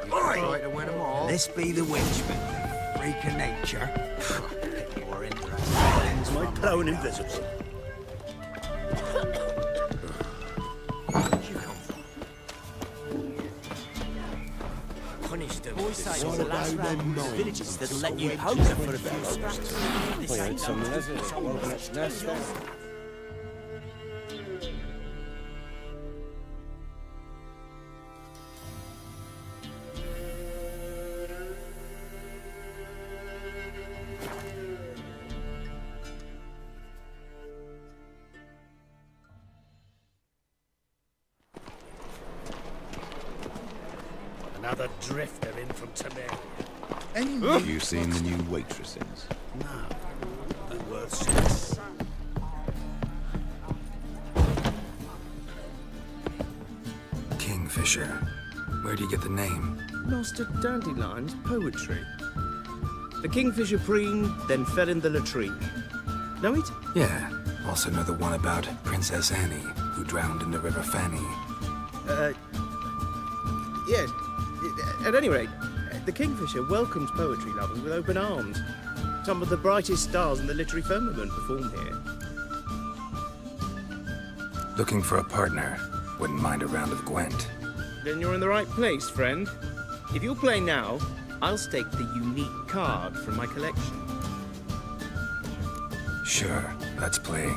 Try to win them all. This be the witchman, freak of nature. More interesting things My from clone my invisible. Punish them. Boys say it's the last round of villages that'll let you poker for a few scraps. This ain't no Another drifter in from Temeria. Have you seen the new waitresses? No. The worth Kingfisher. Where do you get the name? Master Dandelion's poetry. The kingfisher preened, then fell in the latrine. Know it? Yeah. Also know the one about Princess Annie, who drowned in the River Fanny. Yes. At any rate, the kingfisher welcomes poetry lovers with open arms. Some of the brightest stars in the literary firmament perform here. Looking for a partner. Wouldn't mind a round of Gwent. Then you're in the right place, friend. If you'll play now, I'll stake the unique card from my collection. Sure, let's play.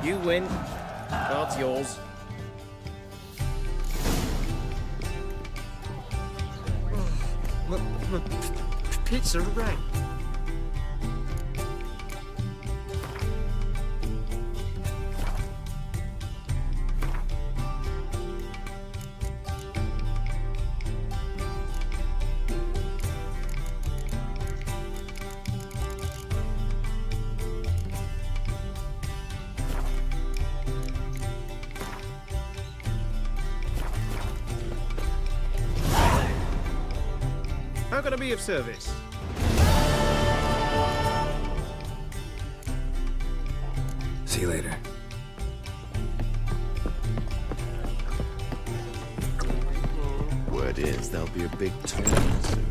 You win. Card's yours. Pizza right. How can I be of service? See you later. Word is there'll be a big tournament soon.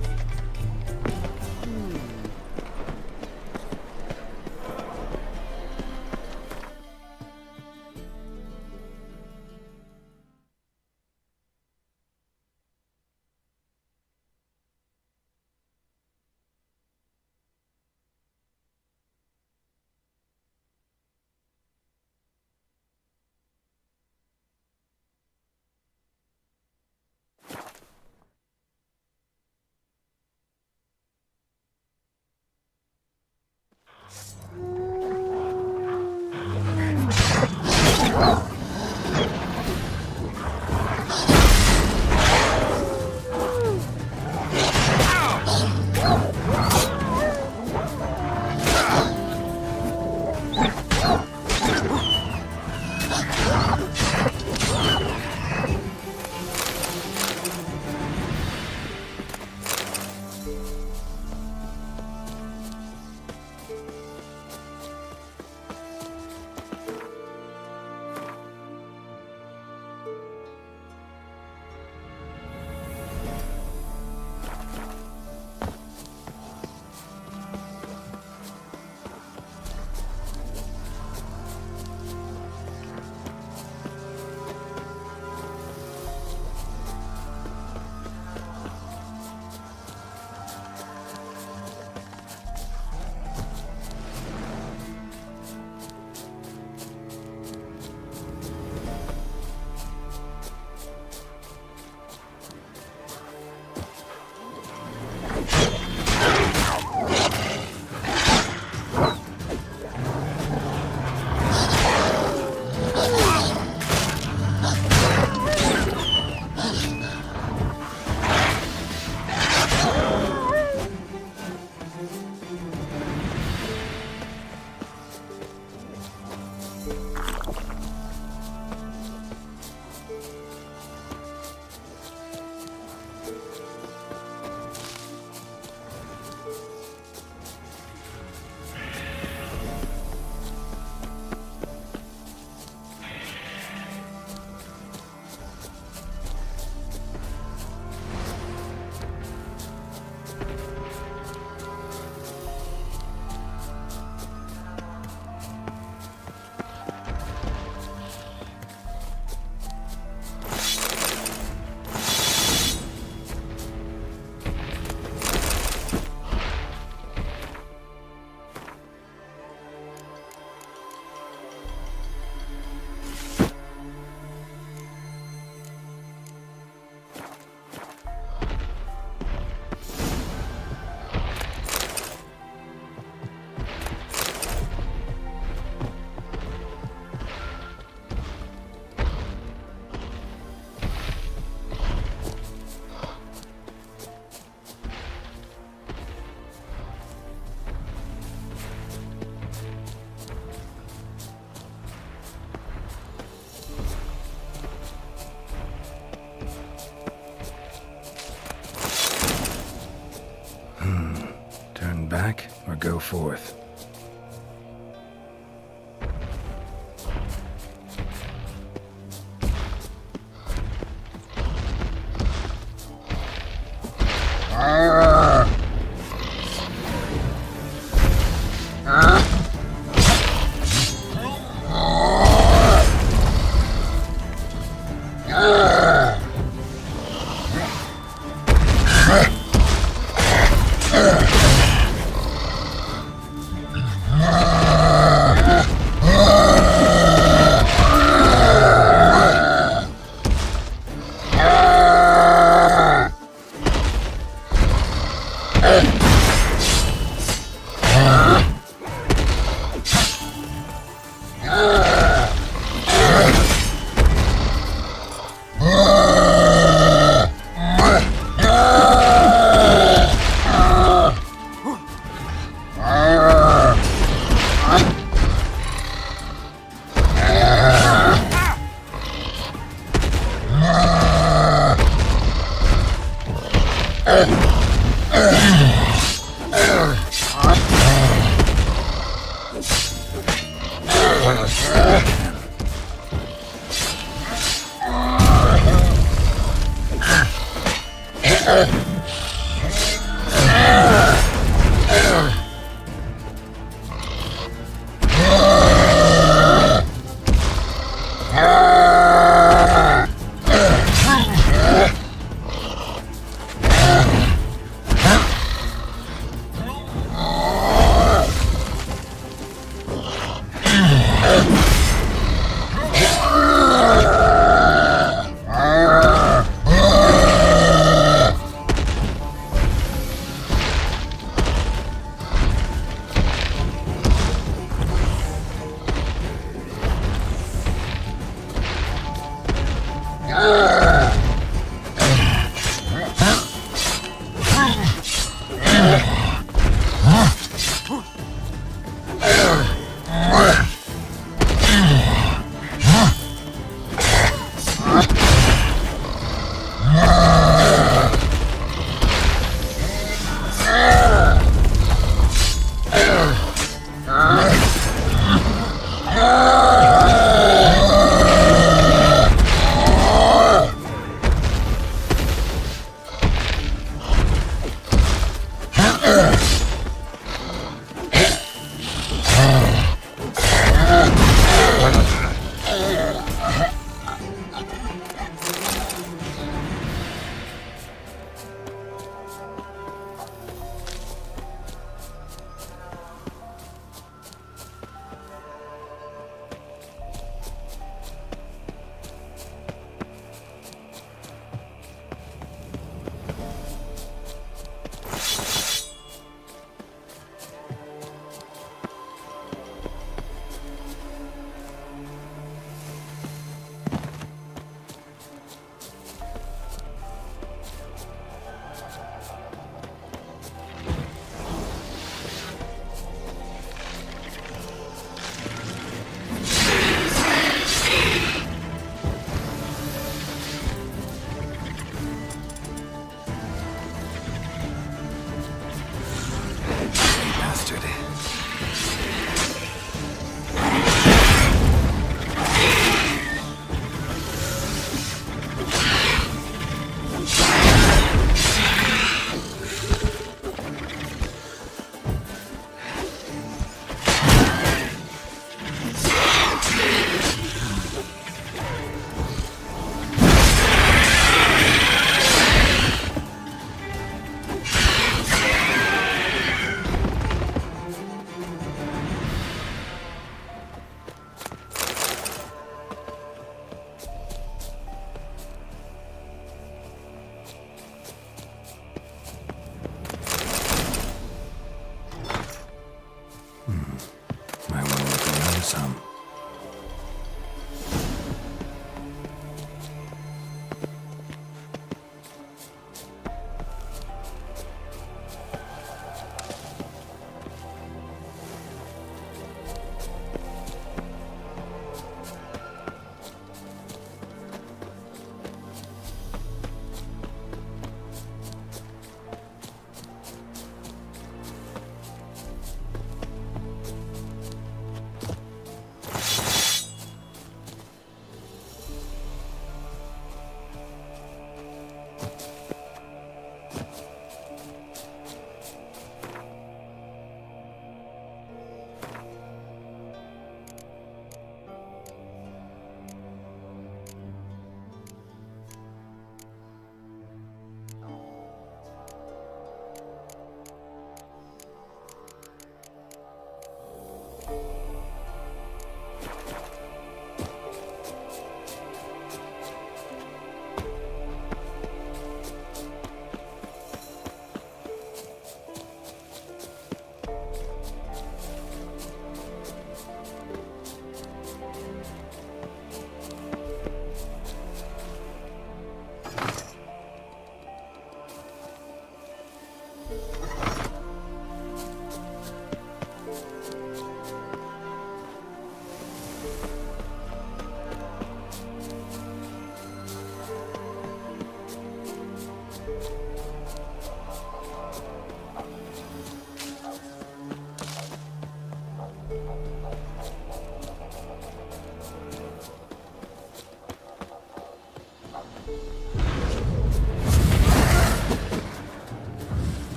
or go forth.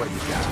what you got.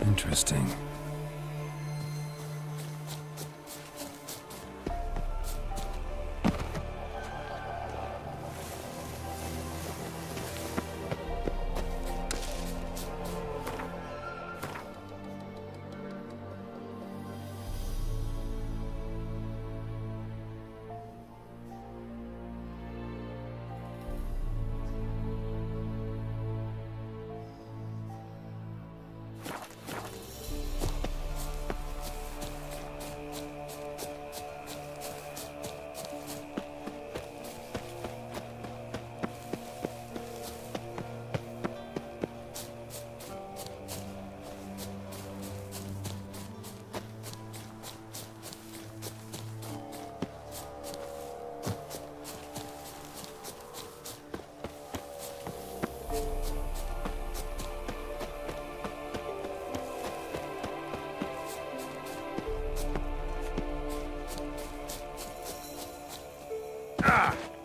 Interesting.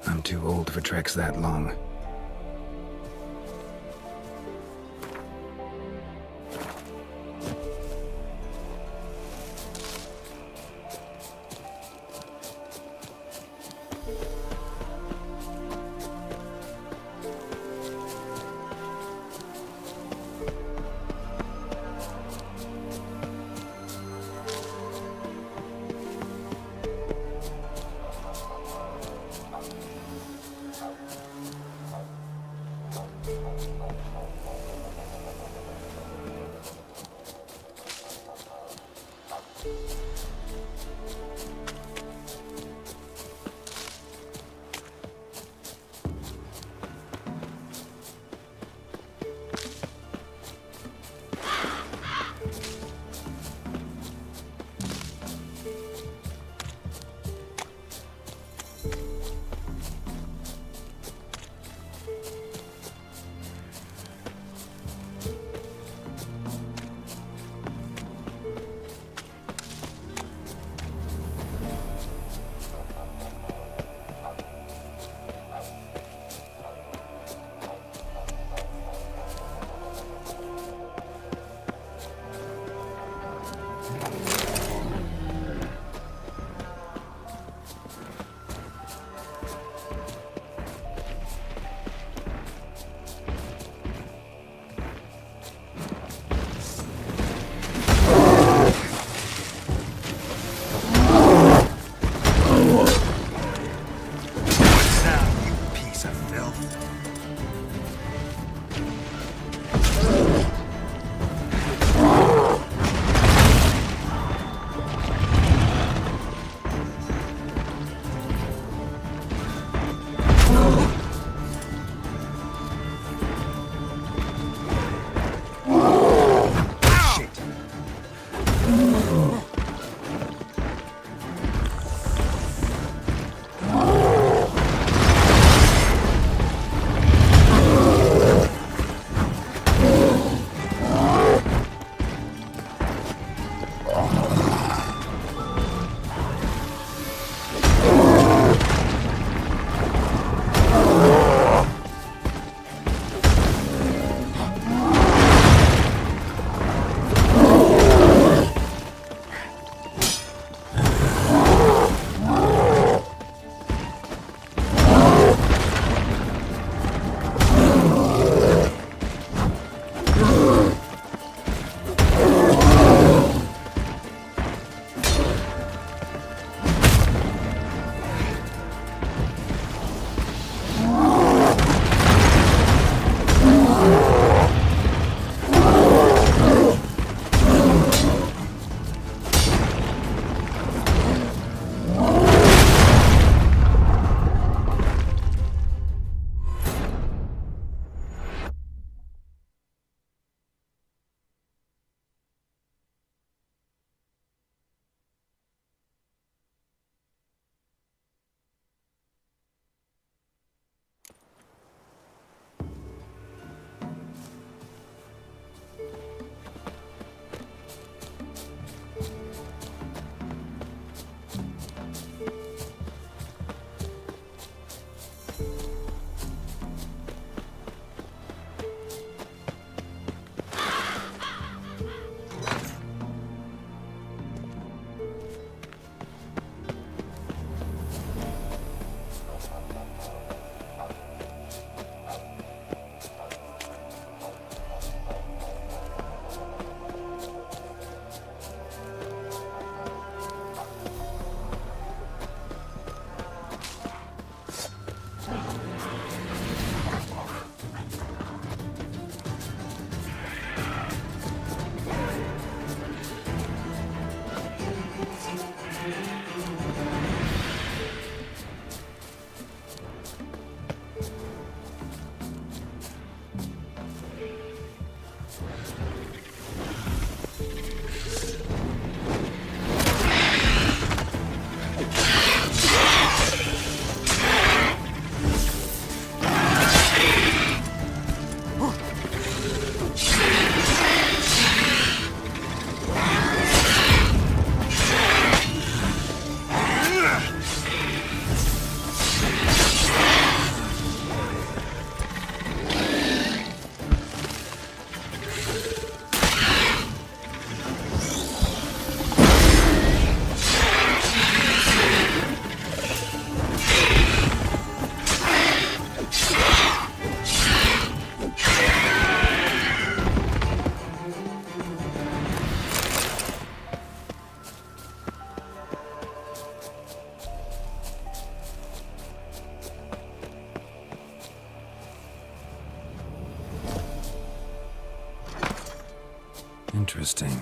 I'm too old for treks that long. Interesting.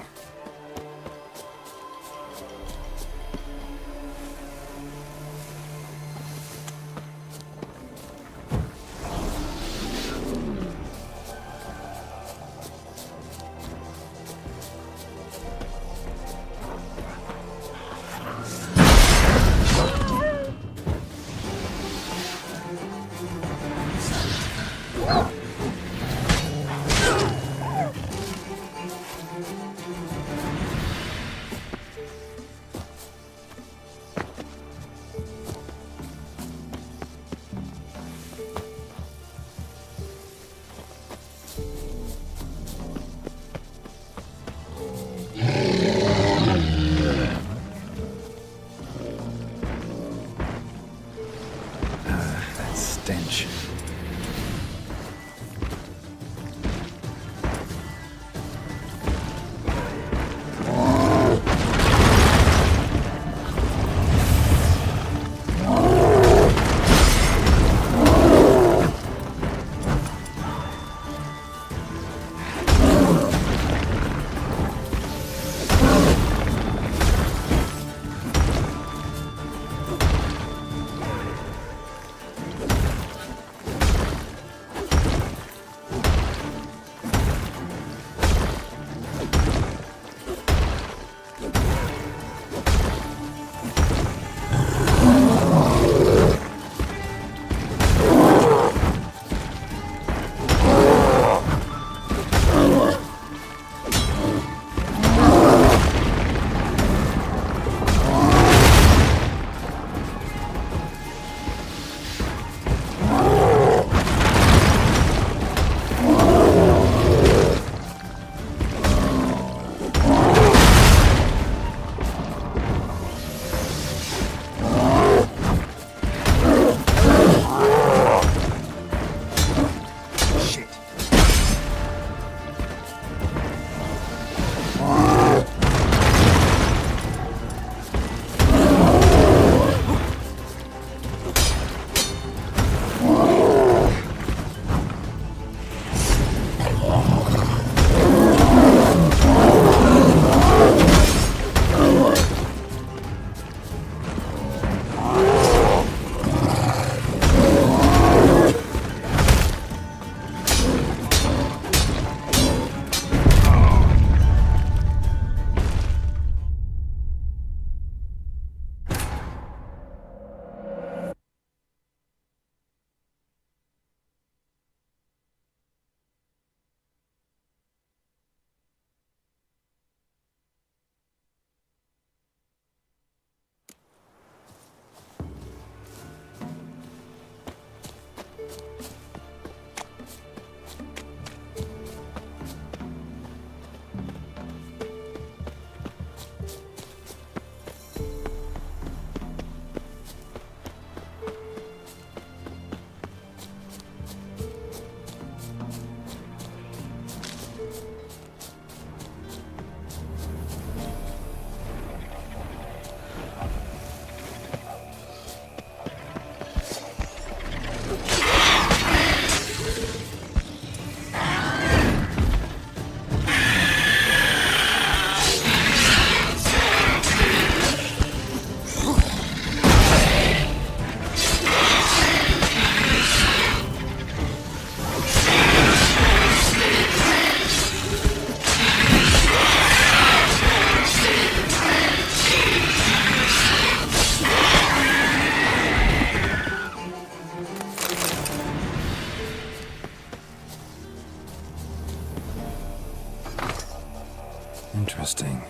That stench. Interesting.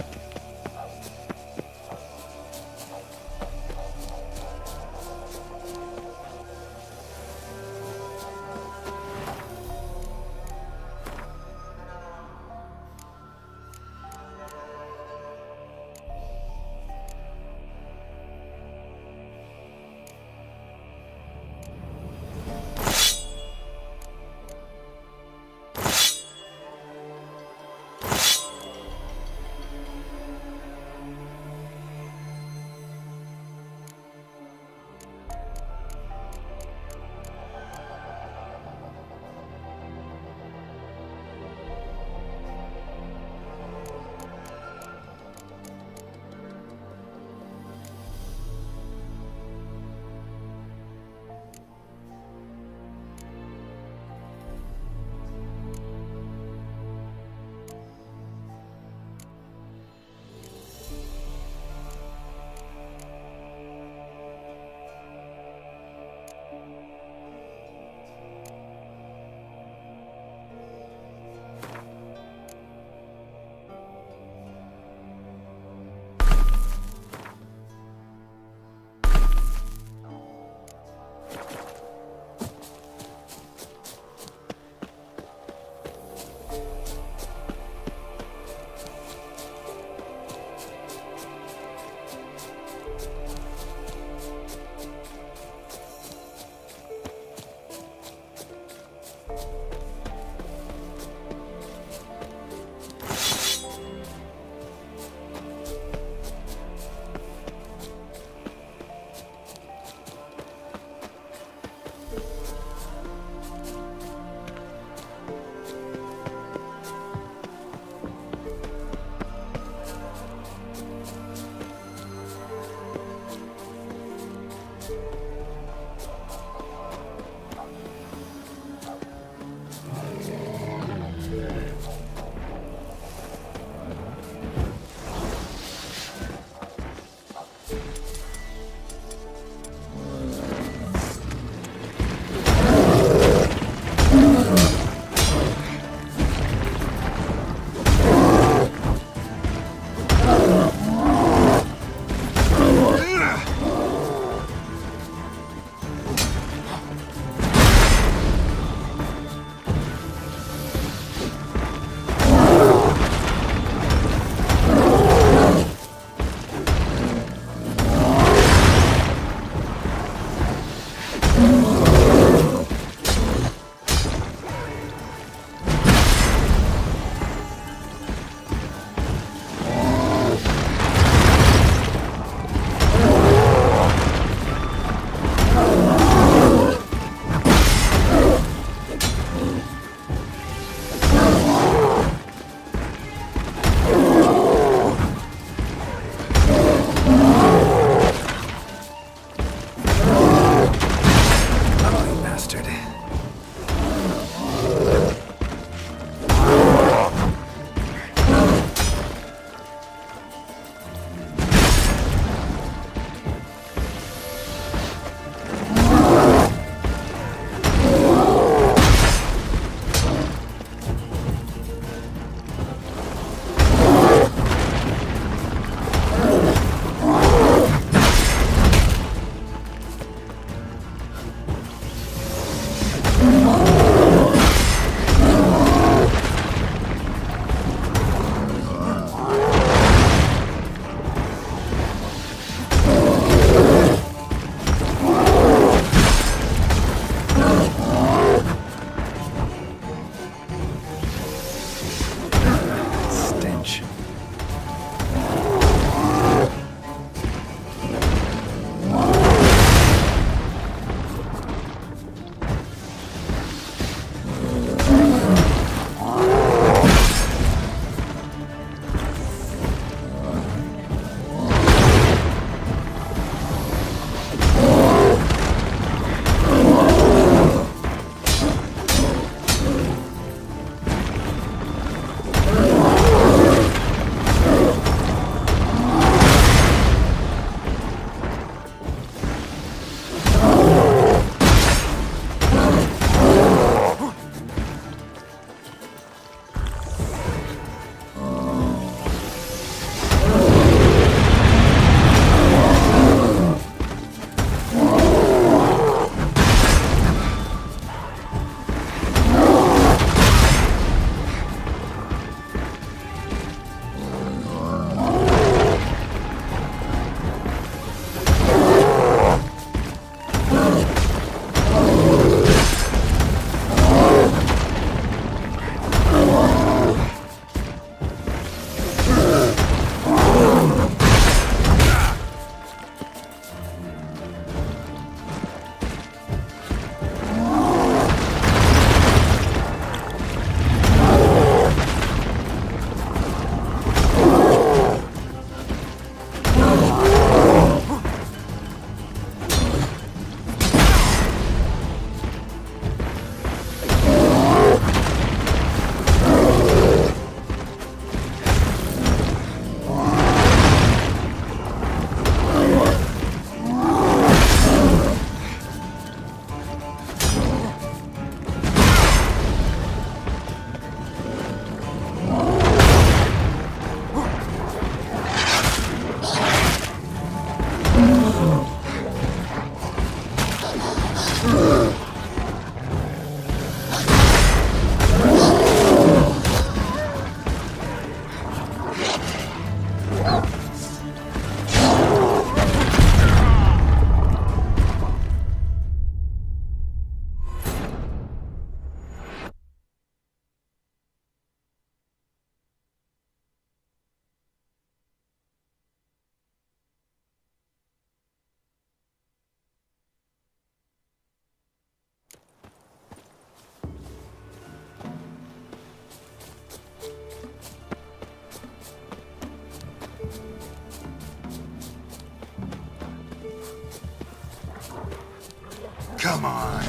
Come on.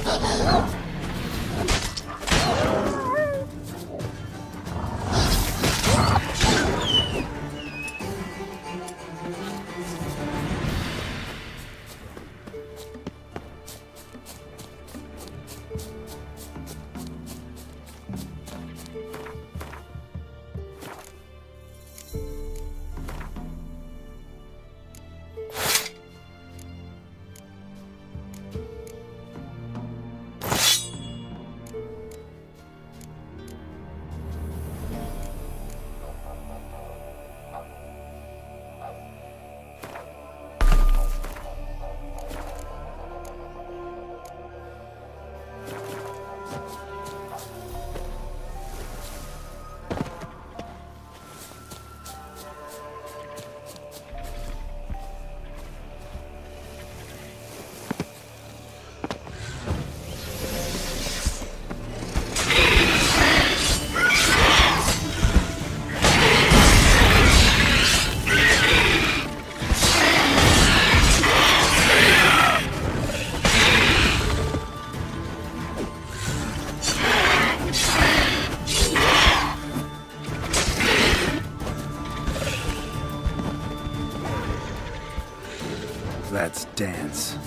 Let's dance.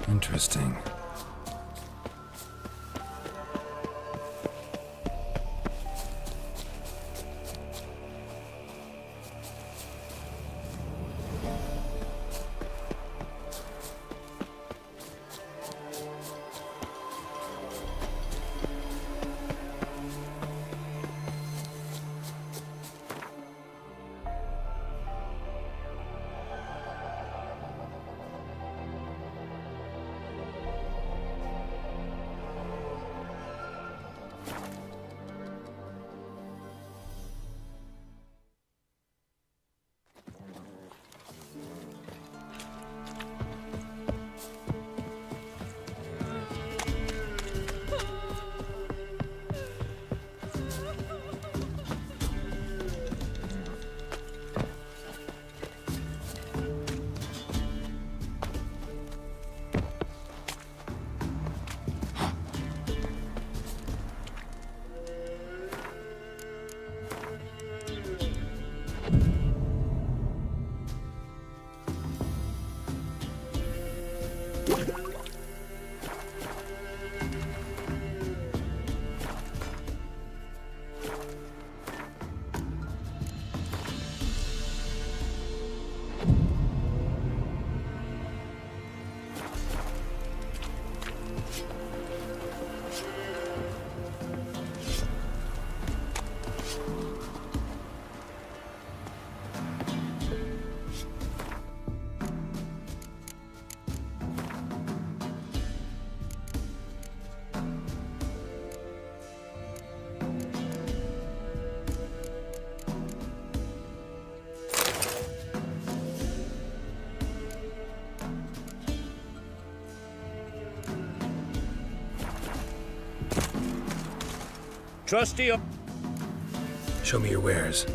Interesting. Trusty. Show me your wares.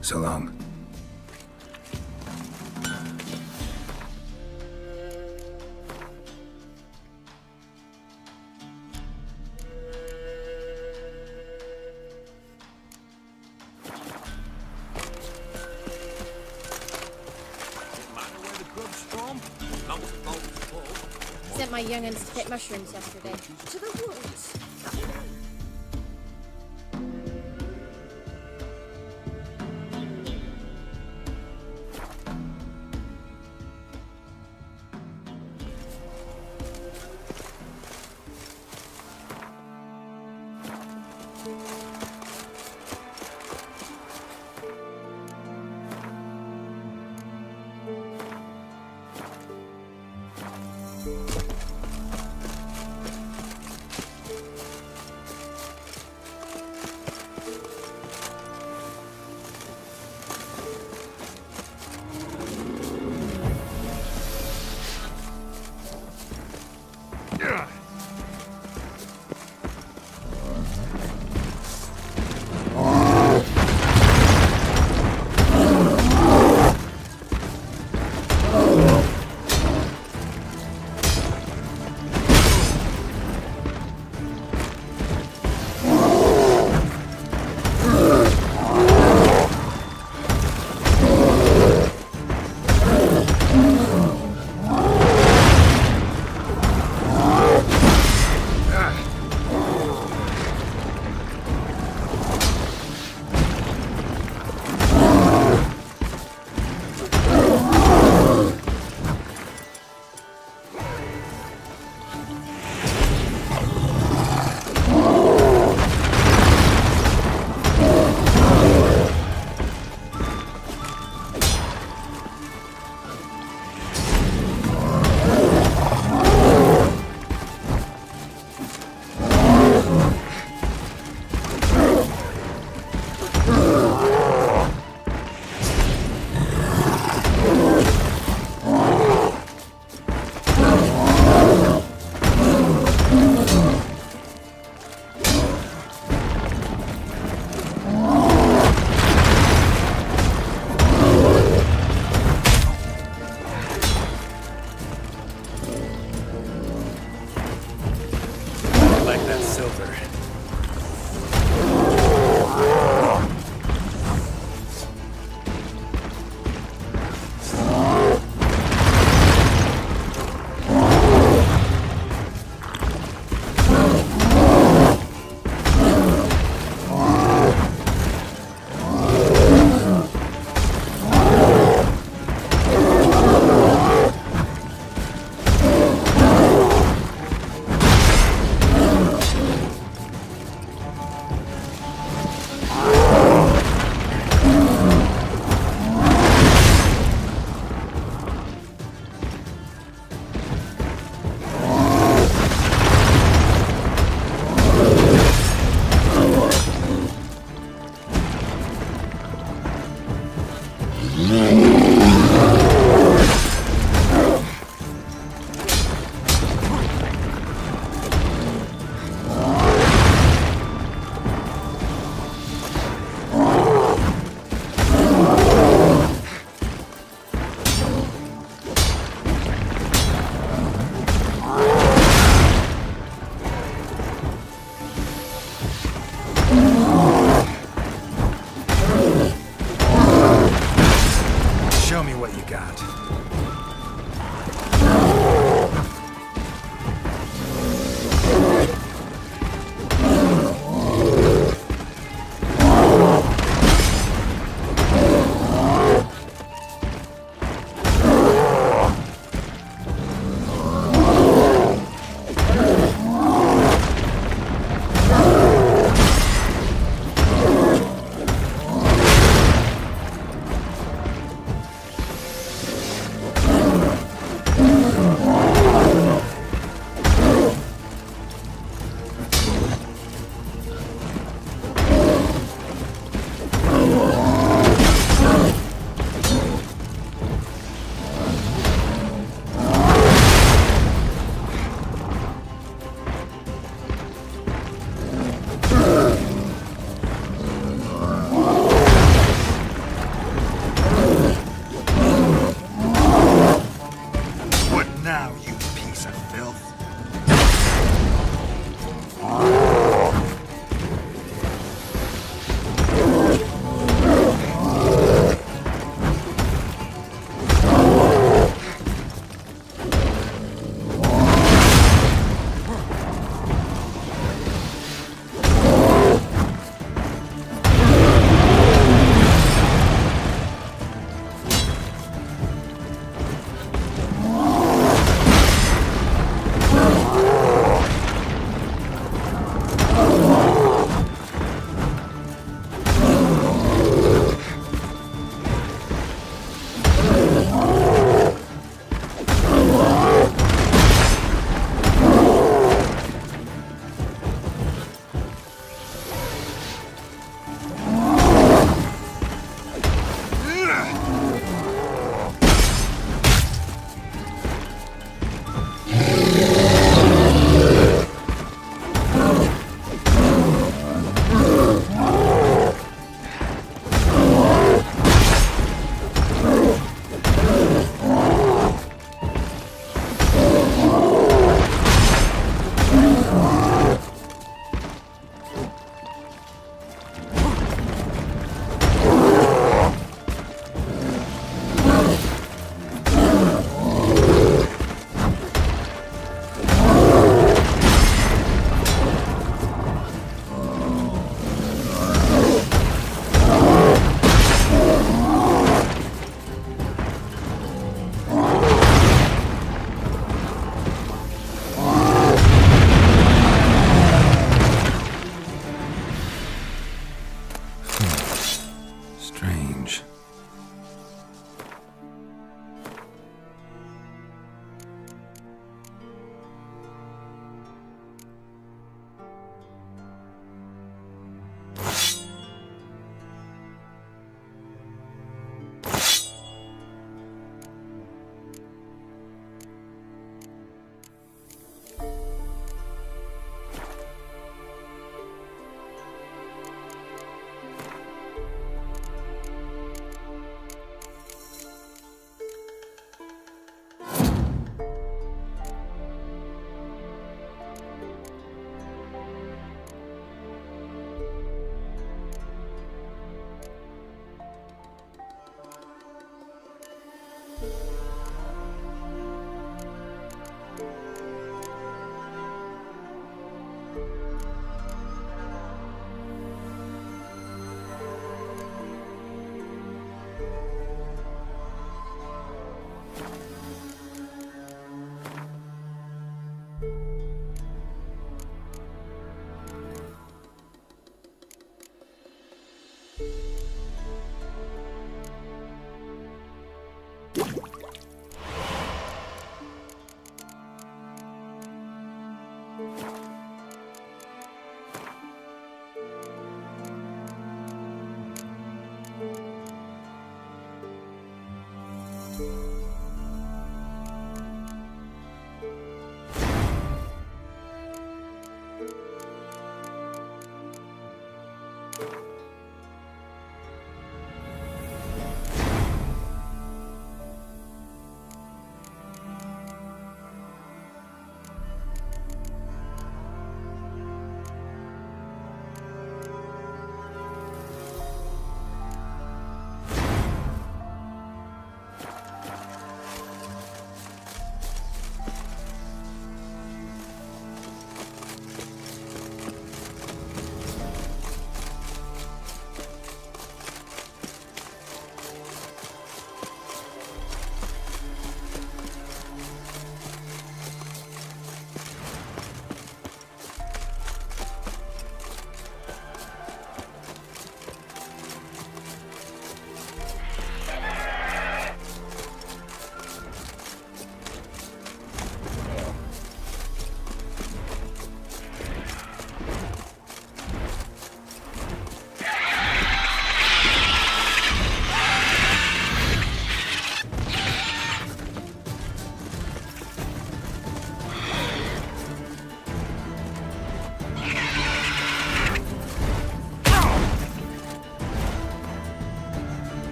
So long. Sent my young'uns to pick mushrooms yesterday. To the woods. silver.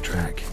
track.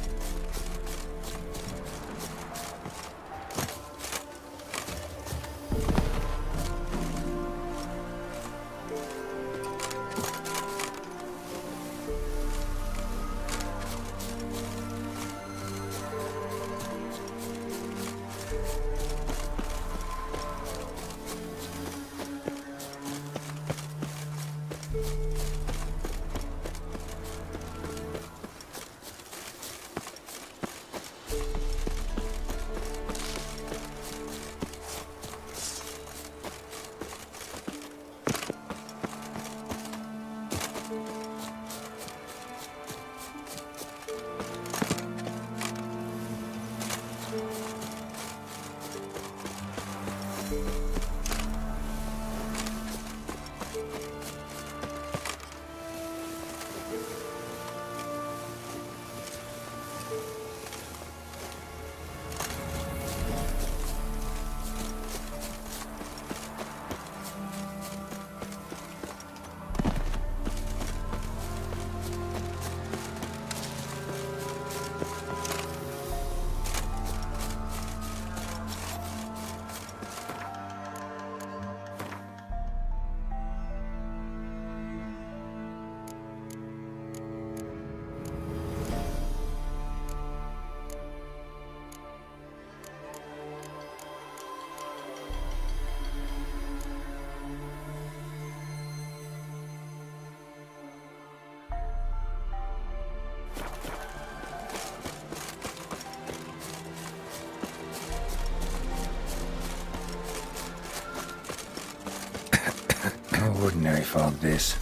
No ordinary fog, this.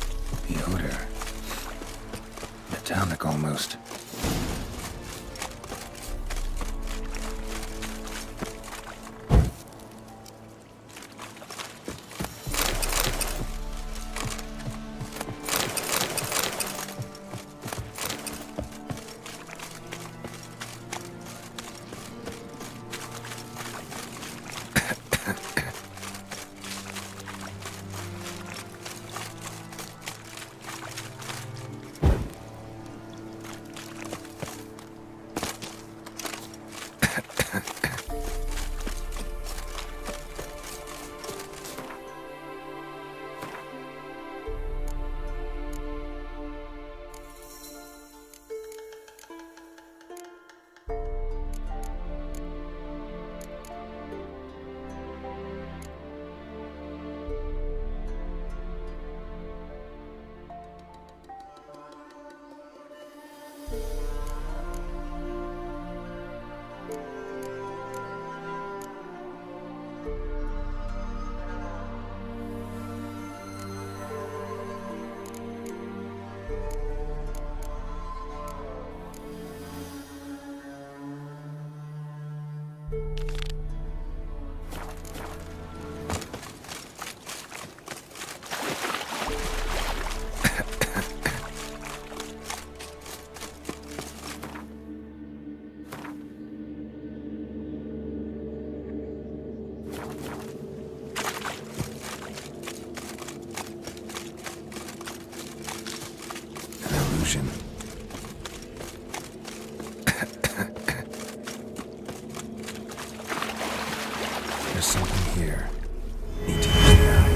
The odor. Metallic almost. There's something here. Need to use the eye.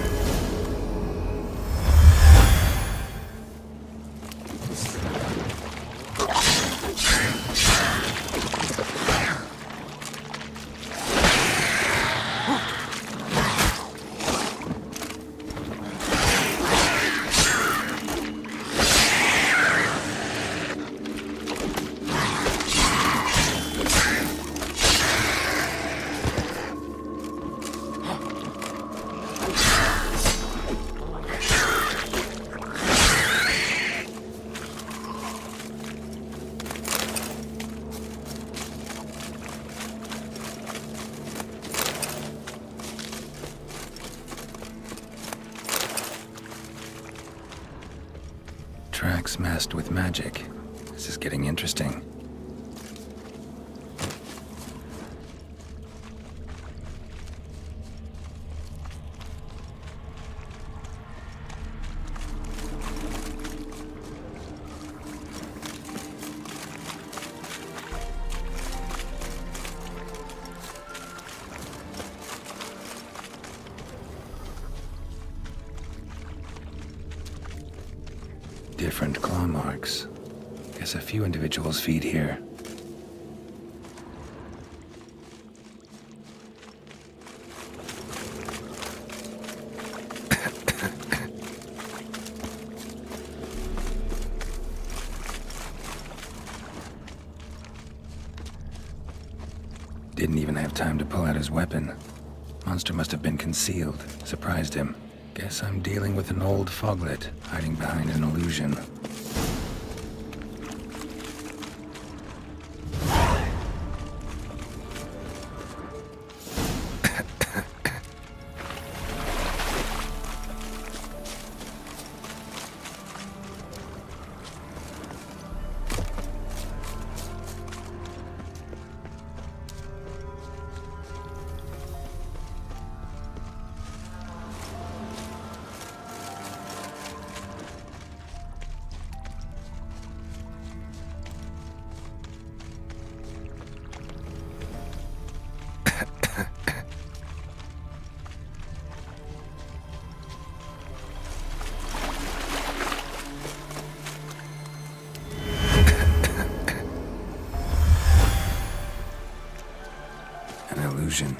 Tracks masked with magic. This is getting interesting. Different claw marks. Guess a few individuals feed here. Didn't even have time to pull out his weapon. Monster must have been concealed. Surprised him. Guess I'm dealing with an old foglet, hiding behind an illusion. Illusion.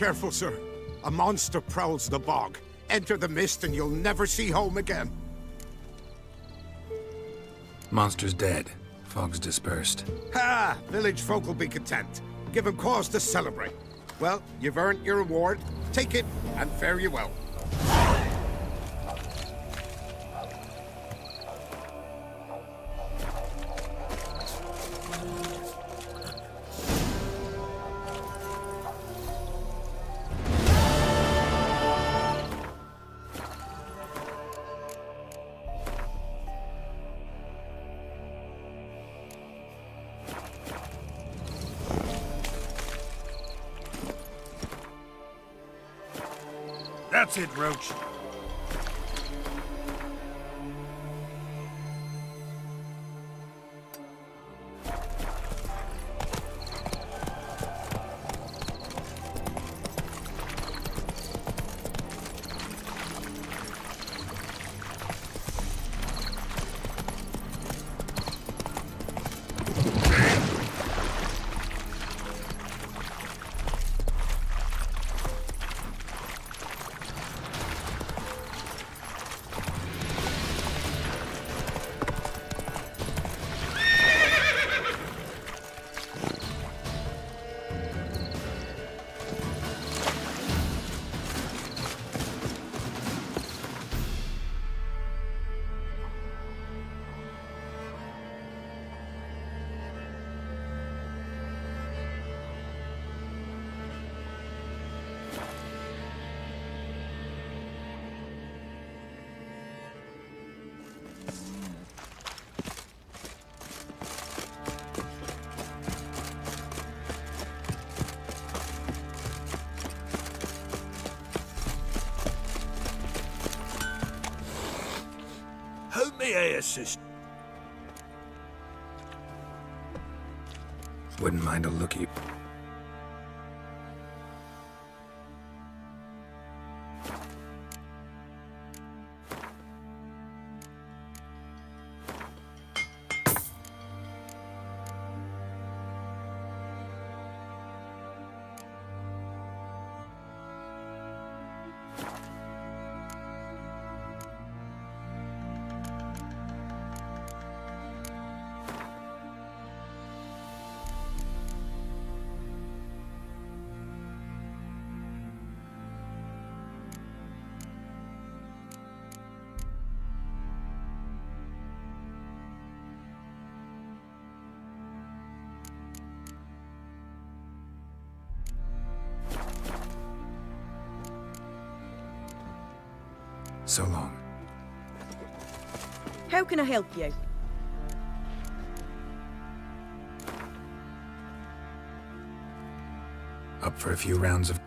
Careful, sir. A monster prowls the bog. Enter the mist and you'll never see home again. Monster's dead. Fog's dispersed. Ha! Village folk will be content. Give 'em cause to celebrate. Well, you've earned your reward. Take it, and fare you well. That's it, Roach. How may I assist? Wouldn't mind a lookie. So long. How can I help you? Up for a few rounds of...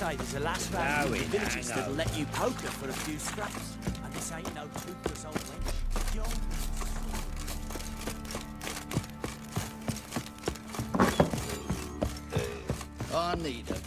say there's a lass round in the villages that'll let you poker for a few scraps. And this ain't no toothless old wench. I need it.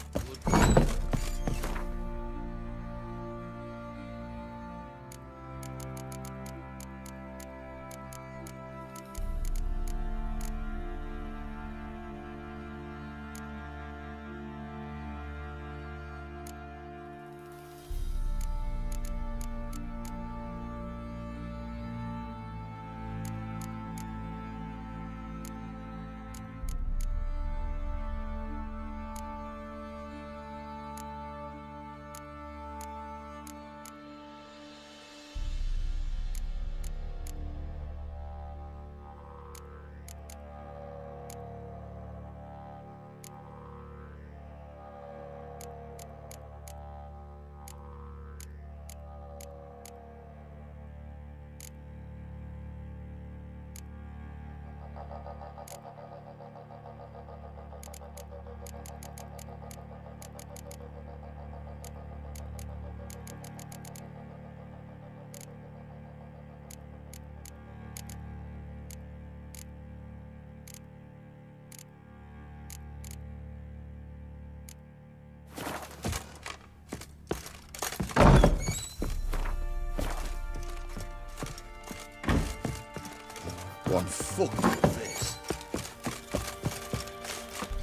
One fuck with this.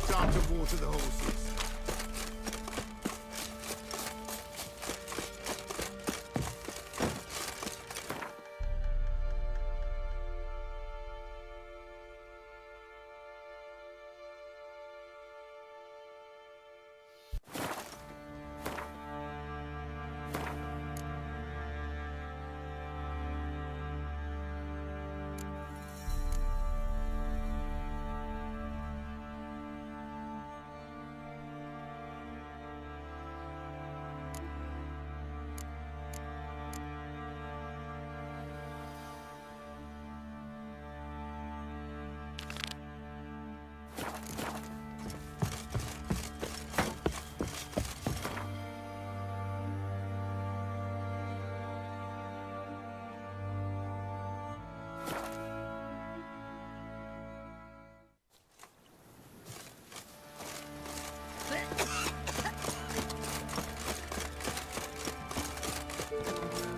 Time to water the horses.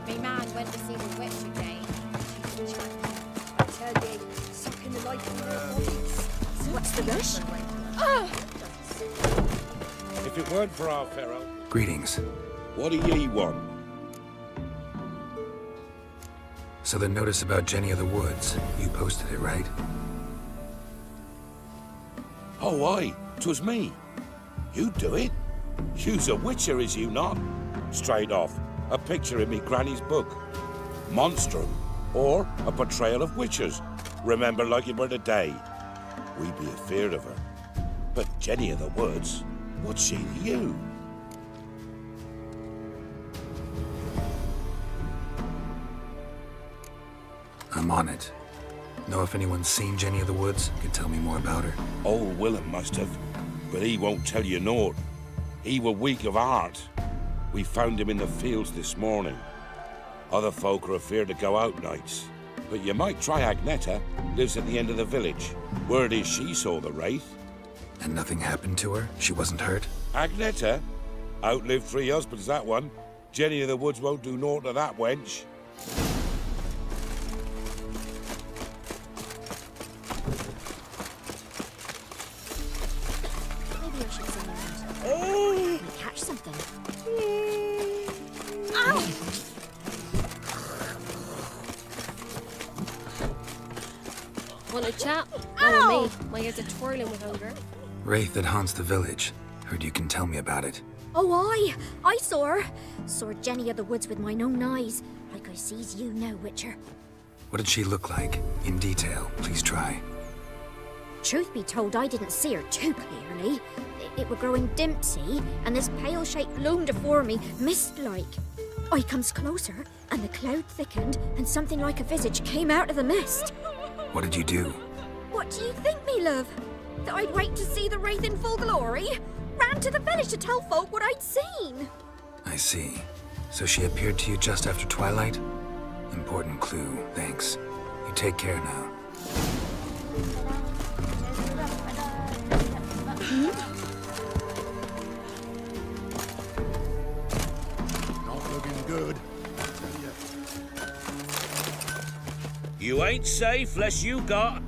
Me man went to see the witch again. I tell you, sucking the life from their bodies. What's the rush? If it weren't for our Pharaoh... Greetings. What do ye want? So the notice about Jenny of the Woods, you posted it, right? Oh, aye. 'Twas me. You do it? You's a witcher, is you not? Straight off. A picture in me granny's book. Monstrum. Or a portrayal of witchers. Remember like it were the day. We be afeard of her. But Jenny of the Woods, what's she to you? I'm on it. Know if anyone's seen Jenny of the Woods? Could tell me more about her. Old Willem must have, but he won't tell you naught. He were weak of heart. We found him in the fields this morning. Other folk are afeard to go out nights. But you might try Agneta, lives at the end of the village. Word is she saw the wraith. And nothing happened to her? She wasn't hurt? Agneta? Outlived 3 husbands, that one. Jenny of the Woods won't do naught to that wench. Maybe I should sing around. Catch something. Ow! Want a chat? Oh, me. My ears are twirling with hunger. Wraith that haunts the village. Heard you can tell me about it. Oh, I saw her. Saw Jenny of the Woods with mine own eyes, like I sees you now, Witcher. What did she look like? In detail, please try. Truth be told, I didn't see her too clearly. It were growing dim, see, and this pale shape loomed afore me, mist-like. I comes closer, and the cloud thickened, and something like a visage came out of the mist. What did you do? What do you think, me love? That I'd wait to see the wraith in full glory? Ran ran to the village to tell folk what I'd seen. I see. So she appeared to you just after twilight? Important clue, thanks. You take care now. Not looking good. You ain't safe less you got...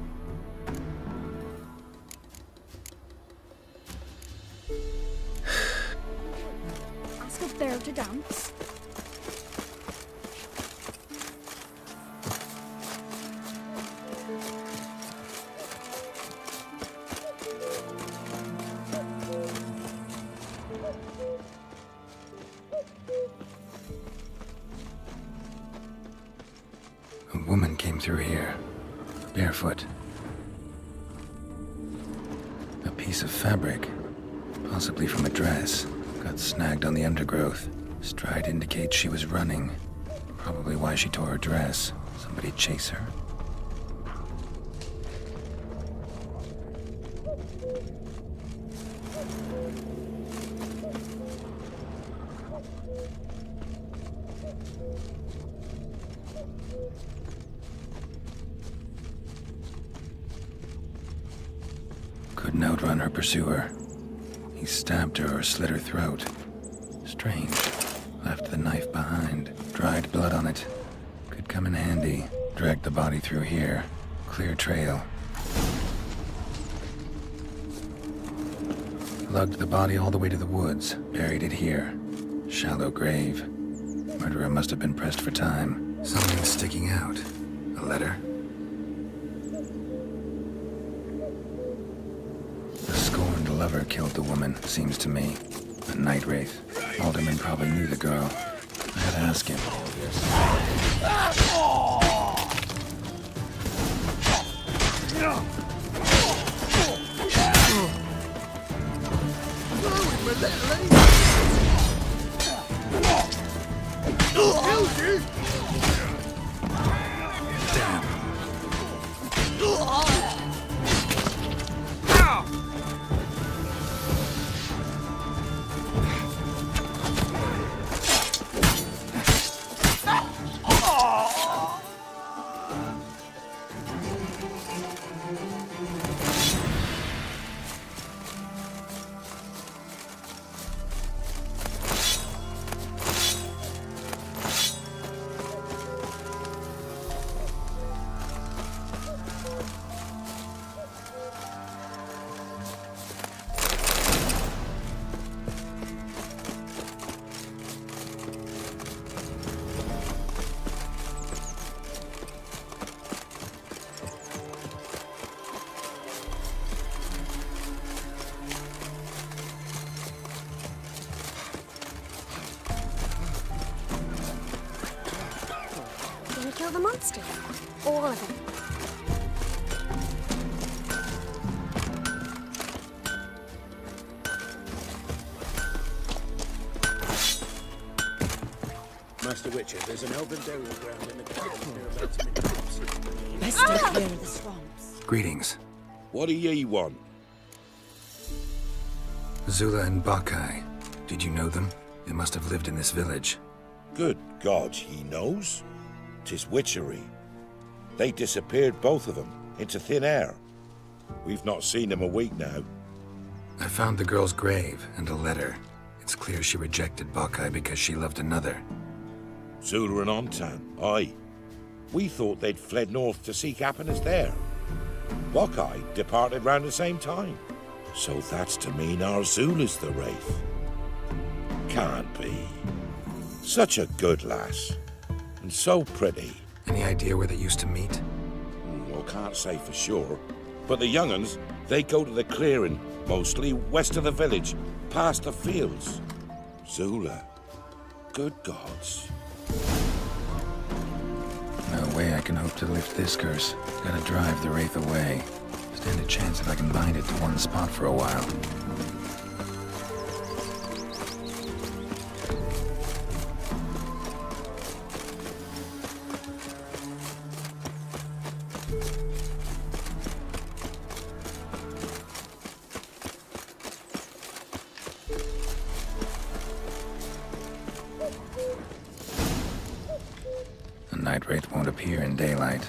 Ask a bear to dance. A woman came through here, barefoot. A piece of fabric, possibly from a dress, got snagged on the undergrowth. Stride indicates she was running. Probably why she tore her dress. Somebody chase her? Couldn't outrun her pursuer. He stabbed her or slit her throat. Strange. Left the knife behind. Dried blood on it. Could come in handy. Dragged the body through here. Clear trail. Lugged the body all the way to the woods. Buried it here. Shallow grave. Murderer must have been pressed for time. Something sticking out. A letter? The scorned lover killed the woman, seems to me. A night wraith. Alderman probably knew the girl. I had to ask him. Gonna kill the monster. All of them. Master Witcher, there's an elven burial ground in the cabin near about to be Best stay clear of the swamps. Greetings. What do ye want? Zula and Bakai. Did you know them? They must have lived in this village. Good gods, he knows? 'Tis witchery. They disappeared, both of them, into thin air. We've not seen them a week now. I found the girl's grave and a letter. It's clear she rejected Bakai because she loved another. Zula and Ontan, aye. We thought they'd fled north to seek happiness there. Bakai departed round the same time. So that's to mean our Zula's the wraith. Can't be. Such a good lass. And so pretty. Any idea where they used to meet? Well, can't say for sure. But the young'uns, they go to the clearing, mostly west of the village, past the fields. Zula. Good gods. No way I can hope to lift this curse. Gotta drive the wraith away. Stand a chance if I can bind it to one spot for a while. A night wraith won't appear in daylight.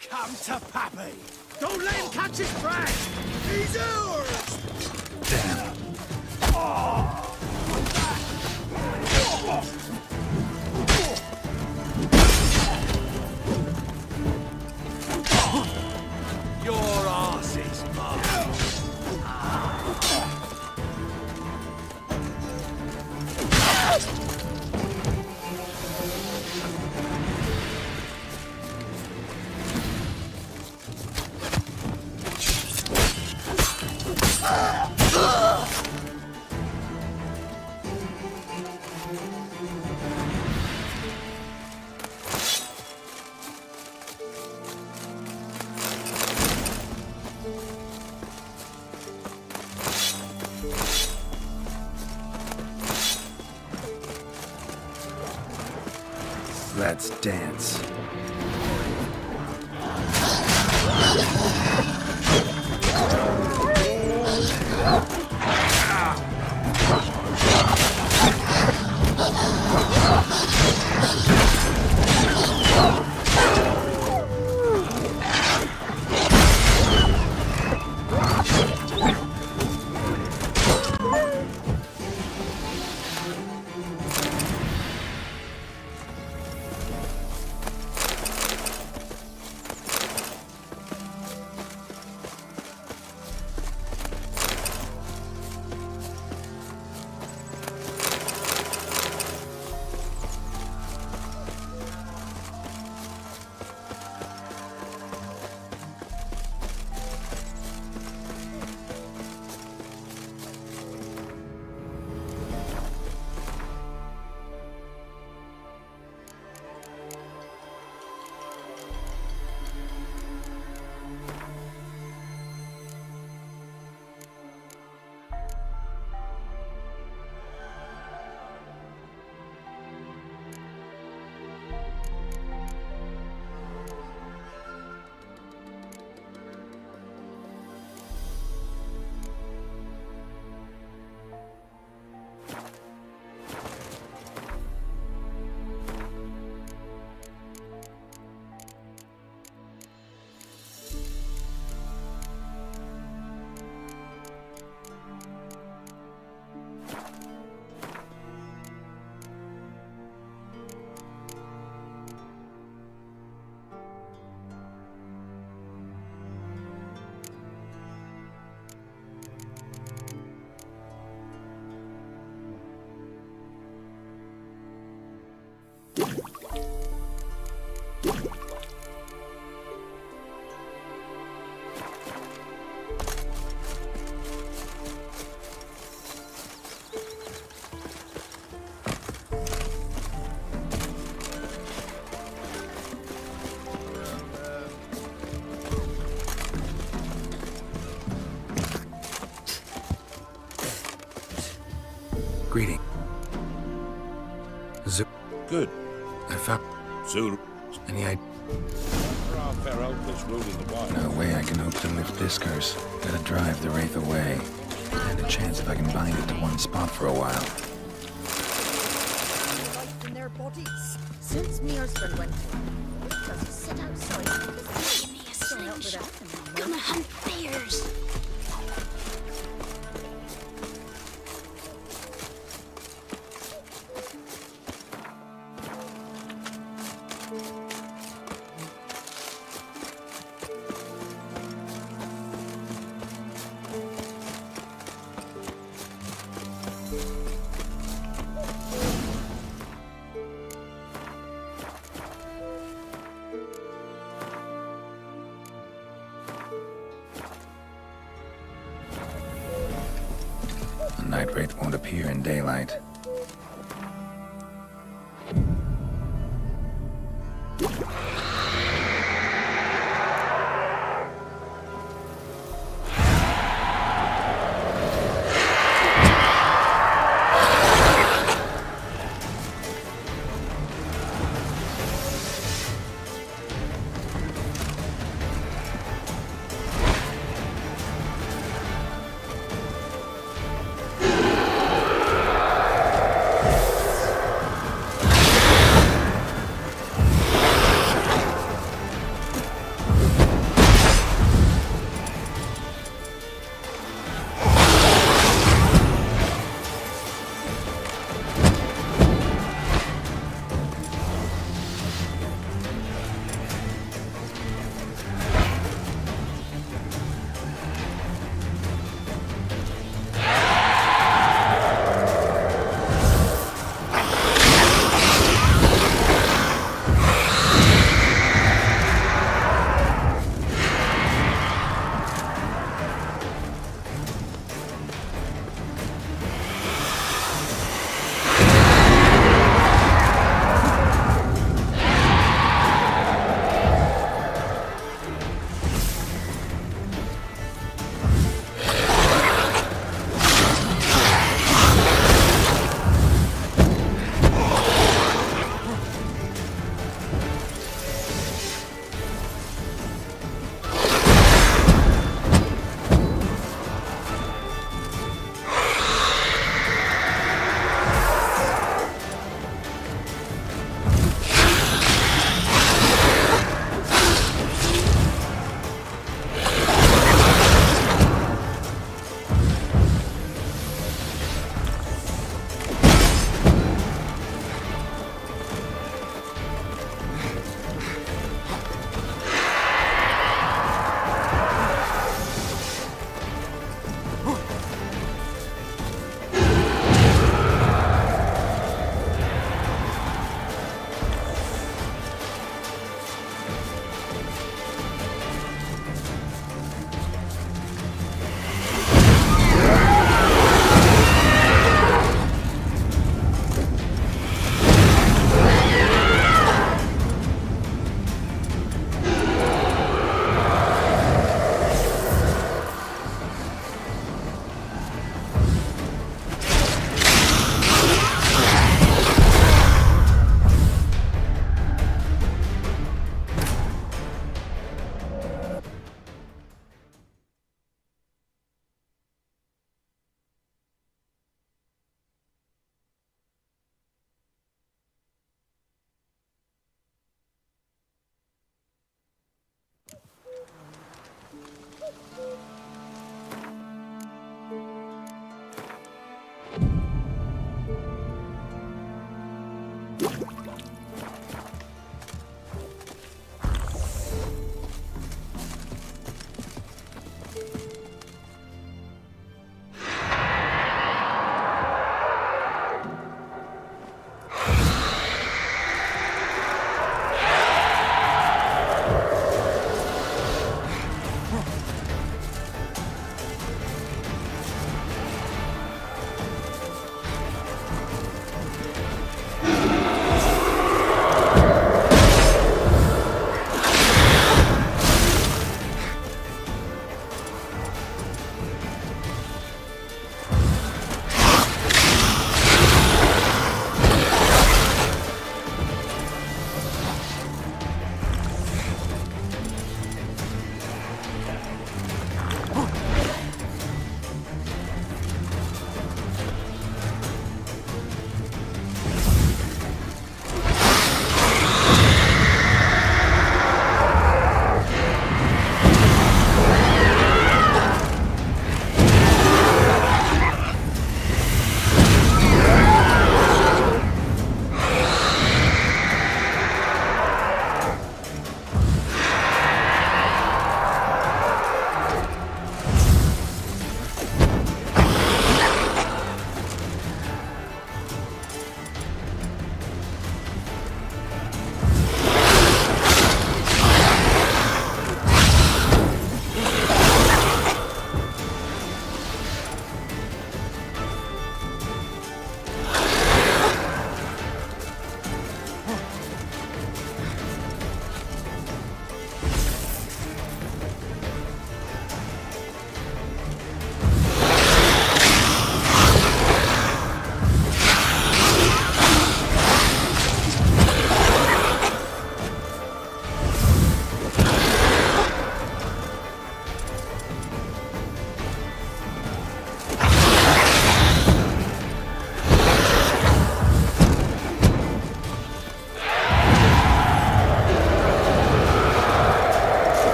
Come to Pappy! Don't let him catch his breath! He's ours! Your arse is mine. Let's dance. Greeting. Good. I found... Zul. Any idea? There are fair outlaws ruling the wild. No way I can hope to lift this curse. Gotta drive the wraith away. And a chance if I can bind it to one spot for a while. Life in their bodies. Since me husband went to does he sit outside? Give me a slingshot. Gonna hunt bears. The night wraith won't appear in daylight.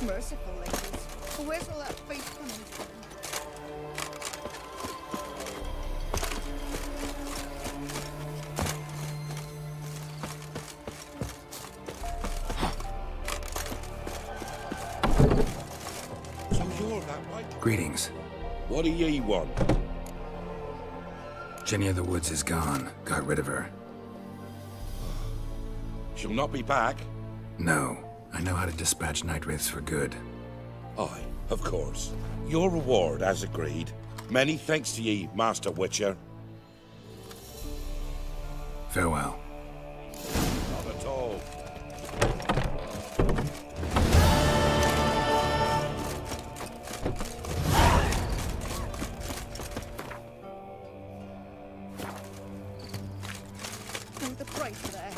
Merciful ladies. Where's all that faith coming from? So you're that way? Greetings. What do ye want? Jenny of the Woods is gone. Got rid of her. She'll not be back. No. I know how to dispatch night wraiths for good. Aye, of course. Your reward, as agreed. Many thanks to ye, Master Witcher. Farewell. Not at all. Oh, the price there.